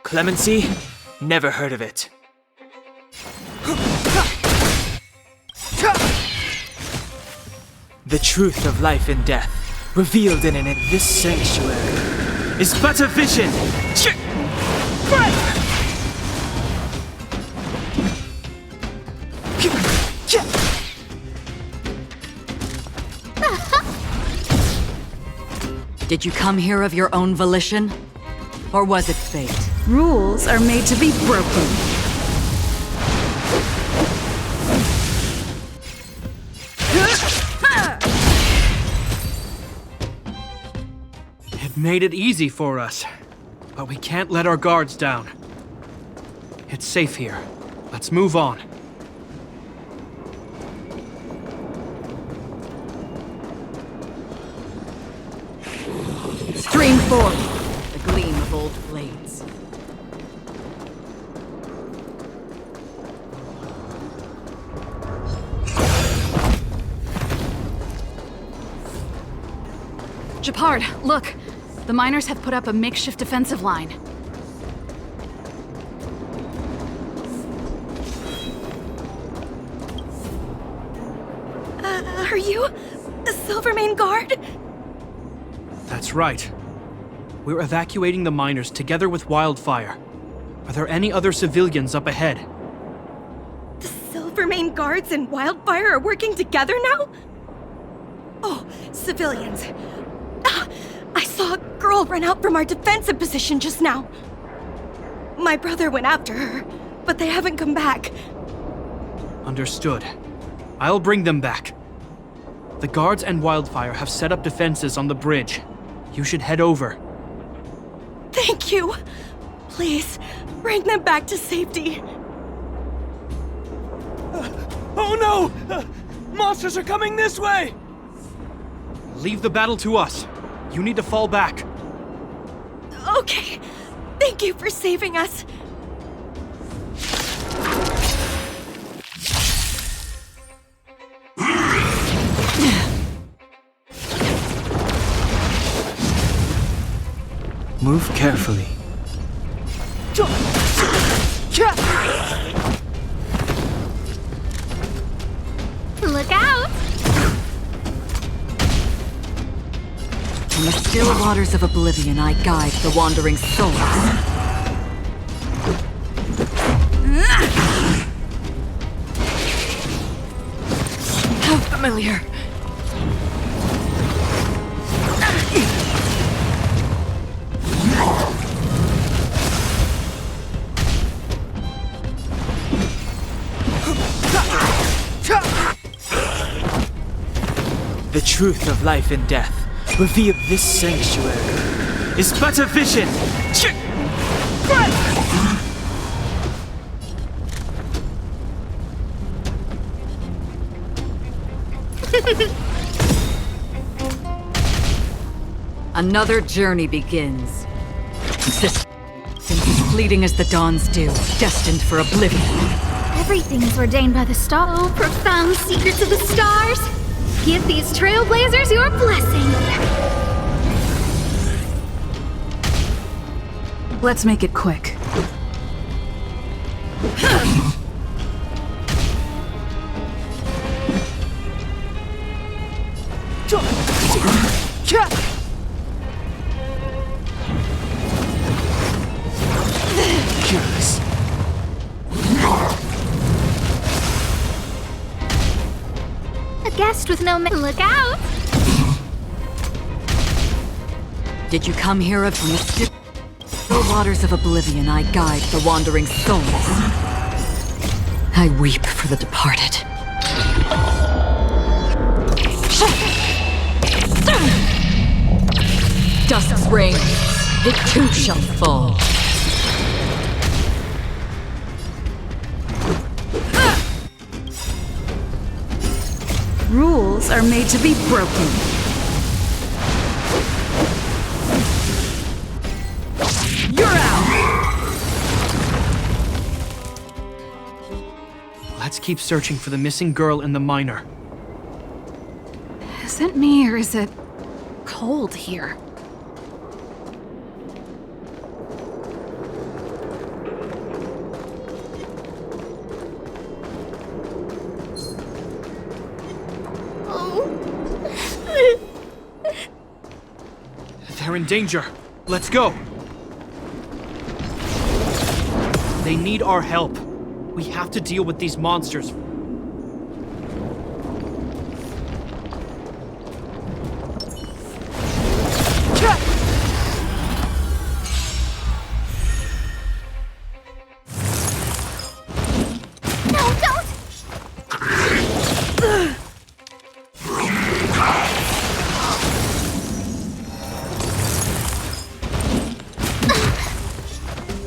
Clemency? Never heard of it. The truth of life and death, revealed in this sanctuary, is but a vision. Did you come here of your own volition? Or was it fate? Rules are made to be broken. It made it easy for us, but we can't let our guards down. It's safe here. Let's move on. Stream forth, the gleam of old blades. Gepard, look! The miners have put up a makeshift defensive line. Are you the Silvermane Guard? That's right. We're evacuating the miners together with Wildfire. Are there any other civilians up ahead? The Silvermane Guards and Wildfire are working together now? Oh, civilians. I saw a girl run out from our defensive position just now. My brother went after her, but they haven't come back. Understood. I'll bring them back. The guards and Wildfire have set up defenses on the bridge. You should head over. Thank you. Please, bring them back to safety. Oh no! Monsters are coming this way! Leave the battle to us. You need to fall back. Okay. Thank you for saving us. Move carefully. Look out! From the still waters of oblivion, I guide the wandering souls. How familiar. The truth of life and death. Reveal this sanctuary is but a vision. Another journey begins. Existence fleeting as the dawn's dew, destined for oblivion. Everything is ordained by the star. Oh, profound secrets of the stars. Give these trailblazers your blessing. Let's make it quick. Yes. A guest with no look out. Did you come here from the still waters of oblivion? I guide the wandering souls. I weep for the departed. Dusk's reign, it too shall fall. Rules are made to be broken. You're out! Let's keep searching for the missing girl and the miner. Is it me or is it cold here? They're in danger. Let's go. They need our help. We have to deal with these monsters.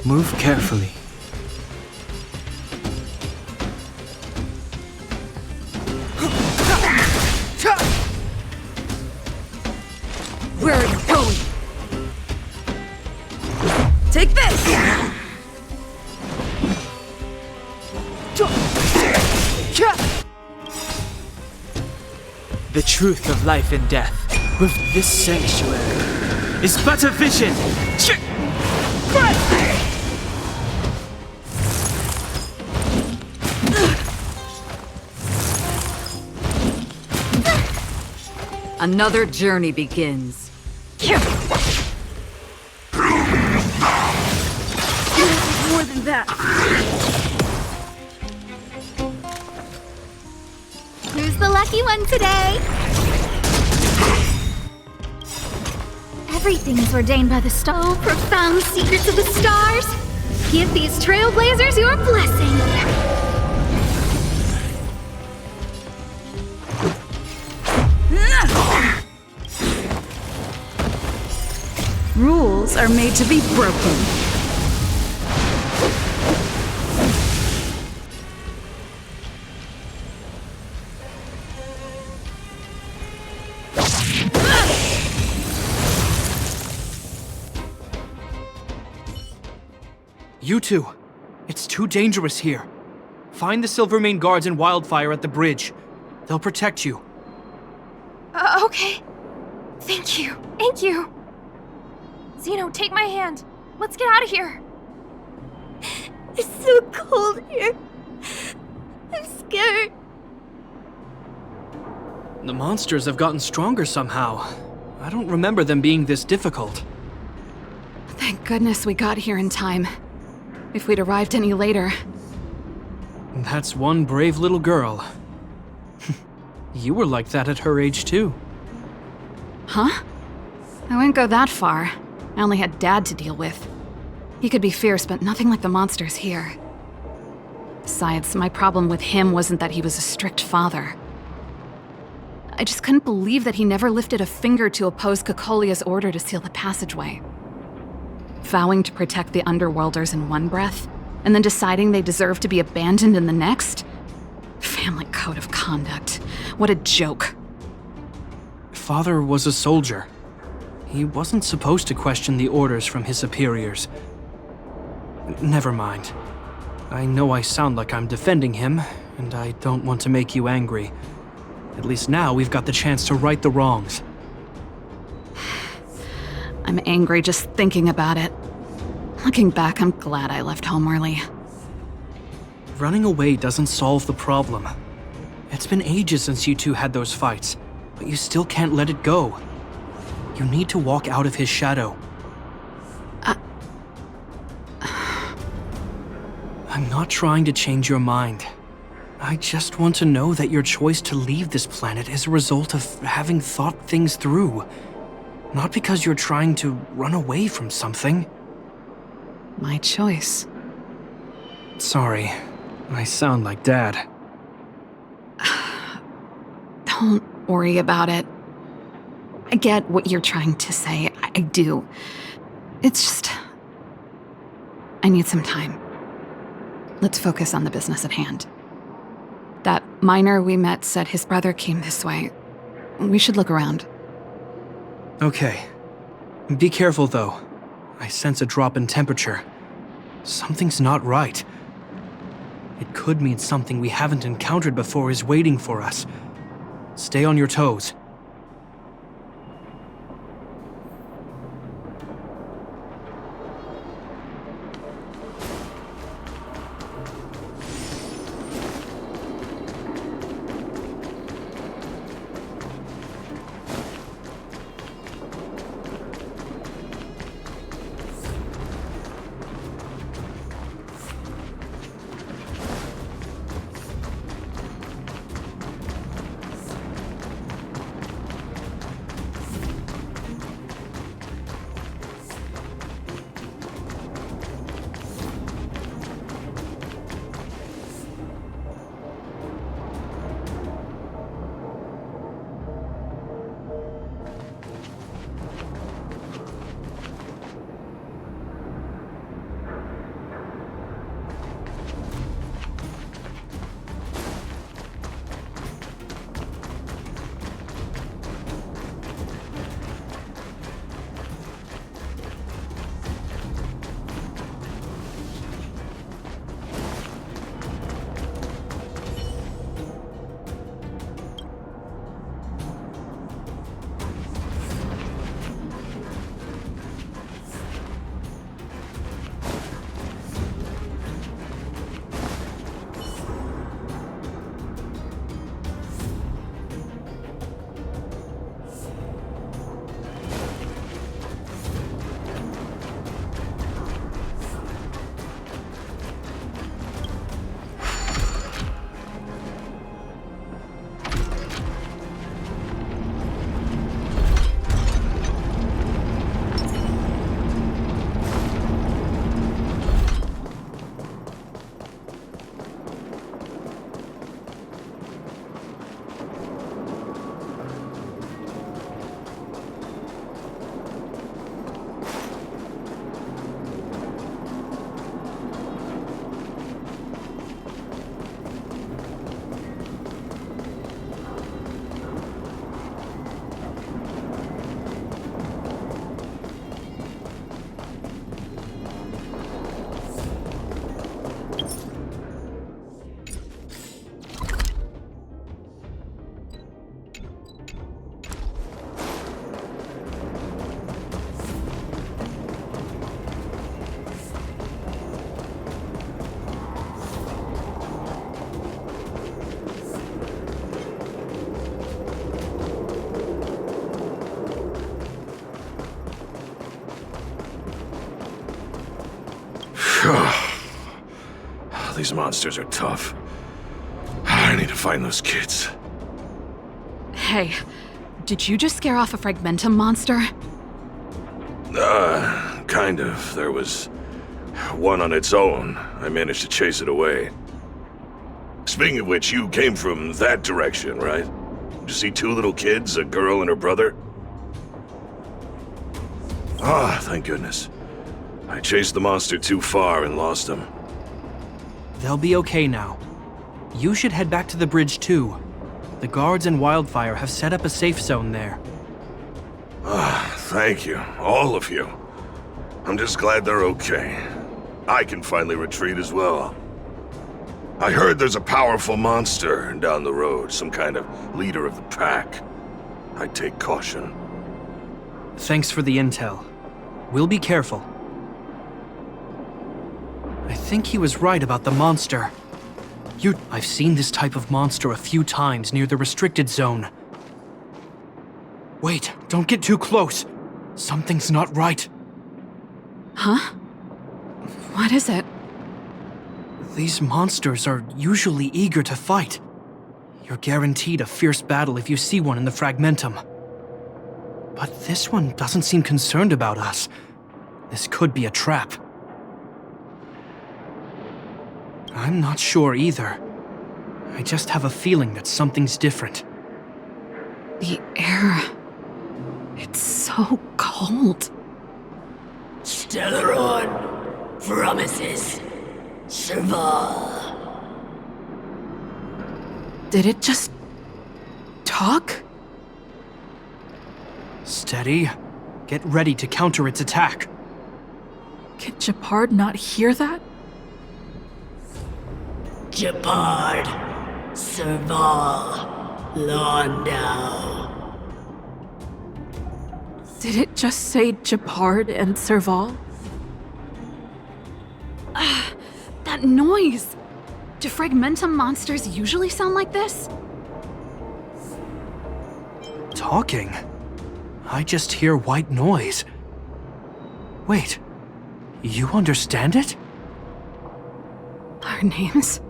Move carefully. Where are you going? Take this! The truth of life and death. With this sanctuary is but a vision. Another journey begins. More than that. Who's the lucky one today? Everything is ordained by the star. Oh, profound secrets of the stars. Give these trailblazers your blessing. Rules are made to be broken. You two, it's too dangerous here. Find the Silvermane guards and Wildfire at the bridge. They'll protect you. Okay. Thank you. Thank you. Zeno, take my hand. Let's get out of here. It's so cold here. I'm scared. The monsters have gotten stronger somehow. I don't remember them being this difficult. Thank goodness we got here in time. If we'd arrived any later... That's one brave little girl. You were like that at her age, too. Huh? I wouldn't go that far. I only had Dad to deal with. He could be fierce, but nothing like the monsters here. Besides, my problem with him wasn't that he was a strict father. I just couldn't believe that he never lifted a finger to oppose Cocolia's order to seal the passageway. Vowing to protect the Underworlders in one breath, and then deciding they deserve to be abandoned in the next? Family code of conduct. What a joke. Father was a soldier. He wasn't supposed to question the orders from his superiors. Never mind. I know I sound like I'm defending him, and I don't want to make you angry. At least now we've got the chance to right the wrongs. I'm angry just thinking about it. Looking back, I'm glad I left home early. Running away doesn't solve the problem. It's been ages since you two had those fights, but you still can't let it go. You need to walk out of his shadow. I'm not trying to change your mind. I just want to know that your choice to leave this planet is a result of having thought things through. Not because you're trying to run away from something. My choice. Sorry, I sound like Dad. Don't worry about it. I get what you're trying to say. I do. It's just... I need some time. Let's focus on the business at hand. That miner we met said his brother came this way. We should look around. Okay. Be careful, though. I sense a drop in temperature. Something's not right. It could mean something we haven't encountered before is waiting for us. Stay on your toes. monsters are tough. I need to find those kids. Hey, did you just scare off a Fragmentum monster? Kind of. There was one on its own. I managed to chase it away. Speaking of which, you came from that direction, right? Did you see two little kids, a girl and her brother? Ah, thank goodness. I chased the monster too far and lost him. They'll be okay now. You should head back to the bridge too. The guards and Wildfire have set up a safe zone there. Ah, thank you, all of you. I'm just glad they're okay. I can finally retreat as well. I heard there's a powerful monster down the road, some kind of leader of the pack. I'd take caution. Thanks for the intel. We'll be careful. I think he was right about the monster. I've seen this type of monster a few times near the restricted zone. Wait, don't get too close. Something's not right. Huh? What is it? These monsters are usually eager to fight. You're guaranteed a fierce battle if you see one in the Fragmentum. But this one doesn't seem concerned about us. This could be a trap. I'm not sure either. I just have a feeling that something's different. The air... it's so cold. Stellaron promises Serval. Did it just... talk? Steady. Get ready to counter its attack. Can Gepard not hear that? Gepard, Serval, Londau. Did it just say Gepard and Serval? That noise! Do Fragmentum monsters usually sound like this? Talking? I just hear white noise. Wait, you understand it? Our names?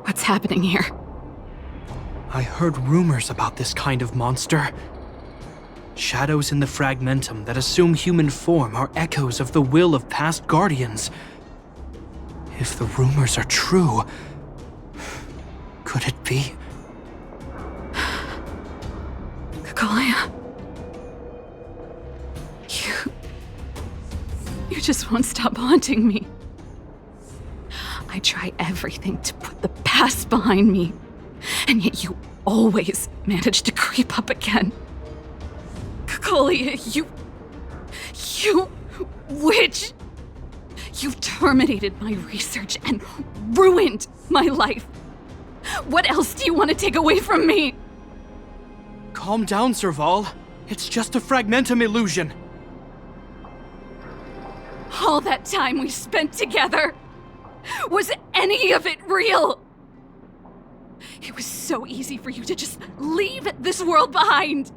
What's happening here? I heard rumors about this kind of monster. Shadows in the Fragmentum that assume human form are echoes of the will of past guardians. If the rumors are true, could it be? Cocolia? You just won't stop haunting me. I try everything to put the past behind me, and yet you always manage to creep up again. Cocolia, you witch! You've terminated my research and ruined my life. What else do you want to take away from me? Calm down, Serval. It's just a Fragmentum illusion. All that time we spent together, was any of it real? It was so easy for you to just leave this world behind.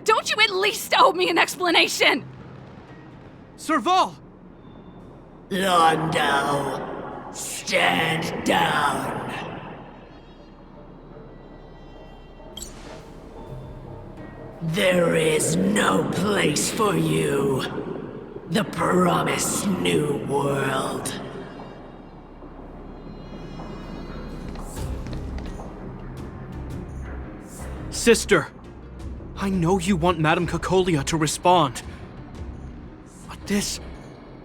Don't you at least owe me an explanation? Serval! Londau, stand down. There is no place for you. The promised new world. Sister, I know you want Madame Cocolia to respond. But this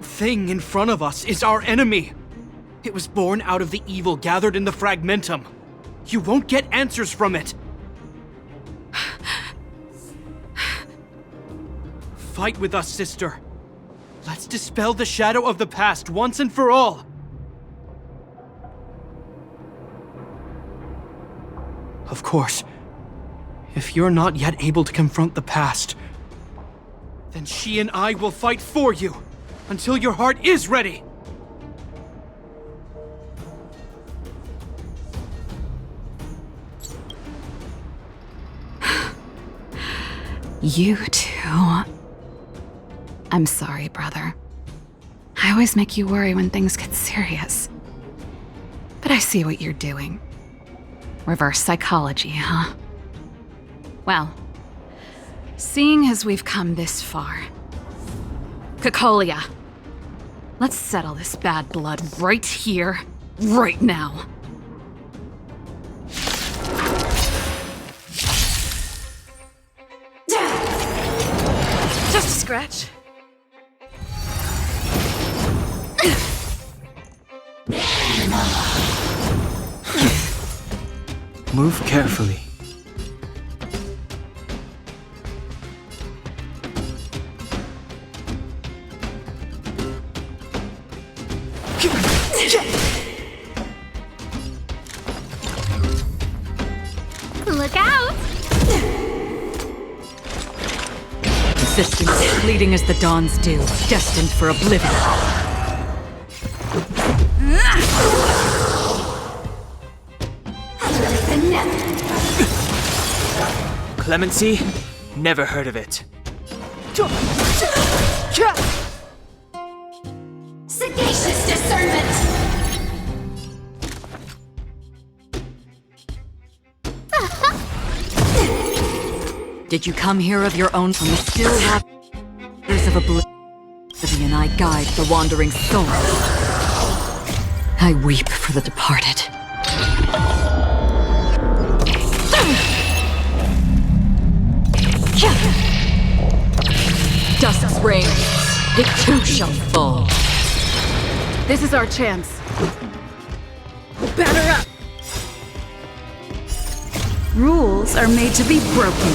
thing in front of us is our enemy. It was born out of the evil gathered in the Fragmentum. You won't get answers from it. Fight with us, sister. Let's dispel the shadow of the past once and for all. Of course, if you're not yet able to confront the past, then she and I will fight for you until your heart is ready. You too. I'm sorry, brother. I always make you worry when things get serious. But I see what you're doing. Reverse psychology, huh? Well, seeing as we've come this far, Cocolia, let's settle this bad blood right here, right now. Just a scratch. Move carefully. Look out! Resistance fleeting as the dawn's dew, destined for oblivion. Clemency? Never heard of it. Sagacious discernment! Did you come here of your own from the still waters of oblivion? I guide the wandering soul. I weep for the departed. Dusk's reign, it too shall fall. This is our chance. Batter up! Rules are made to be broken.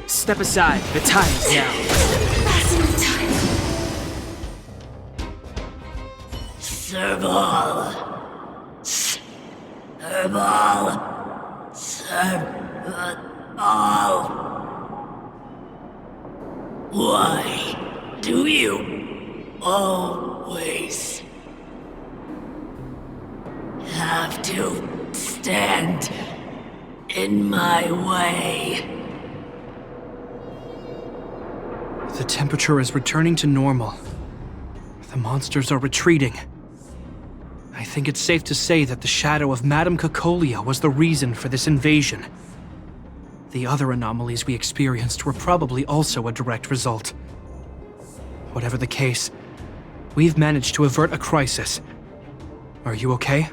Step aside. The time is now. Serval. Serval. Serval. Why do you always have to stand in my way? The temperature is returning to normal. The monsters are retreating. I think it's safe to say that the shadow of Madame Cocolia was the reason for this invasion. The other anomalies we experienced were probably also a direct result. Whatever the case, we've managed to avert a crisis. Are you okay?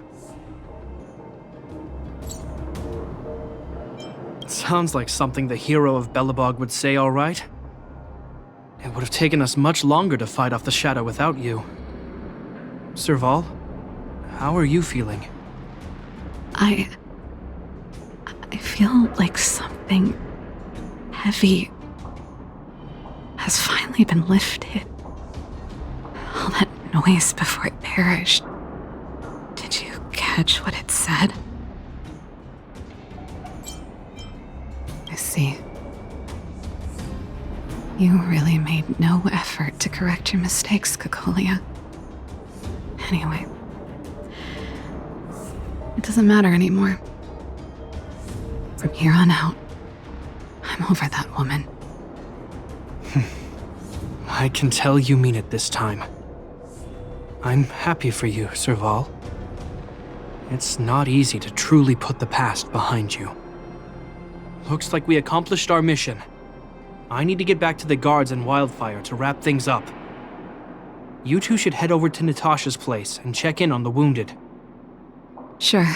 Sounds like something the hero of Belobog would say, all right? It would have taken us much longer to fight off the shadow without you. Serval, how are you feeling? I feel like something heavy has finally been lifted. All that noise before it perished. Did you catch what it said? I see. You really made no effort to correct your mistakes, Cocolia. Anyway, it doesn't matter anymore. From here on out, I'm over that woman. I can tell you mean it this time. I'm happy for you, Serval. It's not easy to truly put the past behind you. Looks like we accomplished our mission. I need to get back to the guards and Wildfire to wrap things up. You two should head over to Natasha's place and check in on the wounded. Sure.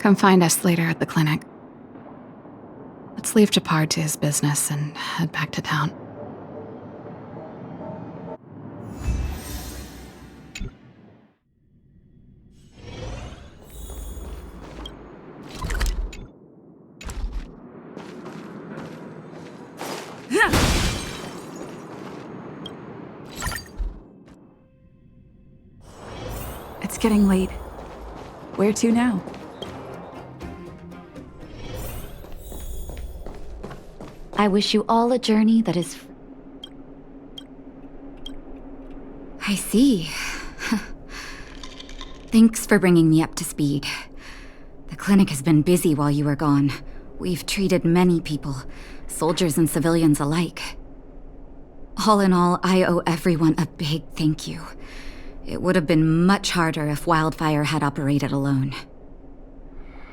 Come find us later at the clinic. Let's leave Japard to his business and head back to town. It's getting late. Where to now? I wish you all a journey that is... I see. Thanks for bringing me up to speed. The clinic has been busy while you were gone. We've treated many people, soldiers and civilians alike. All in all, I owe everyone a big thank you. It would have been much harder if Wildfire had operated alone.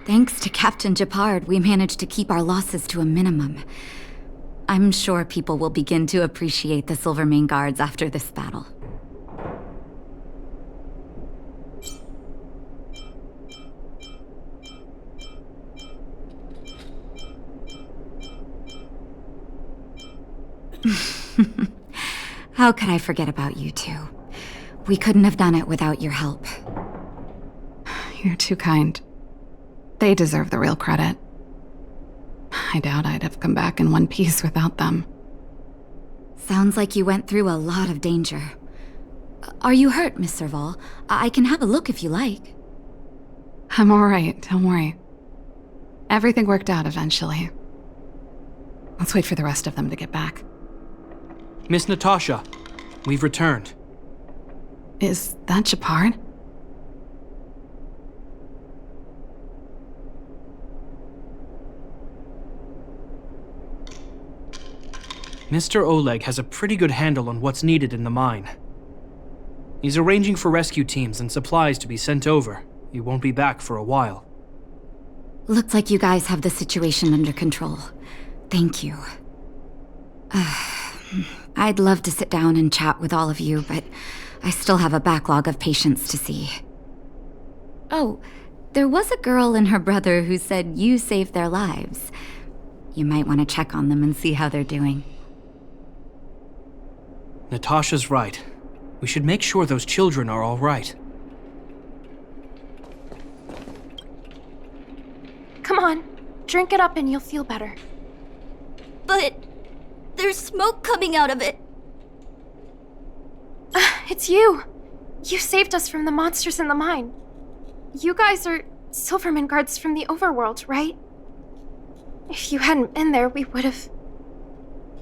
Thanks to Captain Gepard, we managed to keep our losses to a minimum. I'm sure people will begin to appreciate the Silvermane Guards after this battle. How could I forget about you two? We couldn't have done it without your help. You're too kind. They deserve the real credit. I doubt I'd have come back in one piece without them. Sounds like you went through a lot of danger. Are you hurt, Miss Serval? I can have a look if you like. I'm alright, don't worry. Everything worked out eventually. Let's wait for the rest of them to get back. Miss Natasha, we've returned. Is that Gepard? Mr. Oleg has a pretty good handle on what's needed in the mine. He's arranging for rescue teams and supplies to be sent over. He won't be back for a while. Looks like you guys have the situation under control. Thank you. I'd love to sit down and chat with all of you, but I still have a backlog of patients to see. Oh, there was a girl and her brother who said you saved their lives. You might want to check on them and see how they're doing. Natasha's right. We should make sure those children are all right. Come on, drink it up and you'll feel better. But there's smoke coming out of it. It's you. You saved us from the monsters in the mine. You guys are Silvermane Guards from the overworld, right? If you hadn't been there, we would have...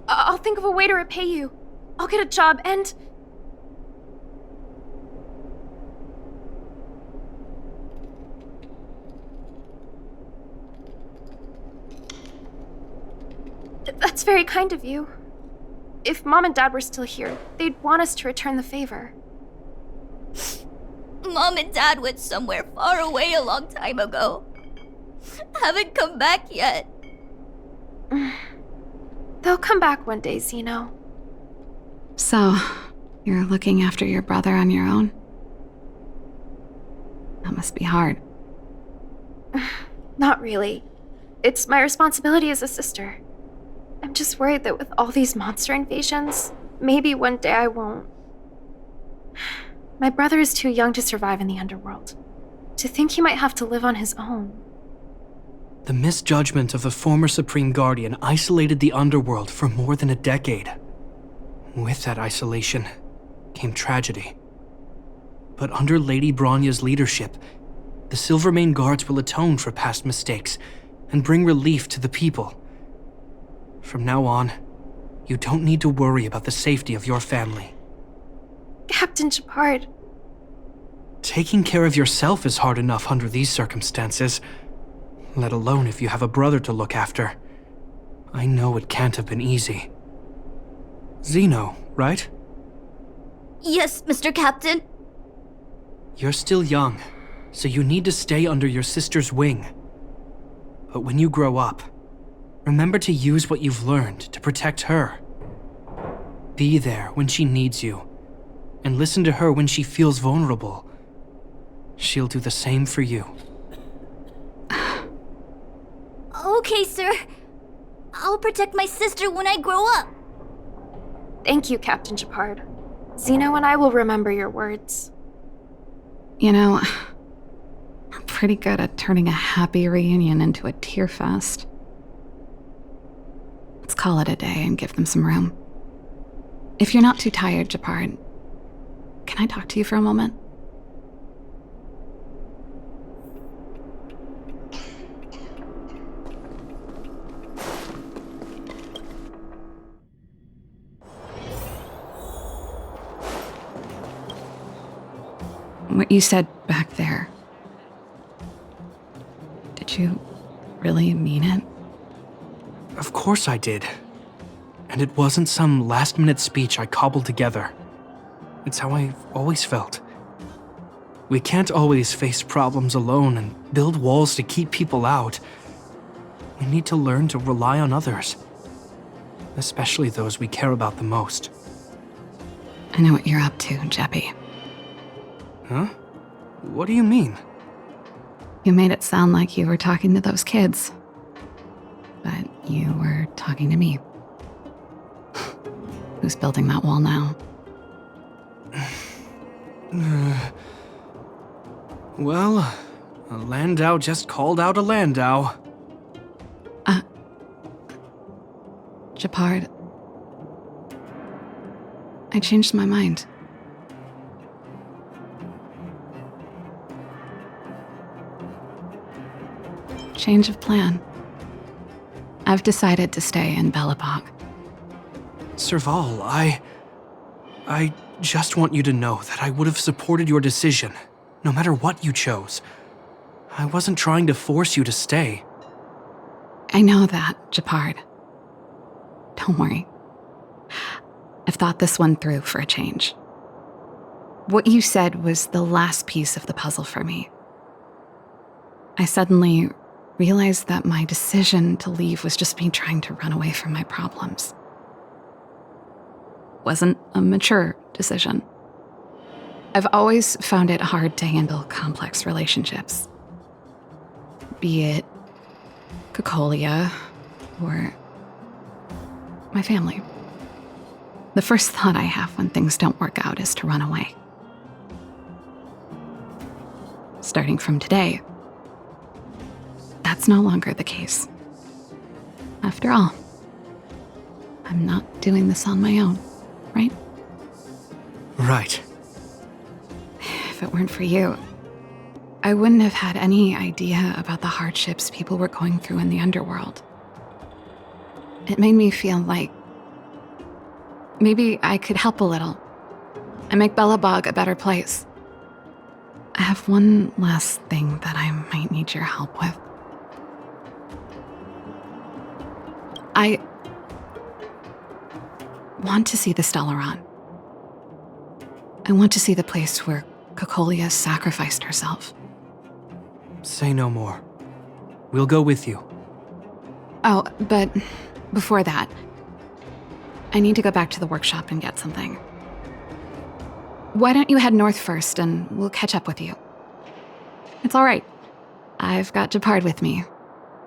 I'll think of a way to repay you. I'll get a job and... That's very kind of you. If Mom and Dad were still here, they'd want us to return the favor. Mom and Dad went somewhere far away a long time ago. Haven't come back yet. They'll come back one day, Zeno. So, you're looking after your brother on your own? That must be hard. Not really. It's my responsibility as a sister. I'm just worried that with all these monster invasions, maybe one day I won't. My brother is too young to survive in the underworld. To think he might have to live on his own. The misjudgment of the former Supreme Guardian isolated the underworld for more than a decade. With that isolation came tragedy. But under Lady Bronya's leadership, the Silvermane Guards will atone for past mistakes and bring relief to the people. From now on, you don't need to worry about the safety of your family. Captain Gepard. Taking care of yourself is hard enough under these circumstances, let alone if you have a brother to look after. I know it can't have been easy. Zeno, right? Yes, Mr. Captain. You're still young, so you need to stay under your sister's wing. But when you grow up, remember to use what you've learned to protect her. Be there when she needs you, and listen to her when she feels vulnerable. She'll do the same for you. Okay, sir. I'll protect my sister when I grow up. Thank you, Captain Gepard. Zeno and I will remember your words. You know, I'm pretty good at turning a happy reunion into a tear fest. Let's call it a day and give them some room. If you're not too tired, Gepard, can I talk to you for a moment? What you said back there, did you really mean it? Of course I did. And it wasn't some last-minute speech I cobbled together. It's how I've always felt. We can't always face problems alone and build walls to keep people out. We need to learn to rely on others, especially those we care about the most. I know what you're up to, Jeppy. Huh? What do you mean? You made it sound like you were talking to those kids. But you were talking to me. Who's building that wall now? Well, a Landau just called out a Landau. Gepard. I changed my mind. Change of plan. I've decided to stay in Belobog. Serval, I just want you to know that I would have supported your decision, no matter what you chose. I wasn't trying to force you to stay. I know that, Gepard. Don't worry. I've thought this one through for a change. What you said was the last piece of the puzzle for me. I suddenly realized that my decision to leave was just me trying to run away from my problems. Wasn't a mature decision. I've always found it hard to handle complex relationships. Be it Cocolia or my family. The first thought I have when things don't work out is to run away. Starting from today, that's no longer the case. After all, I'm not doing this on my own, right? Right. If it weren't for you, I wouldn't have had any idea about the hardships people were going through in the underworld. It made me feel like maybe I could help a little and make Belobog a better place. I have one last thing that I might need your help with. I want to see the Stellaron. I want to see the place where Cocolia sacrificed herself. Say no more. We'll go with you. Oh, but before that, I need to go back to the workshop and get something. Why don't you head north first and we'll catch up with you? It's all right. I've got Gepard with me.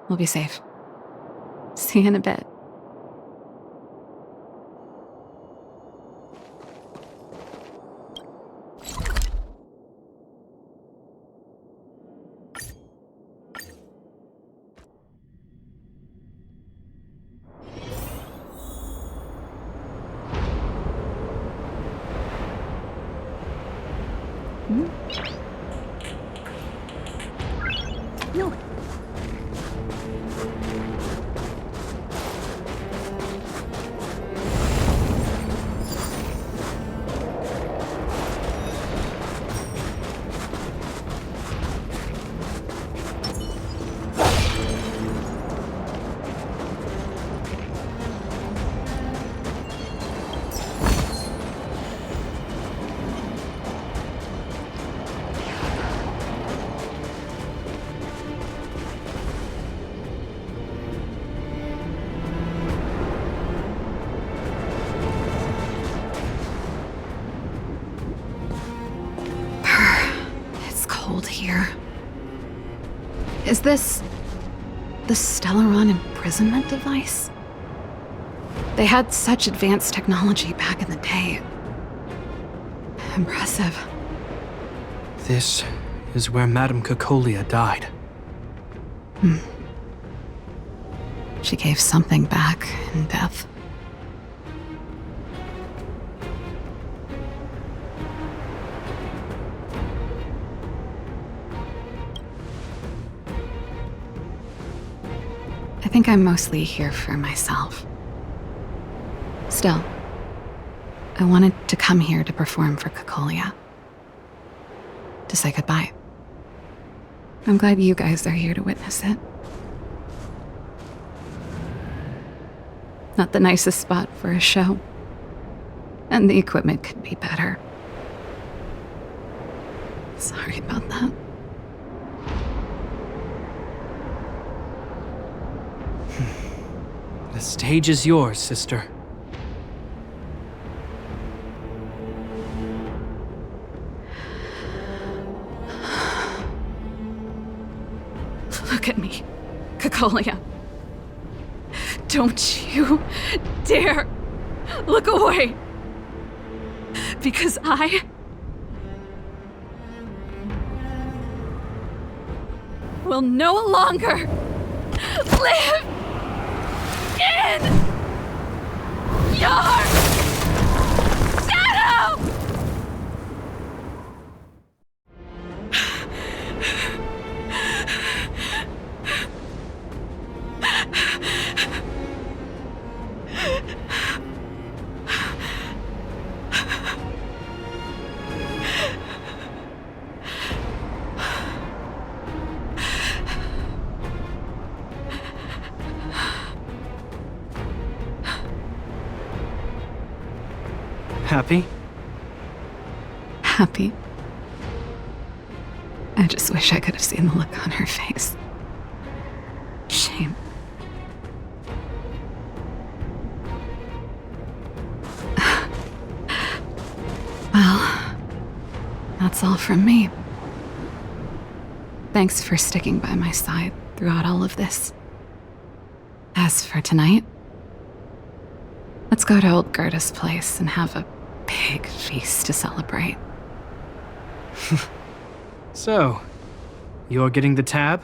We'll be safe. See you in a bit. Here. Is this the Stellaron imprisonment device? They had such advanced technology back in the day. Impressive. This is where Madame Cocolia died. She gave something back in death. I think I'm mostly here for myself. Still, I wanted to come here to perform for Cocolia. To say goodbye. I'm glad you guys are here to witness it. Not the nicest spot for a show. And the equipment could be better. Sorry about that. The stage is yours, sister. Look at me, Cacolia. Don't you dare look away. Because I will no longer live in your shadow! Happy? Happy. I just wish I could have seen the look on her face. Shame. Well, that's all from me. Thanks for sticking by my side throughout all of this. As for tonight, let's go to old Gerda's place and have a big feast to celebrate. So, you're getting the tab?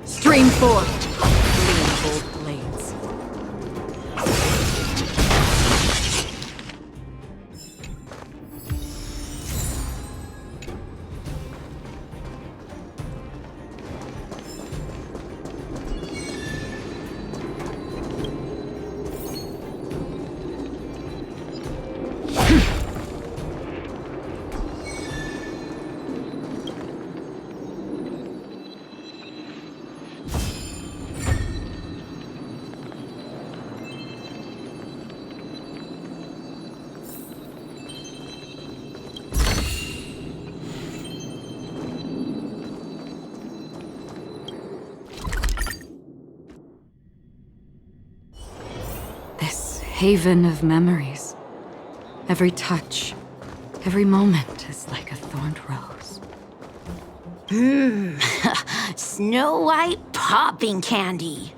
Stream forth! Gleam bold blades. Haven of memories. Every touch, every moment is like a thorned rose. Snow White popping candy.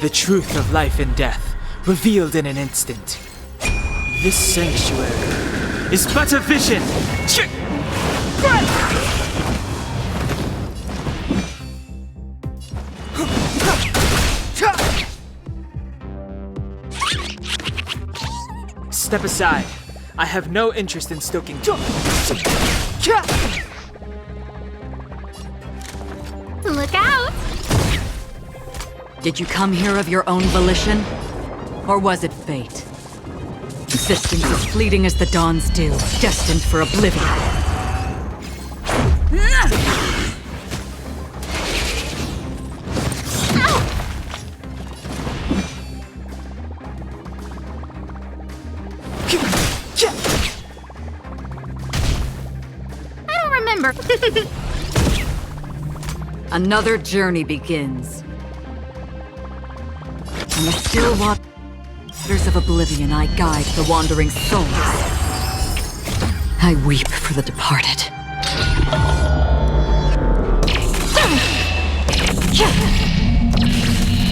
The truth of life and death, revealed in an instant. This sanctuary is but a vision! Step aside. I have no interest in stoking. Look out! Did you come here of your own volition? Or was it fate? Existence as fleeting as the dawn's dew, destined for oblivion. I don't remember. Another journey begins. In the still waters of oblivion, I guide the wandering souls. I weep for the departed.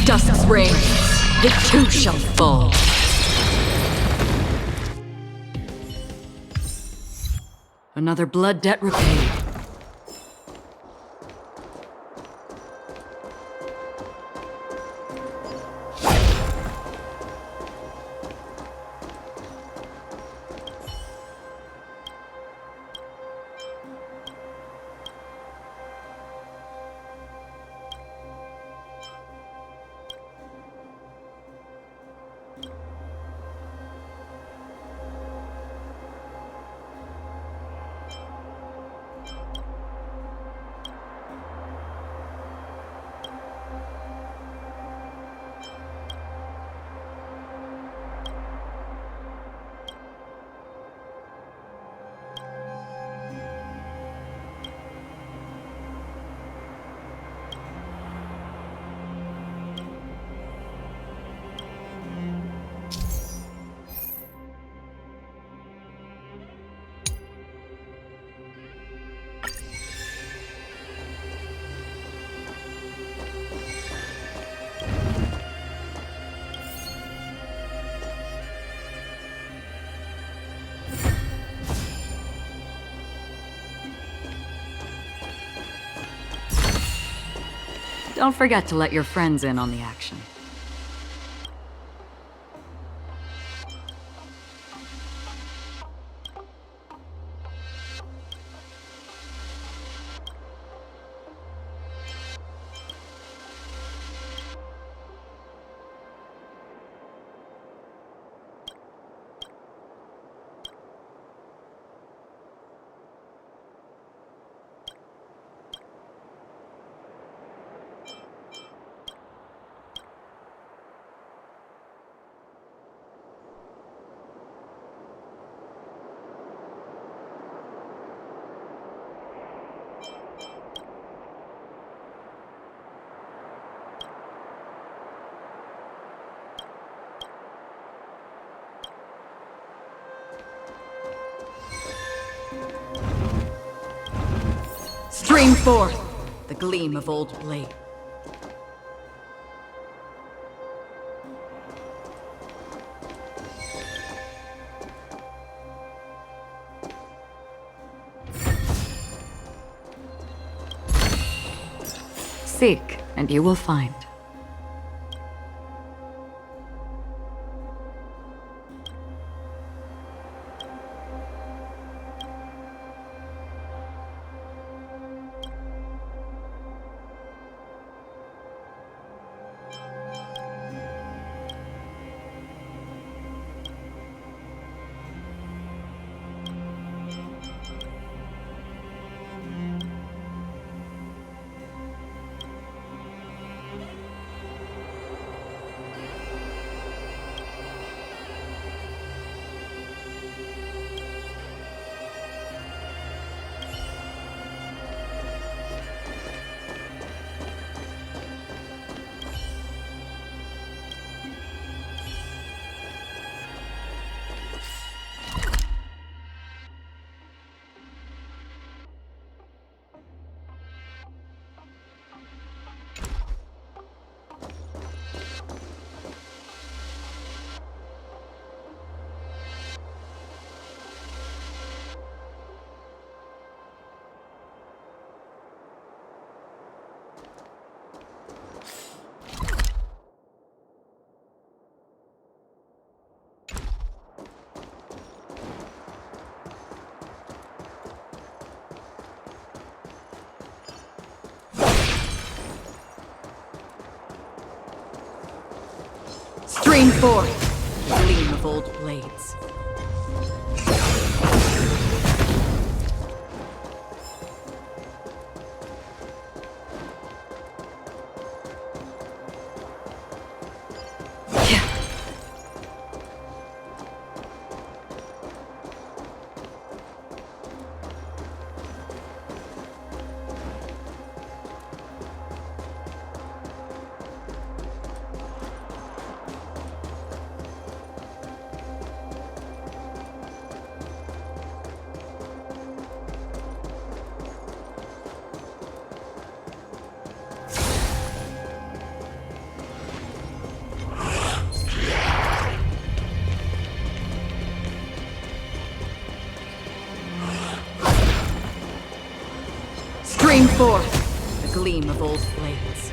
Dusk's reign, it too shall fall. Another blood debt repaid. Don't forget to let your friends in on the action. Stream forth the gleam of old blade. Seek, and you will find. Scream forth, gleam of old blades. Scream forth, the gleam of old blades.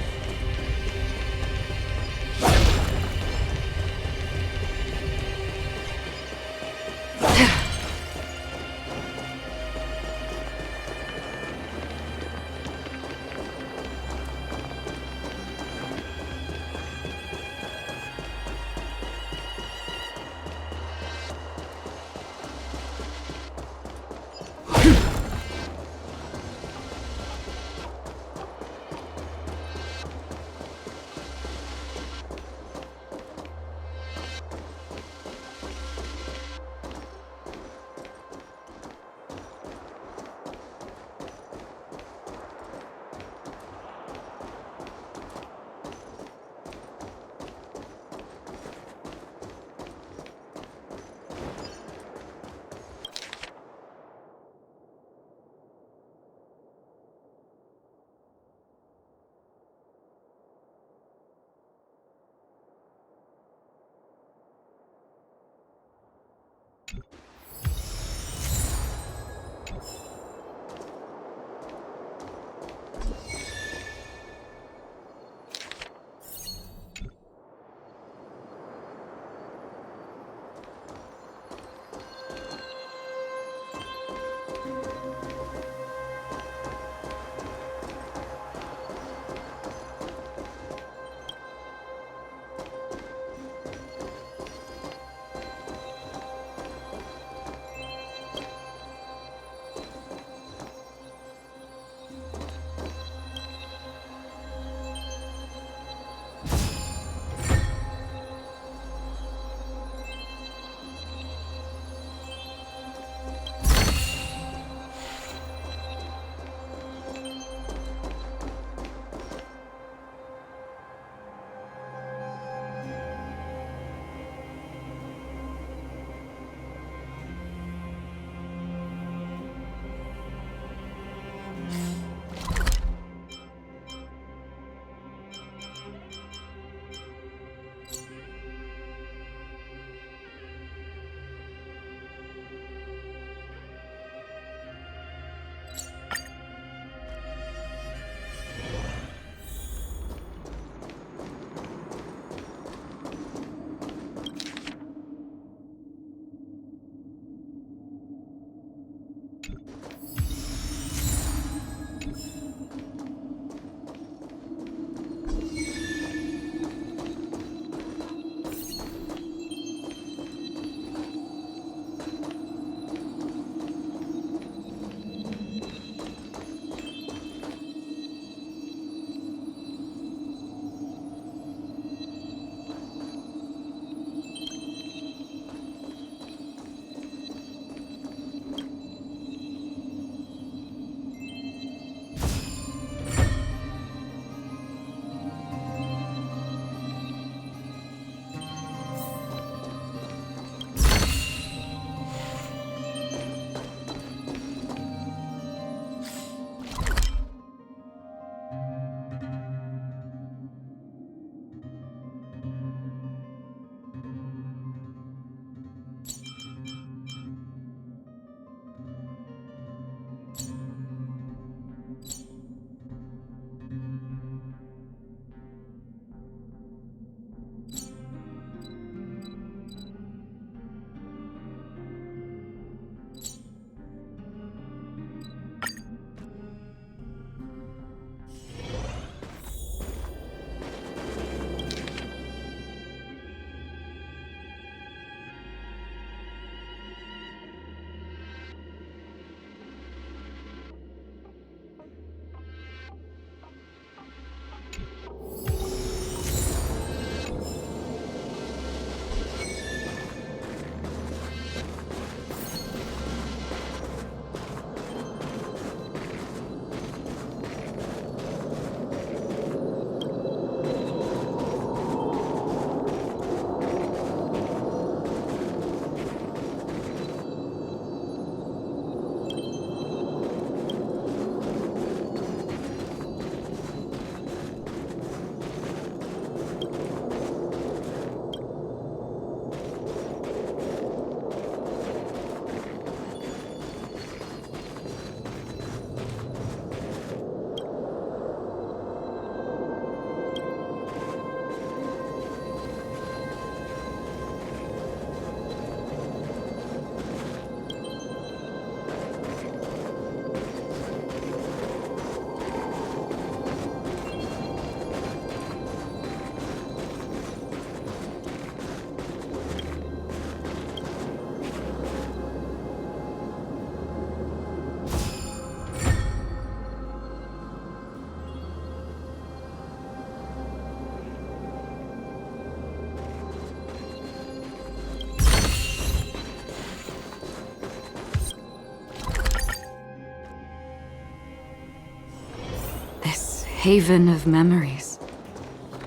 haven of memories.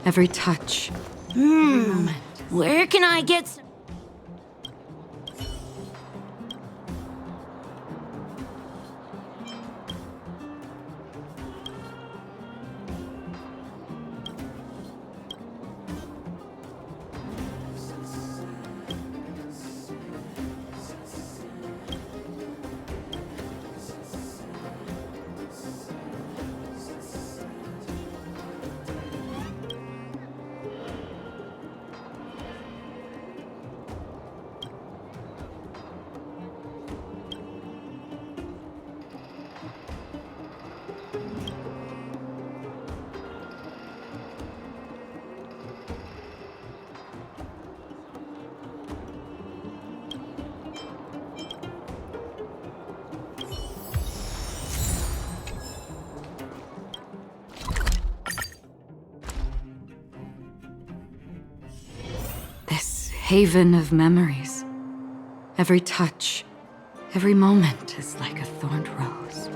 Every touch. Where can I get some? Haven of memories. Every touch, every moment is like a thorned rose.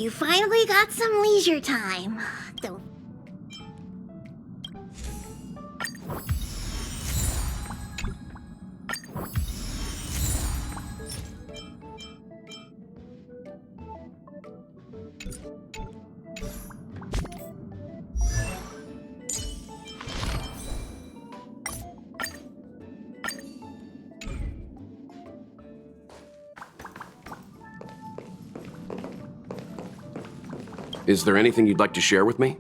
You finally got some leisure time. Though. Is there anything you'd like to share with me?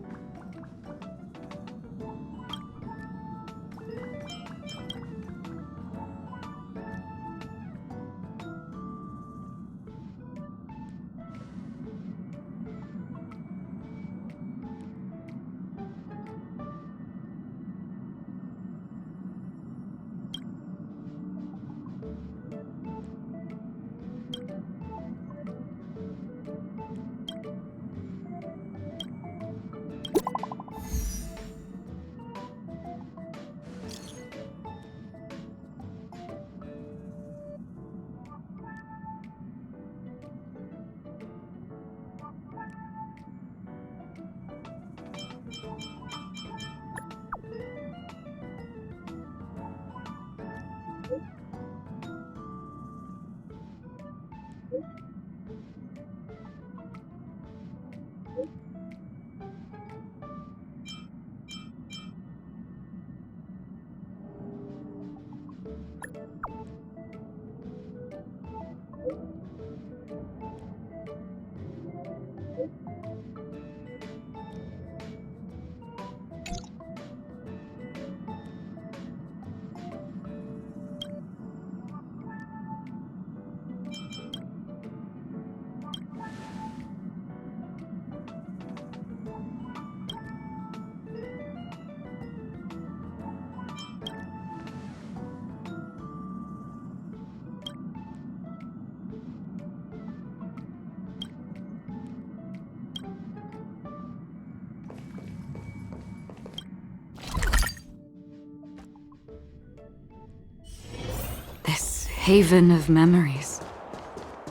This haven of memories.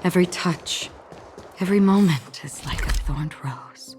Every touch, every moment is like a thorned rose.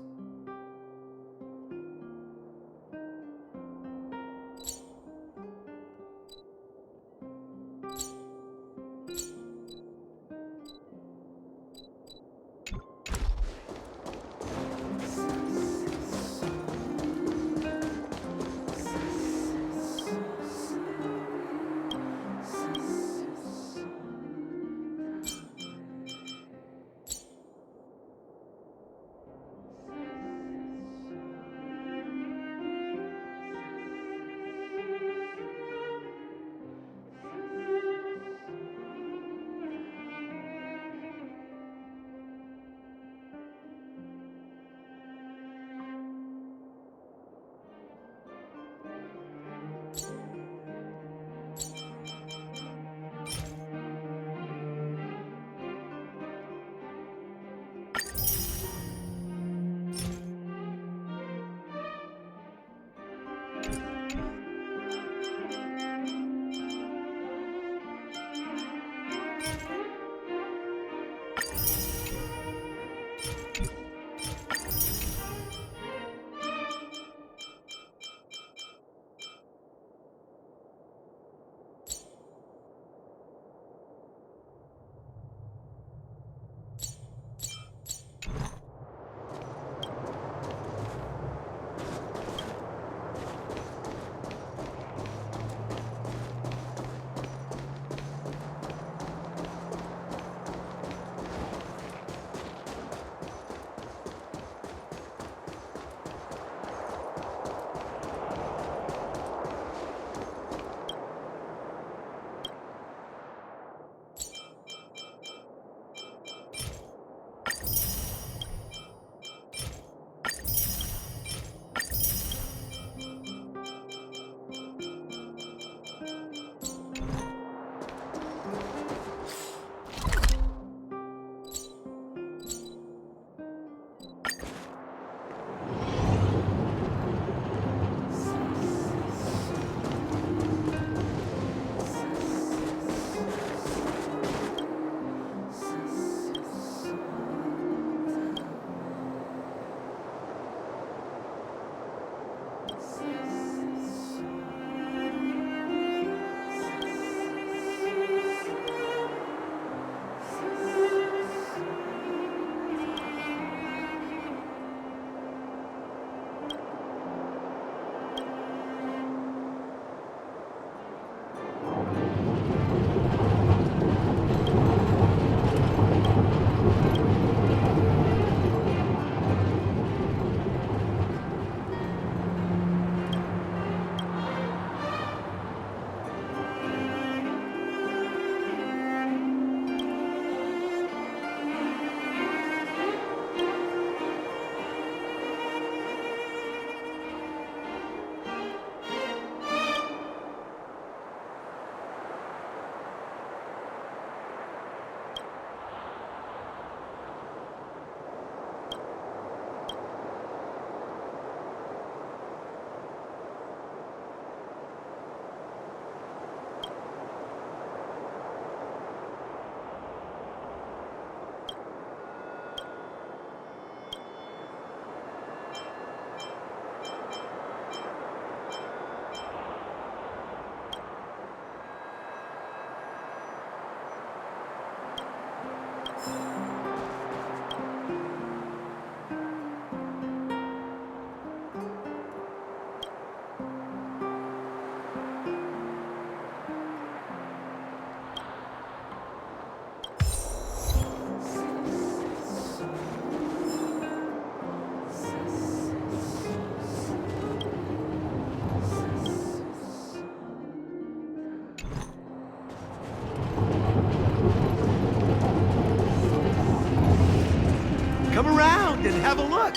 Have a look!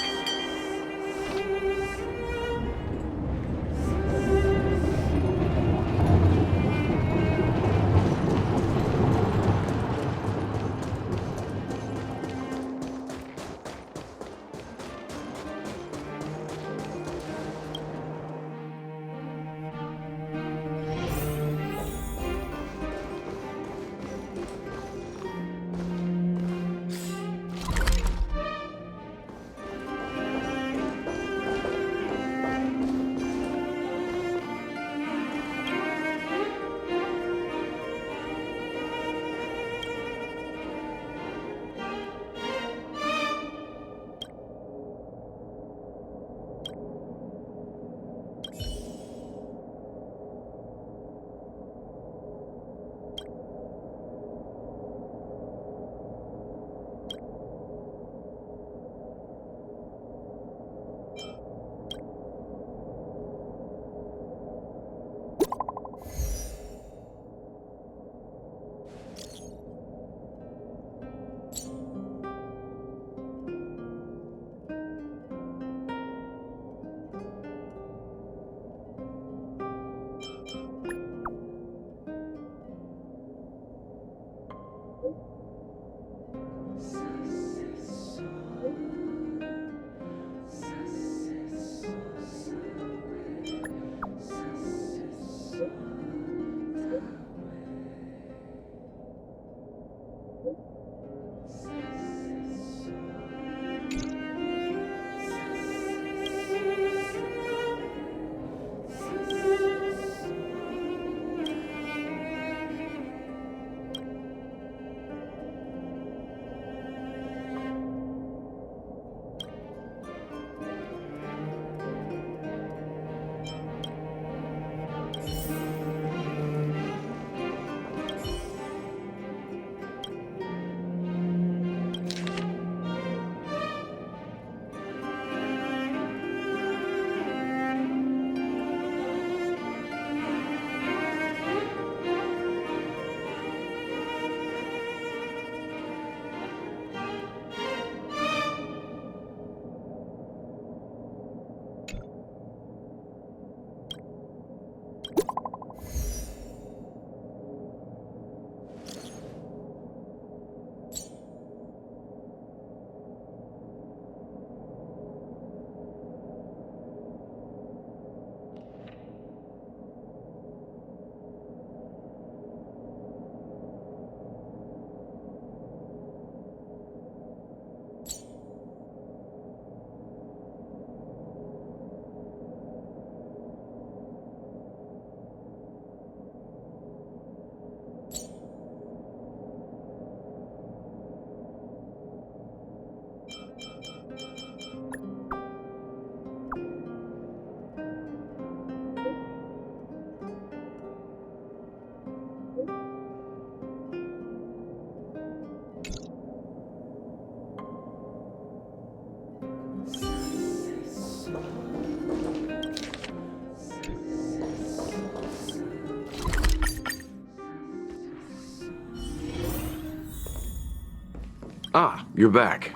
Ah, you're back.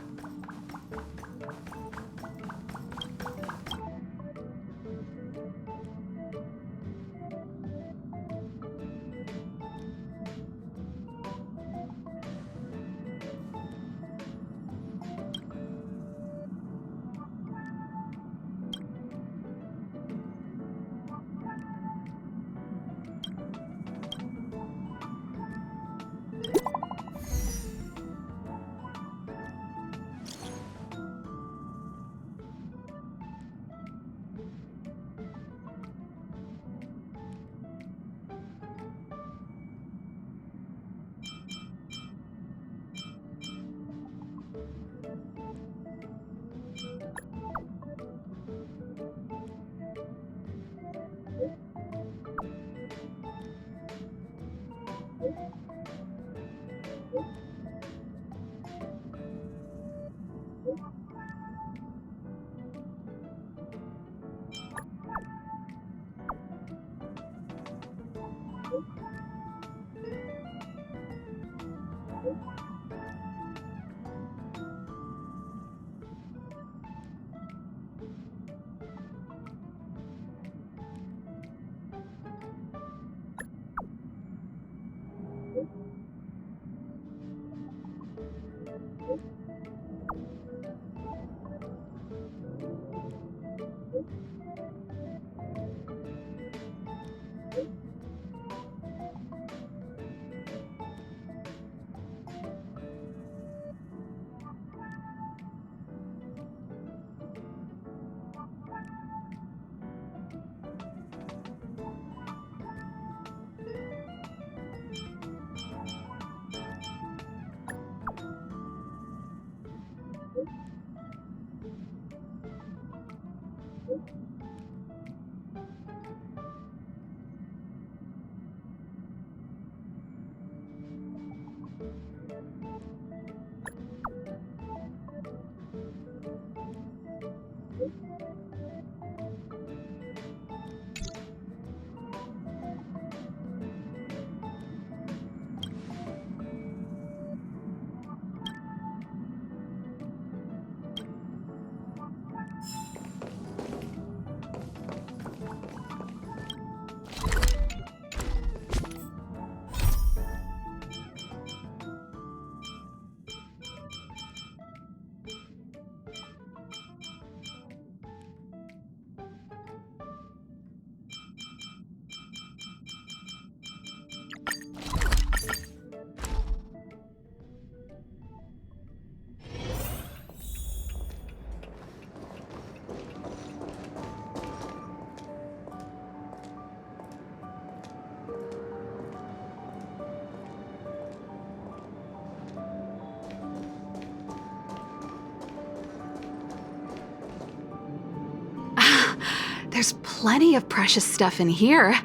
There's plenty of precious stuff in here.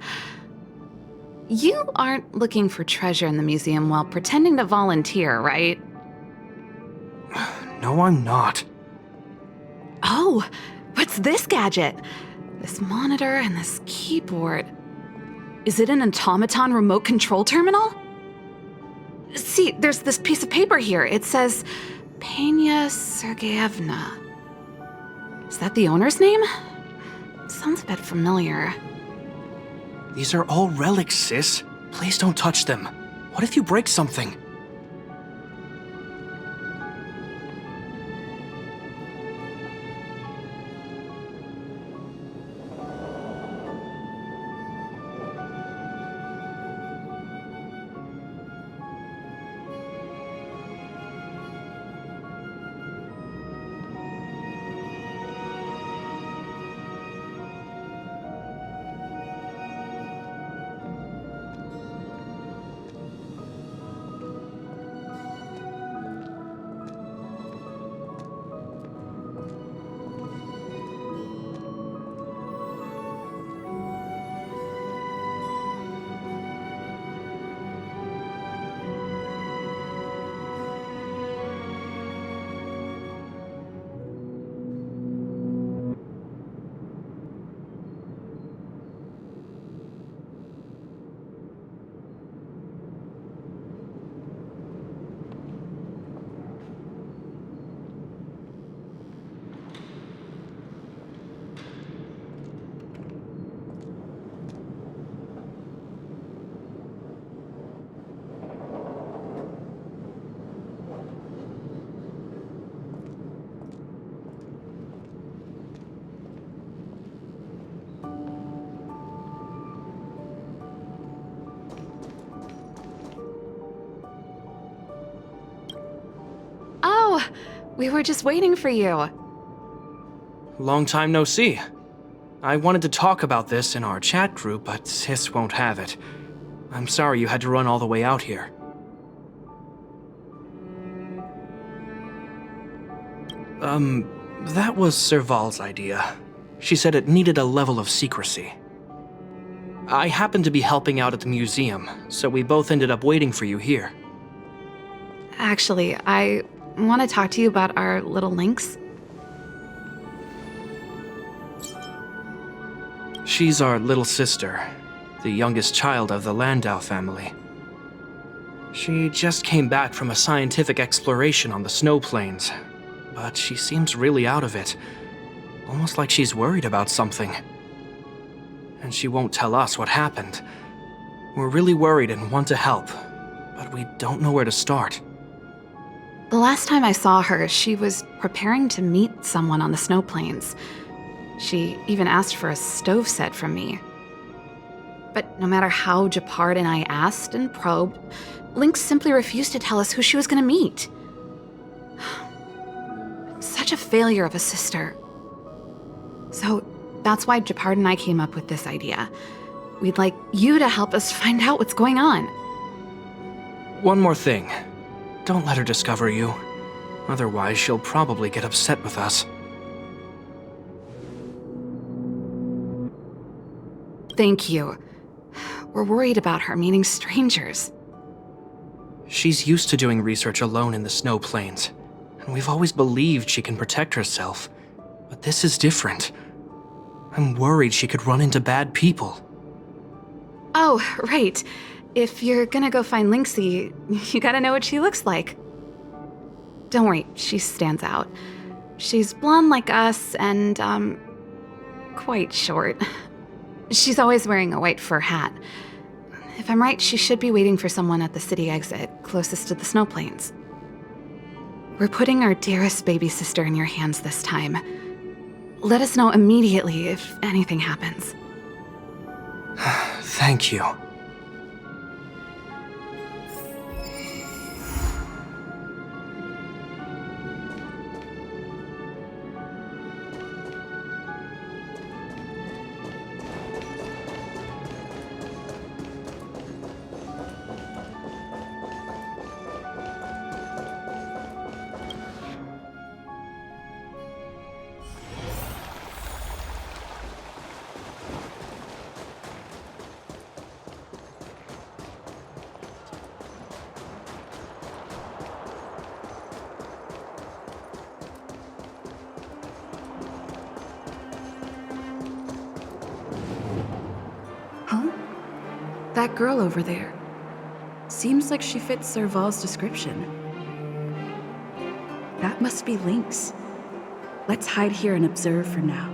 You aren't looking for treasure in the museum while pretending to volunteer, right? No, I'm not. Oh, what's this gadget? This monitor and this keyboard. Is it an automaton remote control terminal? See, there's this piece of paper here. It says Pena Sergeyevna. Is that the owner's name? Sounds a bit familiar. These are all relics, sis. Please don't touch them. What if you break something? Oh, we were just waiting for you. Long time no see. I wanted to talk about this in our chat group, but sis won't have it. I'm sorry you had to run all the way out here. That was Serval's idea. She said it needed a level of secrecy. I happened to be helping out at the museum, so we both ended up waiting for you here. Actually, I want to talk to you about our little Lynx. She's our little sister, the youngest child of the Landau family. She just came back from a scientific exploration on the snow plains, but she seems really out of it, almost like she's worried about something. And she won't tell us what happened. We're really worried and want to help, but we don't know where to start. The last time I saw her, she was preparing to meet someone on the snow plains. She even asked for a stove set from me. But no matter how Gepard and I asked and probed, Lynx simply refused to tell us who she was going to meet. Such a failure of a sister. So that's why Gepard and I came up with this idea. We'd like you to help us find out what's going on. One more thing. Don't let her discover you. Otherwise, she'll probably get upset with us. Thank you. We're worried about her meeting strangers. She's used to doing research alone in the snow plains, and we've always believed she can protect herself. But this is different. I'm worried she could run into bad people. Oh, right. If you're gonna go find Lynxie, you gotta know what she looks like. Don't worry, she stands out. She's blonde like us and, quite short. She's always wearing a white fur hat. If I'm right, she should be waiting for someone at the city exit, closest to the snow plains. We're putting our dearest baby sister in your hands this time. Let us know immediately if anything happens. Thank you. That girl over there. Seems like she fits Serval's description. That must be Lynx. Let's hide here and observe for now.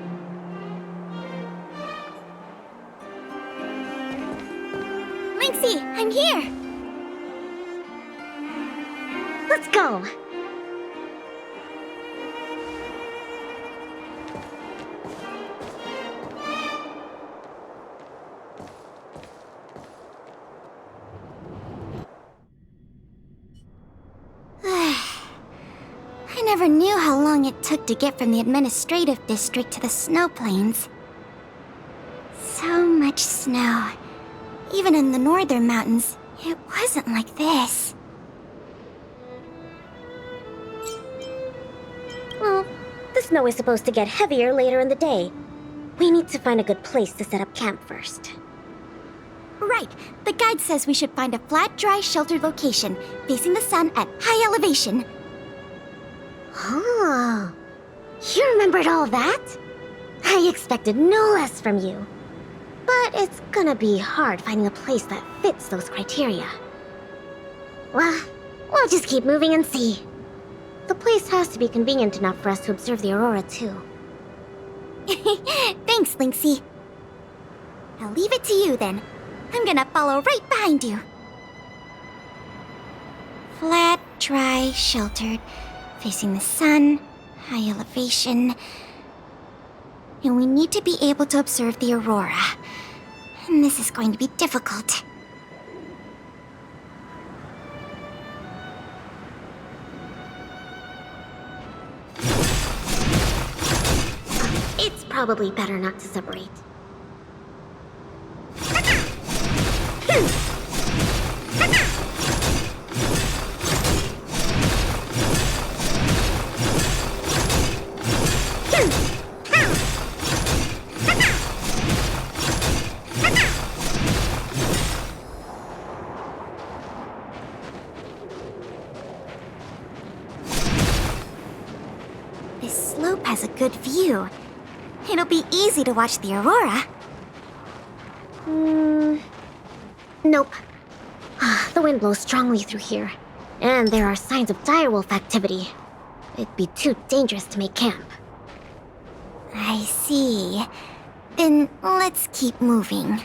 Lynxie, I'm here! Let's go! I never knew how long it took to get from the administrative district to the snow plains. So much snow. Even in the northern mountains, it wasn't like this. Well, the snow is supposed to get heavier later in the day. We need to find a good place to set up camp first. Right. The guide says we should find a flat, dry, sheltered location, facing the sun at high elevation. Oh, you remembered all that? I expected no less from you. But it's gonna be hard finding a place that fits those criteria. Well, we'll just keep moving and see. The place has to be convenient enough for us to observe the aurora, too. Thanks, Lynxie. I'll leave it to you, then. I'm gonna follow right behind you. Flat, dry, sheltered, facing the sun, high elevation. And we need to be able to observe the aurora. And this is going to be difficult. It's probably better not to separate. This slope has a good view. It'll be easy to watch the aurora. Nope. The wind blows strongly through here, and there are signs of direwolf activity. It'd be too dangerous to make camp. I see. Then let's keep moving.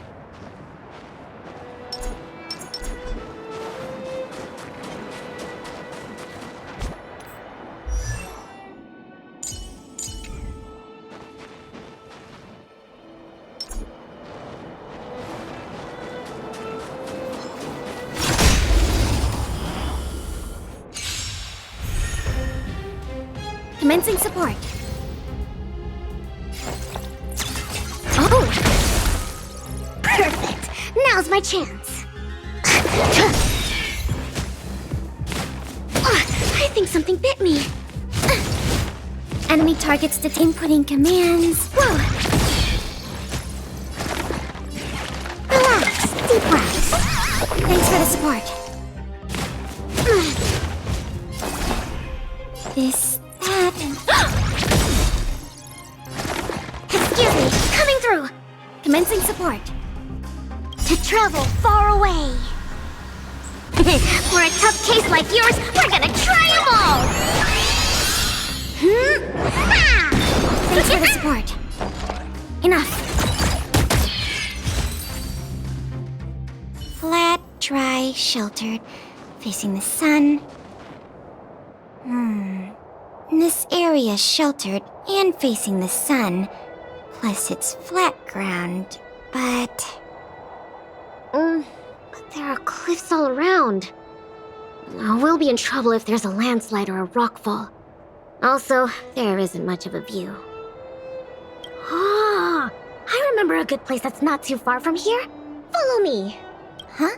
Commencing support. Oh! Perfect! Now's my chance. I think something bit me. Enemy targets to inputting commands. Whoa! Excuse me, coming through. Commencing support. To travel far away. For a tough case like yours, we're gonna try them all! Ah! Thanks for the support. Enough. Flat, dry, sheltered, facing the sun. This area's sheltered and facing the sun. Plus it's flat ground, but there are cliffs all around. We'll be in trouble if there's a landslide or a rockfall. Also, there isn't much of a view. Ah, I remember a good place that's not too far from here. Follow me. Huh?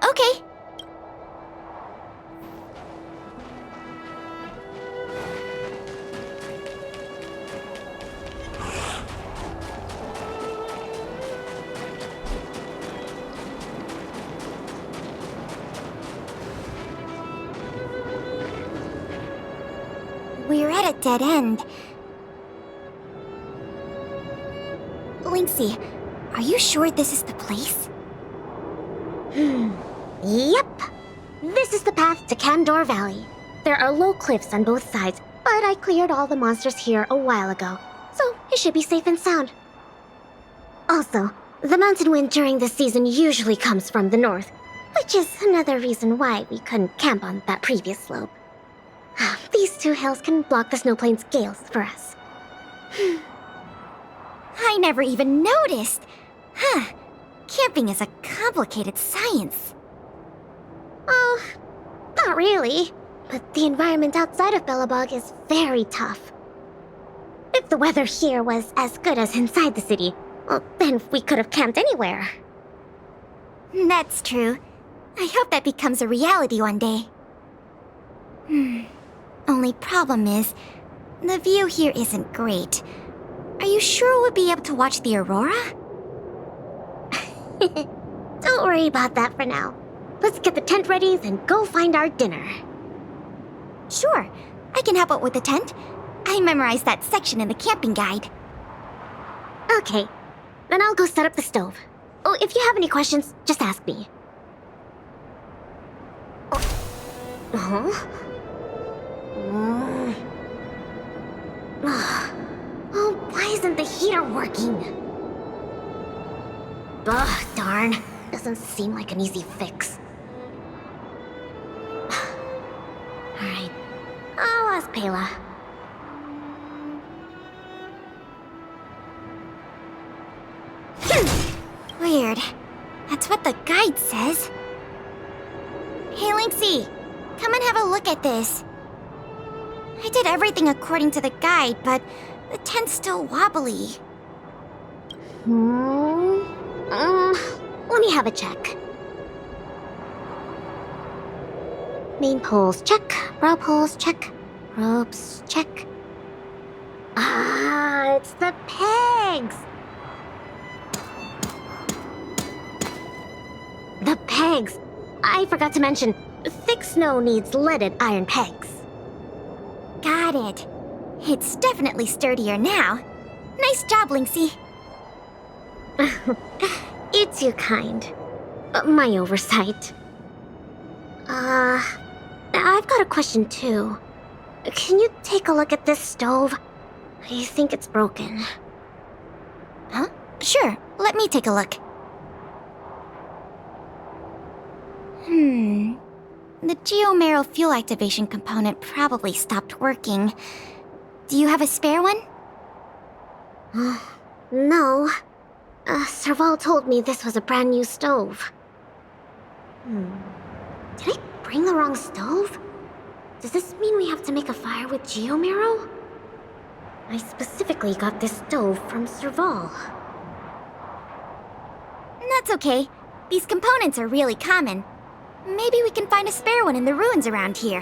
Okay. We're at a dead end. Linksy, are you sure this is the place? Yep. This is the path to Kandor Valley. There are low cliffs on both sides, but I cleared all the monsters here a while ago, so it should be safe and sound. Also, the mountain wind during this season usually comes from the north, which is another reason why we couldn't camp on that previous slope. These two hills can block the snowplains' gales for us. I never even noticed. Camping is a complicated science. Oh, not really. But the environment outside of Belobog is very tough. If the weather here was as good as inside the city, well, then we could have camped anywhere. That's true. I hope that becomes a reality one day. Only problem is, the view here isn't great. Are you sure we'll be able to watch the aurora? Don't worry about that for now. Let's get the tent ready, then go find our dinner. Sure, I can help out with the tent. I memorized that section in the camping guide. Okay, then I'll go set up the stove. Oh, if you have any questions, just ask me. Oh, why isn't the heater working? Ugh, darn. Doesn't seem like an easy fix. Alright, I'll ask Pela. Weird. That's what the guide says. Hey, Linksy, come and have a look at this. I did everything according to the guide, but the tent's still wobbly. Let me have a check. Main poles, check. Row poles, check. Ropes, check. Ah, it's the pegs! The pegs! I forgot to mention, thick snow needs leaded iron pegs. Got it. It's definitely sturdier now. Nice job, Linksy. You're too kind. My oversight. I've got a question too. Can you take a look at this stove? I think it's broken. Huh? Sure, let me take a look. The Geomero fuel activation component probably stopped working. Do you have a spare one? No. Serval told me this was a brand new stove. Did I bring the wrong stove? Does this mean we have to make a fire with Geomero? I specifically got this stove from Serval. That's okay. These components are really common. Maybe we can find a spare one in the ruins around here.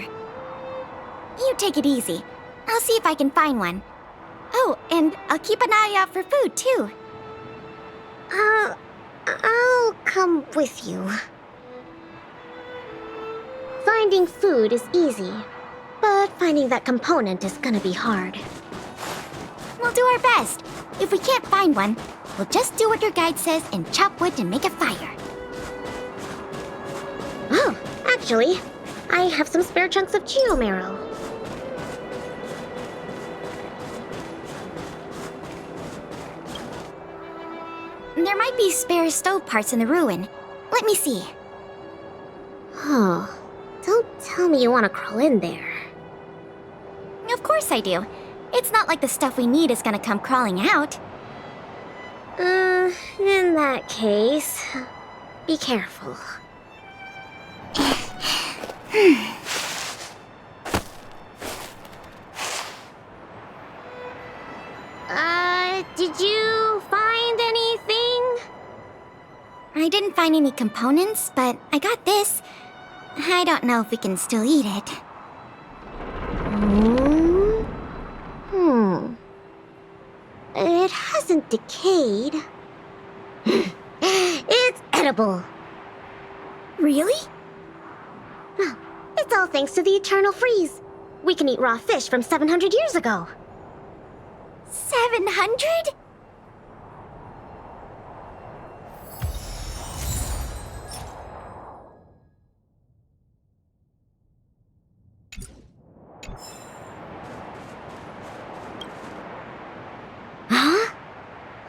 You take it easy. I'll see if I can find one. Oh, and I'll keep an eye out for food, too. I'll come with you. Finding food is easy, but finding that component is gonna be hard. We'll do our best. If we can't find one, we'll just do what your guide says and chop wood to make a fire. Oh, actually, I have some spare chunks of geomarrow. There might be spare stove parts in the ruin. Let me see. Oh, don't tell me you want to crawl in there. Of course I do. It's not like the stuff we need is gonna come crawling out. In that case, be careful. Did you find anything? I didn't find any components, but I got this. I don't know if we can still eat it. It hasn't decayed. It's edible. Really? Oh, it's all thanks to the eternal freeze. We can eat raw fish from 700 years ago. 700? Huh?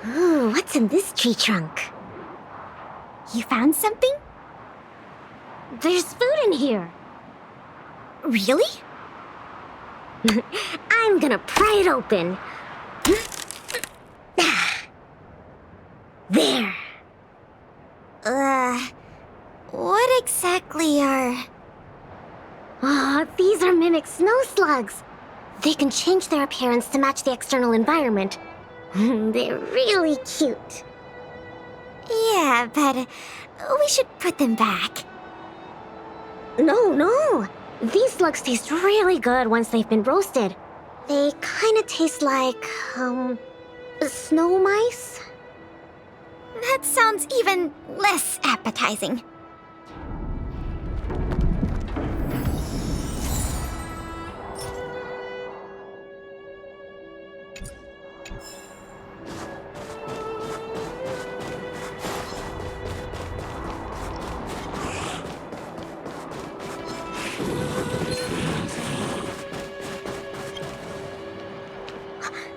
Ooh, what's in this tree trunk? You found something? There's food in here. Really? I'm gonna pry it open. There. What exactly are... Oh, these are mimic snow slugs. They can change their appearance to match the external environment. They're really cute. Yeah, but we should put them back. No. These slugs taste really good once they've been roasted. They kind of taste like, snow mice? That sounds even less appetizing.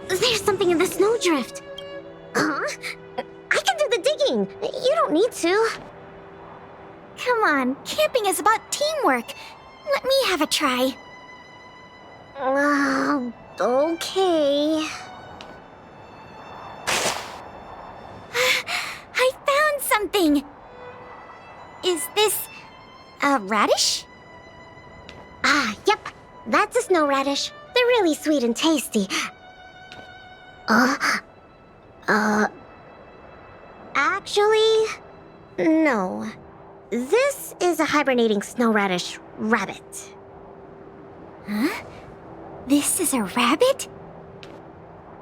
There's something in the snowdrift. Huh? I can do the digging. You don't need to. Come on, camping is about teamwork. Let me have a try. Okay. I found something. Is this a radish? Yep. That's a snow radish. They're really sweet and tasty. Actually, no. This is a hibernating snow radish rabbit. Huh? This is a rabbit?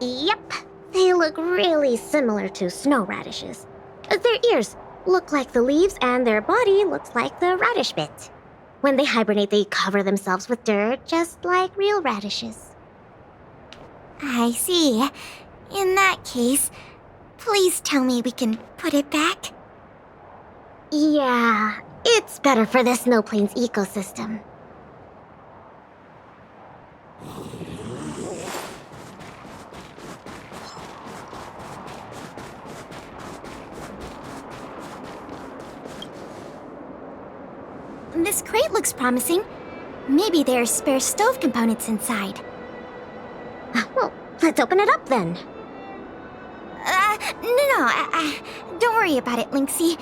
Yep. They look really similar to snow radishes. Their ears look like the leaves and their body looks like the radish bit. When they hibernate, they cover themselves with dirt, just like real radishes. I see. In that case, please tell me we can put it back. Yeah, it's better for the Snow Plains ecosystem. This crate looks promising. Maybe there's spare stove components inside. Well, let's open it up then. No. Don't worry about it, Lynxie.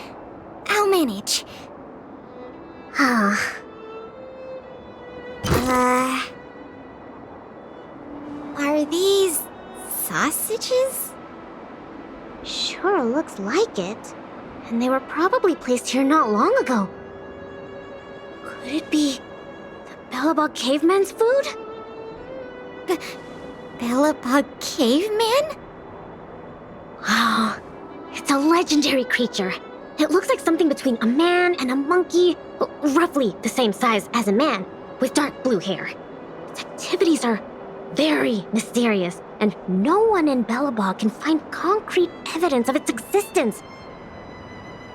I'll manage. Are these sausages? Sure looks like it. And they were probably placed here not long ago. Could it be the Bellabog caveman's food? Bellabog caveman? Oh, it's a legendary creature. It looks like something between a man and a monkey, roughly the same size as a man, with dark blue hair. Its activities are very mysterious, and no one in Belobog can find concrete evidence of its existence.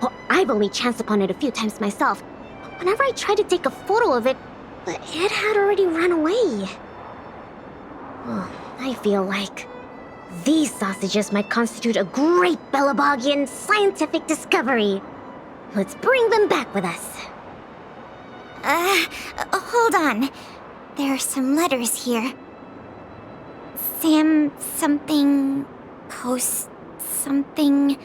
Well, I've only chanced upon it a few times myself, but whenever I tried to take a photo of it, it had already run away. Oh, I feel like these sausages might constitute a great Belobogian scientific discovery. Let's bring them back with us. Hold on. There are some letters here. Sam something... Coast something...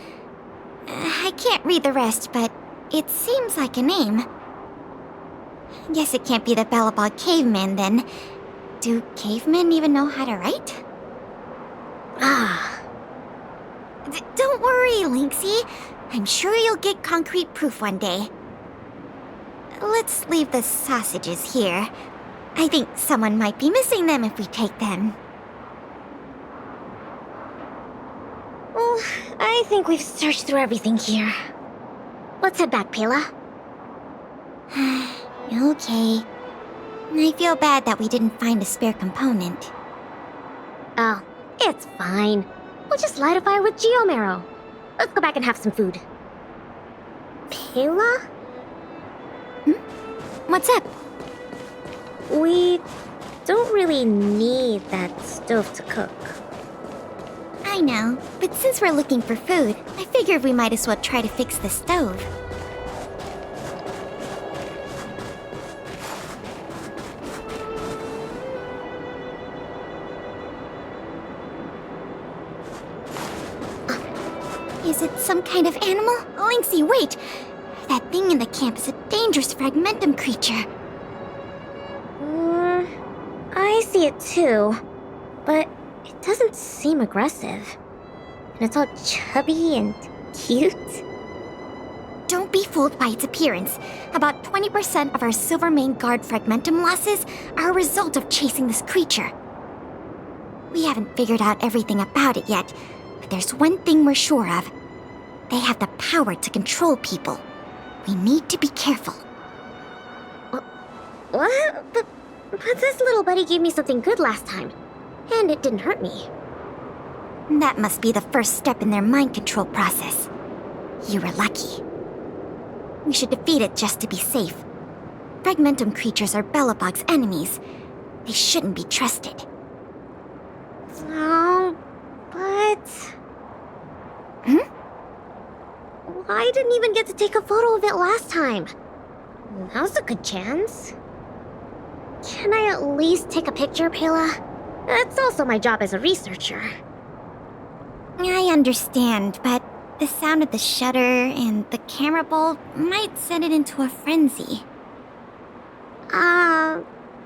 I can't read the rest, but it seems like a name. Guess it can't be the Belobog caveman, then. Do cavemen even know how to write? Don't worry, Lynxie. I'm sure you'll get concrete proof one day. Let's leave the sausages here. I think someone might be missing them if we take them. Well, I think we've searched through everything here. Let's head back, Pela. Okay. I feel bad that we didn't find a spare component. Oh, it's fine. We'll just light a fire with Geomarrow. Let's go back and have some food. Pela? What's up? We don't really need that stove to cook. I know, but since we're looking for food, I figured we might as well try to fix the stove. Is it some kind of animal? Lynxie, wait! That thing in the camp is a dangerous fragmentum creature. I see it too, but it doesn't seem aggressive. And it's all chubby and cute. Don't be fooled by its appearance. About 20% of our Silvermane Guard fragmentum losses are a result of chasing this creature. We haven't figured out everything about it yet, but there's one thing we're sure of. They have the power to control people. We need to be careful. What? But this little buddy gave me something good last time, and it didn't hurt me. That must be the first step in their mind control process. You were lucky. We should defeat it just to be safe. Fragmentum creatures are Belobog's enemies. They shouldn't be trusted. Oh, but... I didn't even get to take a photo of it last time. Now's a good chance. Can I at least take a picture, Pela? That's also my job as a researcher. I understand, but the sound of the shutter and the camera bulb might send it into a frenzy.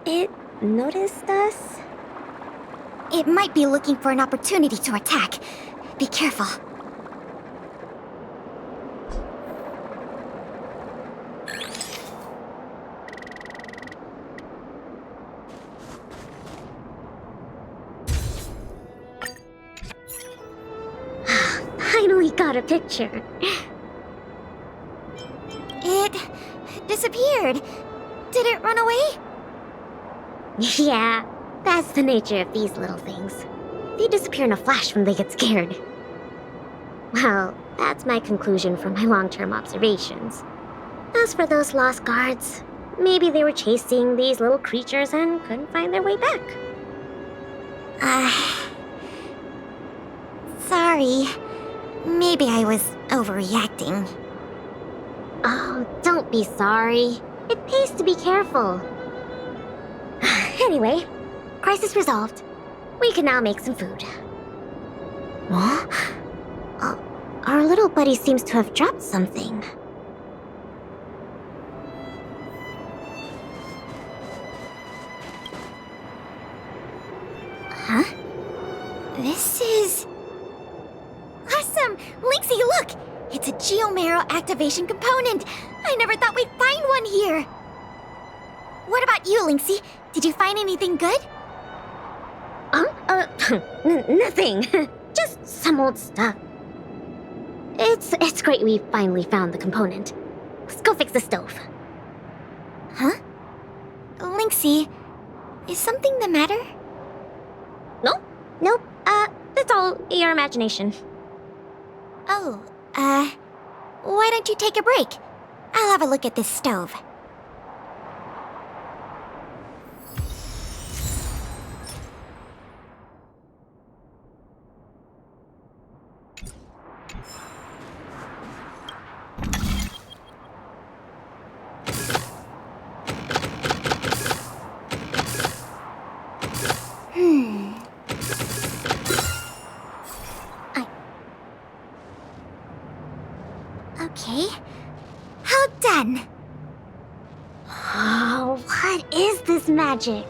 It noticed us? It might be looking for an opportunity to attack. Be careful. Finally got a picture. It disappeared. Did it run away? Yeah, that's the nature of these little things. They disappear in a flash when they get scared. Well, that's my conclusion from my long-term observations. As for those lost guards, maybe they were chasing these little creatures and couldn't find their way back. Sorry. Maybe I was overreacting. Oh, don't be sorry. It pays to be careful. Anyway, crisis resolved. We can now make some food. What? Our little buddy seems to have dropped something. Huh? This is... Awesome! Lynxie, look! It's a Geomarrow activation component! I never thought we'd find one here! What about you, Lynxie? Did you find anything good? Nothing. Just some old stuff. It's great we finally found the component. Let's go fix the stove. Huh? Lynxie, is something the matter? Nope, that's all your imagination. Oh, why don't you take a break? I'll have a look at this stove. Okay. How done? Oh, what is this magic?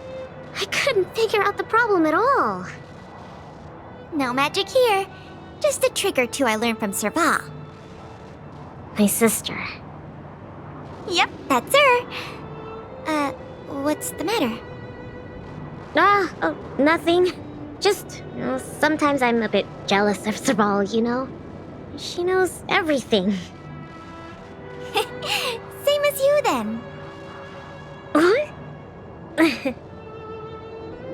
I couldn't figure out the problem at all. No magic here. Just a trick or two I learned from Serval. My sister. Yep, that's her. What's the matter? Oh, nothing. Just, sometimes I'm a bit jealous of Serval, you know? She knows everything. Same as you then. What?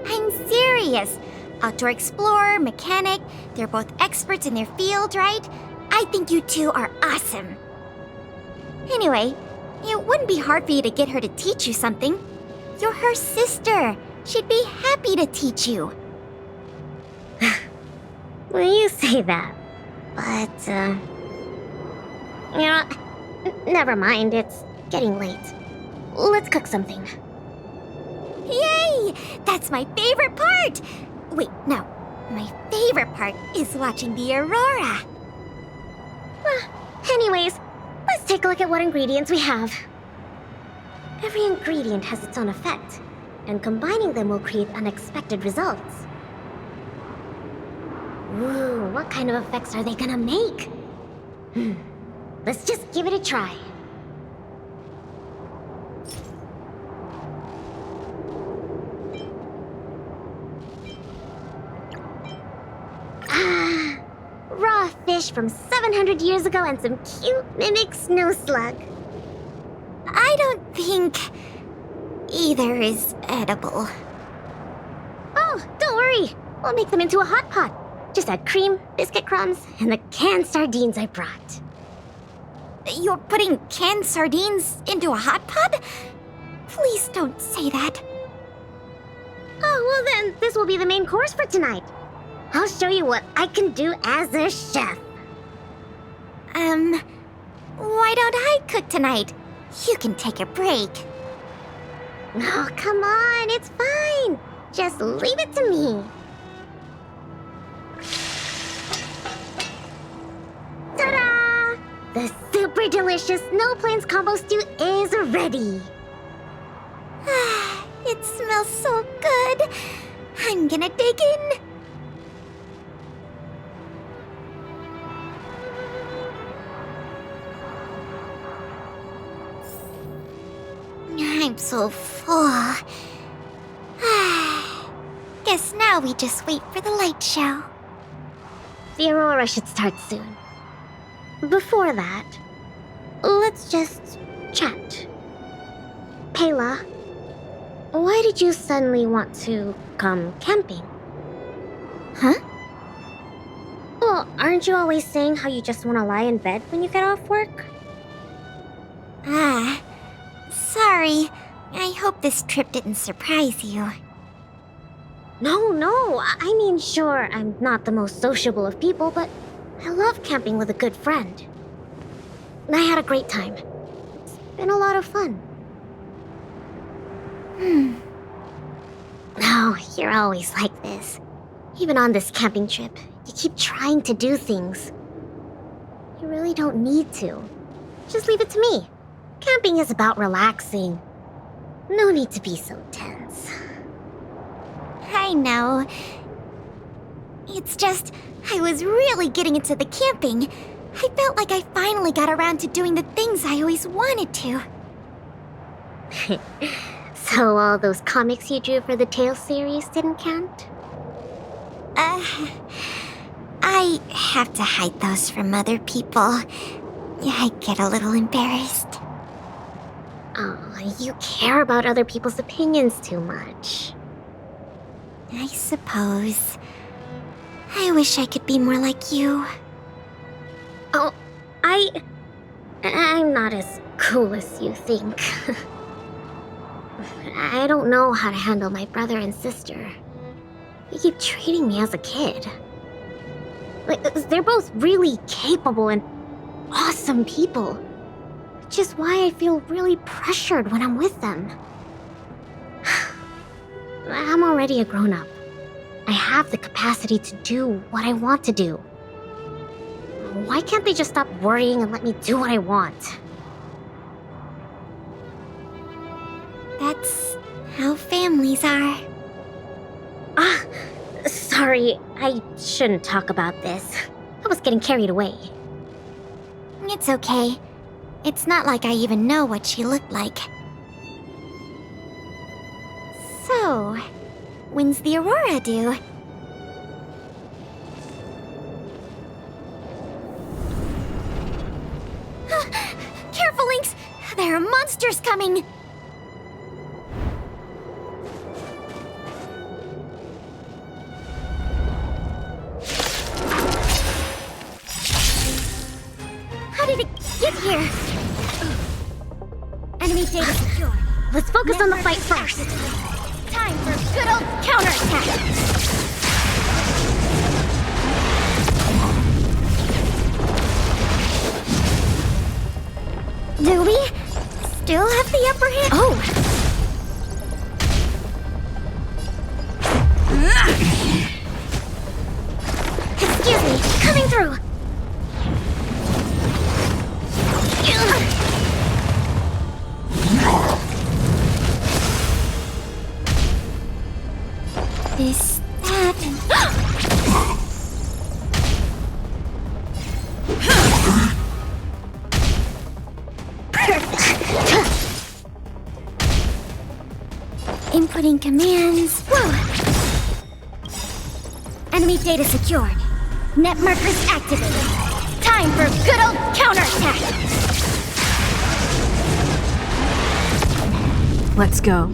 I'm serious. Outdoor explorer, mechanic, they're both experts in their field, right? I think you two are awesome. Anyway, it wouldn't be hard for you to get her to teach you something. You're her sister. She'd be happy to teach you. Well, you say that. But, never mind. It's getting late. Let's cook something. Yay! That's my favorite part! Wait, no. My favorite part is watching the aurora. Anyways, let's take a look at what ingredients we have. Every ingredient has its own effect, and combining them will create unexpected results. Ooh, what kind of effects are they gonna make? Let's just give it a try. Raw fish from 700 years ago and some cute mimic snow slug. I don't think either is edible. Oh, don't worry. We'll make them into a hot pot. Just add cream, biscuit crumbs, and the canned sardines I brought. You're putting canned sardines into a hot pot? Please don't say that. Oh, well then, this will be the main course for tonight. I'll show you what I can do as a chef. Why don't I cook tonight? You can take a break. Oh, come on, it's fine. Just leave it to me. Ta-da! The super delicious Snow Plains combo stew is ready. It smells so good. I'm gonna dig in. I'm so full. Guess now we just wait for the light show. The aurora should start soon. Before that, let's just chat. Pela, why did you suddenly want to come camping? Huh? Well, aren't you always saying how you just want to lie in bed when you get off work? Sorry. I hope this trip didn't surprise you. No, I mean, sure, I'm not the most sociable of people, but I love camping with a good friend. I had a great time. It's been a lot of fun. Oh, you're always like this. Even on this camping trip, you keep trying to do things. You really don't need to. Just leave it to me. Camping is about relaxing. No need to be so tense. I know. It's just, I was really getting into the camping. I felt like I finally got around to doing the things I always wanted to. So all those comics you drew for the Tales series didn't count? I have to hide those from other people. I get a little embarrassed. Oh, you care about other people's opinions too much. I suppose. I wish I could be more like you. Oh, I'm not as cool as you think. I don't know how to handle my brother and sister. They keep treating me as a kid. Like, they're both really capable and awesome people. Which is why I feel really pressured when I'm with them. I'm already a grown-up. I have the capacity to do what I want to do. Why can't they just stop worrying and let me do what I want? That's how families are. Sorry, I shouldn't talk about this. I was getting carried away. It's okay. It's not like I even know what she looked like. So, when's the Aurora due? Careful, Lynx! There are monsters coming! How did it get here? Enemy data secure. Let's focus on the fight first. Time for good old counterattack. Do we still have the upper hand? Oh! Excuse me, coming through. This, that, Inputting commands. Whoa! Enemy data secured. Net markers activated. Time for good old counterattack. Let's go.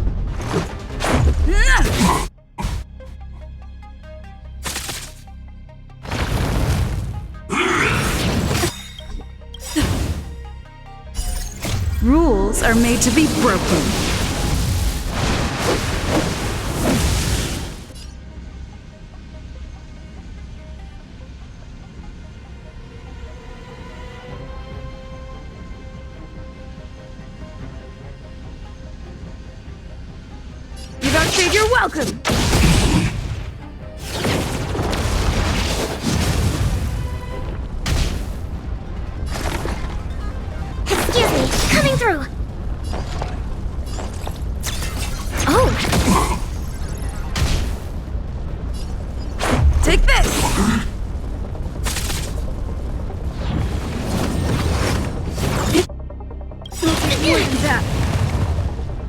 Rules are made to be broken. You don't say you're welcome! Excuse me, coming through. Oh! Take this!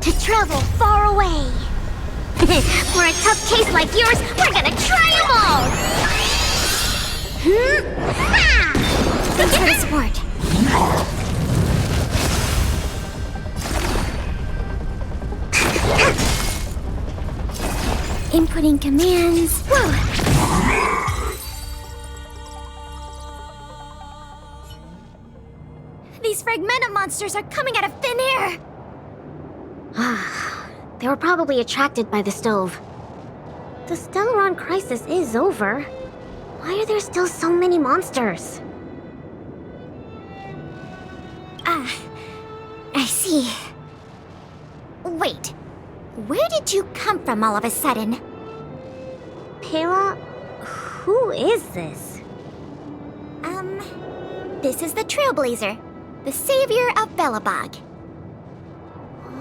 To travel far away. For a tough case like yours, we're gonna try them all! Thanks for the support. Inputting commands. Whoa! These fragmenta monsters are coming out of thin air! They were probably attracted by the stove. The Stellaron crisis is over. Why are there still so many monsters? I see. Wait, where did you come from all of a sudden? Pela? Who is this? This is the Trailblazer, the savior of Belobog.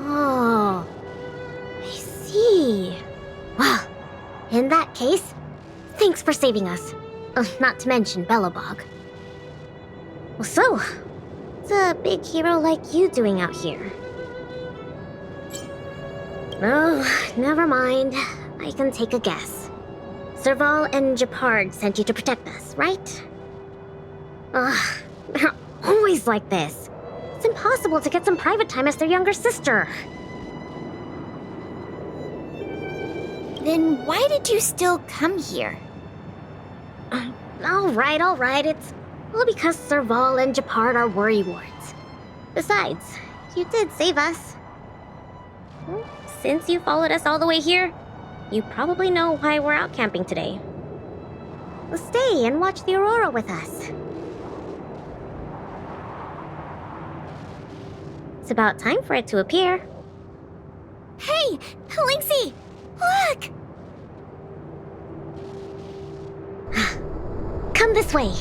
Oh, I see. Well, in that case, thanks for saving us. Not to mention Belobog. So, what's a big hero like you doing out here? Oh, never mind. I can take a guess. Serval and Gepard sent you to protect us, right? Ugh, they're always like this. It's impossible to get some private time as their younger sister. Then why did you still come here? Alright. It's all because Serval and Gepard are worrywarts. Besides, you did save us. Since you followed us all the way here, you probably know why we're out camping today. Well, stay and watch the aurora with us. It's about time for it to appear. Hey, Lynxie! Look! Come this way.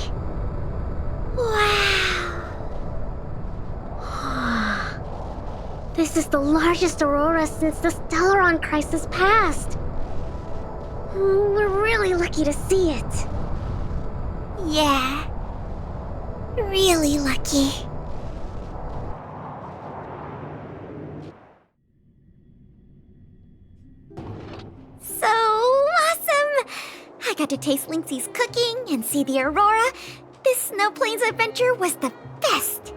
Wow! This is the largest aurora since the Stellaron crisis passed. We're really lucky to see it. Yeah. Really lucky. So awesome! I got to taste Lynxie's cooking and see the aurora. This Snow Plains adventure was the best.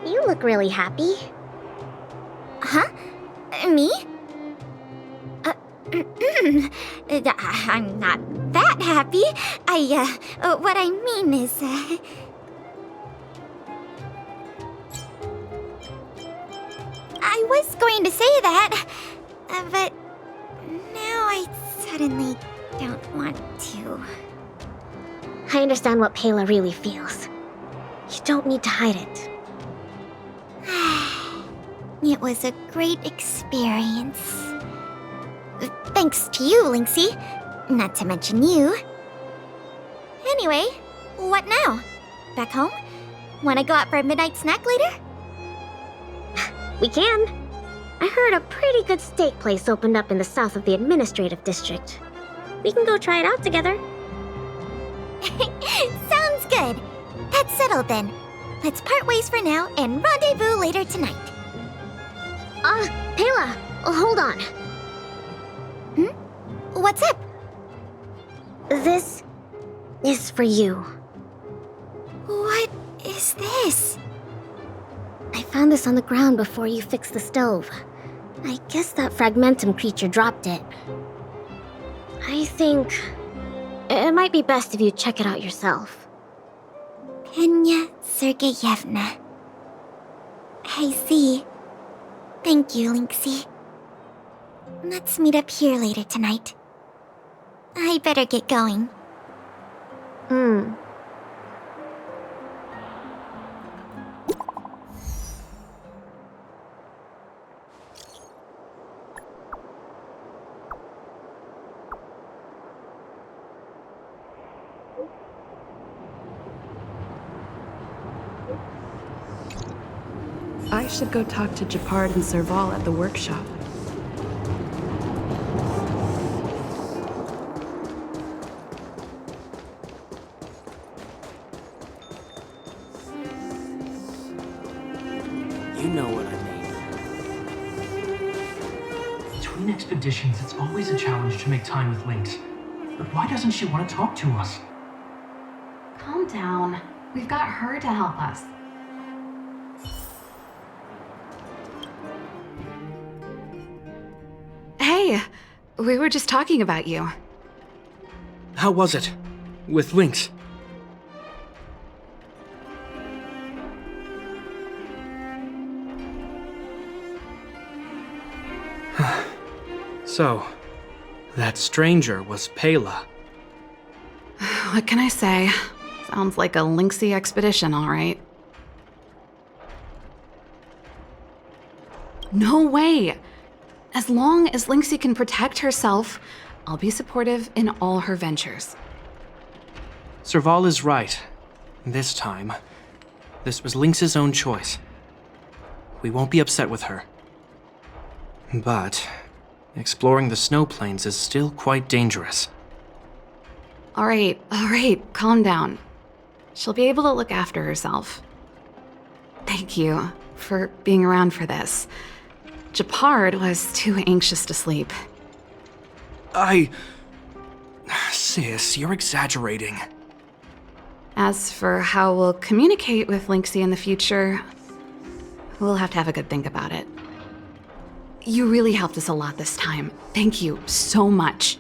You look really happy. Huh? Me? I'm not that happy. What I mean is, I was going to say that, but now I suddenly don't want to. I understand what Pela really feels. You don't need to hide it. It was a great experience. Thanks to you, Lynxie. Not to mention you. Anyway, what now? Back home? Wanna go out for a midnight snack later? We can. I heard a pretty good steak place opened up in the south of the administrative district. We can go try it out together. Sounds good. That's settled then. Let's part ways for now and rendezvous later tonight. Pela, hold on. What's up? This is for you. What is this? I found this on the ground before you fixed the stove. I guess that Fragmentum creature dropped it. I think it might be best if you check it out yourself. Penya Sergeyevna. I see. Thank you, Lynxie. Let's meet up here later tonight. I better get going. I should go talk to Gepard and Serval at the workshop. You know what I mean. Between expeditions, it's always a challenge to make time with Lynx. But why doesn't she want to talk to us? Calm down. We've got her to help us. Hey, we were just talking about you. How was it? With Lynx? So, that stranger was Pela. What can I say? Sounds like a Lynxie expedition, all right. No way! As long as Lynxie can protect herself, I'll be supportive in all her ventures. Serval is right. This time, this was Lynx's own choice. We won't be upset with her. But exploring the snow plains is still quite dangerous. All right, calm down. She'll be able to look after herself. Thank you for being around for this. Gepard was too anxious to sleep. Sis, you're exaggerating. As for how we'll communicate with Lynxie in the future, we'll have to have a good think about it. You really helped us a lot this time. Thank you so much.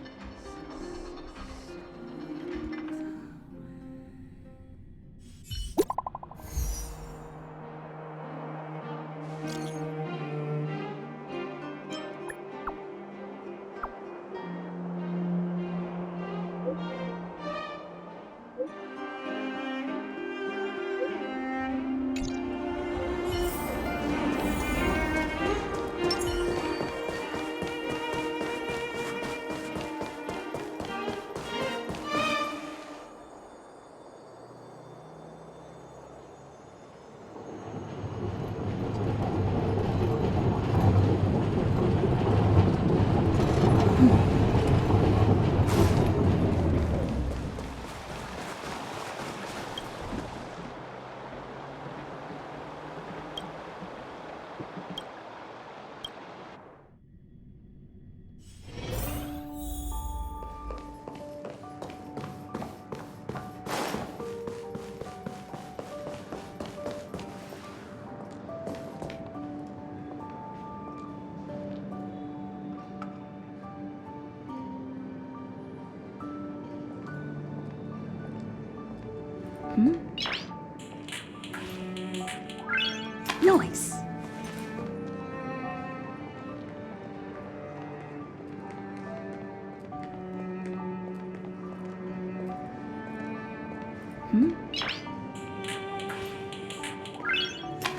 Noise.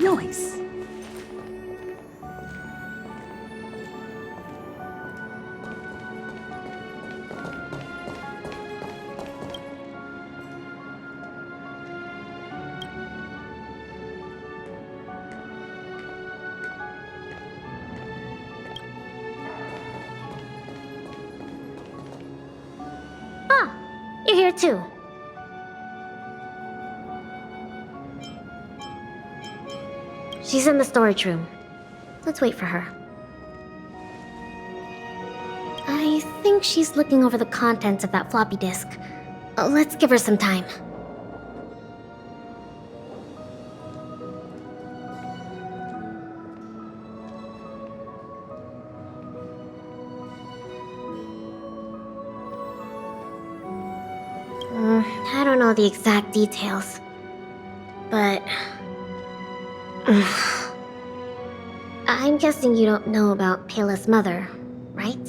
Noise. You're here too. She's in the storage room. Let's wait for her. I think she's looking over the contents of that floppy disk. Let's give her some time. I don't know the exact details, but I'm guessing you don't know about Pela's mother, right?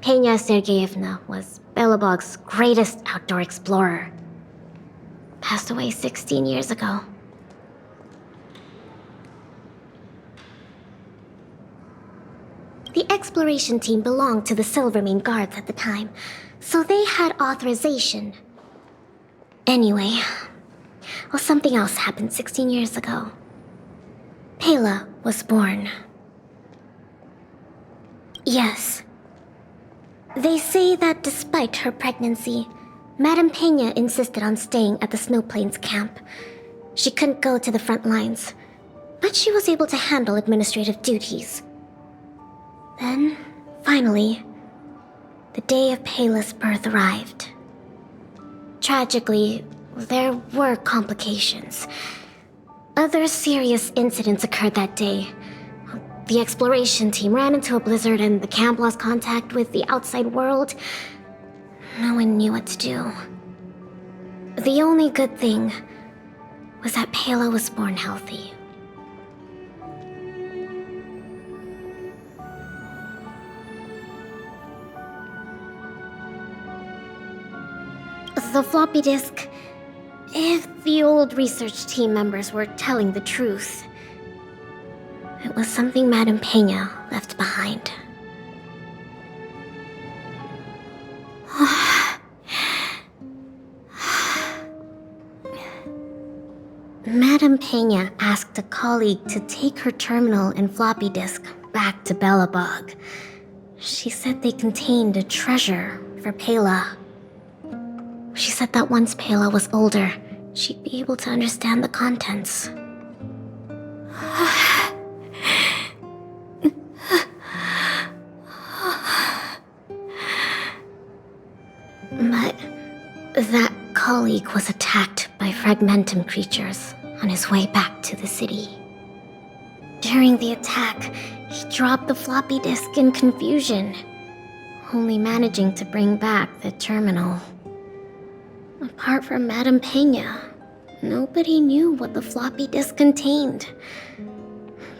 Penya Sergeyevna was Belobog's greatest outdoor explorer. Passed away 16 years ago. The exploration team belonged to the Silvermane Guards at the time, so they had authorization. Anyway, well, something else happened 16 years ago. Pela was born. Yes. They say that despite her pregnancy, Madame Pena insisted on staying at the Snow Plains camp. She couldn't go to the front lines, but she was able to handle administrative duties. Then, finally, the day of Pela's birth arrived. Tragically, there were complications. Other serious incidents occurred that day. The exploration team ran into a blizzard and the camp lost contact with the outside world. No one knew what to do. The only good thing was that Pela was born healthy. The floppy disk, if the old research team members were telling the truth, it was something Madame Pena left behind. Madame Pena asked a colleague to take her terminal and floppy disk back to Belobog. She said they contained a treasure for Pela. She said that once Pela was older, she'd be able to understand the contents. But that colleague was attacked by fragmentum creatures on his way back to the city. During the attack, he dropped the floppy disk in confusion, only managing to bring back the terminal. Apart from Madame Pena, nobody knew what the floppy disk contained.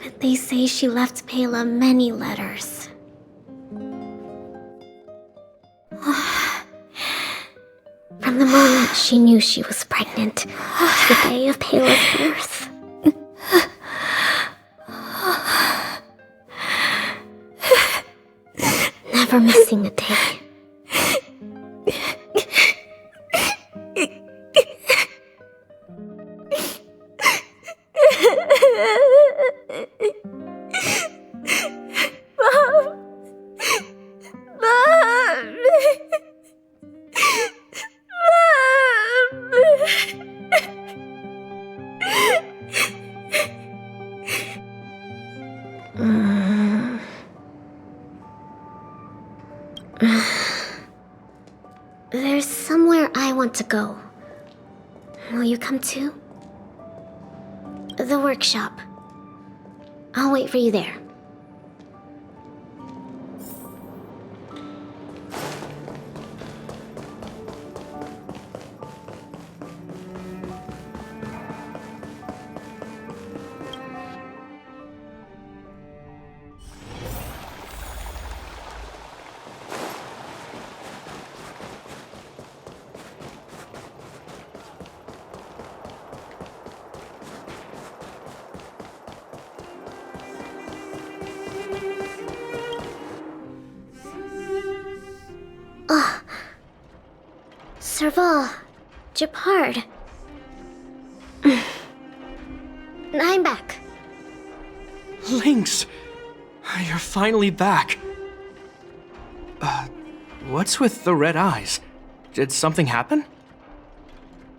But they say she left Pela many letters. From the moment she knew she was pregnant to the day of Pela's birth. Never missing a day. There's somewhere I want to go. Will you come too? The workshop. I'll wait for you there. Serval, Gepard. I'm back. Lynx! You're finally back. What's with the red eyes? Did something happen?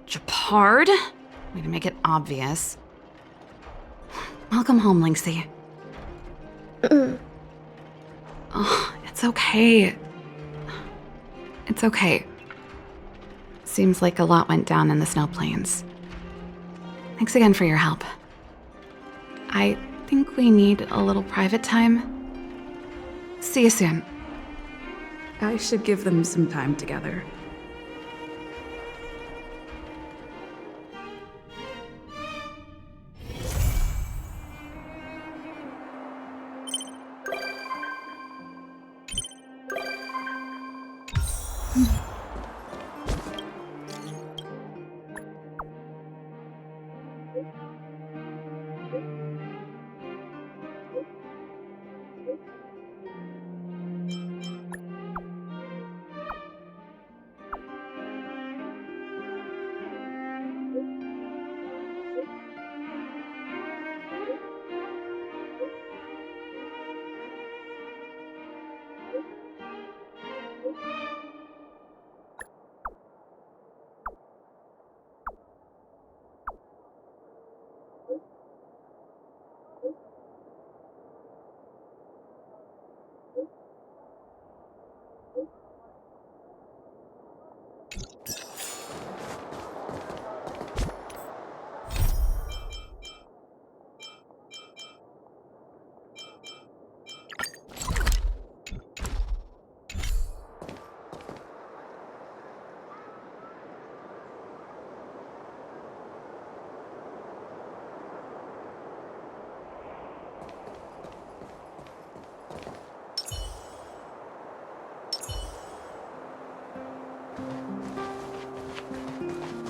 Gepard? Way to make it obvious. Welcome home, Lynxie. Oh, it's okay. It's okay. Seems like a lot went down in the snow plains. Thanks again for your help. I think we need a little private time. See you soon. I should give them some time together.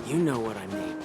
You know what I mean.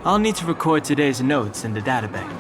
I'll need to record today's notes in the databank.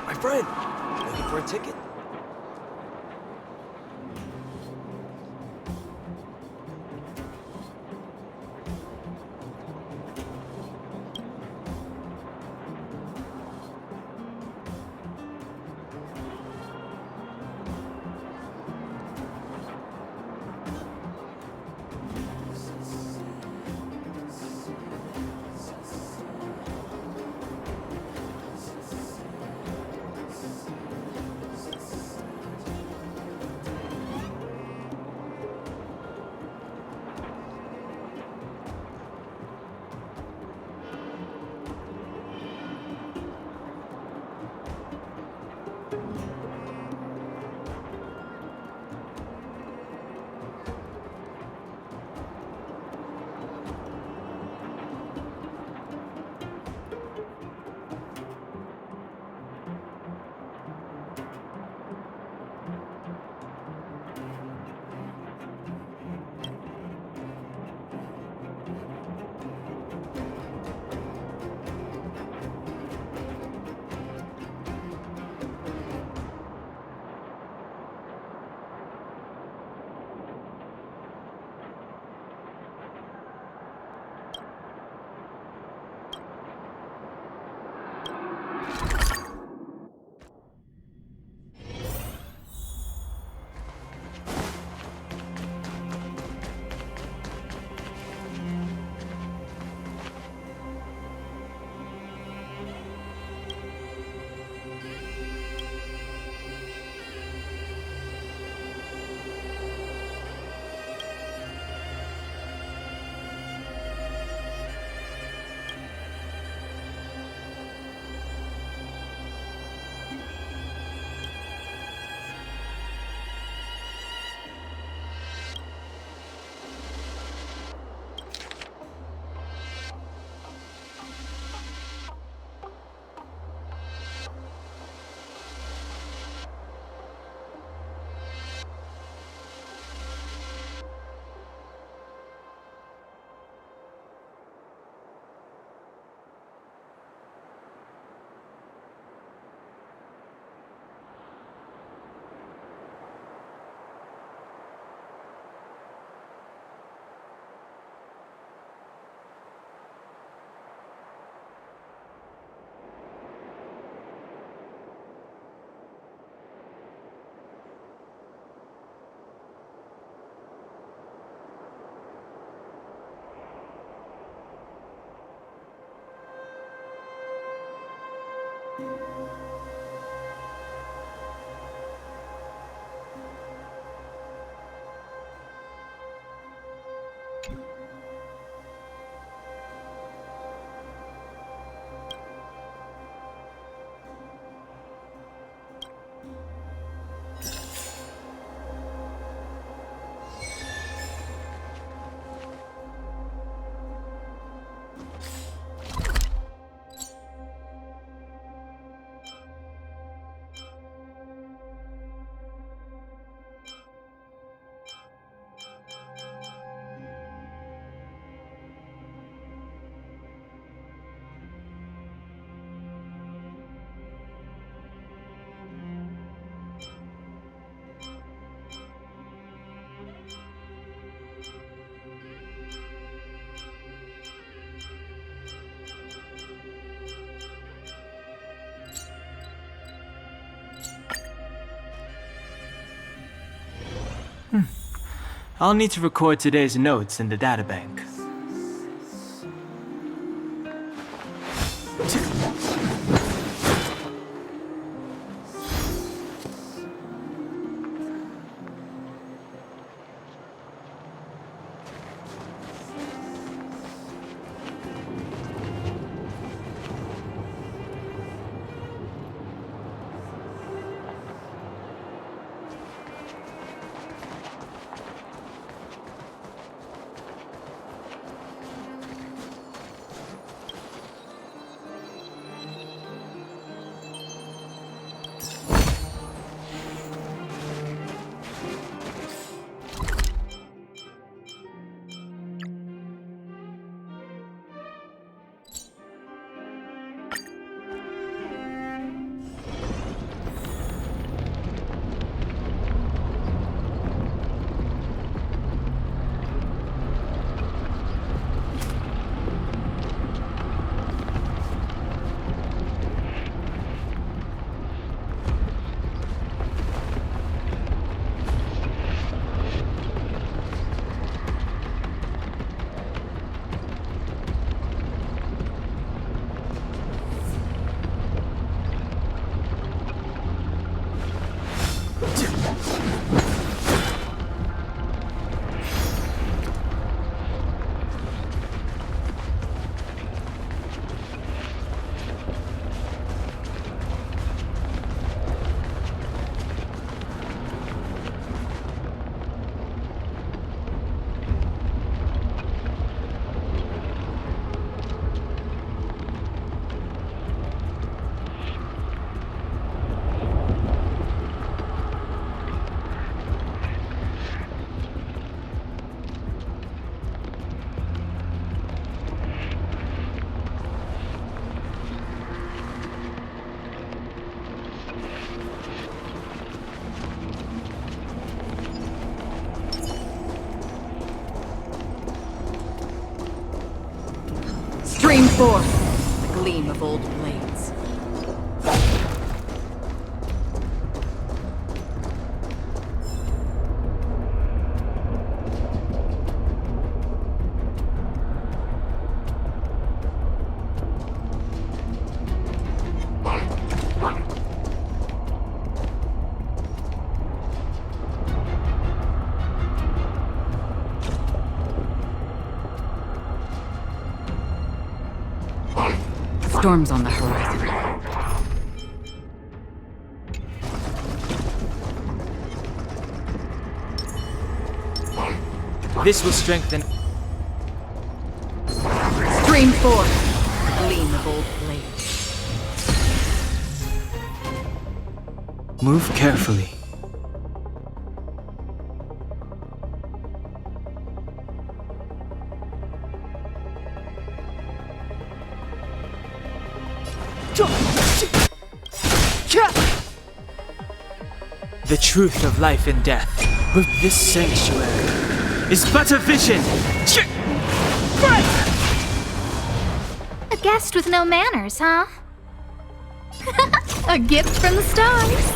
My friend, looking for a ticket? I'll need to record today's notes in the databank. Stream forth the gleam of old blades. Storms on the horizon. This will strengthen. Stream forth the gleam of old blades. Move carefully. The truth of life and death with this sanctuary is but a vision. A guest with no manners, huh? A gift from the stars.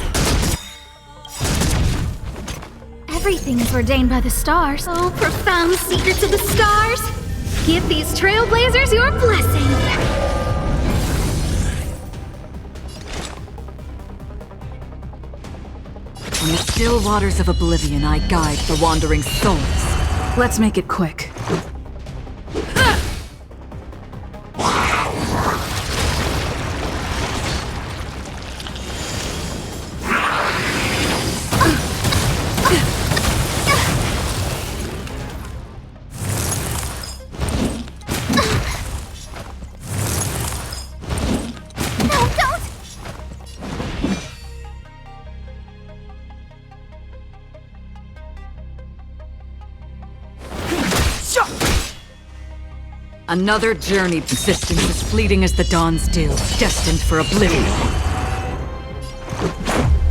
Everything is ordained by the stars. Oh, profound secrets of the stars. Give these trailblazers your blessing. From the still waters of oblivion, I guide the wandering souls. Let's make it quick. Another journey. Existence as fleeting as the dawn's dew, destined for oblivion.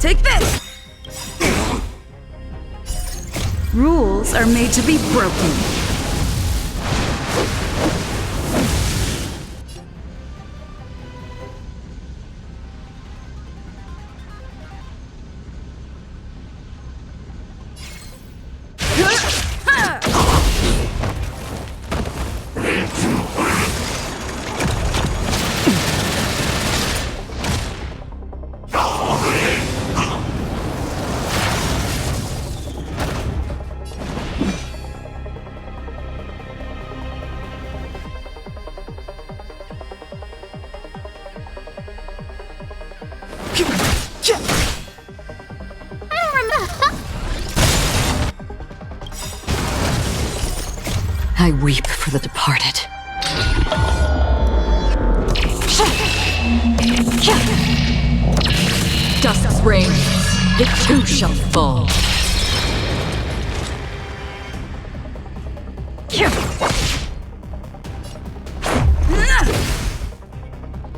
Take this! Rules are made to be broken. I weep for the departed. Dusk's reign, it too shall fall.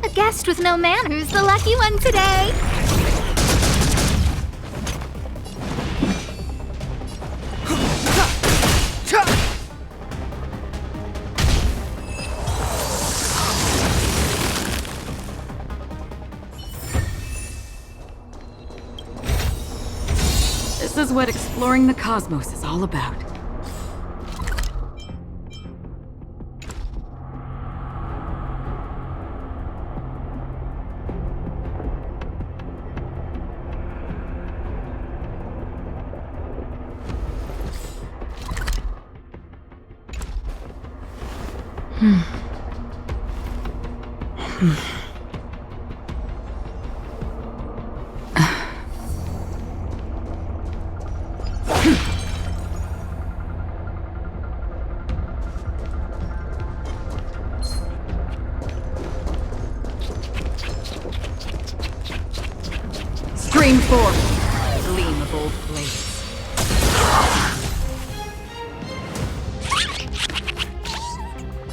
A guest with no manners, the lucky one today. This is what exploring the cosmos is all about. Stream forth, gleam of old blades.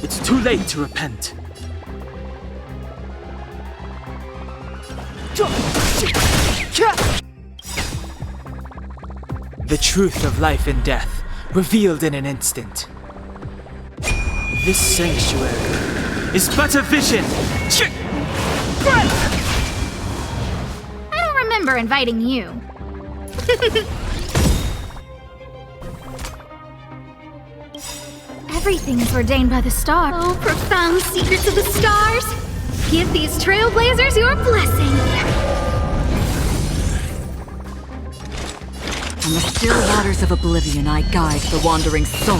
It's too late to repent. The truth of life and death, revealed in an instant. This sanctuary is but a vision. I don't remember inviting you. Everything is ordained by the stars. Oh, profound secrets of the stars! Give these trailblazers your blessing! On the still waters of oblivion, I guide the wandering soul.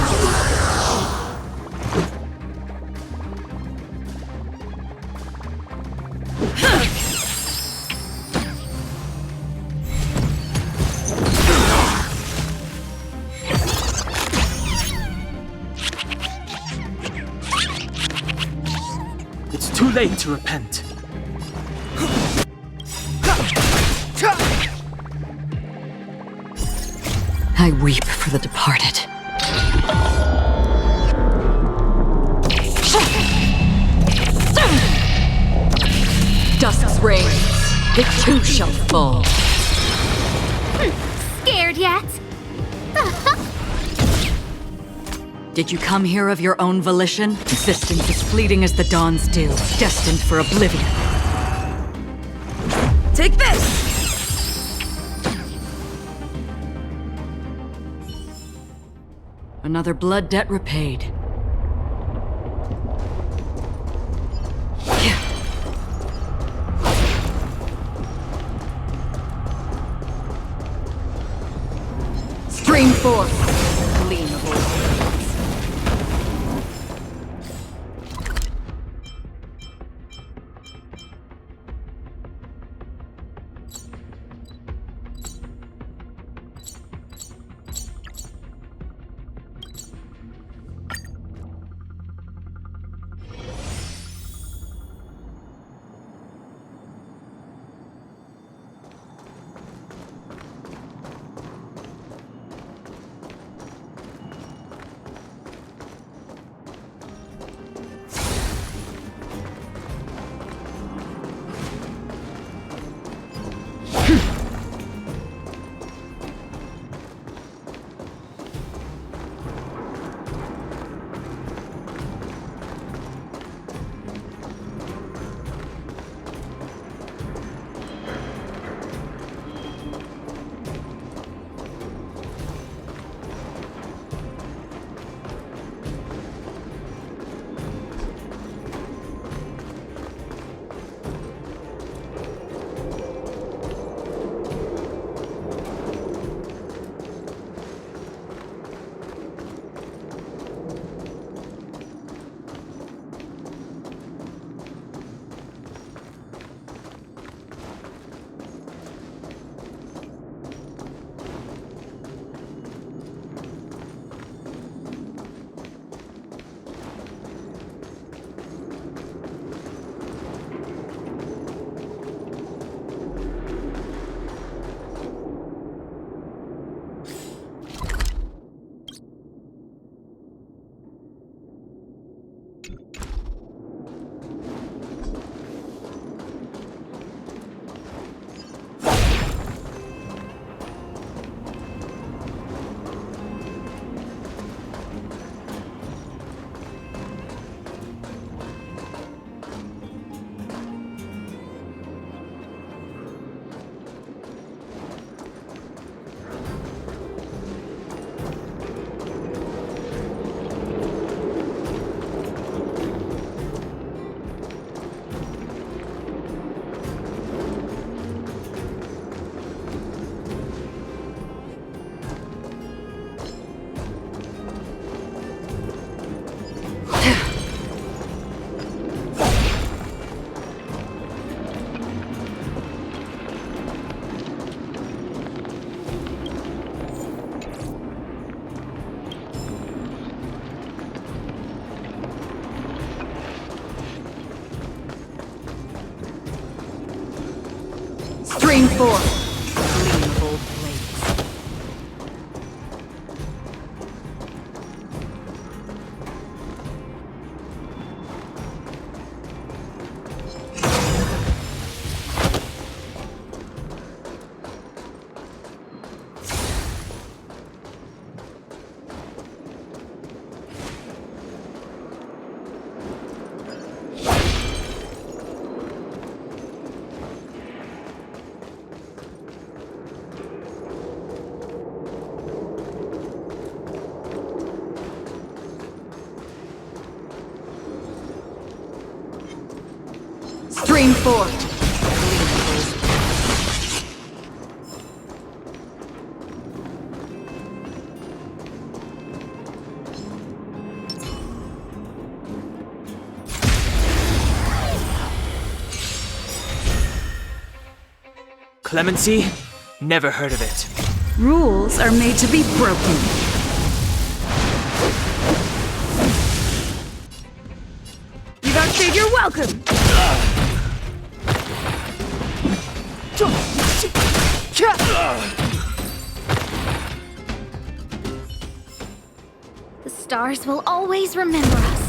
It's too late to repent. I weep for the departed. Dusk's reign, it too shall fall. Scared yet? Did you come here of your own volition? Existence as fleeting as the dawn's dew, destined for oblivion. Take this! Another blood debt repaid. 4. Gleamable. Stream 4. Gleamable blades. Stream 4. Clemency? Never heard of it. Rules are made to be broken. You outstayed your welcome! The stars will always remember us.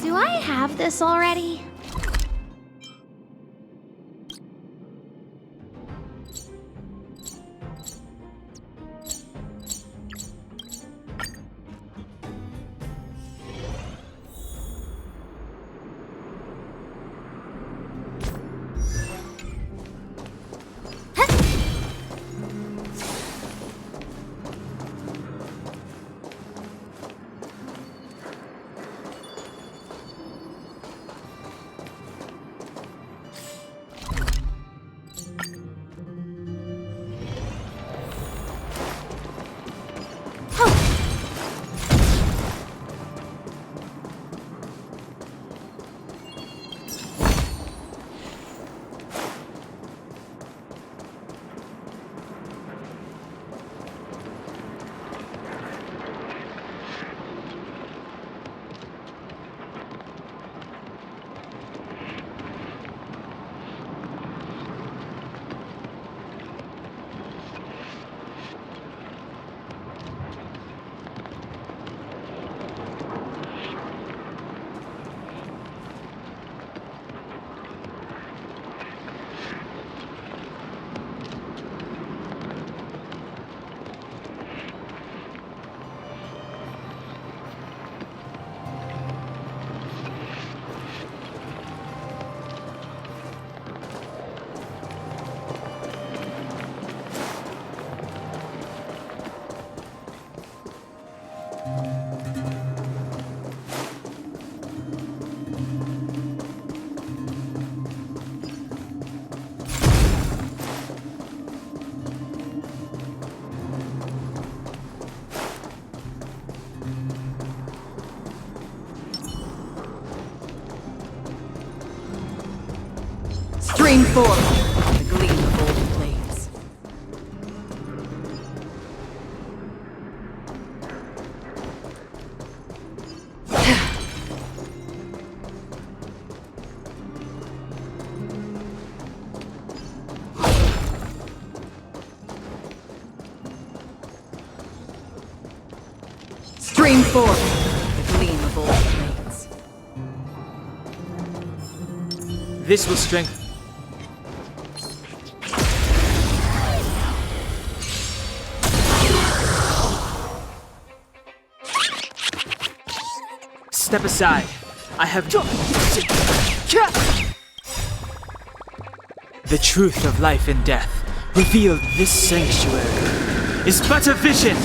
Do I have this already? Stream forth the gleam of old blades. Stream forth the gleam of old blades. This will strengthen. Step aside. I have the truth of life and death revealed. This sanctuary is but a vision.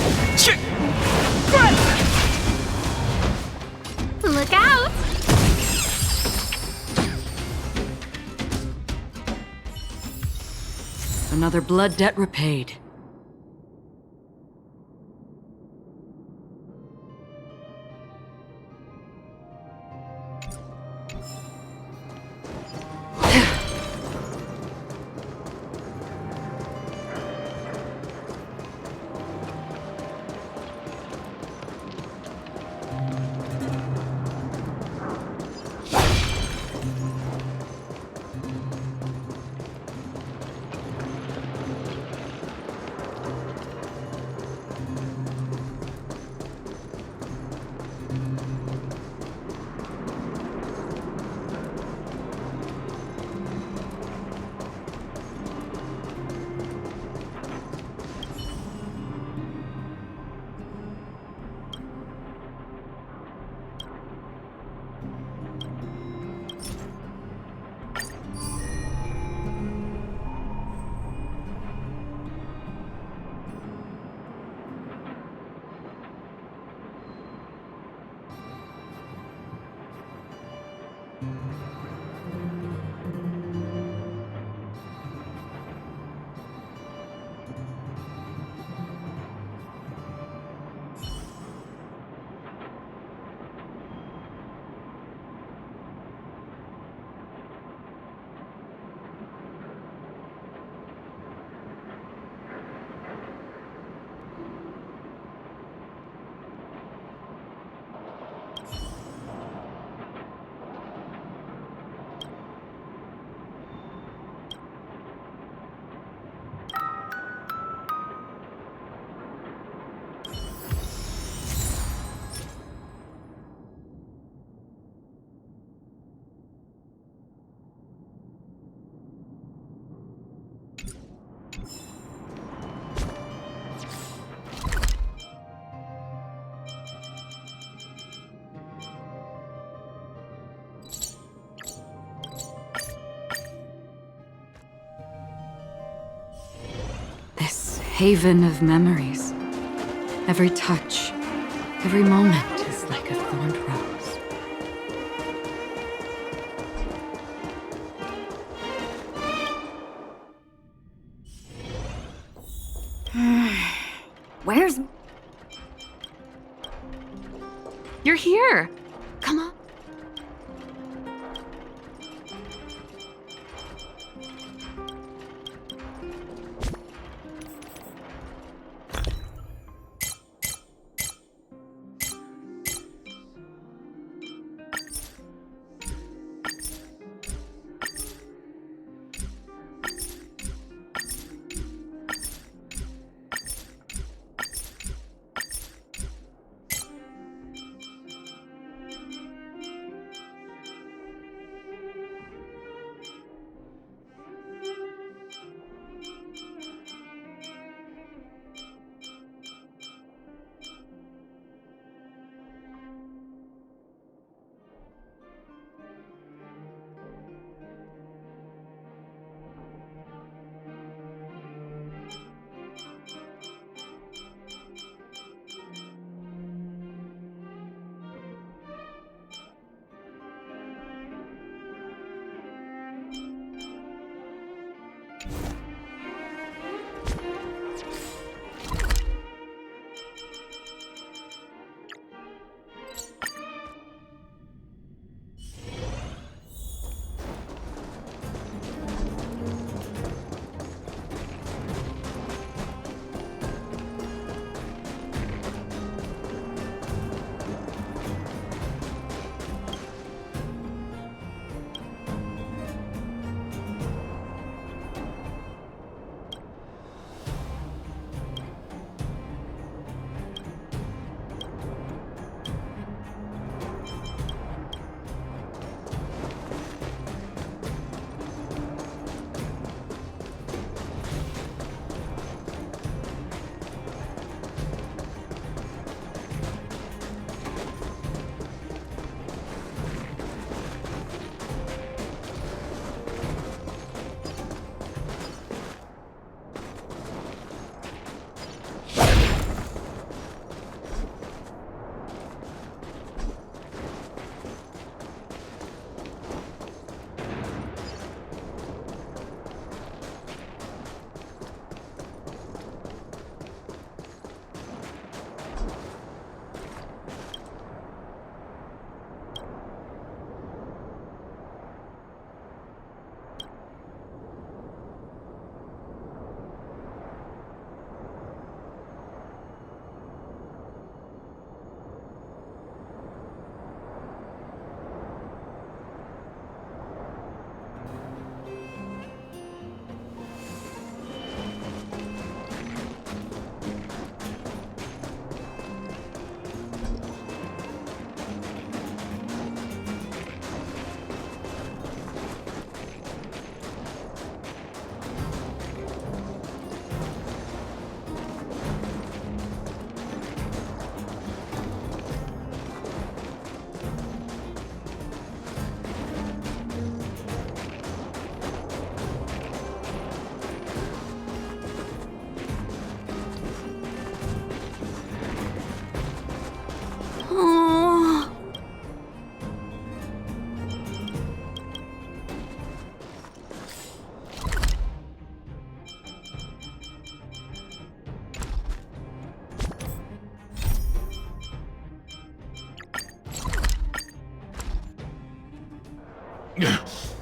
Look out! Another blood debt repaid. Haven of memories. Every touch, every moment is like a thorned rose. Where's... You're here. Come on.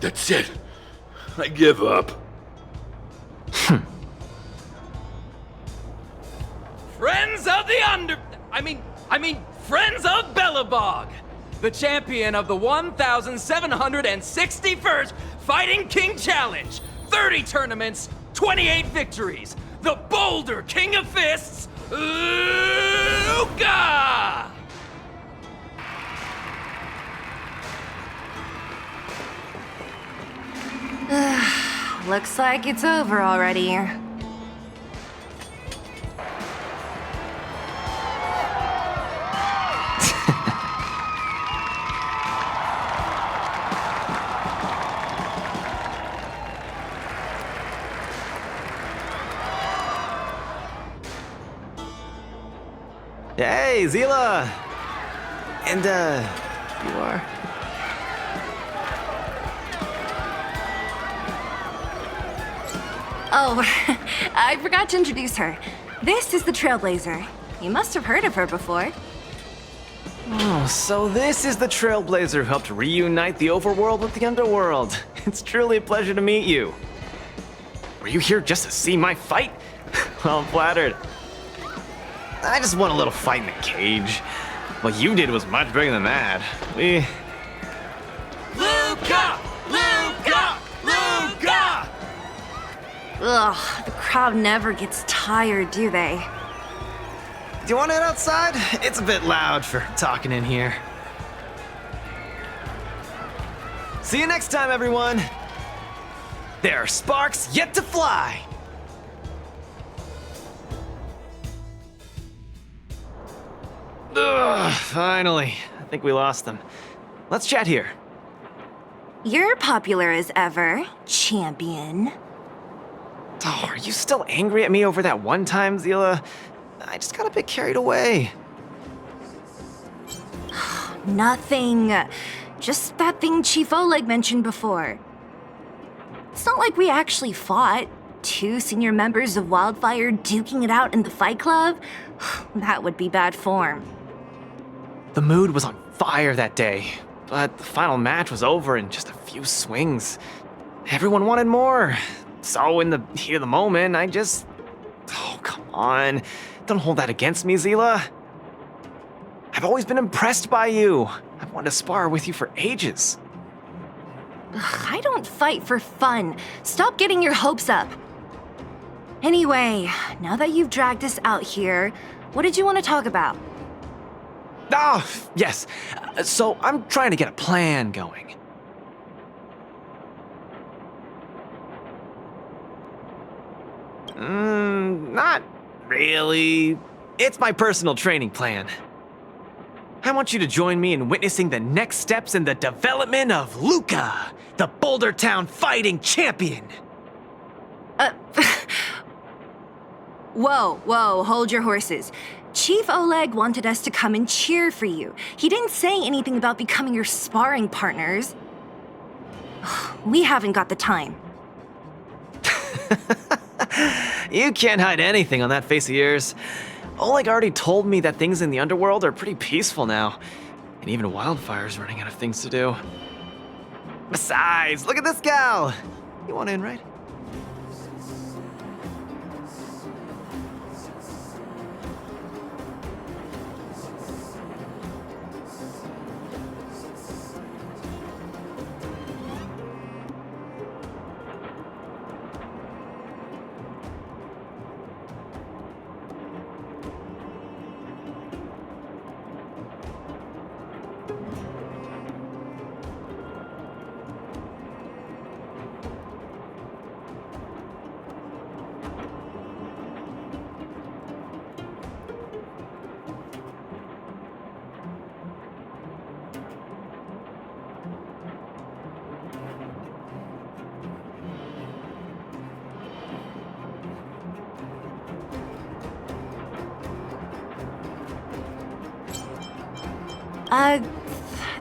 That's it. I give up. Friends of the Friends of Belobog! The champion of the 1,761st Fighting King Challenge! 30 tournaments, 28 victories! The Boulder King of Fists, Luca! Looks like it's over already. Hey, Zila! And, you are? Oh, I forgot to introduce her. This is the Trailblazer. You must have heard of her before. Oh, so this is the Trailblazer who helped reunite the overworld with the underworld. It's truly a pleasure to meet you. Were you here just to see my fight? Well, I'm flattered. I just won a little fight in a cage. What you did was much bigger than that. Luca! Luca! Luca! Ugh, the crowd never gets tired, do they? Do you want to head outside? It's a bit loud for talking in here. See you next time, everyone! There are sparks yet to fly! Ugh, finally. I think we lost them. Let's chat here. You're popular as ever, champion. Oh, are you still angry at me over that one time, Zila? I just got a bit carried away. Nothing. Just that thing Chief Oleg mentioned before. It's not like we actually fought. 2 senior members of Wildfire duking it out in the Fight Club? That would be bad form. The mood was on fire that day, but the final match was over in just a few swings. Everyone wanted more. So in the heat of the moment, I just... Oh, come on. Don't hold that against me, Zila. I've always been impressed by you. I've wanted to spar with you for ages. Ugh, I don't fight for fun. Stop getting your hopes up. Anyway, now that you've dragged us out here, what did you want to talk about? Oh, yes. So I'm trying to get a plan going. Not really. It's my personal training plan. I want you to join me in witnessing the next steps in the development of Luca, the Boulder Town fighting champion. Whoa, hold your horses. Chief Oleg wanted us to come and cheer for you. He didn't say anything about becoming your sparring partners. We haven't got the time. You can't hide anything on that face of yours. Oleg already told me that things in the underworld are pretty peaceful now. And even Wildfire's running out of things to do. Besides, look at this gal! You want in, right?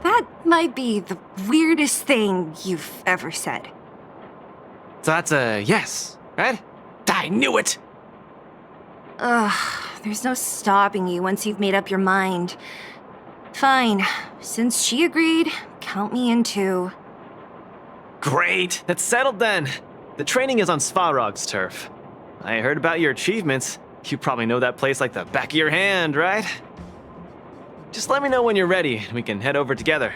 That might be the weirdest thing you've ever said. So that's a yes, right? I knew it! There's no stopping you once you've made up your mind. Fine. Since she agreed, count me in too. Great, that's settled then. The training is on Svarog's turf. I heard about your achievements. You probably know that place like the back of your hand, right? Just let me know when you're ready and we can head over together.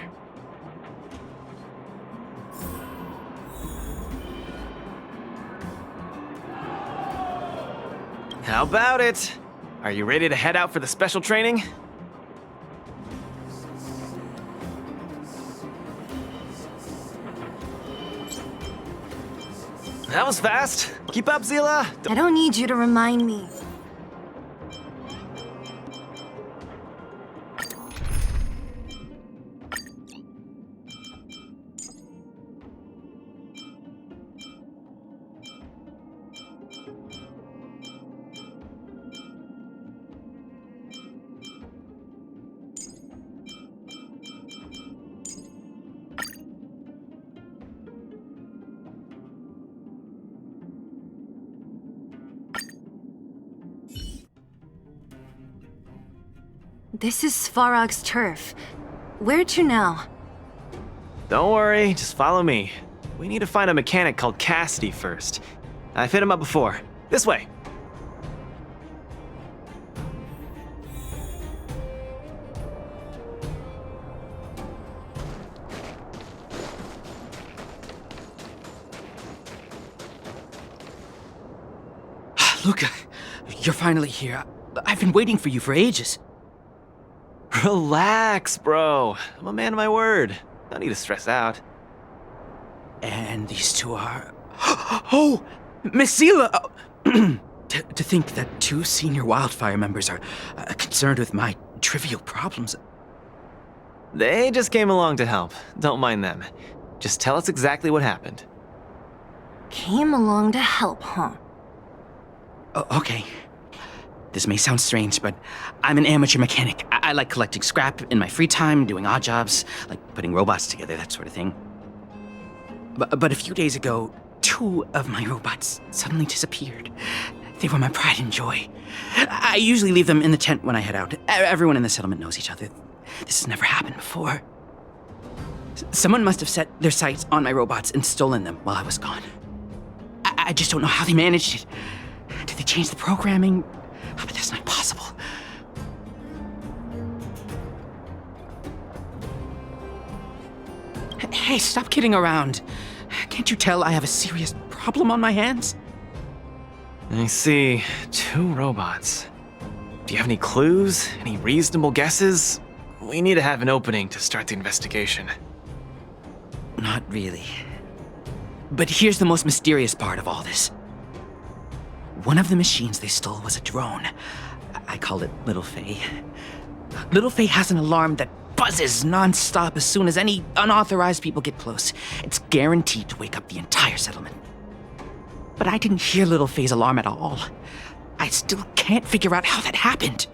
How about it? Are you ready to head out for the special training? That was fast. Keep up, Zila. I don't need you to remind me. This is Svarog's turf. Where to now? Don't worry, just follow me. We need to find a mechanic called Cassidy first. I've hit him up before. This way. Luca, you're finally here. I've been waiting for you for ages. Relax, bro. I'm a man of my word. No need to stress out. And these two are... Oh! Miss Zila! To think that 2 senior Wildfire members are concerned with my trivial problems. They just came along to help. Don't mind them. Just tell us exactly what happened. Came along to help, huh? Okay. This may sound strange, but I'm an amateur mechanic. I like collecting scrap in my free time, doing odd jobs, like putting robots together, that sort of thing. But a few days ago, 2 of my robots suddenly disappeared. They were my pride and joy. I usually leave them in the tent when I head out. Everyone in the settlement knows each other. This has never happened before. Someone must have set their sights on my robots and stolen them while I was gone. I just don't know how they managed it. Did they change the programming? Oh, but that's not possible. Hey, stop kidding around. Can't you tell I have a serious problem on my hands? I see. 2 robots. Do you have any clues? Any reasonable guesses? We need to have an opening to start the investigation. Not really. But here's the most mysterious part of all this. One of the machines they stole was a drone. I call it Little Faye. Little Faye has an alarm that buzzes non-stop as soon as any unauthorized people get close. It's guaranteed to wake up the entire settlement. But I didn't hear Little Faye's alarm at all. I still can't figure out how that happened.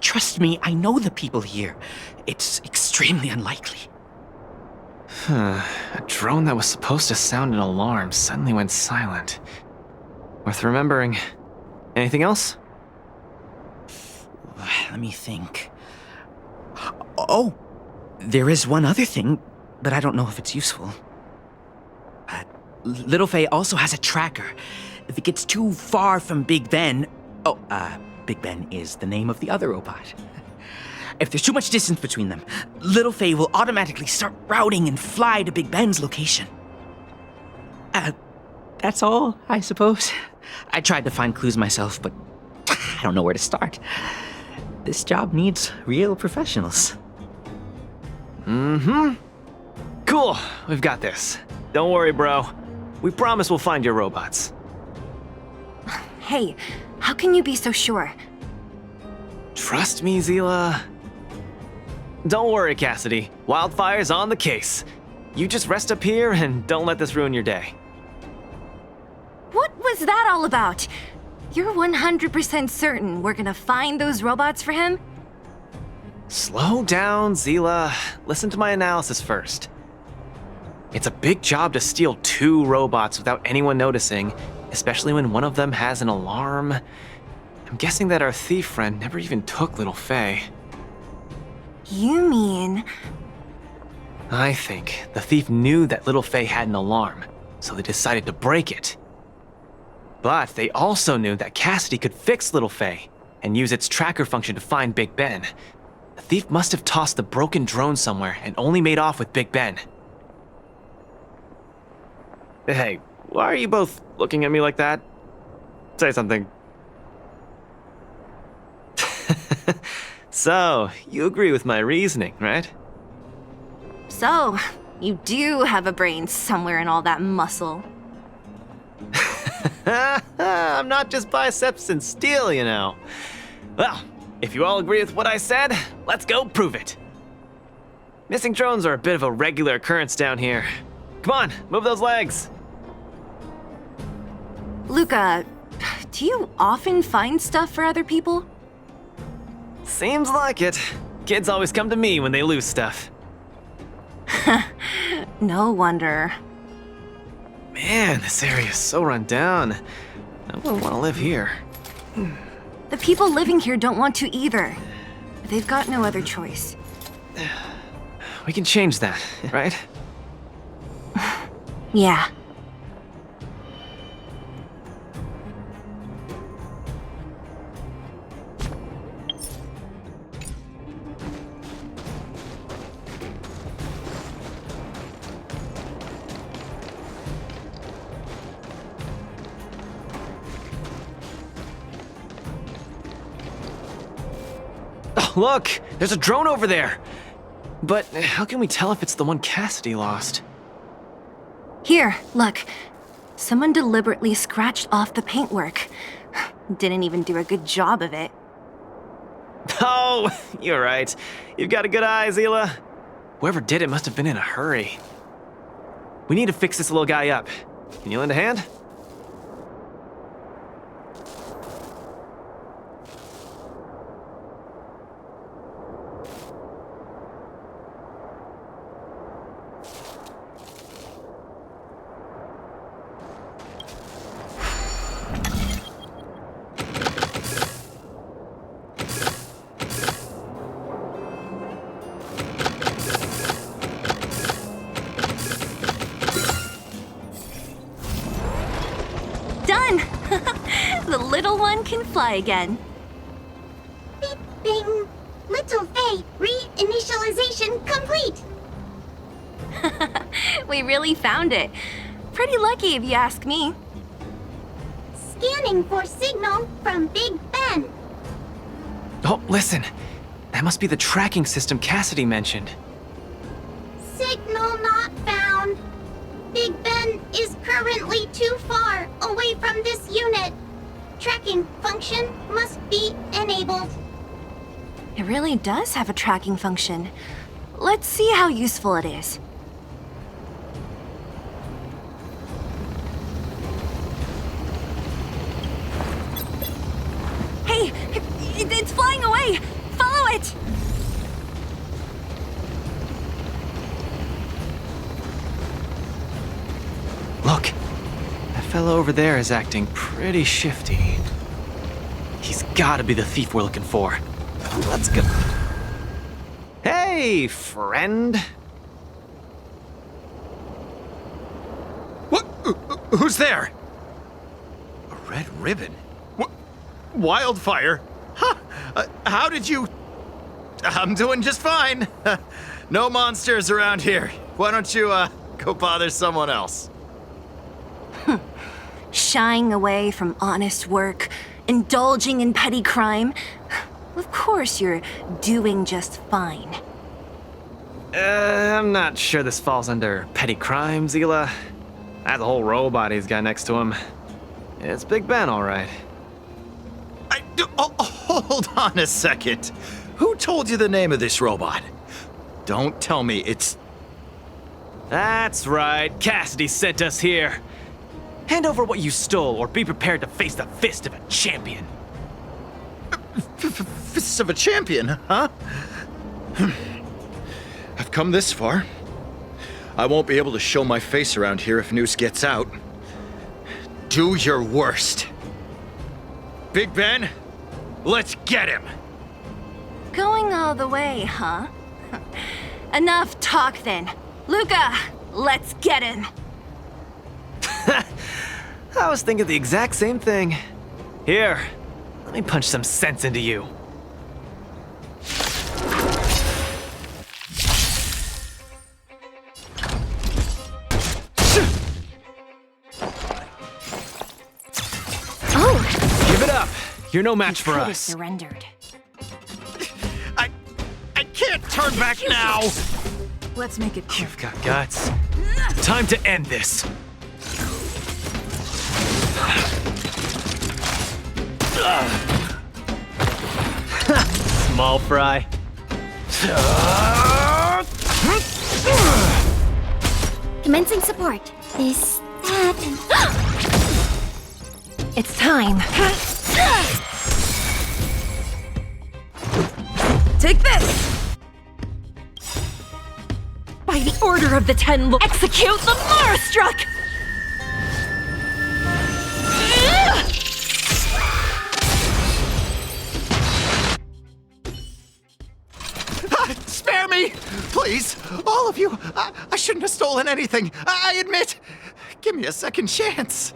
Trust me, I know the people here. It's extremely unlikely. A drone that was supposed to sound an alarm suddenly went silent. Worth remembering. Anything else? Let me think. Oh, there is one other thing, but I don't know if it's useful. Little Faye also has a tracker. If it gets too far from Big Ben... Big Ben is the name of the other robot. If there's too much distance between them, Little Faye will automatically start routing and fly to Big Ben's location. That's all, I suppose. I tried to find clues myself, but I don't know where to start. This job needs real professionals. Cool, we've got this. Don't worry, bro. We promise we'll find your robots. Hey, how can you be so sure? Trust me, Zila. Don't worry, Cassidy. Wildfire's on the case. You just rest up here and don't let this ruin your day. What was that all about? You're 100% certain we're gonna find those robots for him? Slow down, Zila. Listen to my analysis first. It's a big job to steal 2 robots without anyone noticing, especially when one of them has an alarm. I'm guessing that our thief friend never even took Little Faye. You mean... I think the thief knew that Little Faye had an alarm, so they decided to break it. But they also knew that Cassidy could fix Little Faye and use its tracker function to find Big Ben. The thief must have tossed the broken drone somewhere and only made off with Big Ben. Hey, why are you both looking at me like that? Say something. So, you agree with my reasoning, right? So, you do have a brain somewhere in all that muscle. I'm not just biceps and steel, you know. Well, if you all agree with what I said, let's go prove it. Missing drones are a bit of a regular occurrence down here. Come on, move those legs. Luca, do you often find stuff for other people? Seems like it. Kids always come to me when they lose stuff. No wonder. Man, this area is so run down. I wouldn't want to live here. The people living here don't want to either. They've got no other choice. We can change that, right? Yeah. Oh, look! There's a drone over there! But how can we tell if it's the one Cassidy lost? Here, look. Someone deliberately scratched off the paintwork. Didn't even do a good job of it. Oh, you're right. You've got a good eye, Zila. Whoever did it must have been in a hurry. We need to fix this little guy up. Can you lend a hand? Done! The little one can fly again. Beep, bing. Little Faye, reinitialization complete. We really found it. Pretty lucky if you ask me. Scanning for signal from Big Ben. Oh, listen. That must be the tracking system Cassidy mentioned. Signal not found. Big Ben is currently too far away from this unit. Tracking function must be enabled. It really does have a tracking function. Let's see how useful it is. Hey, it's flying away! Follow it! Look, that fellow over there is acting pretty shifty. He's gotta be the thief we're looking for. Let's go. Hey, friend. What? Who's there? A red ribbon? What? Wildfire? Huh? How did you... I'm doing just fine. No monsters around here. Why don't you, go bother someone else? Shying away from honest work, indulging in petty crime. Of course you're doing just fine. I'm not sure this falls under petty crime, Zila. That's a whole robot he's got next to him. It's Big Ben, all right. Hold on a second. Who told you the name of this robot? Don't tell me it's... That's right. Cassidy sent us here. Hand over what you stole, or be prepared to face the fist of a champion. Fists of a champion, huh? I've come this far. I won't be able to show my face around here if news gets out. Do your worst. Big Ben, let's get him. Going all the way, huh? Enough talk then. Luca, let's get him. I was thinking the exact same thing. Here, let me punch some sense into you. Oh! Give it up. You're no match for Could have us. surrendered. I can't turn back now. Let's make it quick. You've got guts. Time to end this. Small fry. Commencing support. This, that, and... It's time. Take this! By the order of the Ten Lords, execute the Marastruck! Spare me! Please, all of you. I shouldn't have stolen anything. I admit. Give me a second chance.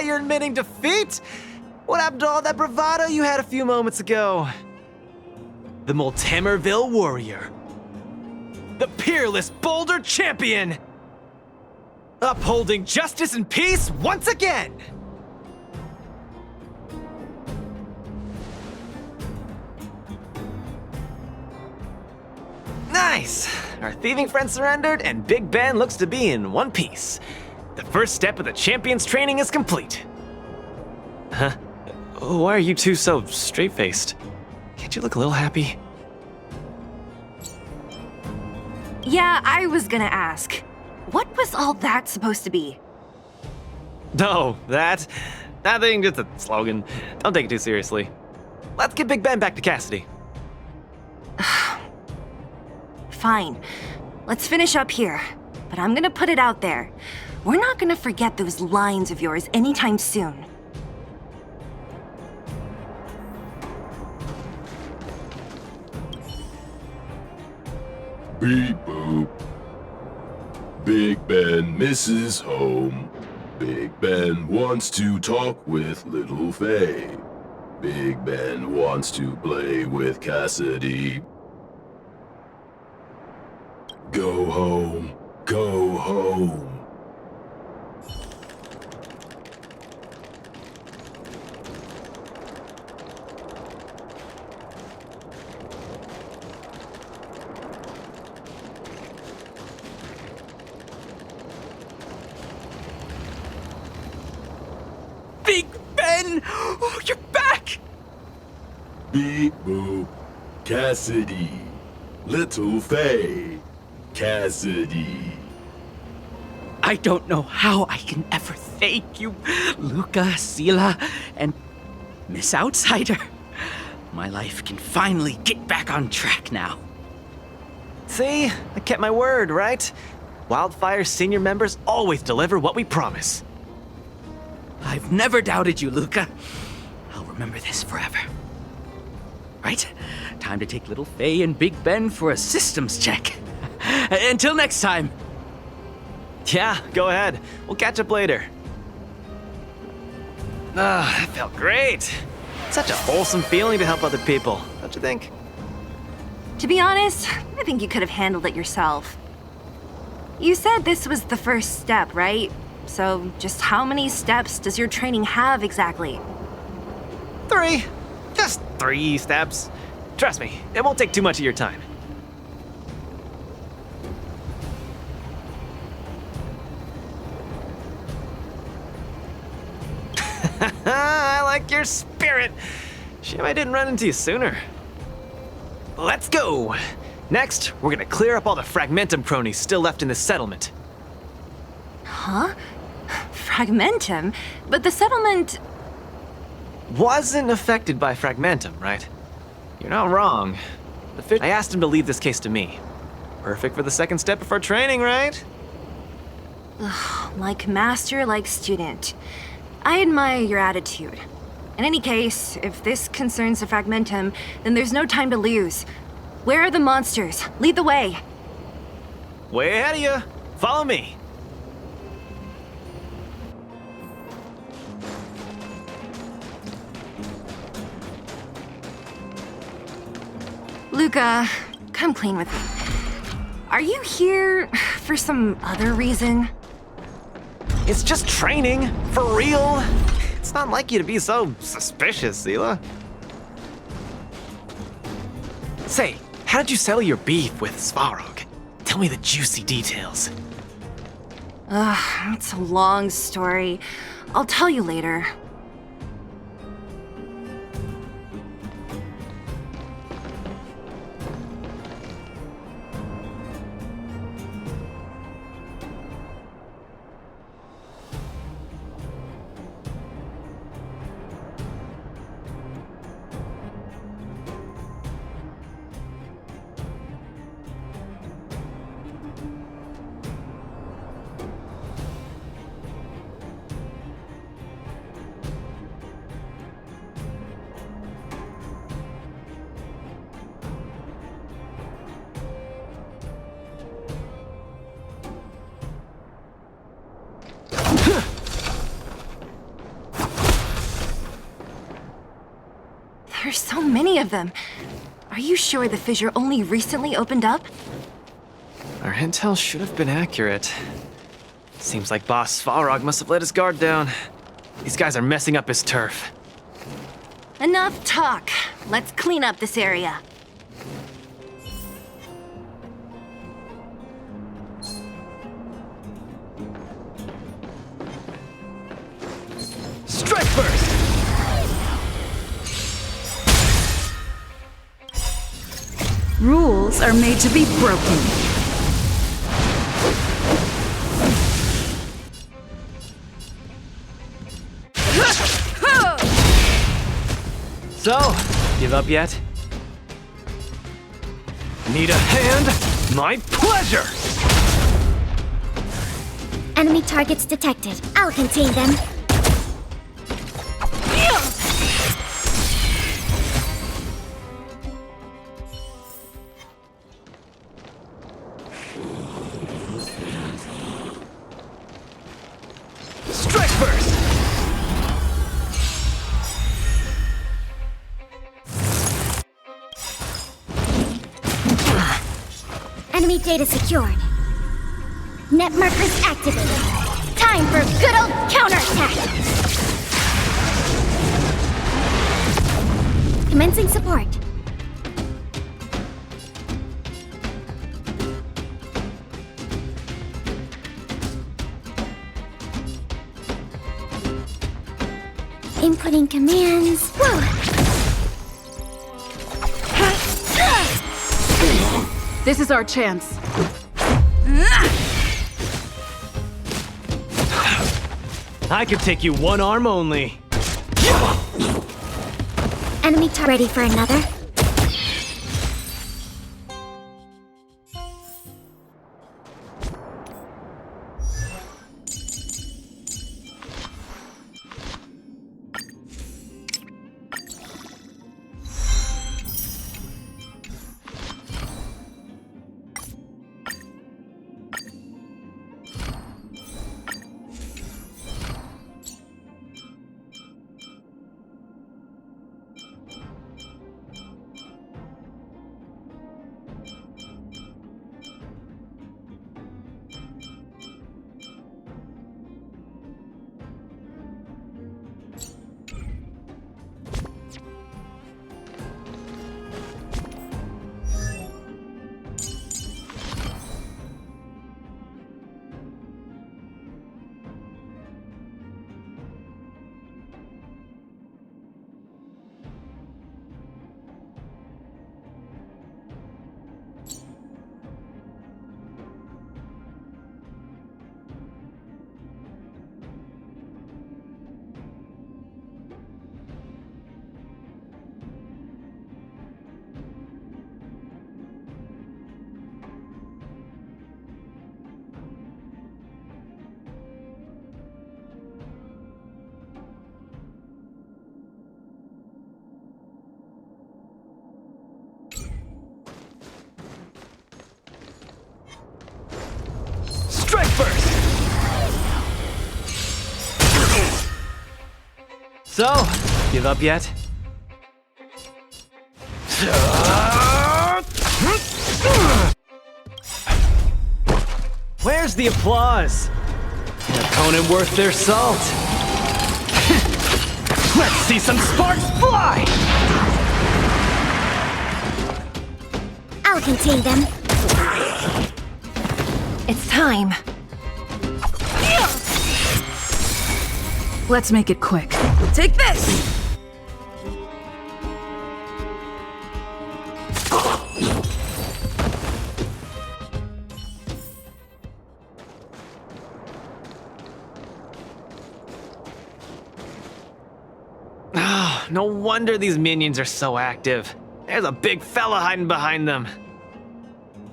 You're admitting defeat? What happened to all that bravado you had a few moments ago? The Multimerville Warrior. The peerless Boulder Champion. Upholding justice and peace once again. Nice! Our thieving friend surrendered, and Big Ben looks to be in one piece. The first step of the champion's training is complete. Huh? Why are you two so straight-faced? Can't you look a little happy? Yeah, I was gonna ask. What was all that supposed to be? No, that thing, just a slogan. Don't take it too seriously. Let's get Big Ben back to Cassidy. Fine. Let's finish up here. But I'm gonna put it out there. We're not gonna forget those lines of yours anytime soon. Beep boop. Big Ben misses home. Big Ben wants to talk with Little Faye. Big Ben wants to play with Cassidy. Go home. Go home. Big Ben! Oh, you're back! Beep boop. Cassidy. Little Faye. Cassidy. I don't know how I can ever thank you, Luca, Sila, and Miss Outsider. My life can finally get back on track now. See? I kept my word, right? Wildfire's senior members always deliver what we promise. I've never doubted you, Luca. I'll remember this forever. Right? Time to take little Faye and Big Ben for a systems check. Until next time. Yeah, go ahead. We'll catch up later. That felt great. Such a wholesome feeling to help other people, don't you think? To be honest, I think you could have handled it yourself. You said this was the first step, right? So just how many steps does your training have exactly? 3. Just 3 steps. Trust me, it won't take too much of your time. I like your spirit. Shame I didn't run into you sooner. Let's go. Next, we're gonna clear up all the Fragmentum cronies still left in this settlement. Huh? Fragmentum? But the settlement... Wasn't affected by Fragmentum, right? You're not wrong. I asked him to leave this case to me. Perfect for the second step of our training, right? Like master, like student. I admire your attitude. In any case, if this concerns the Fragmentum, then there's no time to lose. Where are the monsters? Lead the way. Way ahead of you. Follow me. Luca, come clean with me. Are you here for some other reason? It's just training. For real. It's not like you to be so suspicious, Seela. Say, how did you settle your beef with Svarog? Tell me the juicy details. It's a long story. I'll tell you later. There's so many of them. Are you sure the fissure only recently opened up? Our intel should have been accurate. Seems like Boss Svarog must have let his guard down. These guys are messing up his turf. Enough talk. Let's clean up this area. Strike burst! Rules are made to be broken. So, give up yet? Need a hand? My pleasure! Enemy targets detected. I'll contain them. Strike burst! Enemy data secured. Net markers activated. Time for a good old counterattack! Commencing support. Inputting commands. Whoa! This is our chance. I could take you one arm only. Enemy ready for another? first. So, give up yet? Where's the applause? An opponent worth their salt. Let's see some sparks fly! I'll contain them. It's time. Let's make it quick. Take this! Oh, no wonder these minions are so active. There's a big fella hiding behind them.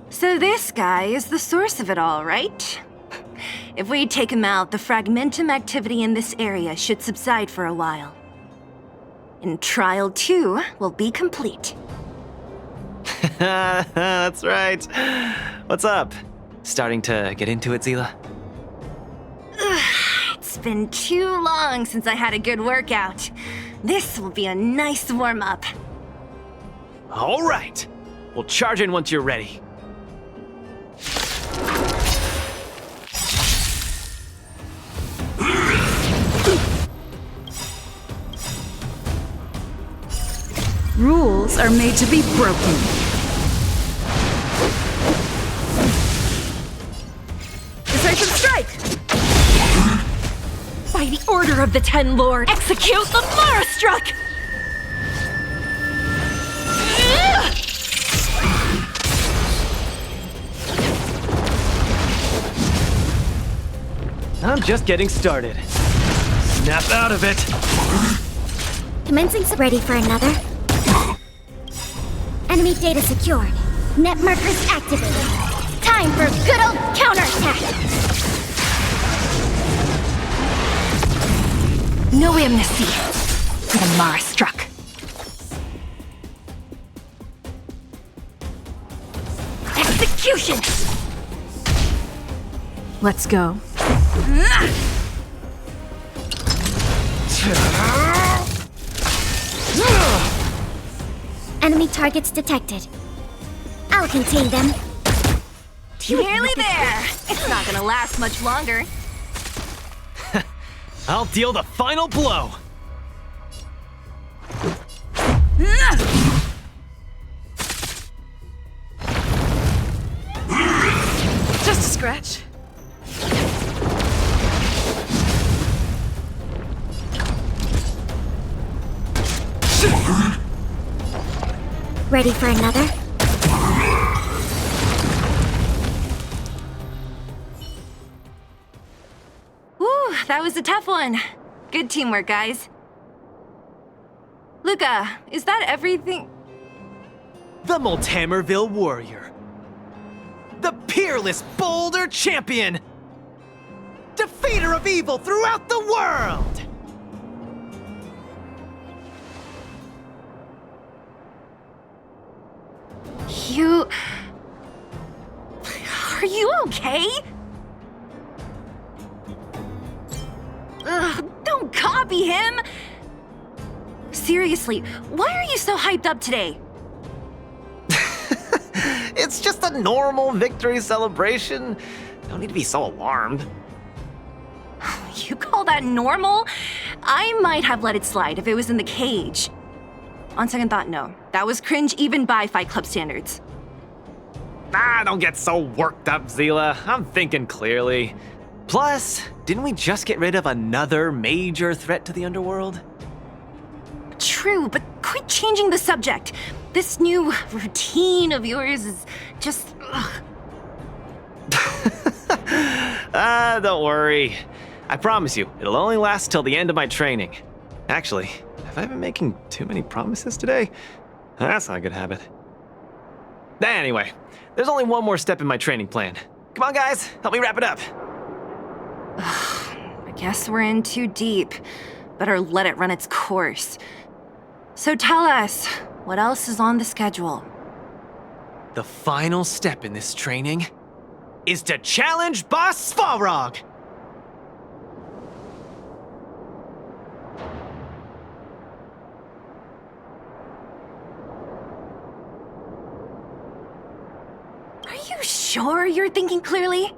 So this guy is the source of it all, right? If we take him out, the fragmentum activity in this area should subside for a while. And Trial 2 will be complete. That's right. What's up? Starting to get into it, Zila? It's been too long since I had a good workout. This will be a nice warm-up. All right. We'll charge in once you're ready. Rules are made to be broken. Decisive strike! By the order of the Ten Lord, execute the Mara Struck! I'm just getting started. Snap out of it. Commencing ready for another. Enemy data secured. Net markers activated. Time for good old counterattack. No amnesty for the Mara Struck. Execution! Let's go. Enemy targets detected. I'll contain them. Nearly there! It's not gonna last much longer. I'll deal the final blow. Just a scratch. Ready for another? Whew, that was a tough one. Good teamwork, guys. Luca, is that everything? The Multamerville Warrior. The peerless Boulder Champion. Defeater of evil throughout the world. You... Are you okay? Ugh, don't copy him! Seriously, why are you so hyped up today? It's just a normal victory celebration. No need to be so alarmed. You call that normal? I might have let it slide if it was in the cage. On second thought, no. That was cringe even by Fight Club standards. Don't get so worked up, Zila. I'm thinking clearly. Plus, didn't we just get rid of another major threat to the underworld? True, but quit changing the subject. This new routine of yours is just... Don't worry. I promise you, it'll only last till the end of my training. Actually, have I been making too many promises today? That's not a good habit. Anyway, there's only one more step in my training plan. Come on, guys, help me wrap it up. I guess we're in too deep. Better let it run its course. So tell us, what else is on the schedule? The final step in this training is to challenge Boss Svarog. Are you sure you're thinking clearly?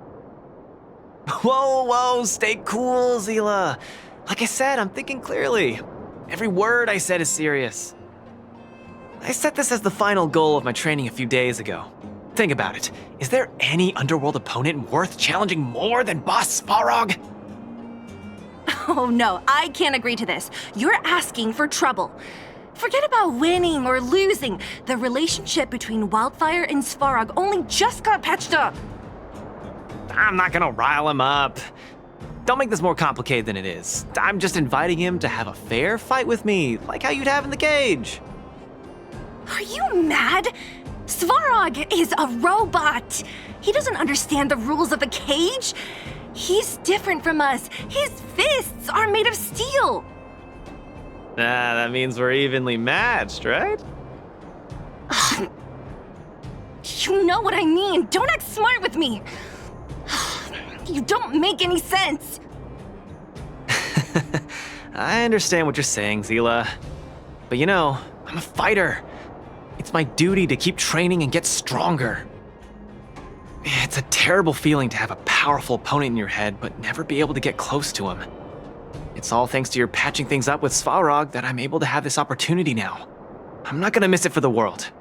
Whoa, stay cool, Zila. Like I said, I'm thinking clearly. Every word I said is serious. I set this as the final goal of my training a few days ago. Think about it. Is there any underworld opponent worth challenging more than Boss Svarog? Oh no, I can't agree to this. You're asking for trouble. Forget about winning or losing. The relationship between Wildfire and Svarog only just got patched up. I'm not gonna rile him up. Don't make this more complicated than it is. I'm just inviting him to have a fair fight with me, like how you'd have in the cage. Are you mad? Svarog is a robot. He doesn't understand the rules of the cage. He's different from us. His fists are made of steel. That means we're evenly matched, right? You know what I mean. Don't act smart with me. You don't make any sense. I understand what you're saying, Zila. But you know, I'm a fighter. It's my duty to keep training and get stronger. It's a terrible feeling to have a powerful opponent in your head, but never be able to get close to him. It's all thanks to your patching things up with Svarog that I'm able to have this opportunity now. I'm not gonna miss it for the world.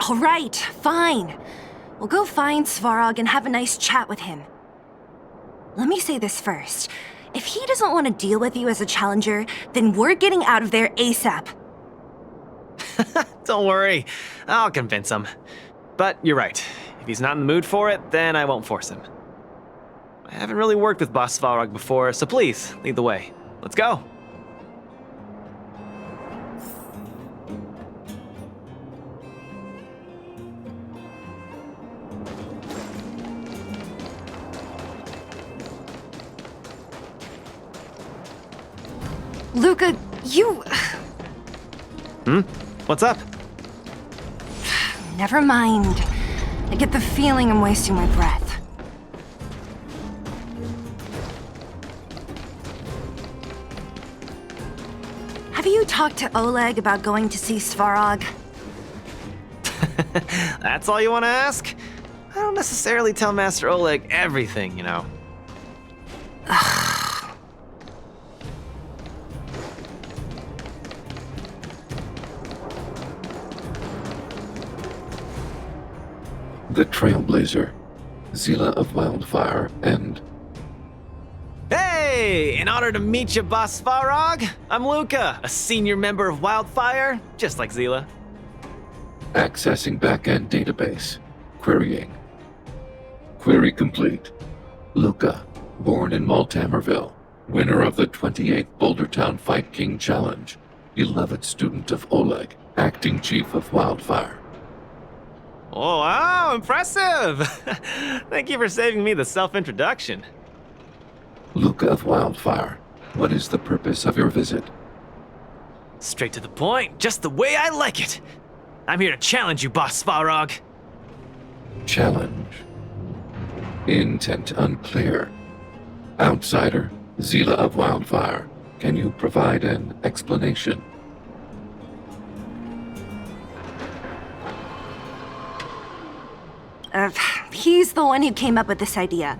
All right, fine. We'll go find Svarog and have a nice chat with him. Let me say this first. If he doesn't want to deal with you as a challenger, then we're getting out of there ASAP. Don't worry, I'll convince him. But you're right. If he's not in the mood for it, then I won't force him. I haven't really worked with Boss Svarog before, so please, lead the way. Let's go. Luca, you... What's up? Never mind. I get the feeling I'm wasting my breath. Have you talked to Oleg about going to see Svarog? That's all you want to ask? I don't necessarily tell Master Oleg everything, you know. The Trailblazer, Zila of Wildfire, and... Hey! In honor to meet you, Boss Svarog, I'm Luca, a senior member of Wildfire, just like Zila. Accessing backend database. Querying. Query complete. Luca, born in Maltamerville, winner of the 28th Bouldertown Fight King Challenge, beloved student of Oleg, acting chief of Wildfire. Oh, wow, impressive! Thank you for saving me the self-introduction. Luca of Wildfire, what is the purpose of your visit? Straight to the point, just the way I like it. I'm here to challenge you, Boss Svarog. Challenge. Intent unclear. Outsider, Zila of Wildfire, can you provide an explanation? He's the one who came up with this idea.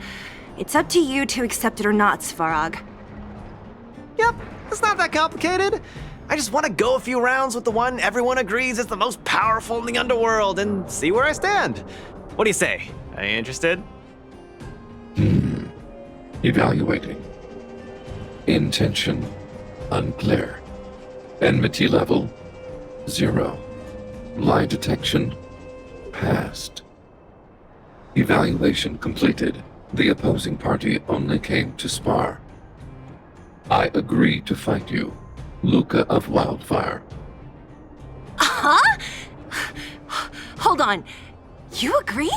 It's up to you to accept it or not, Svarog. Yep, it's not that complicated. I just want to go a few rounds with the one everyone agrees is the most powerful in the underworld and see where I stand. What do you say? Are you interested? Evaluating. Intention unclear. Enmity level 0. Lie detection passed. Evaluation completed. The opposing party only came to spar. I agree to fight you, Luca of Wildfire. Huh? Hold on. You agree?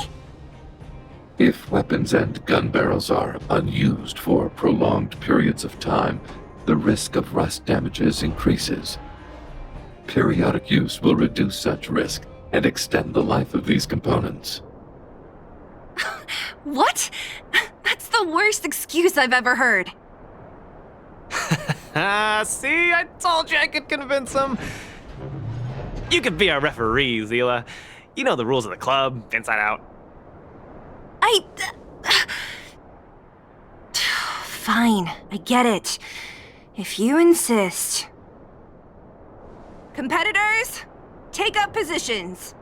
If weapons and gun barrels are unused for prolonged periods of time, the risk of rust damages increases. Periodic use will reduce such risk and extend the life of these components. What? That's the worst excuse I've ever heard. See, I told you I could convince him. You could be our referee, Zila. You know the rules of the club, inside out. Fine, I get it. If you insist. Competitors, take up positions.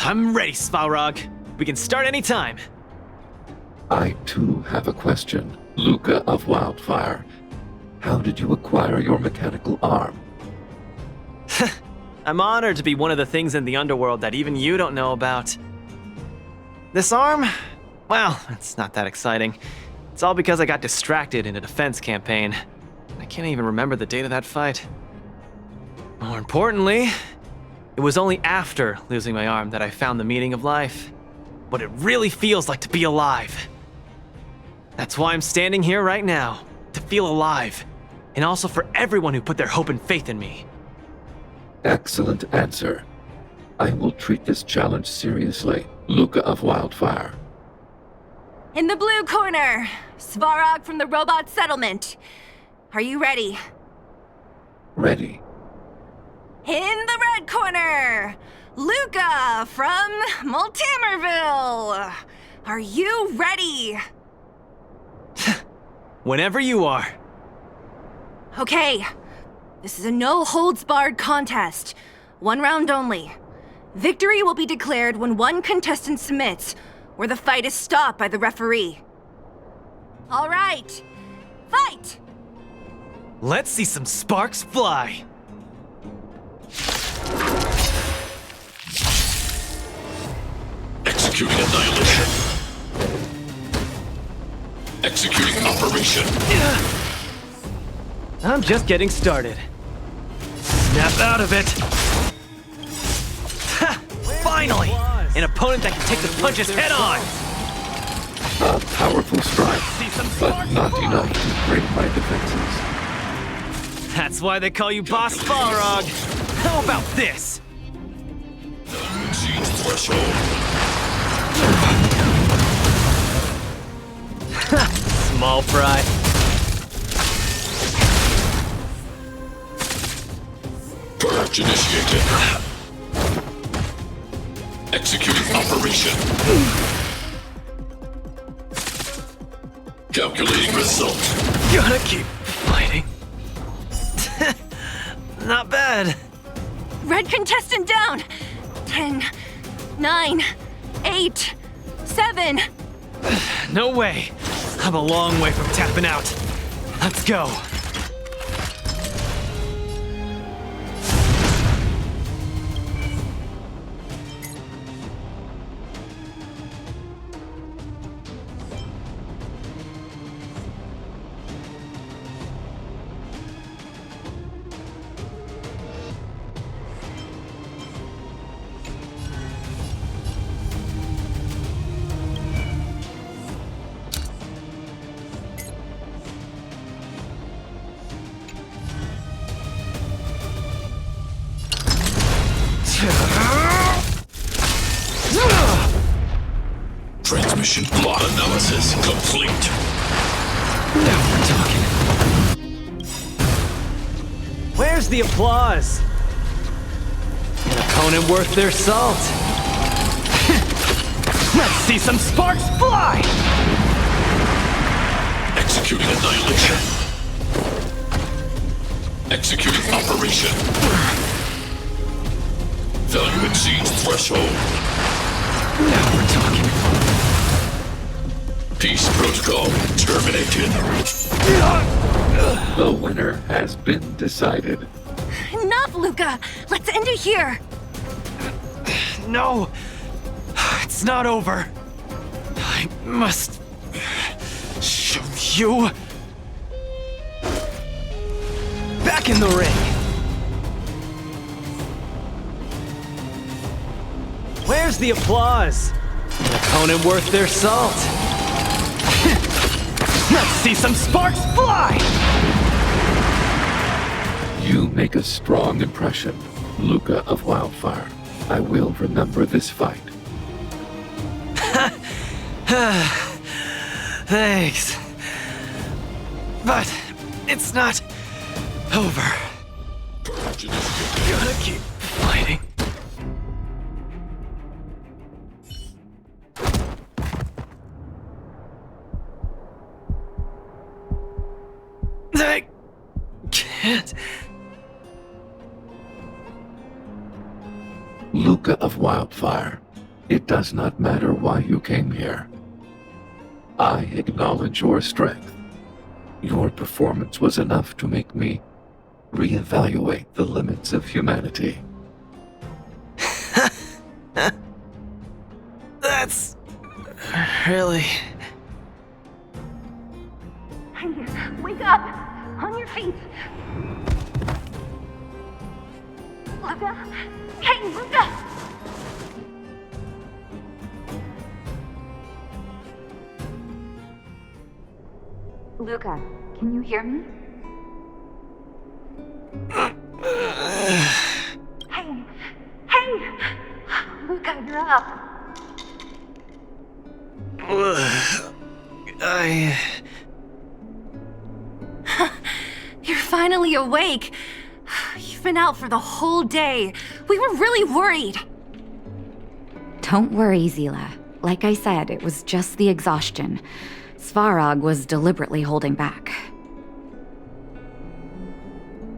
I'm ready, Svarog. We can start anytime. I too have a question. Luca of Wildfire. How did you acquire your mechanical arm? I'm honored to be one of the things in the underworld that even you don't know about. This arm? Well, it's not that exciting. It's all because I got distracted in a defense campaign. I can't even remember the date of that fight. More importantly, it was only after losing my arm that I found the meaning of life. What it really feels like to be alive. That's why I'm standing here right now, to feel alive. And also for everyone who put their hope and faith in me. Excellent answer. I will treat this challenge seriously, Luca of Wildfire. In the blue corner, Svarog from the Robot Settlement. Are you ready? Ready. In the red corner, Luca from Multamerville. Are you ready? Whenever you are. Okay, this is a no-holds-barred contest. 1 round only. Victory will be declared when one contestant submits, or the fight is stopped by the referee. All right, fight! Let's see some sparks fly. Executing annihilation. Executing operation. I'm just getting started. Snap out of it. Ha! Finally! An opponent that can take the punches head on! A powerful strike, but not enough to break my defenses. That's why they call you Boss Balrog. How about this? Exceeds threshold. Small fry. Purge initiated. Executing operation. Calculating result. Gotta keep fighting. Not bad. Red contestant down. 10, 9, 8, 7. No way. I'm a long way from tapping out. Let's go. Transmission plot analysis complete. Now we're talking. Where's the applause? An opponent worth their salt. Let's see some sparks fly! Executing annihilation. Executing operation. Value exceeds threshold. Now we're talking. Peace protocol terminated. The winner has been decided. Enough, Luca! Let's end it here! No! It's not over. I must show you. Back in the ring. Where's the applause? An opponent worth their salt. Let's see some sparks fly! You make a strong impression, Luca of Wildfire. I will remember this fight. Thanks. But it's not over. Gotta keep fighting. I can't. Luca of Wildfire, it does not matter why you came here. I acknowledge your strength. Your performance was enough to make me reevaluate the limits of humanity. That's really... Hey, wake up! On your feet! Luca? Hey, Luca! Luca, can you hear me? Hey! Hey! Luca, you're up! You're finally awake! You've been out for the whole day. We were really worried. Don't worry, Zila. Like I said, it was just the exhaustion. Svarog was deliberately holding back.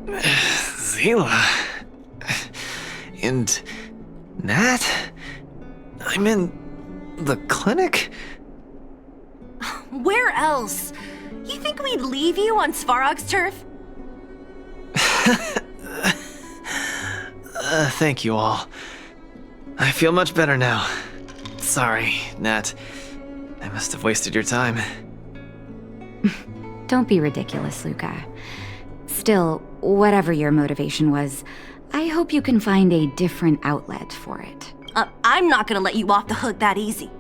Zila... And... Nat? I'm in... the clinic? Where else? You think we'd leave you on Svarog's turf? Thank you all. I feel much better now. Sorry, Nat. I must have wasted your time. Don't be ridiculous, Luca. Still, whatever your motivation was, I hope you can find a different outlet for it. I'm not gonna let you off the hook that easy.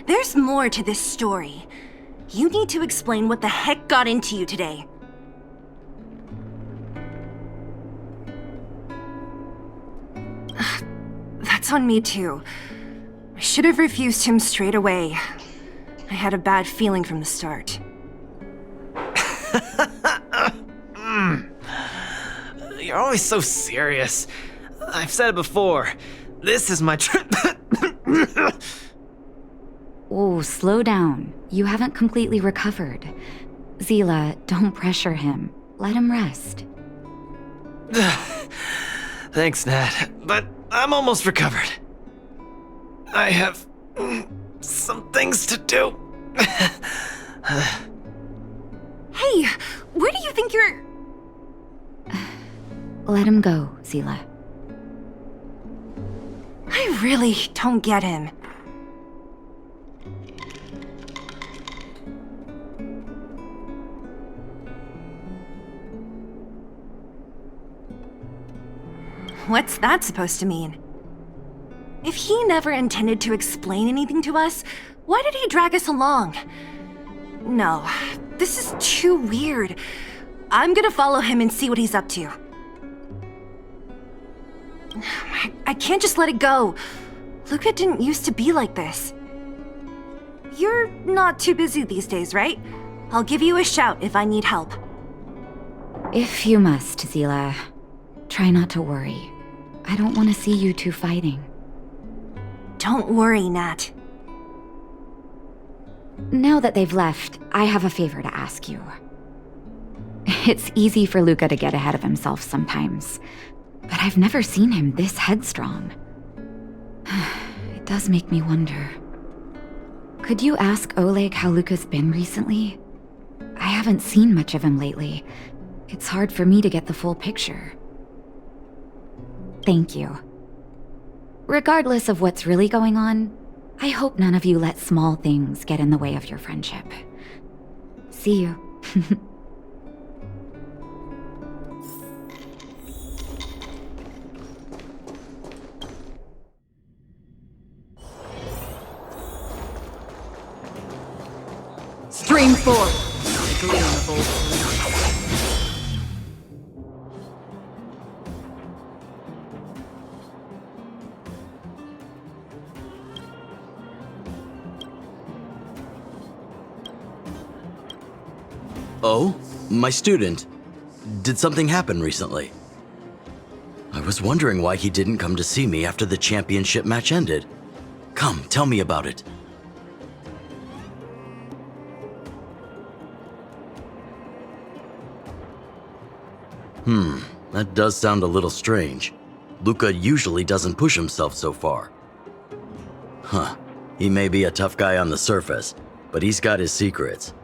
There's more to this story. You need to explain what the heck got into you today. That's on me too. I should have refused him straight away. I had a bad feeling from the start. You're always so serious. I've said it before. This is my trip. Oh, slow down. You haven't completely recovered. Zila, don't pressure him. Let him rest. Thanks, Nat, but I'm almost recovered. I have some things to do. Hey, where do you think you're... Let him go, Zila. I really don't get him. What's that supposed to mean? If he never intended to explain anything to us, why did he drag us along? No, this is too weird. I'm gonna follow him and see what he's up to. I can't just let it go. Luca didn't used to be like this. You're not too busy these days, right? I'll give you a shout if I need help. If you must, Zila. Try not to worry. I don't want to see you two fighting. Don't worry, Nat. Now that they've left, I have a favor to ask you. It's easy for Luca to get ahead of himself sometimes, but I've never seen him this headstrong. It does make me wonder. Could you ask Oleg how Luca's been recently? I haven't seen much of him lately. It's hard for me to get the full picture. Thank you. Regardless of what's really going on, I hope none of you let small things get in the way of your friendship. See you. Stream 4. The gleam of old flames. Oh? My student. Did something happen recently? I was wondering why he didn't come to see me after the championship match ended. Come, tell me about it. That does sound a little strange. Luca usually doesn't push himself so far. Huh. He may be a tough guy on the surface, but he's got his secrets.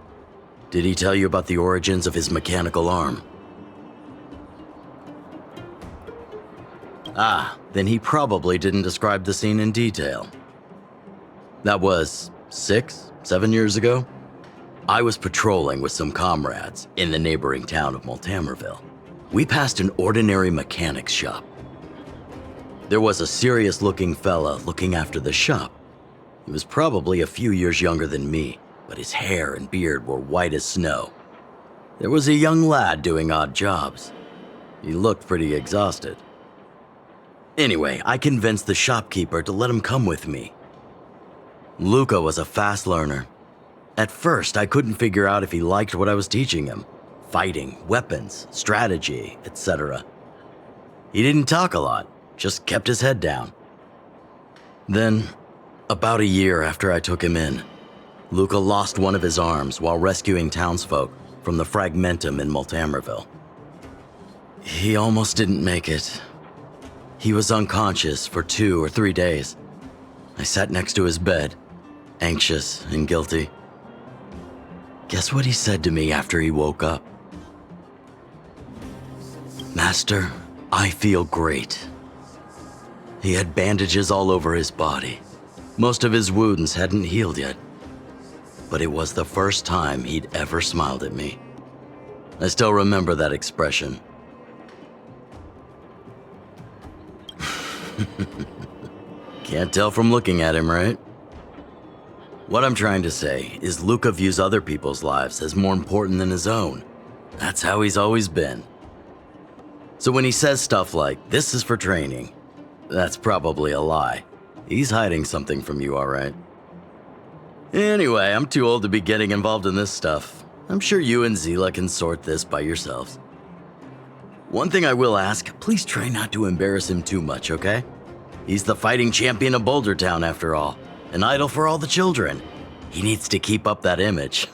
Did he tell you about the origins of his mechanical arm? Ah, then he probably didn't describe the scene in detail. That was 6, 7 years ago? I was patrolling with some comrades in the neighboring town of Multamerville. We passed an ordinary mechanic's shop. There was a serious-looking fella looking after the shop. He was probably a few years younger than me, but his hair and beard were white as snow. There was a young lad doing odd jobs. He looked pretty exhausted. Anyway, I convinced the shopkeeper to let him come with me. Luca was a fast learner. At first, I couldn't figure out if he liked what I was teaching him. Fighting, weapons, strategy, etc. He didn't talk a lot, just kept his head down. Then, about a year after I took him in, Luca lost one of his arms while rescuing townsfolk from the Fragmentum in Multamerville. He almost didn't make it. He was unconscious for 2 or 3 days. I sat next to his bed, anxious and guilty. Guess what he said to me after he woke up? Master, I feel great. He had bandages all over his body. Most of his wounds hadn't healed yet. But it was the first time he'd ever smiled at me. I still remember that expression. Can't tell from looking at him, right? What I'm trying to say is Luca views other people's lives as more important than his own. That's how he's always been. So when he says stuff like, "This is for training," that's probably a lie. He's hiding something from you, all right? Anyway, I'm too old to be getting involved in this stuff. I'm sure you and Zila can sort this by yourselves. One thing I will ask, please try not to embarrass him too much, okay? He's the fighting champion of Boulder Town, after all. An idol for all the children. He needs to keep up that image.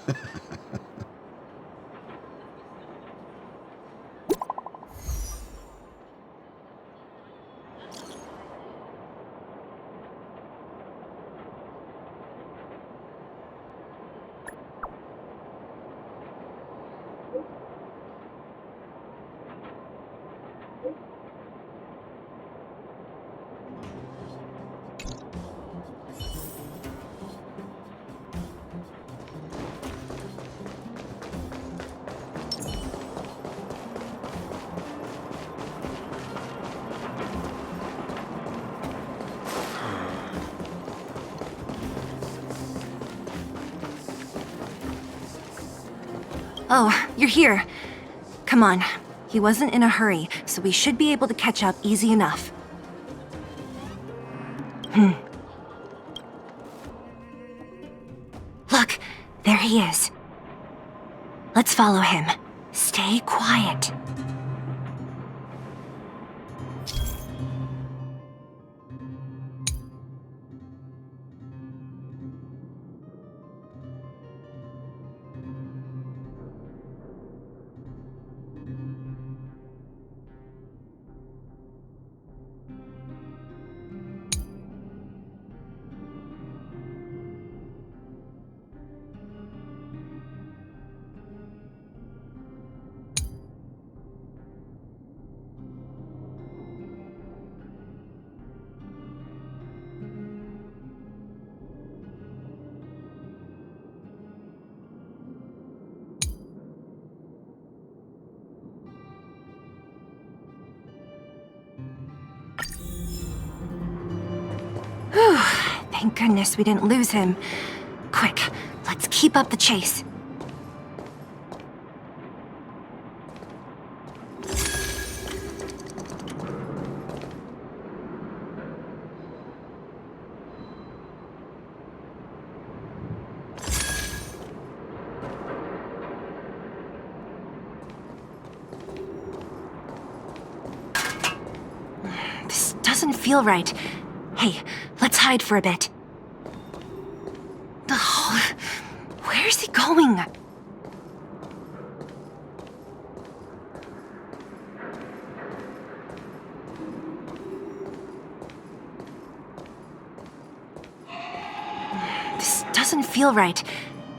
Oh, you're here. Come on. He wasn't in a hurry, so we should be able to catch up easy enough. Look, there he is. Let's follow him. Stay quiet. thank goodness we didn't lose him. Quick, let's keep up the chase. This doesn't feel right. Hey, let's hide for a bit. Oh, where's he going? This doesn't feel right.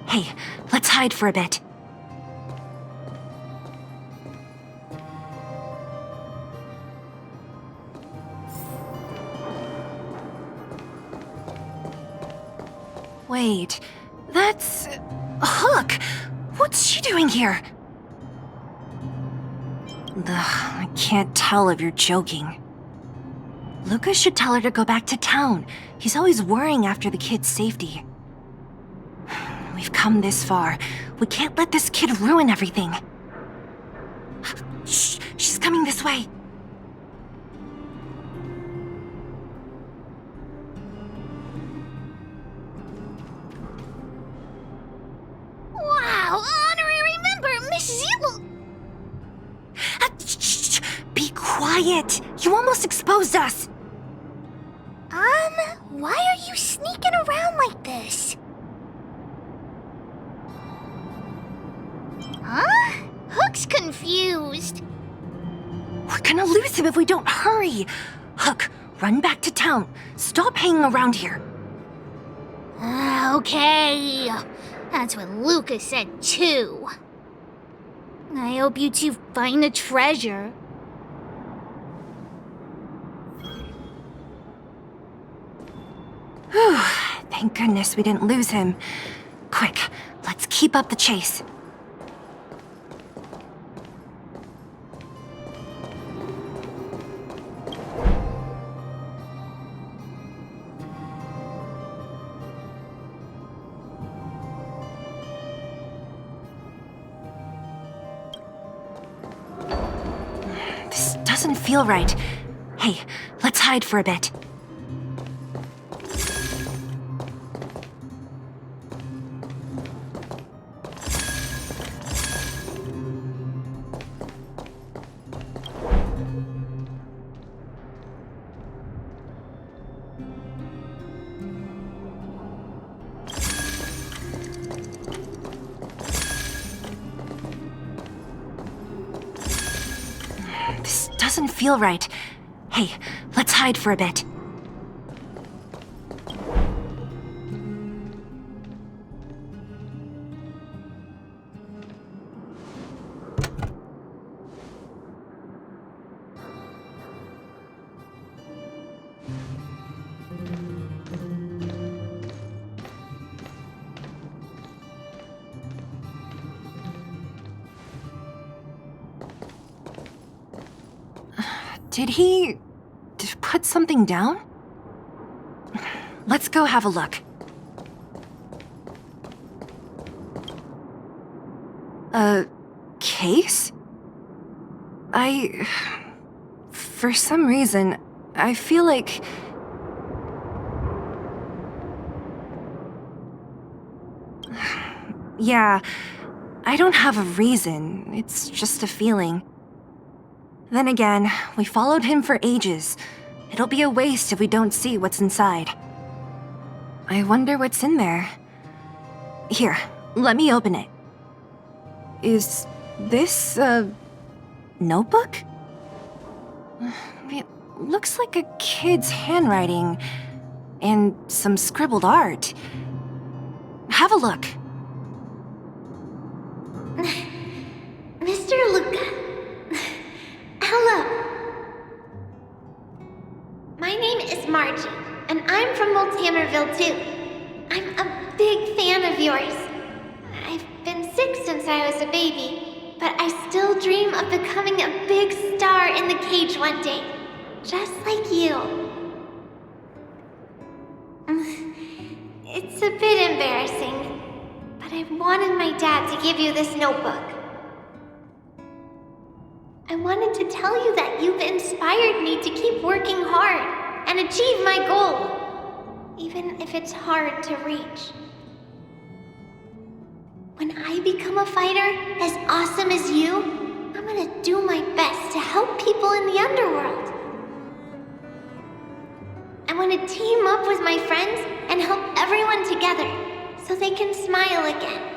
Hey, let's hide for a bit. Wait, that's... Hook! What's she doing here? Ugh, I can't tell if you're joking. Lucas should tell her to go back to town. He's always worrying after the kid's safety. We've come this far. We can't let this kid ruin everything. Shh, she's coming this way. Wow, honorary member, Miss Zil. Shh, be quiet. You almost exposed us. Why are you sneaking around like this? Huh? Hook's confused. We're gonna lose him if we don't hurry. Hook, run back to town. Stop hanging around here. Okay. That's what Lucas said too. I hope you two find the treasure. Whew, thank goodness we didn't lose him. Quick, let's keep up the chase. This doesn't feel right. Hey, let's hide for a bit. This doesn't feel right. Hey, let's hide for a bit. Did he put something down? Let's go have a look. A case? For some reason, I feel like... Yeah, I don't have a reason. It's just a feeling. Then again, we followed him for ages. It'll be a waste if we don't see what's inside. I wonder what's in there. Here, let me open it. Is this a notebook? It looks like a kid's handwriting and some scribbled art. Have a look. Mr. Luca. Hello. My name is Margie, and I'm from Multamerville too. I'm a big fan of yours. I've been sick since I was a baby, but I still dream of becoming a big star in the cage one day, just like you. wanted my dad to give you this notebook. I wanted to tell you that you've inspired me to keep working hard and achieve my goal, even if it's hard to reach. When I become a fighter as awesome as you, I'm gonna do my best to help people in the underworld. I want to team up with my friends and help everyone together so they can smile again.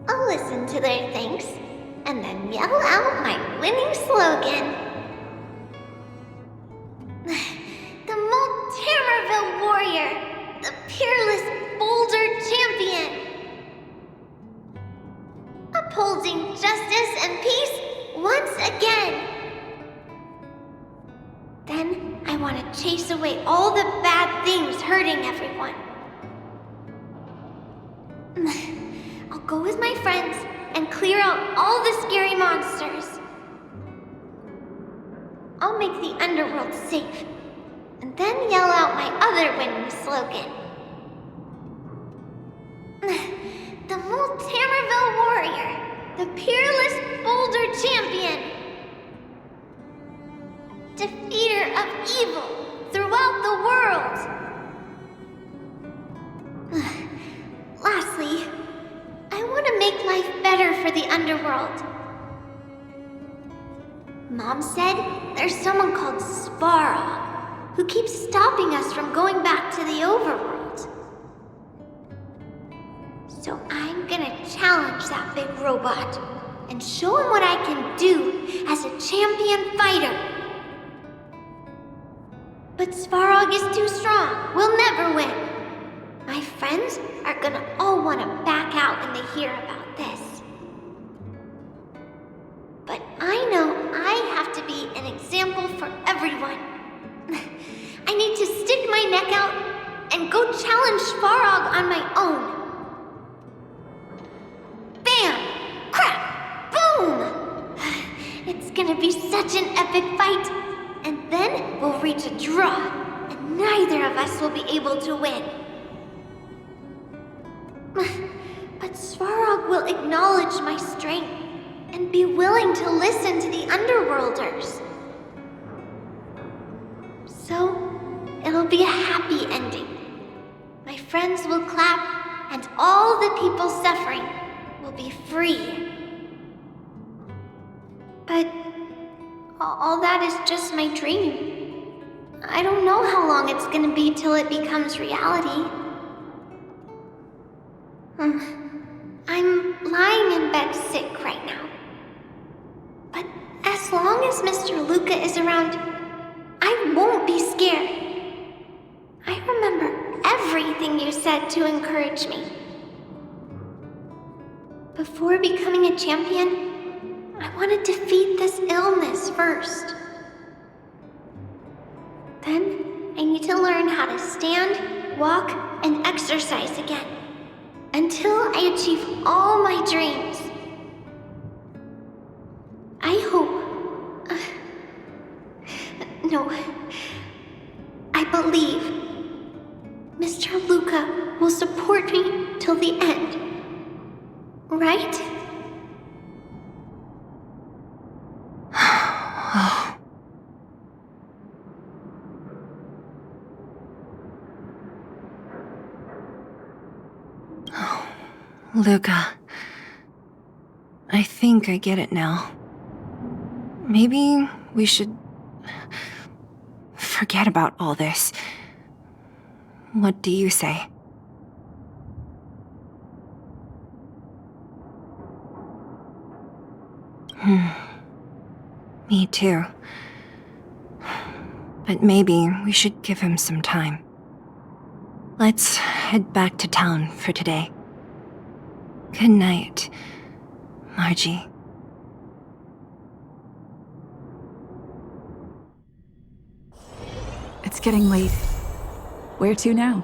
I'll listen to their thanks and then yell out my winning slogan. The Moltamerville Warrior, the peerless Boulder Champion. Upholding justice and peace once again. Then I want to chase away all the bad things hurting everyone. I'll go with my friends and clear out all the scary monsters. I'll make the underworld safe, and then yell out my other winning slogan. The Moltamerville Warrior, the peerless Boulder Champion. Defeater of evil throughout the world. Lastly, I want to make life better for the underworld. Mom said there's someone called Svarog who keeps stopping us from going back to the overworld. So I'm gonna challenge that big robot and show him what I can do as a champion fighter. But Svarog is too strong. We'll never win. My friends are gonna all want to back out when they hear about this. But I know I have to be an example for everyone. I need to stick my neck out and go challenge Svarog on my own. Bam! Crap! Boom! It's gonna be such an epic fight. And then we'll reach a draw, and neither of us will be able to win. But Svarog will acknowledge my strength and be willing to listen to the Underworlders. So, it'll be a happy ending. My friends will clap, and all the people suffering will be free. But all that is just my dream. I don't know how long it's gonna be till it becomes reality. I'm lying in bed sick right now. But as long as Mr. Luca is around, I won't be scared. I remember everything you said to encourage me. Before becoming a champion, I want to defeat this illness first. Then, I need to learn how to stand, walk, and exercise again. Until I achieve all my dreams. I hope... no. I believe Mr. Luca will support me till the end. Right? Luca, I think I get it now. Maybe we should forget about all this. What do you say? Me too. But maybe we should give him some time. Let's head back to town for today. Good night, Margie. It's getting late. Where to now?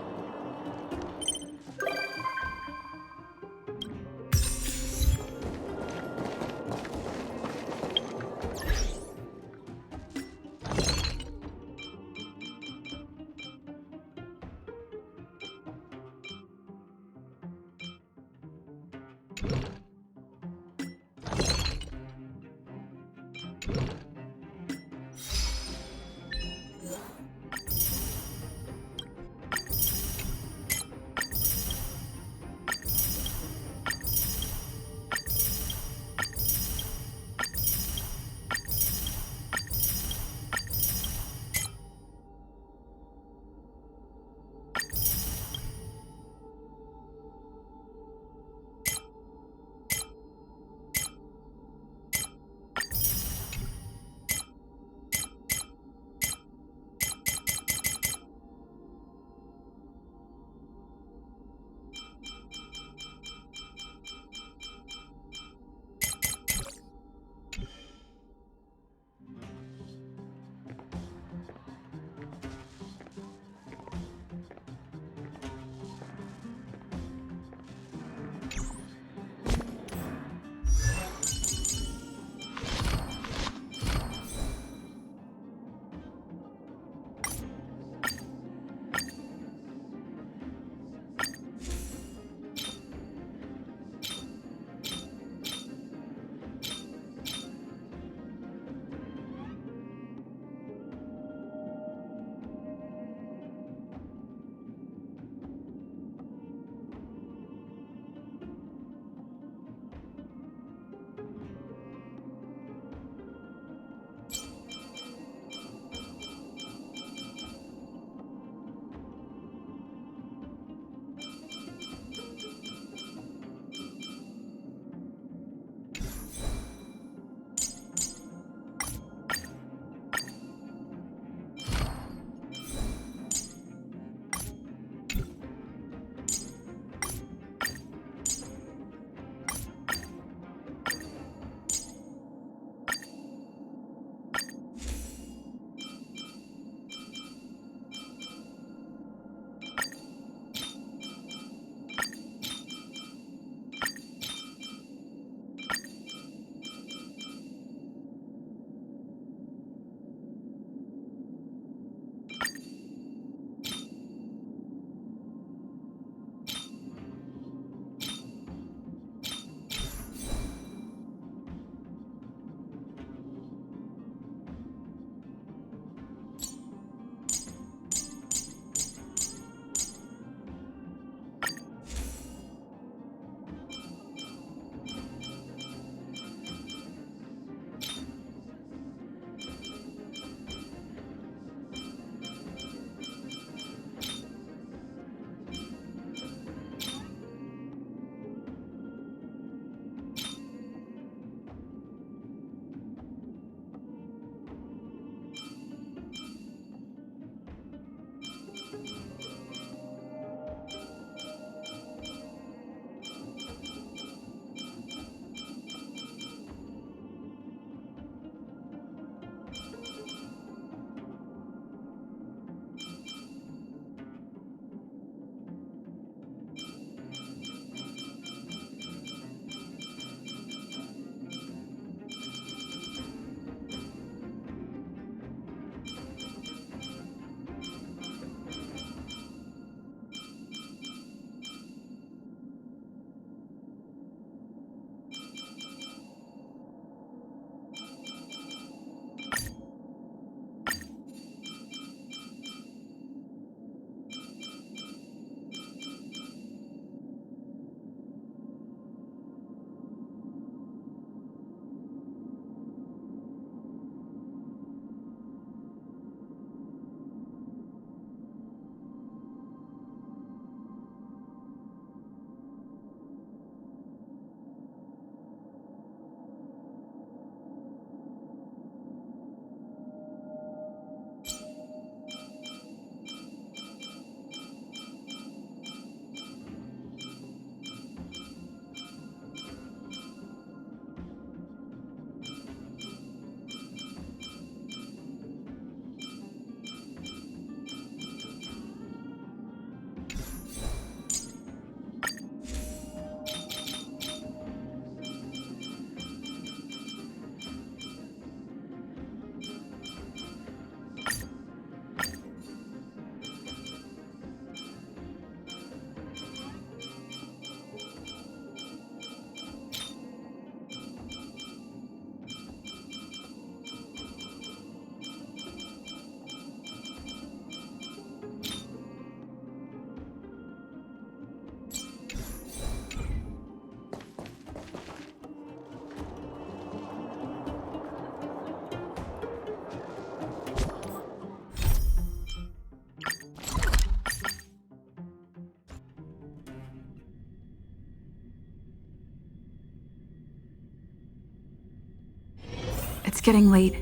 It's getting late.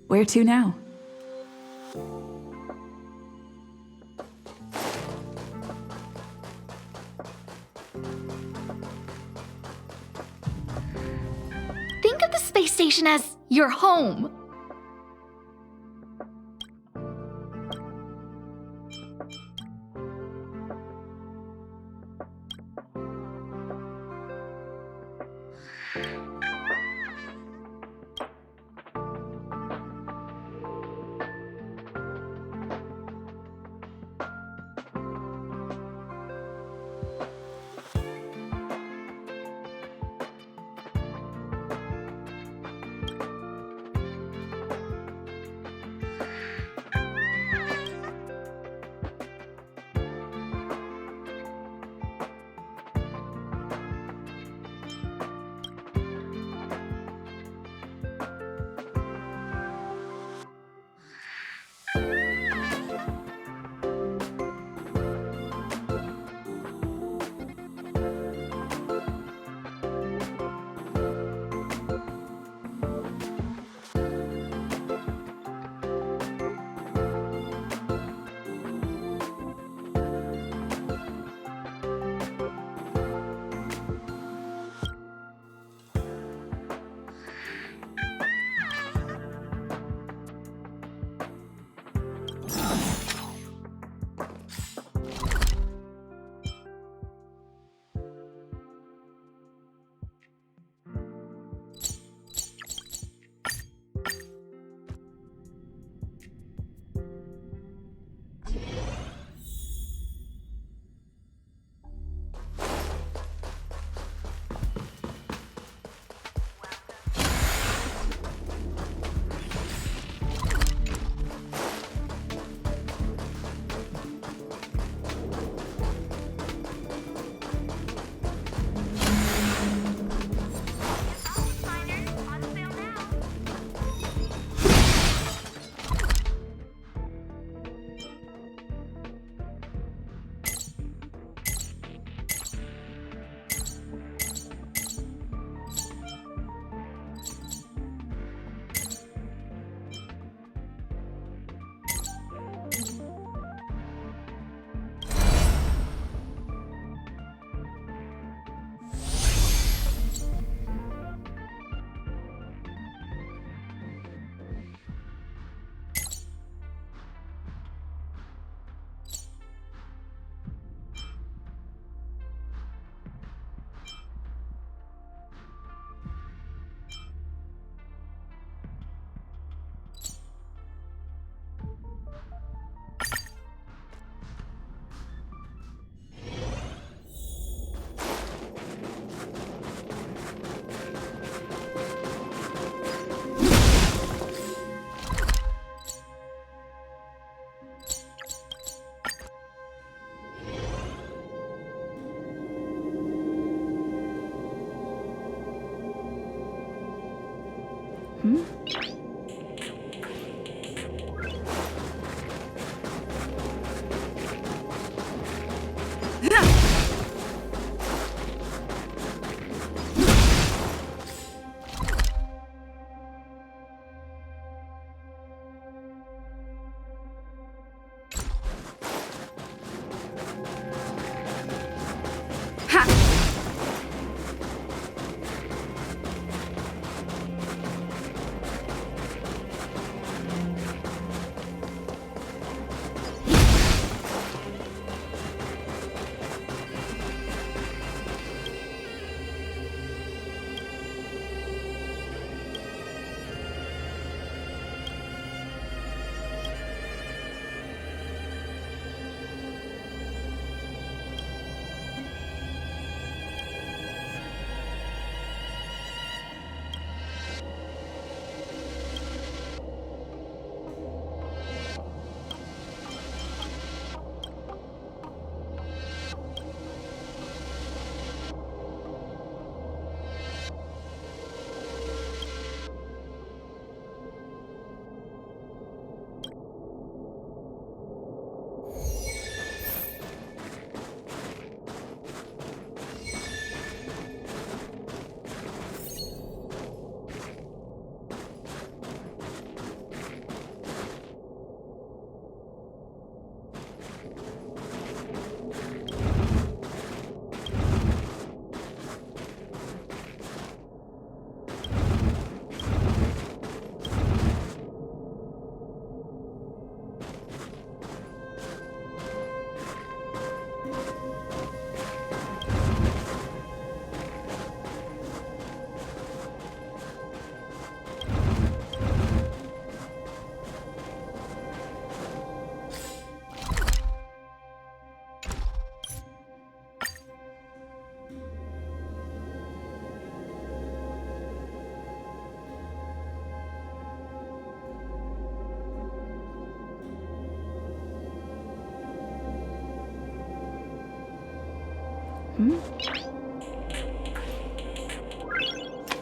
Where to now? Think of the space station as your home.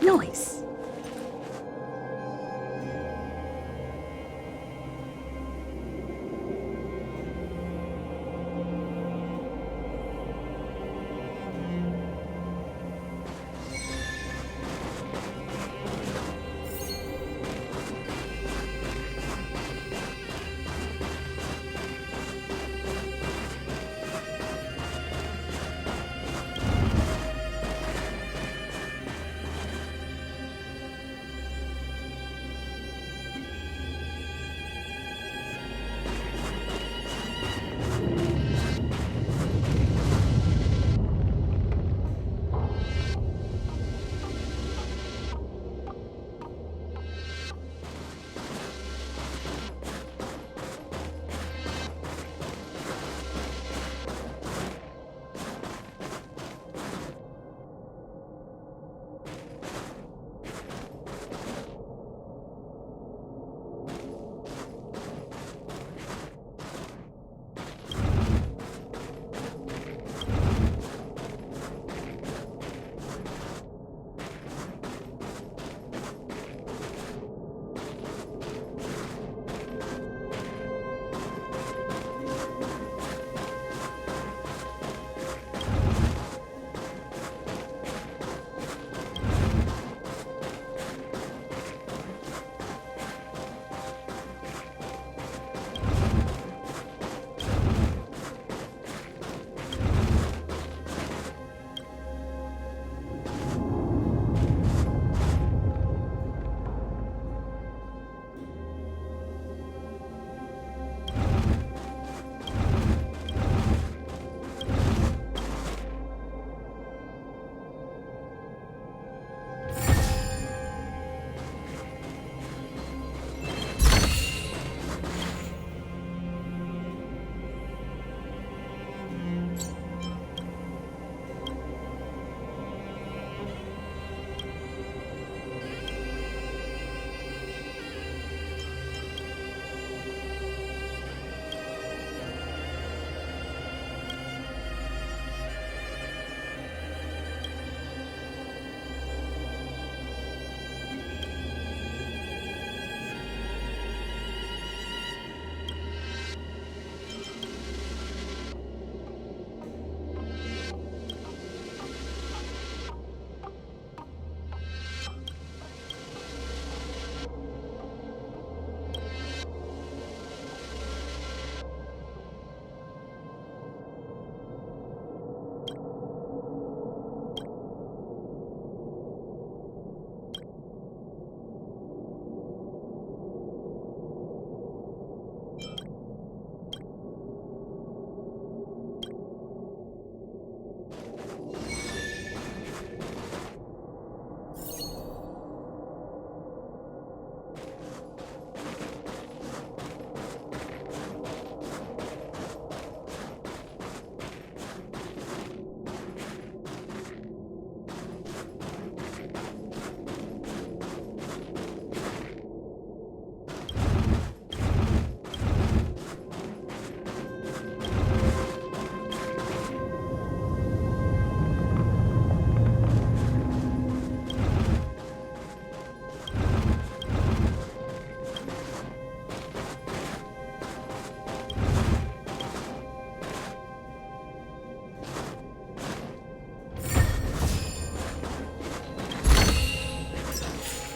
Nice.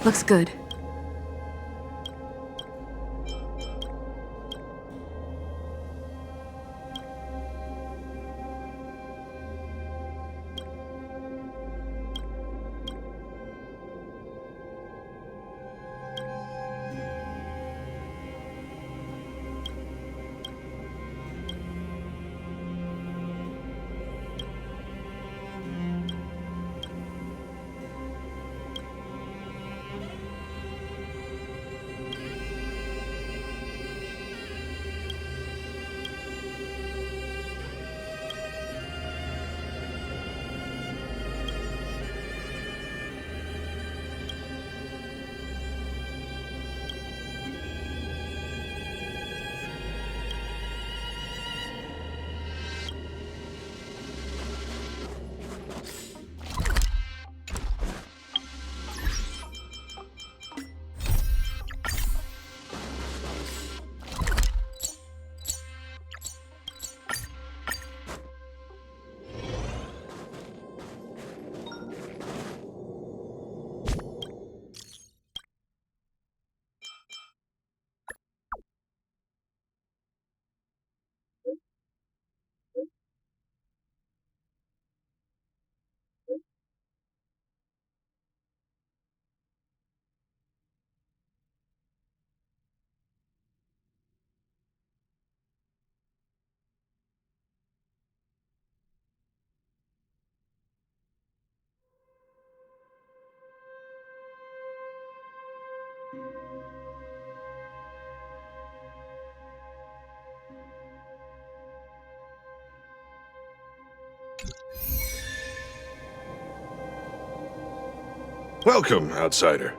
Looks good. Welcome, outsider.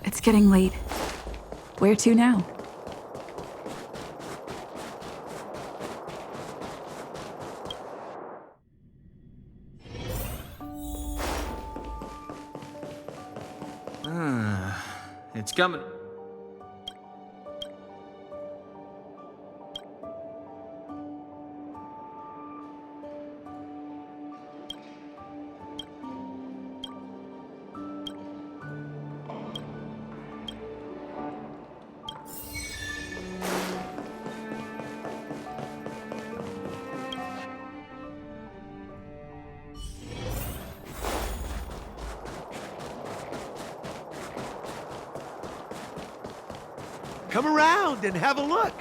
It's getting late. Where to now? It's coming. Come around and have a look.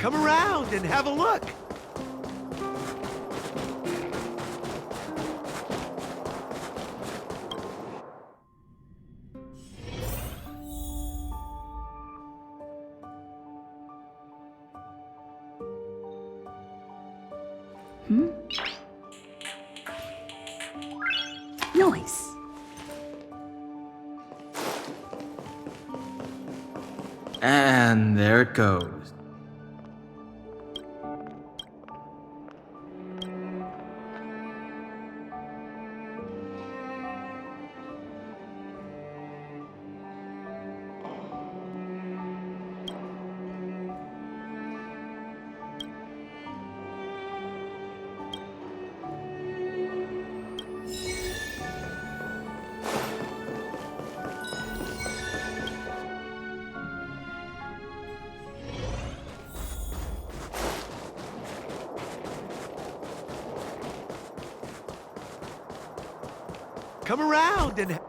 Come around and have a look. Nice. And there it goes. Come around and...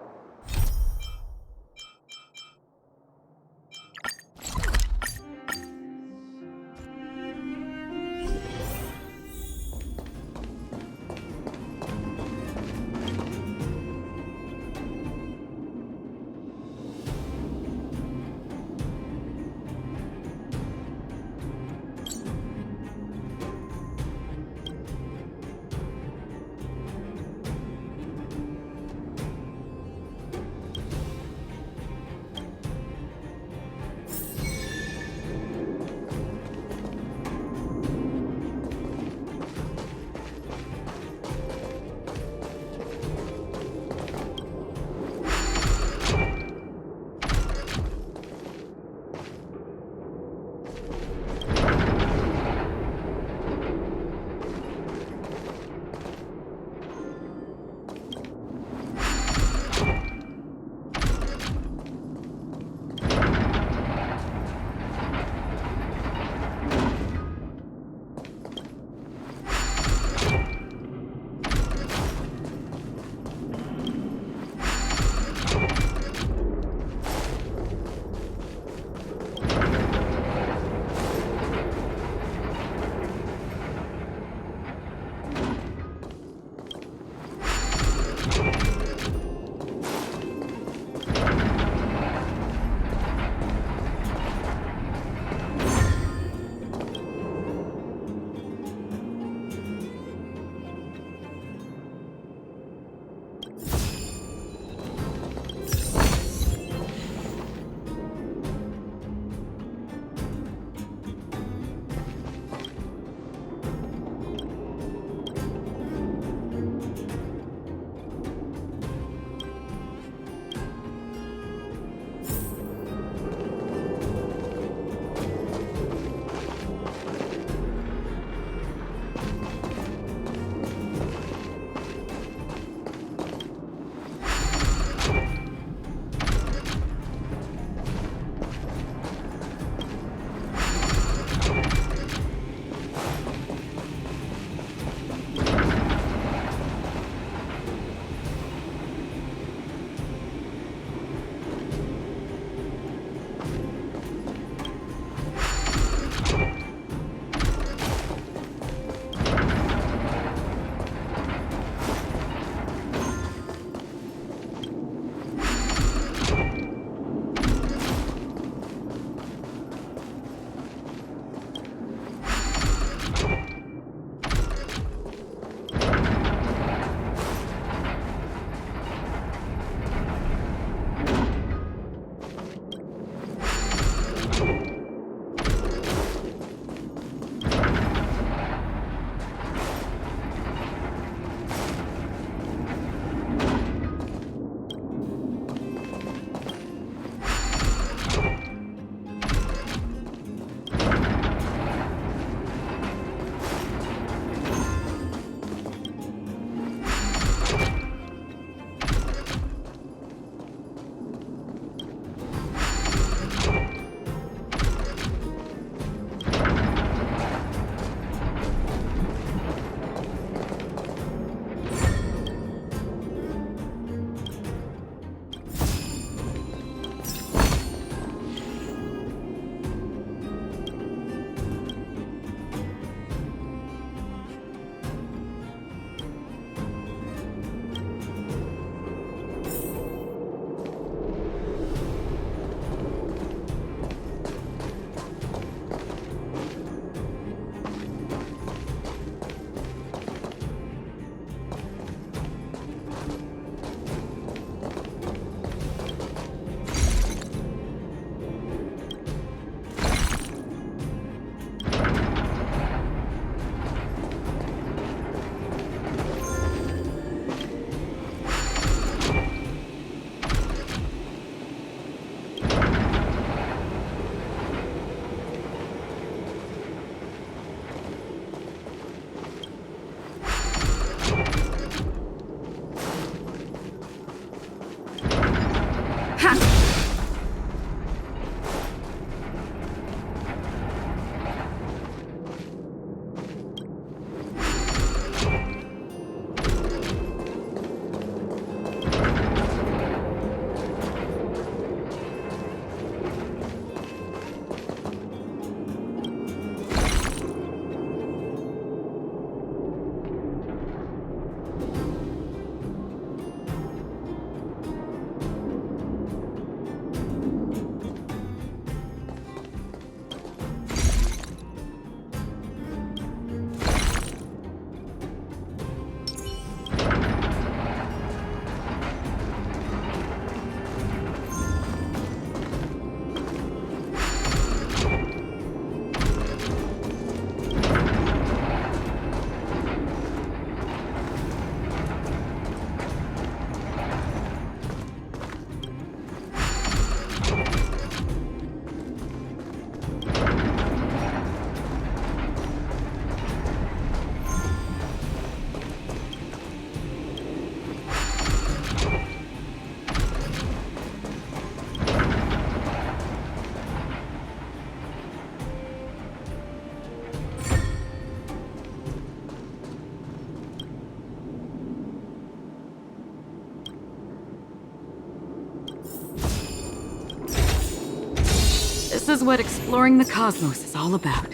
is what exploring the cosmos is all about.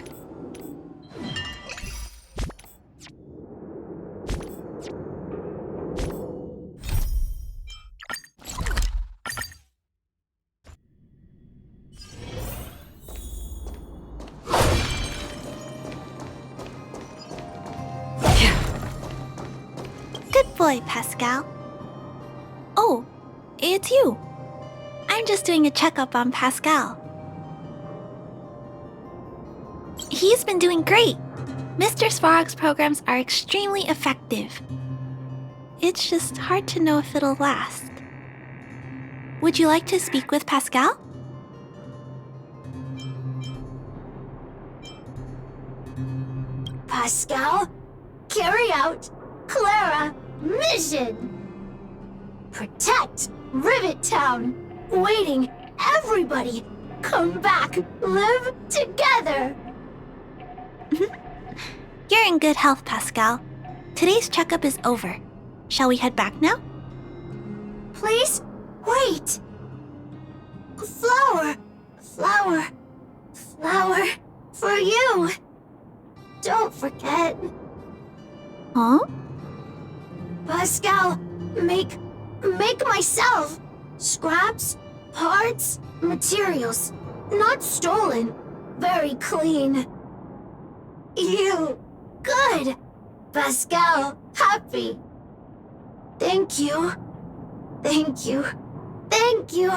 Good boy, Pascal. Oh, it's you. I'm just doing a checkup on Pascal. He's been doing great. Mr. Svarog's programs are extremely effective. It's just hard to know if it'll last. Would you like to speak with Pascal? Pascal, carry out Clara mission. Protect Rivet Town. Waiting, everybody, come back, live together. You're in good health, Pascal. Today's checkup is over. Shall we head back now? Please, wait. Flower, flower, flower for you. Don't forget. Huh? Pascal, make myself. Scraps, parts, materials. Not stolen. Very clean. You. Good. Pascal, happy. Thank you. Thank you. Thank you.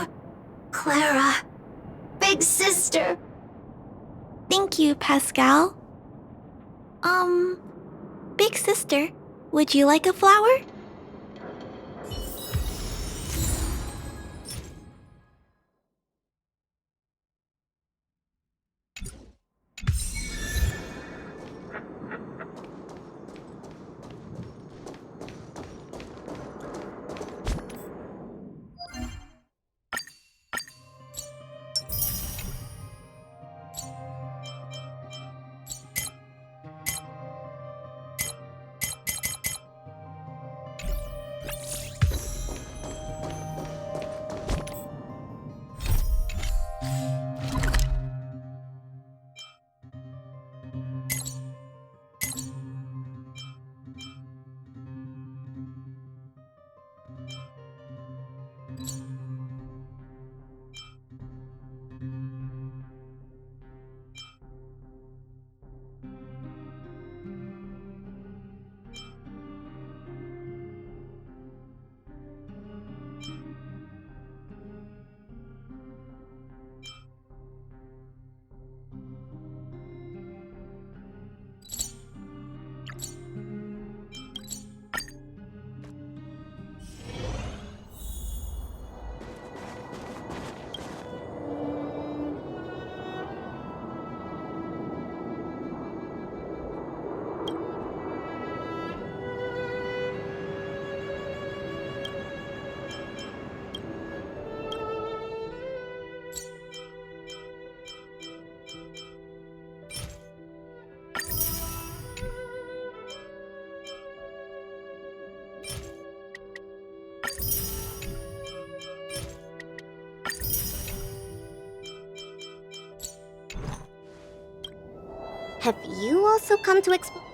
Clara. Big sister. Thank you, Pascal. Big sister, would you like a flower? Have you also come to explore?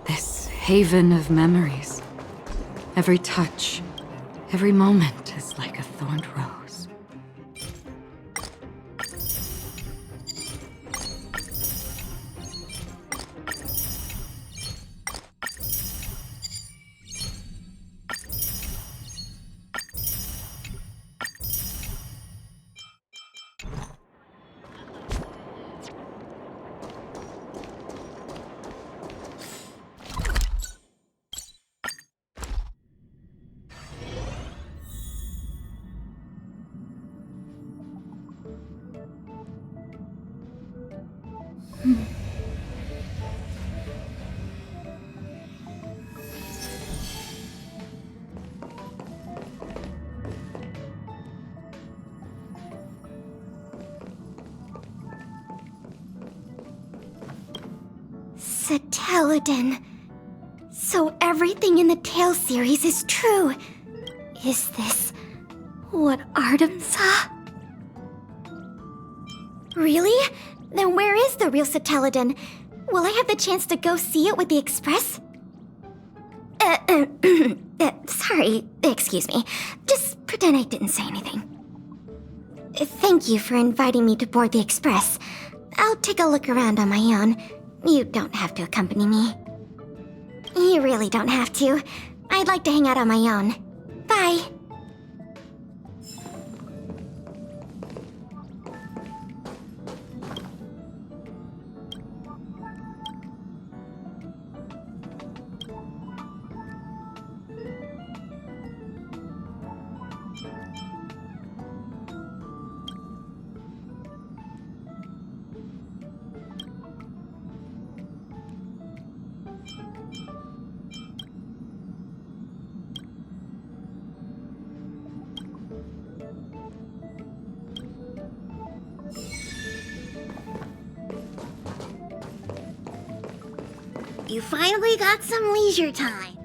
This haven of memories. Every touch, Every moment is like a thorned rose. Satelladin. So everything in the Tales series is true. Is this what Artem saw? Really? Then where is the real Satelladin? Will I have the chance to go see it with the Express? Sorry, excuse me. Just pretend I didn't say anything. Thank you for inviting me to board the Express. I'll take a look around on my own. You don't have to accompany me. You really don't have to. I'd like to hang out on my own. Bye. You finally got some leisure time.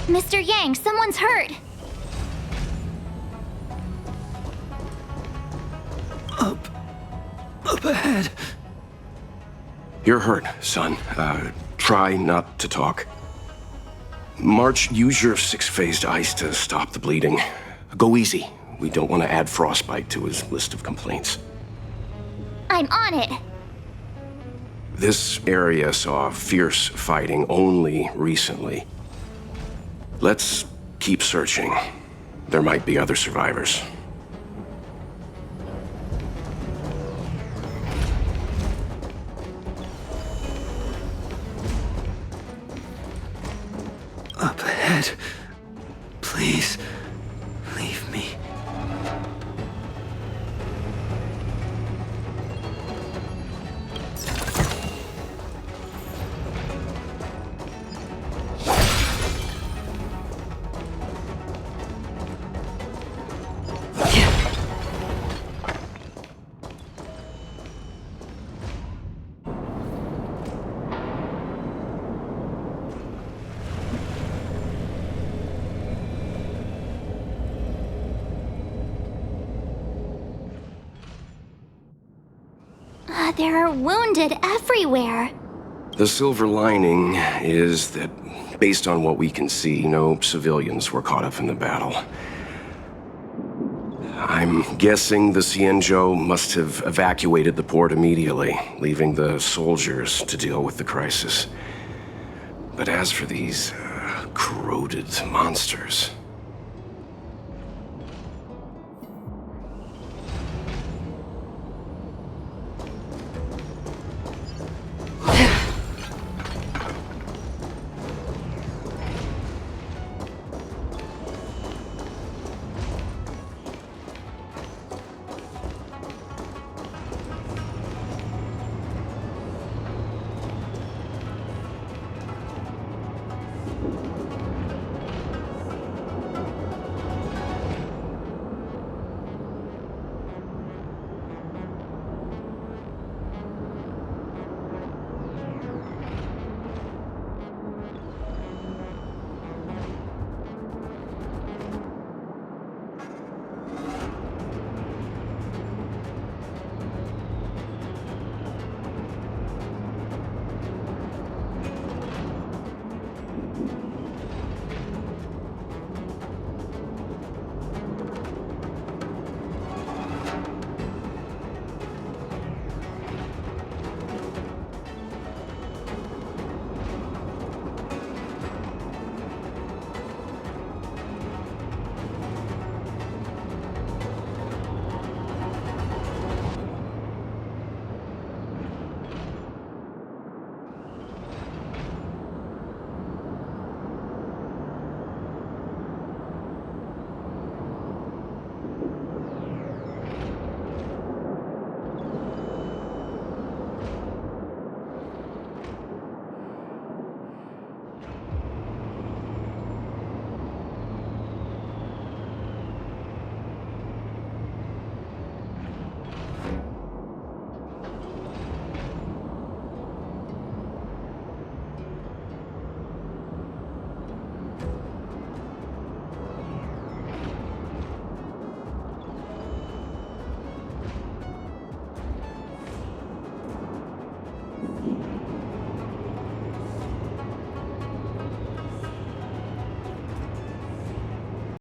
Mr. Yang, someone's hurt. Up ahead. You're hurt, son. Try not to talk. March, use your 6-phased ice to stop the bleeding. Go easy. We don't want to add frostbite to his list of complaints. I'm on it. This area saw fierce fighting only recently. Let's keep searching. There might be other survivors. Up ahead. Please, leave me. but there are wounded everywhere. The silver lining is that, based on what we can see, no civilians were caught up in the battle. I'm guessing the Xianzhou must have evacuated the port immediately, leaving the soldiers to deal with the crisis. But as for these corroded monsters...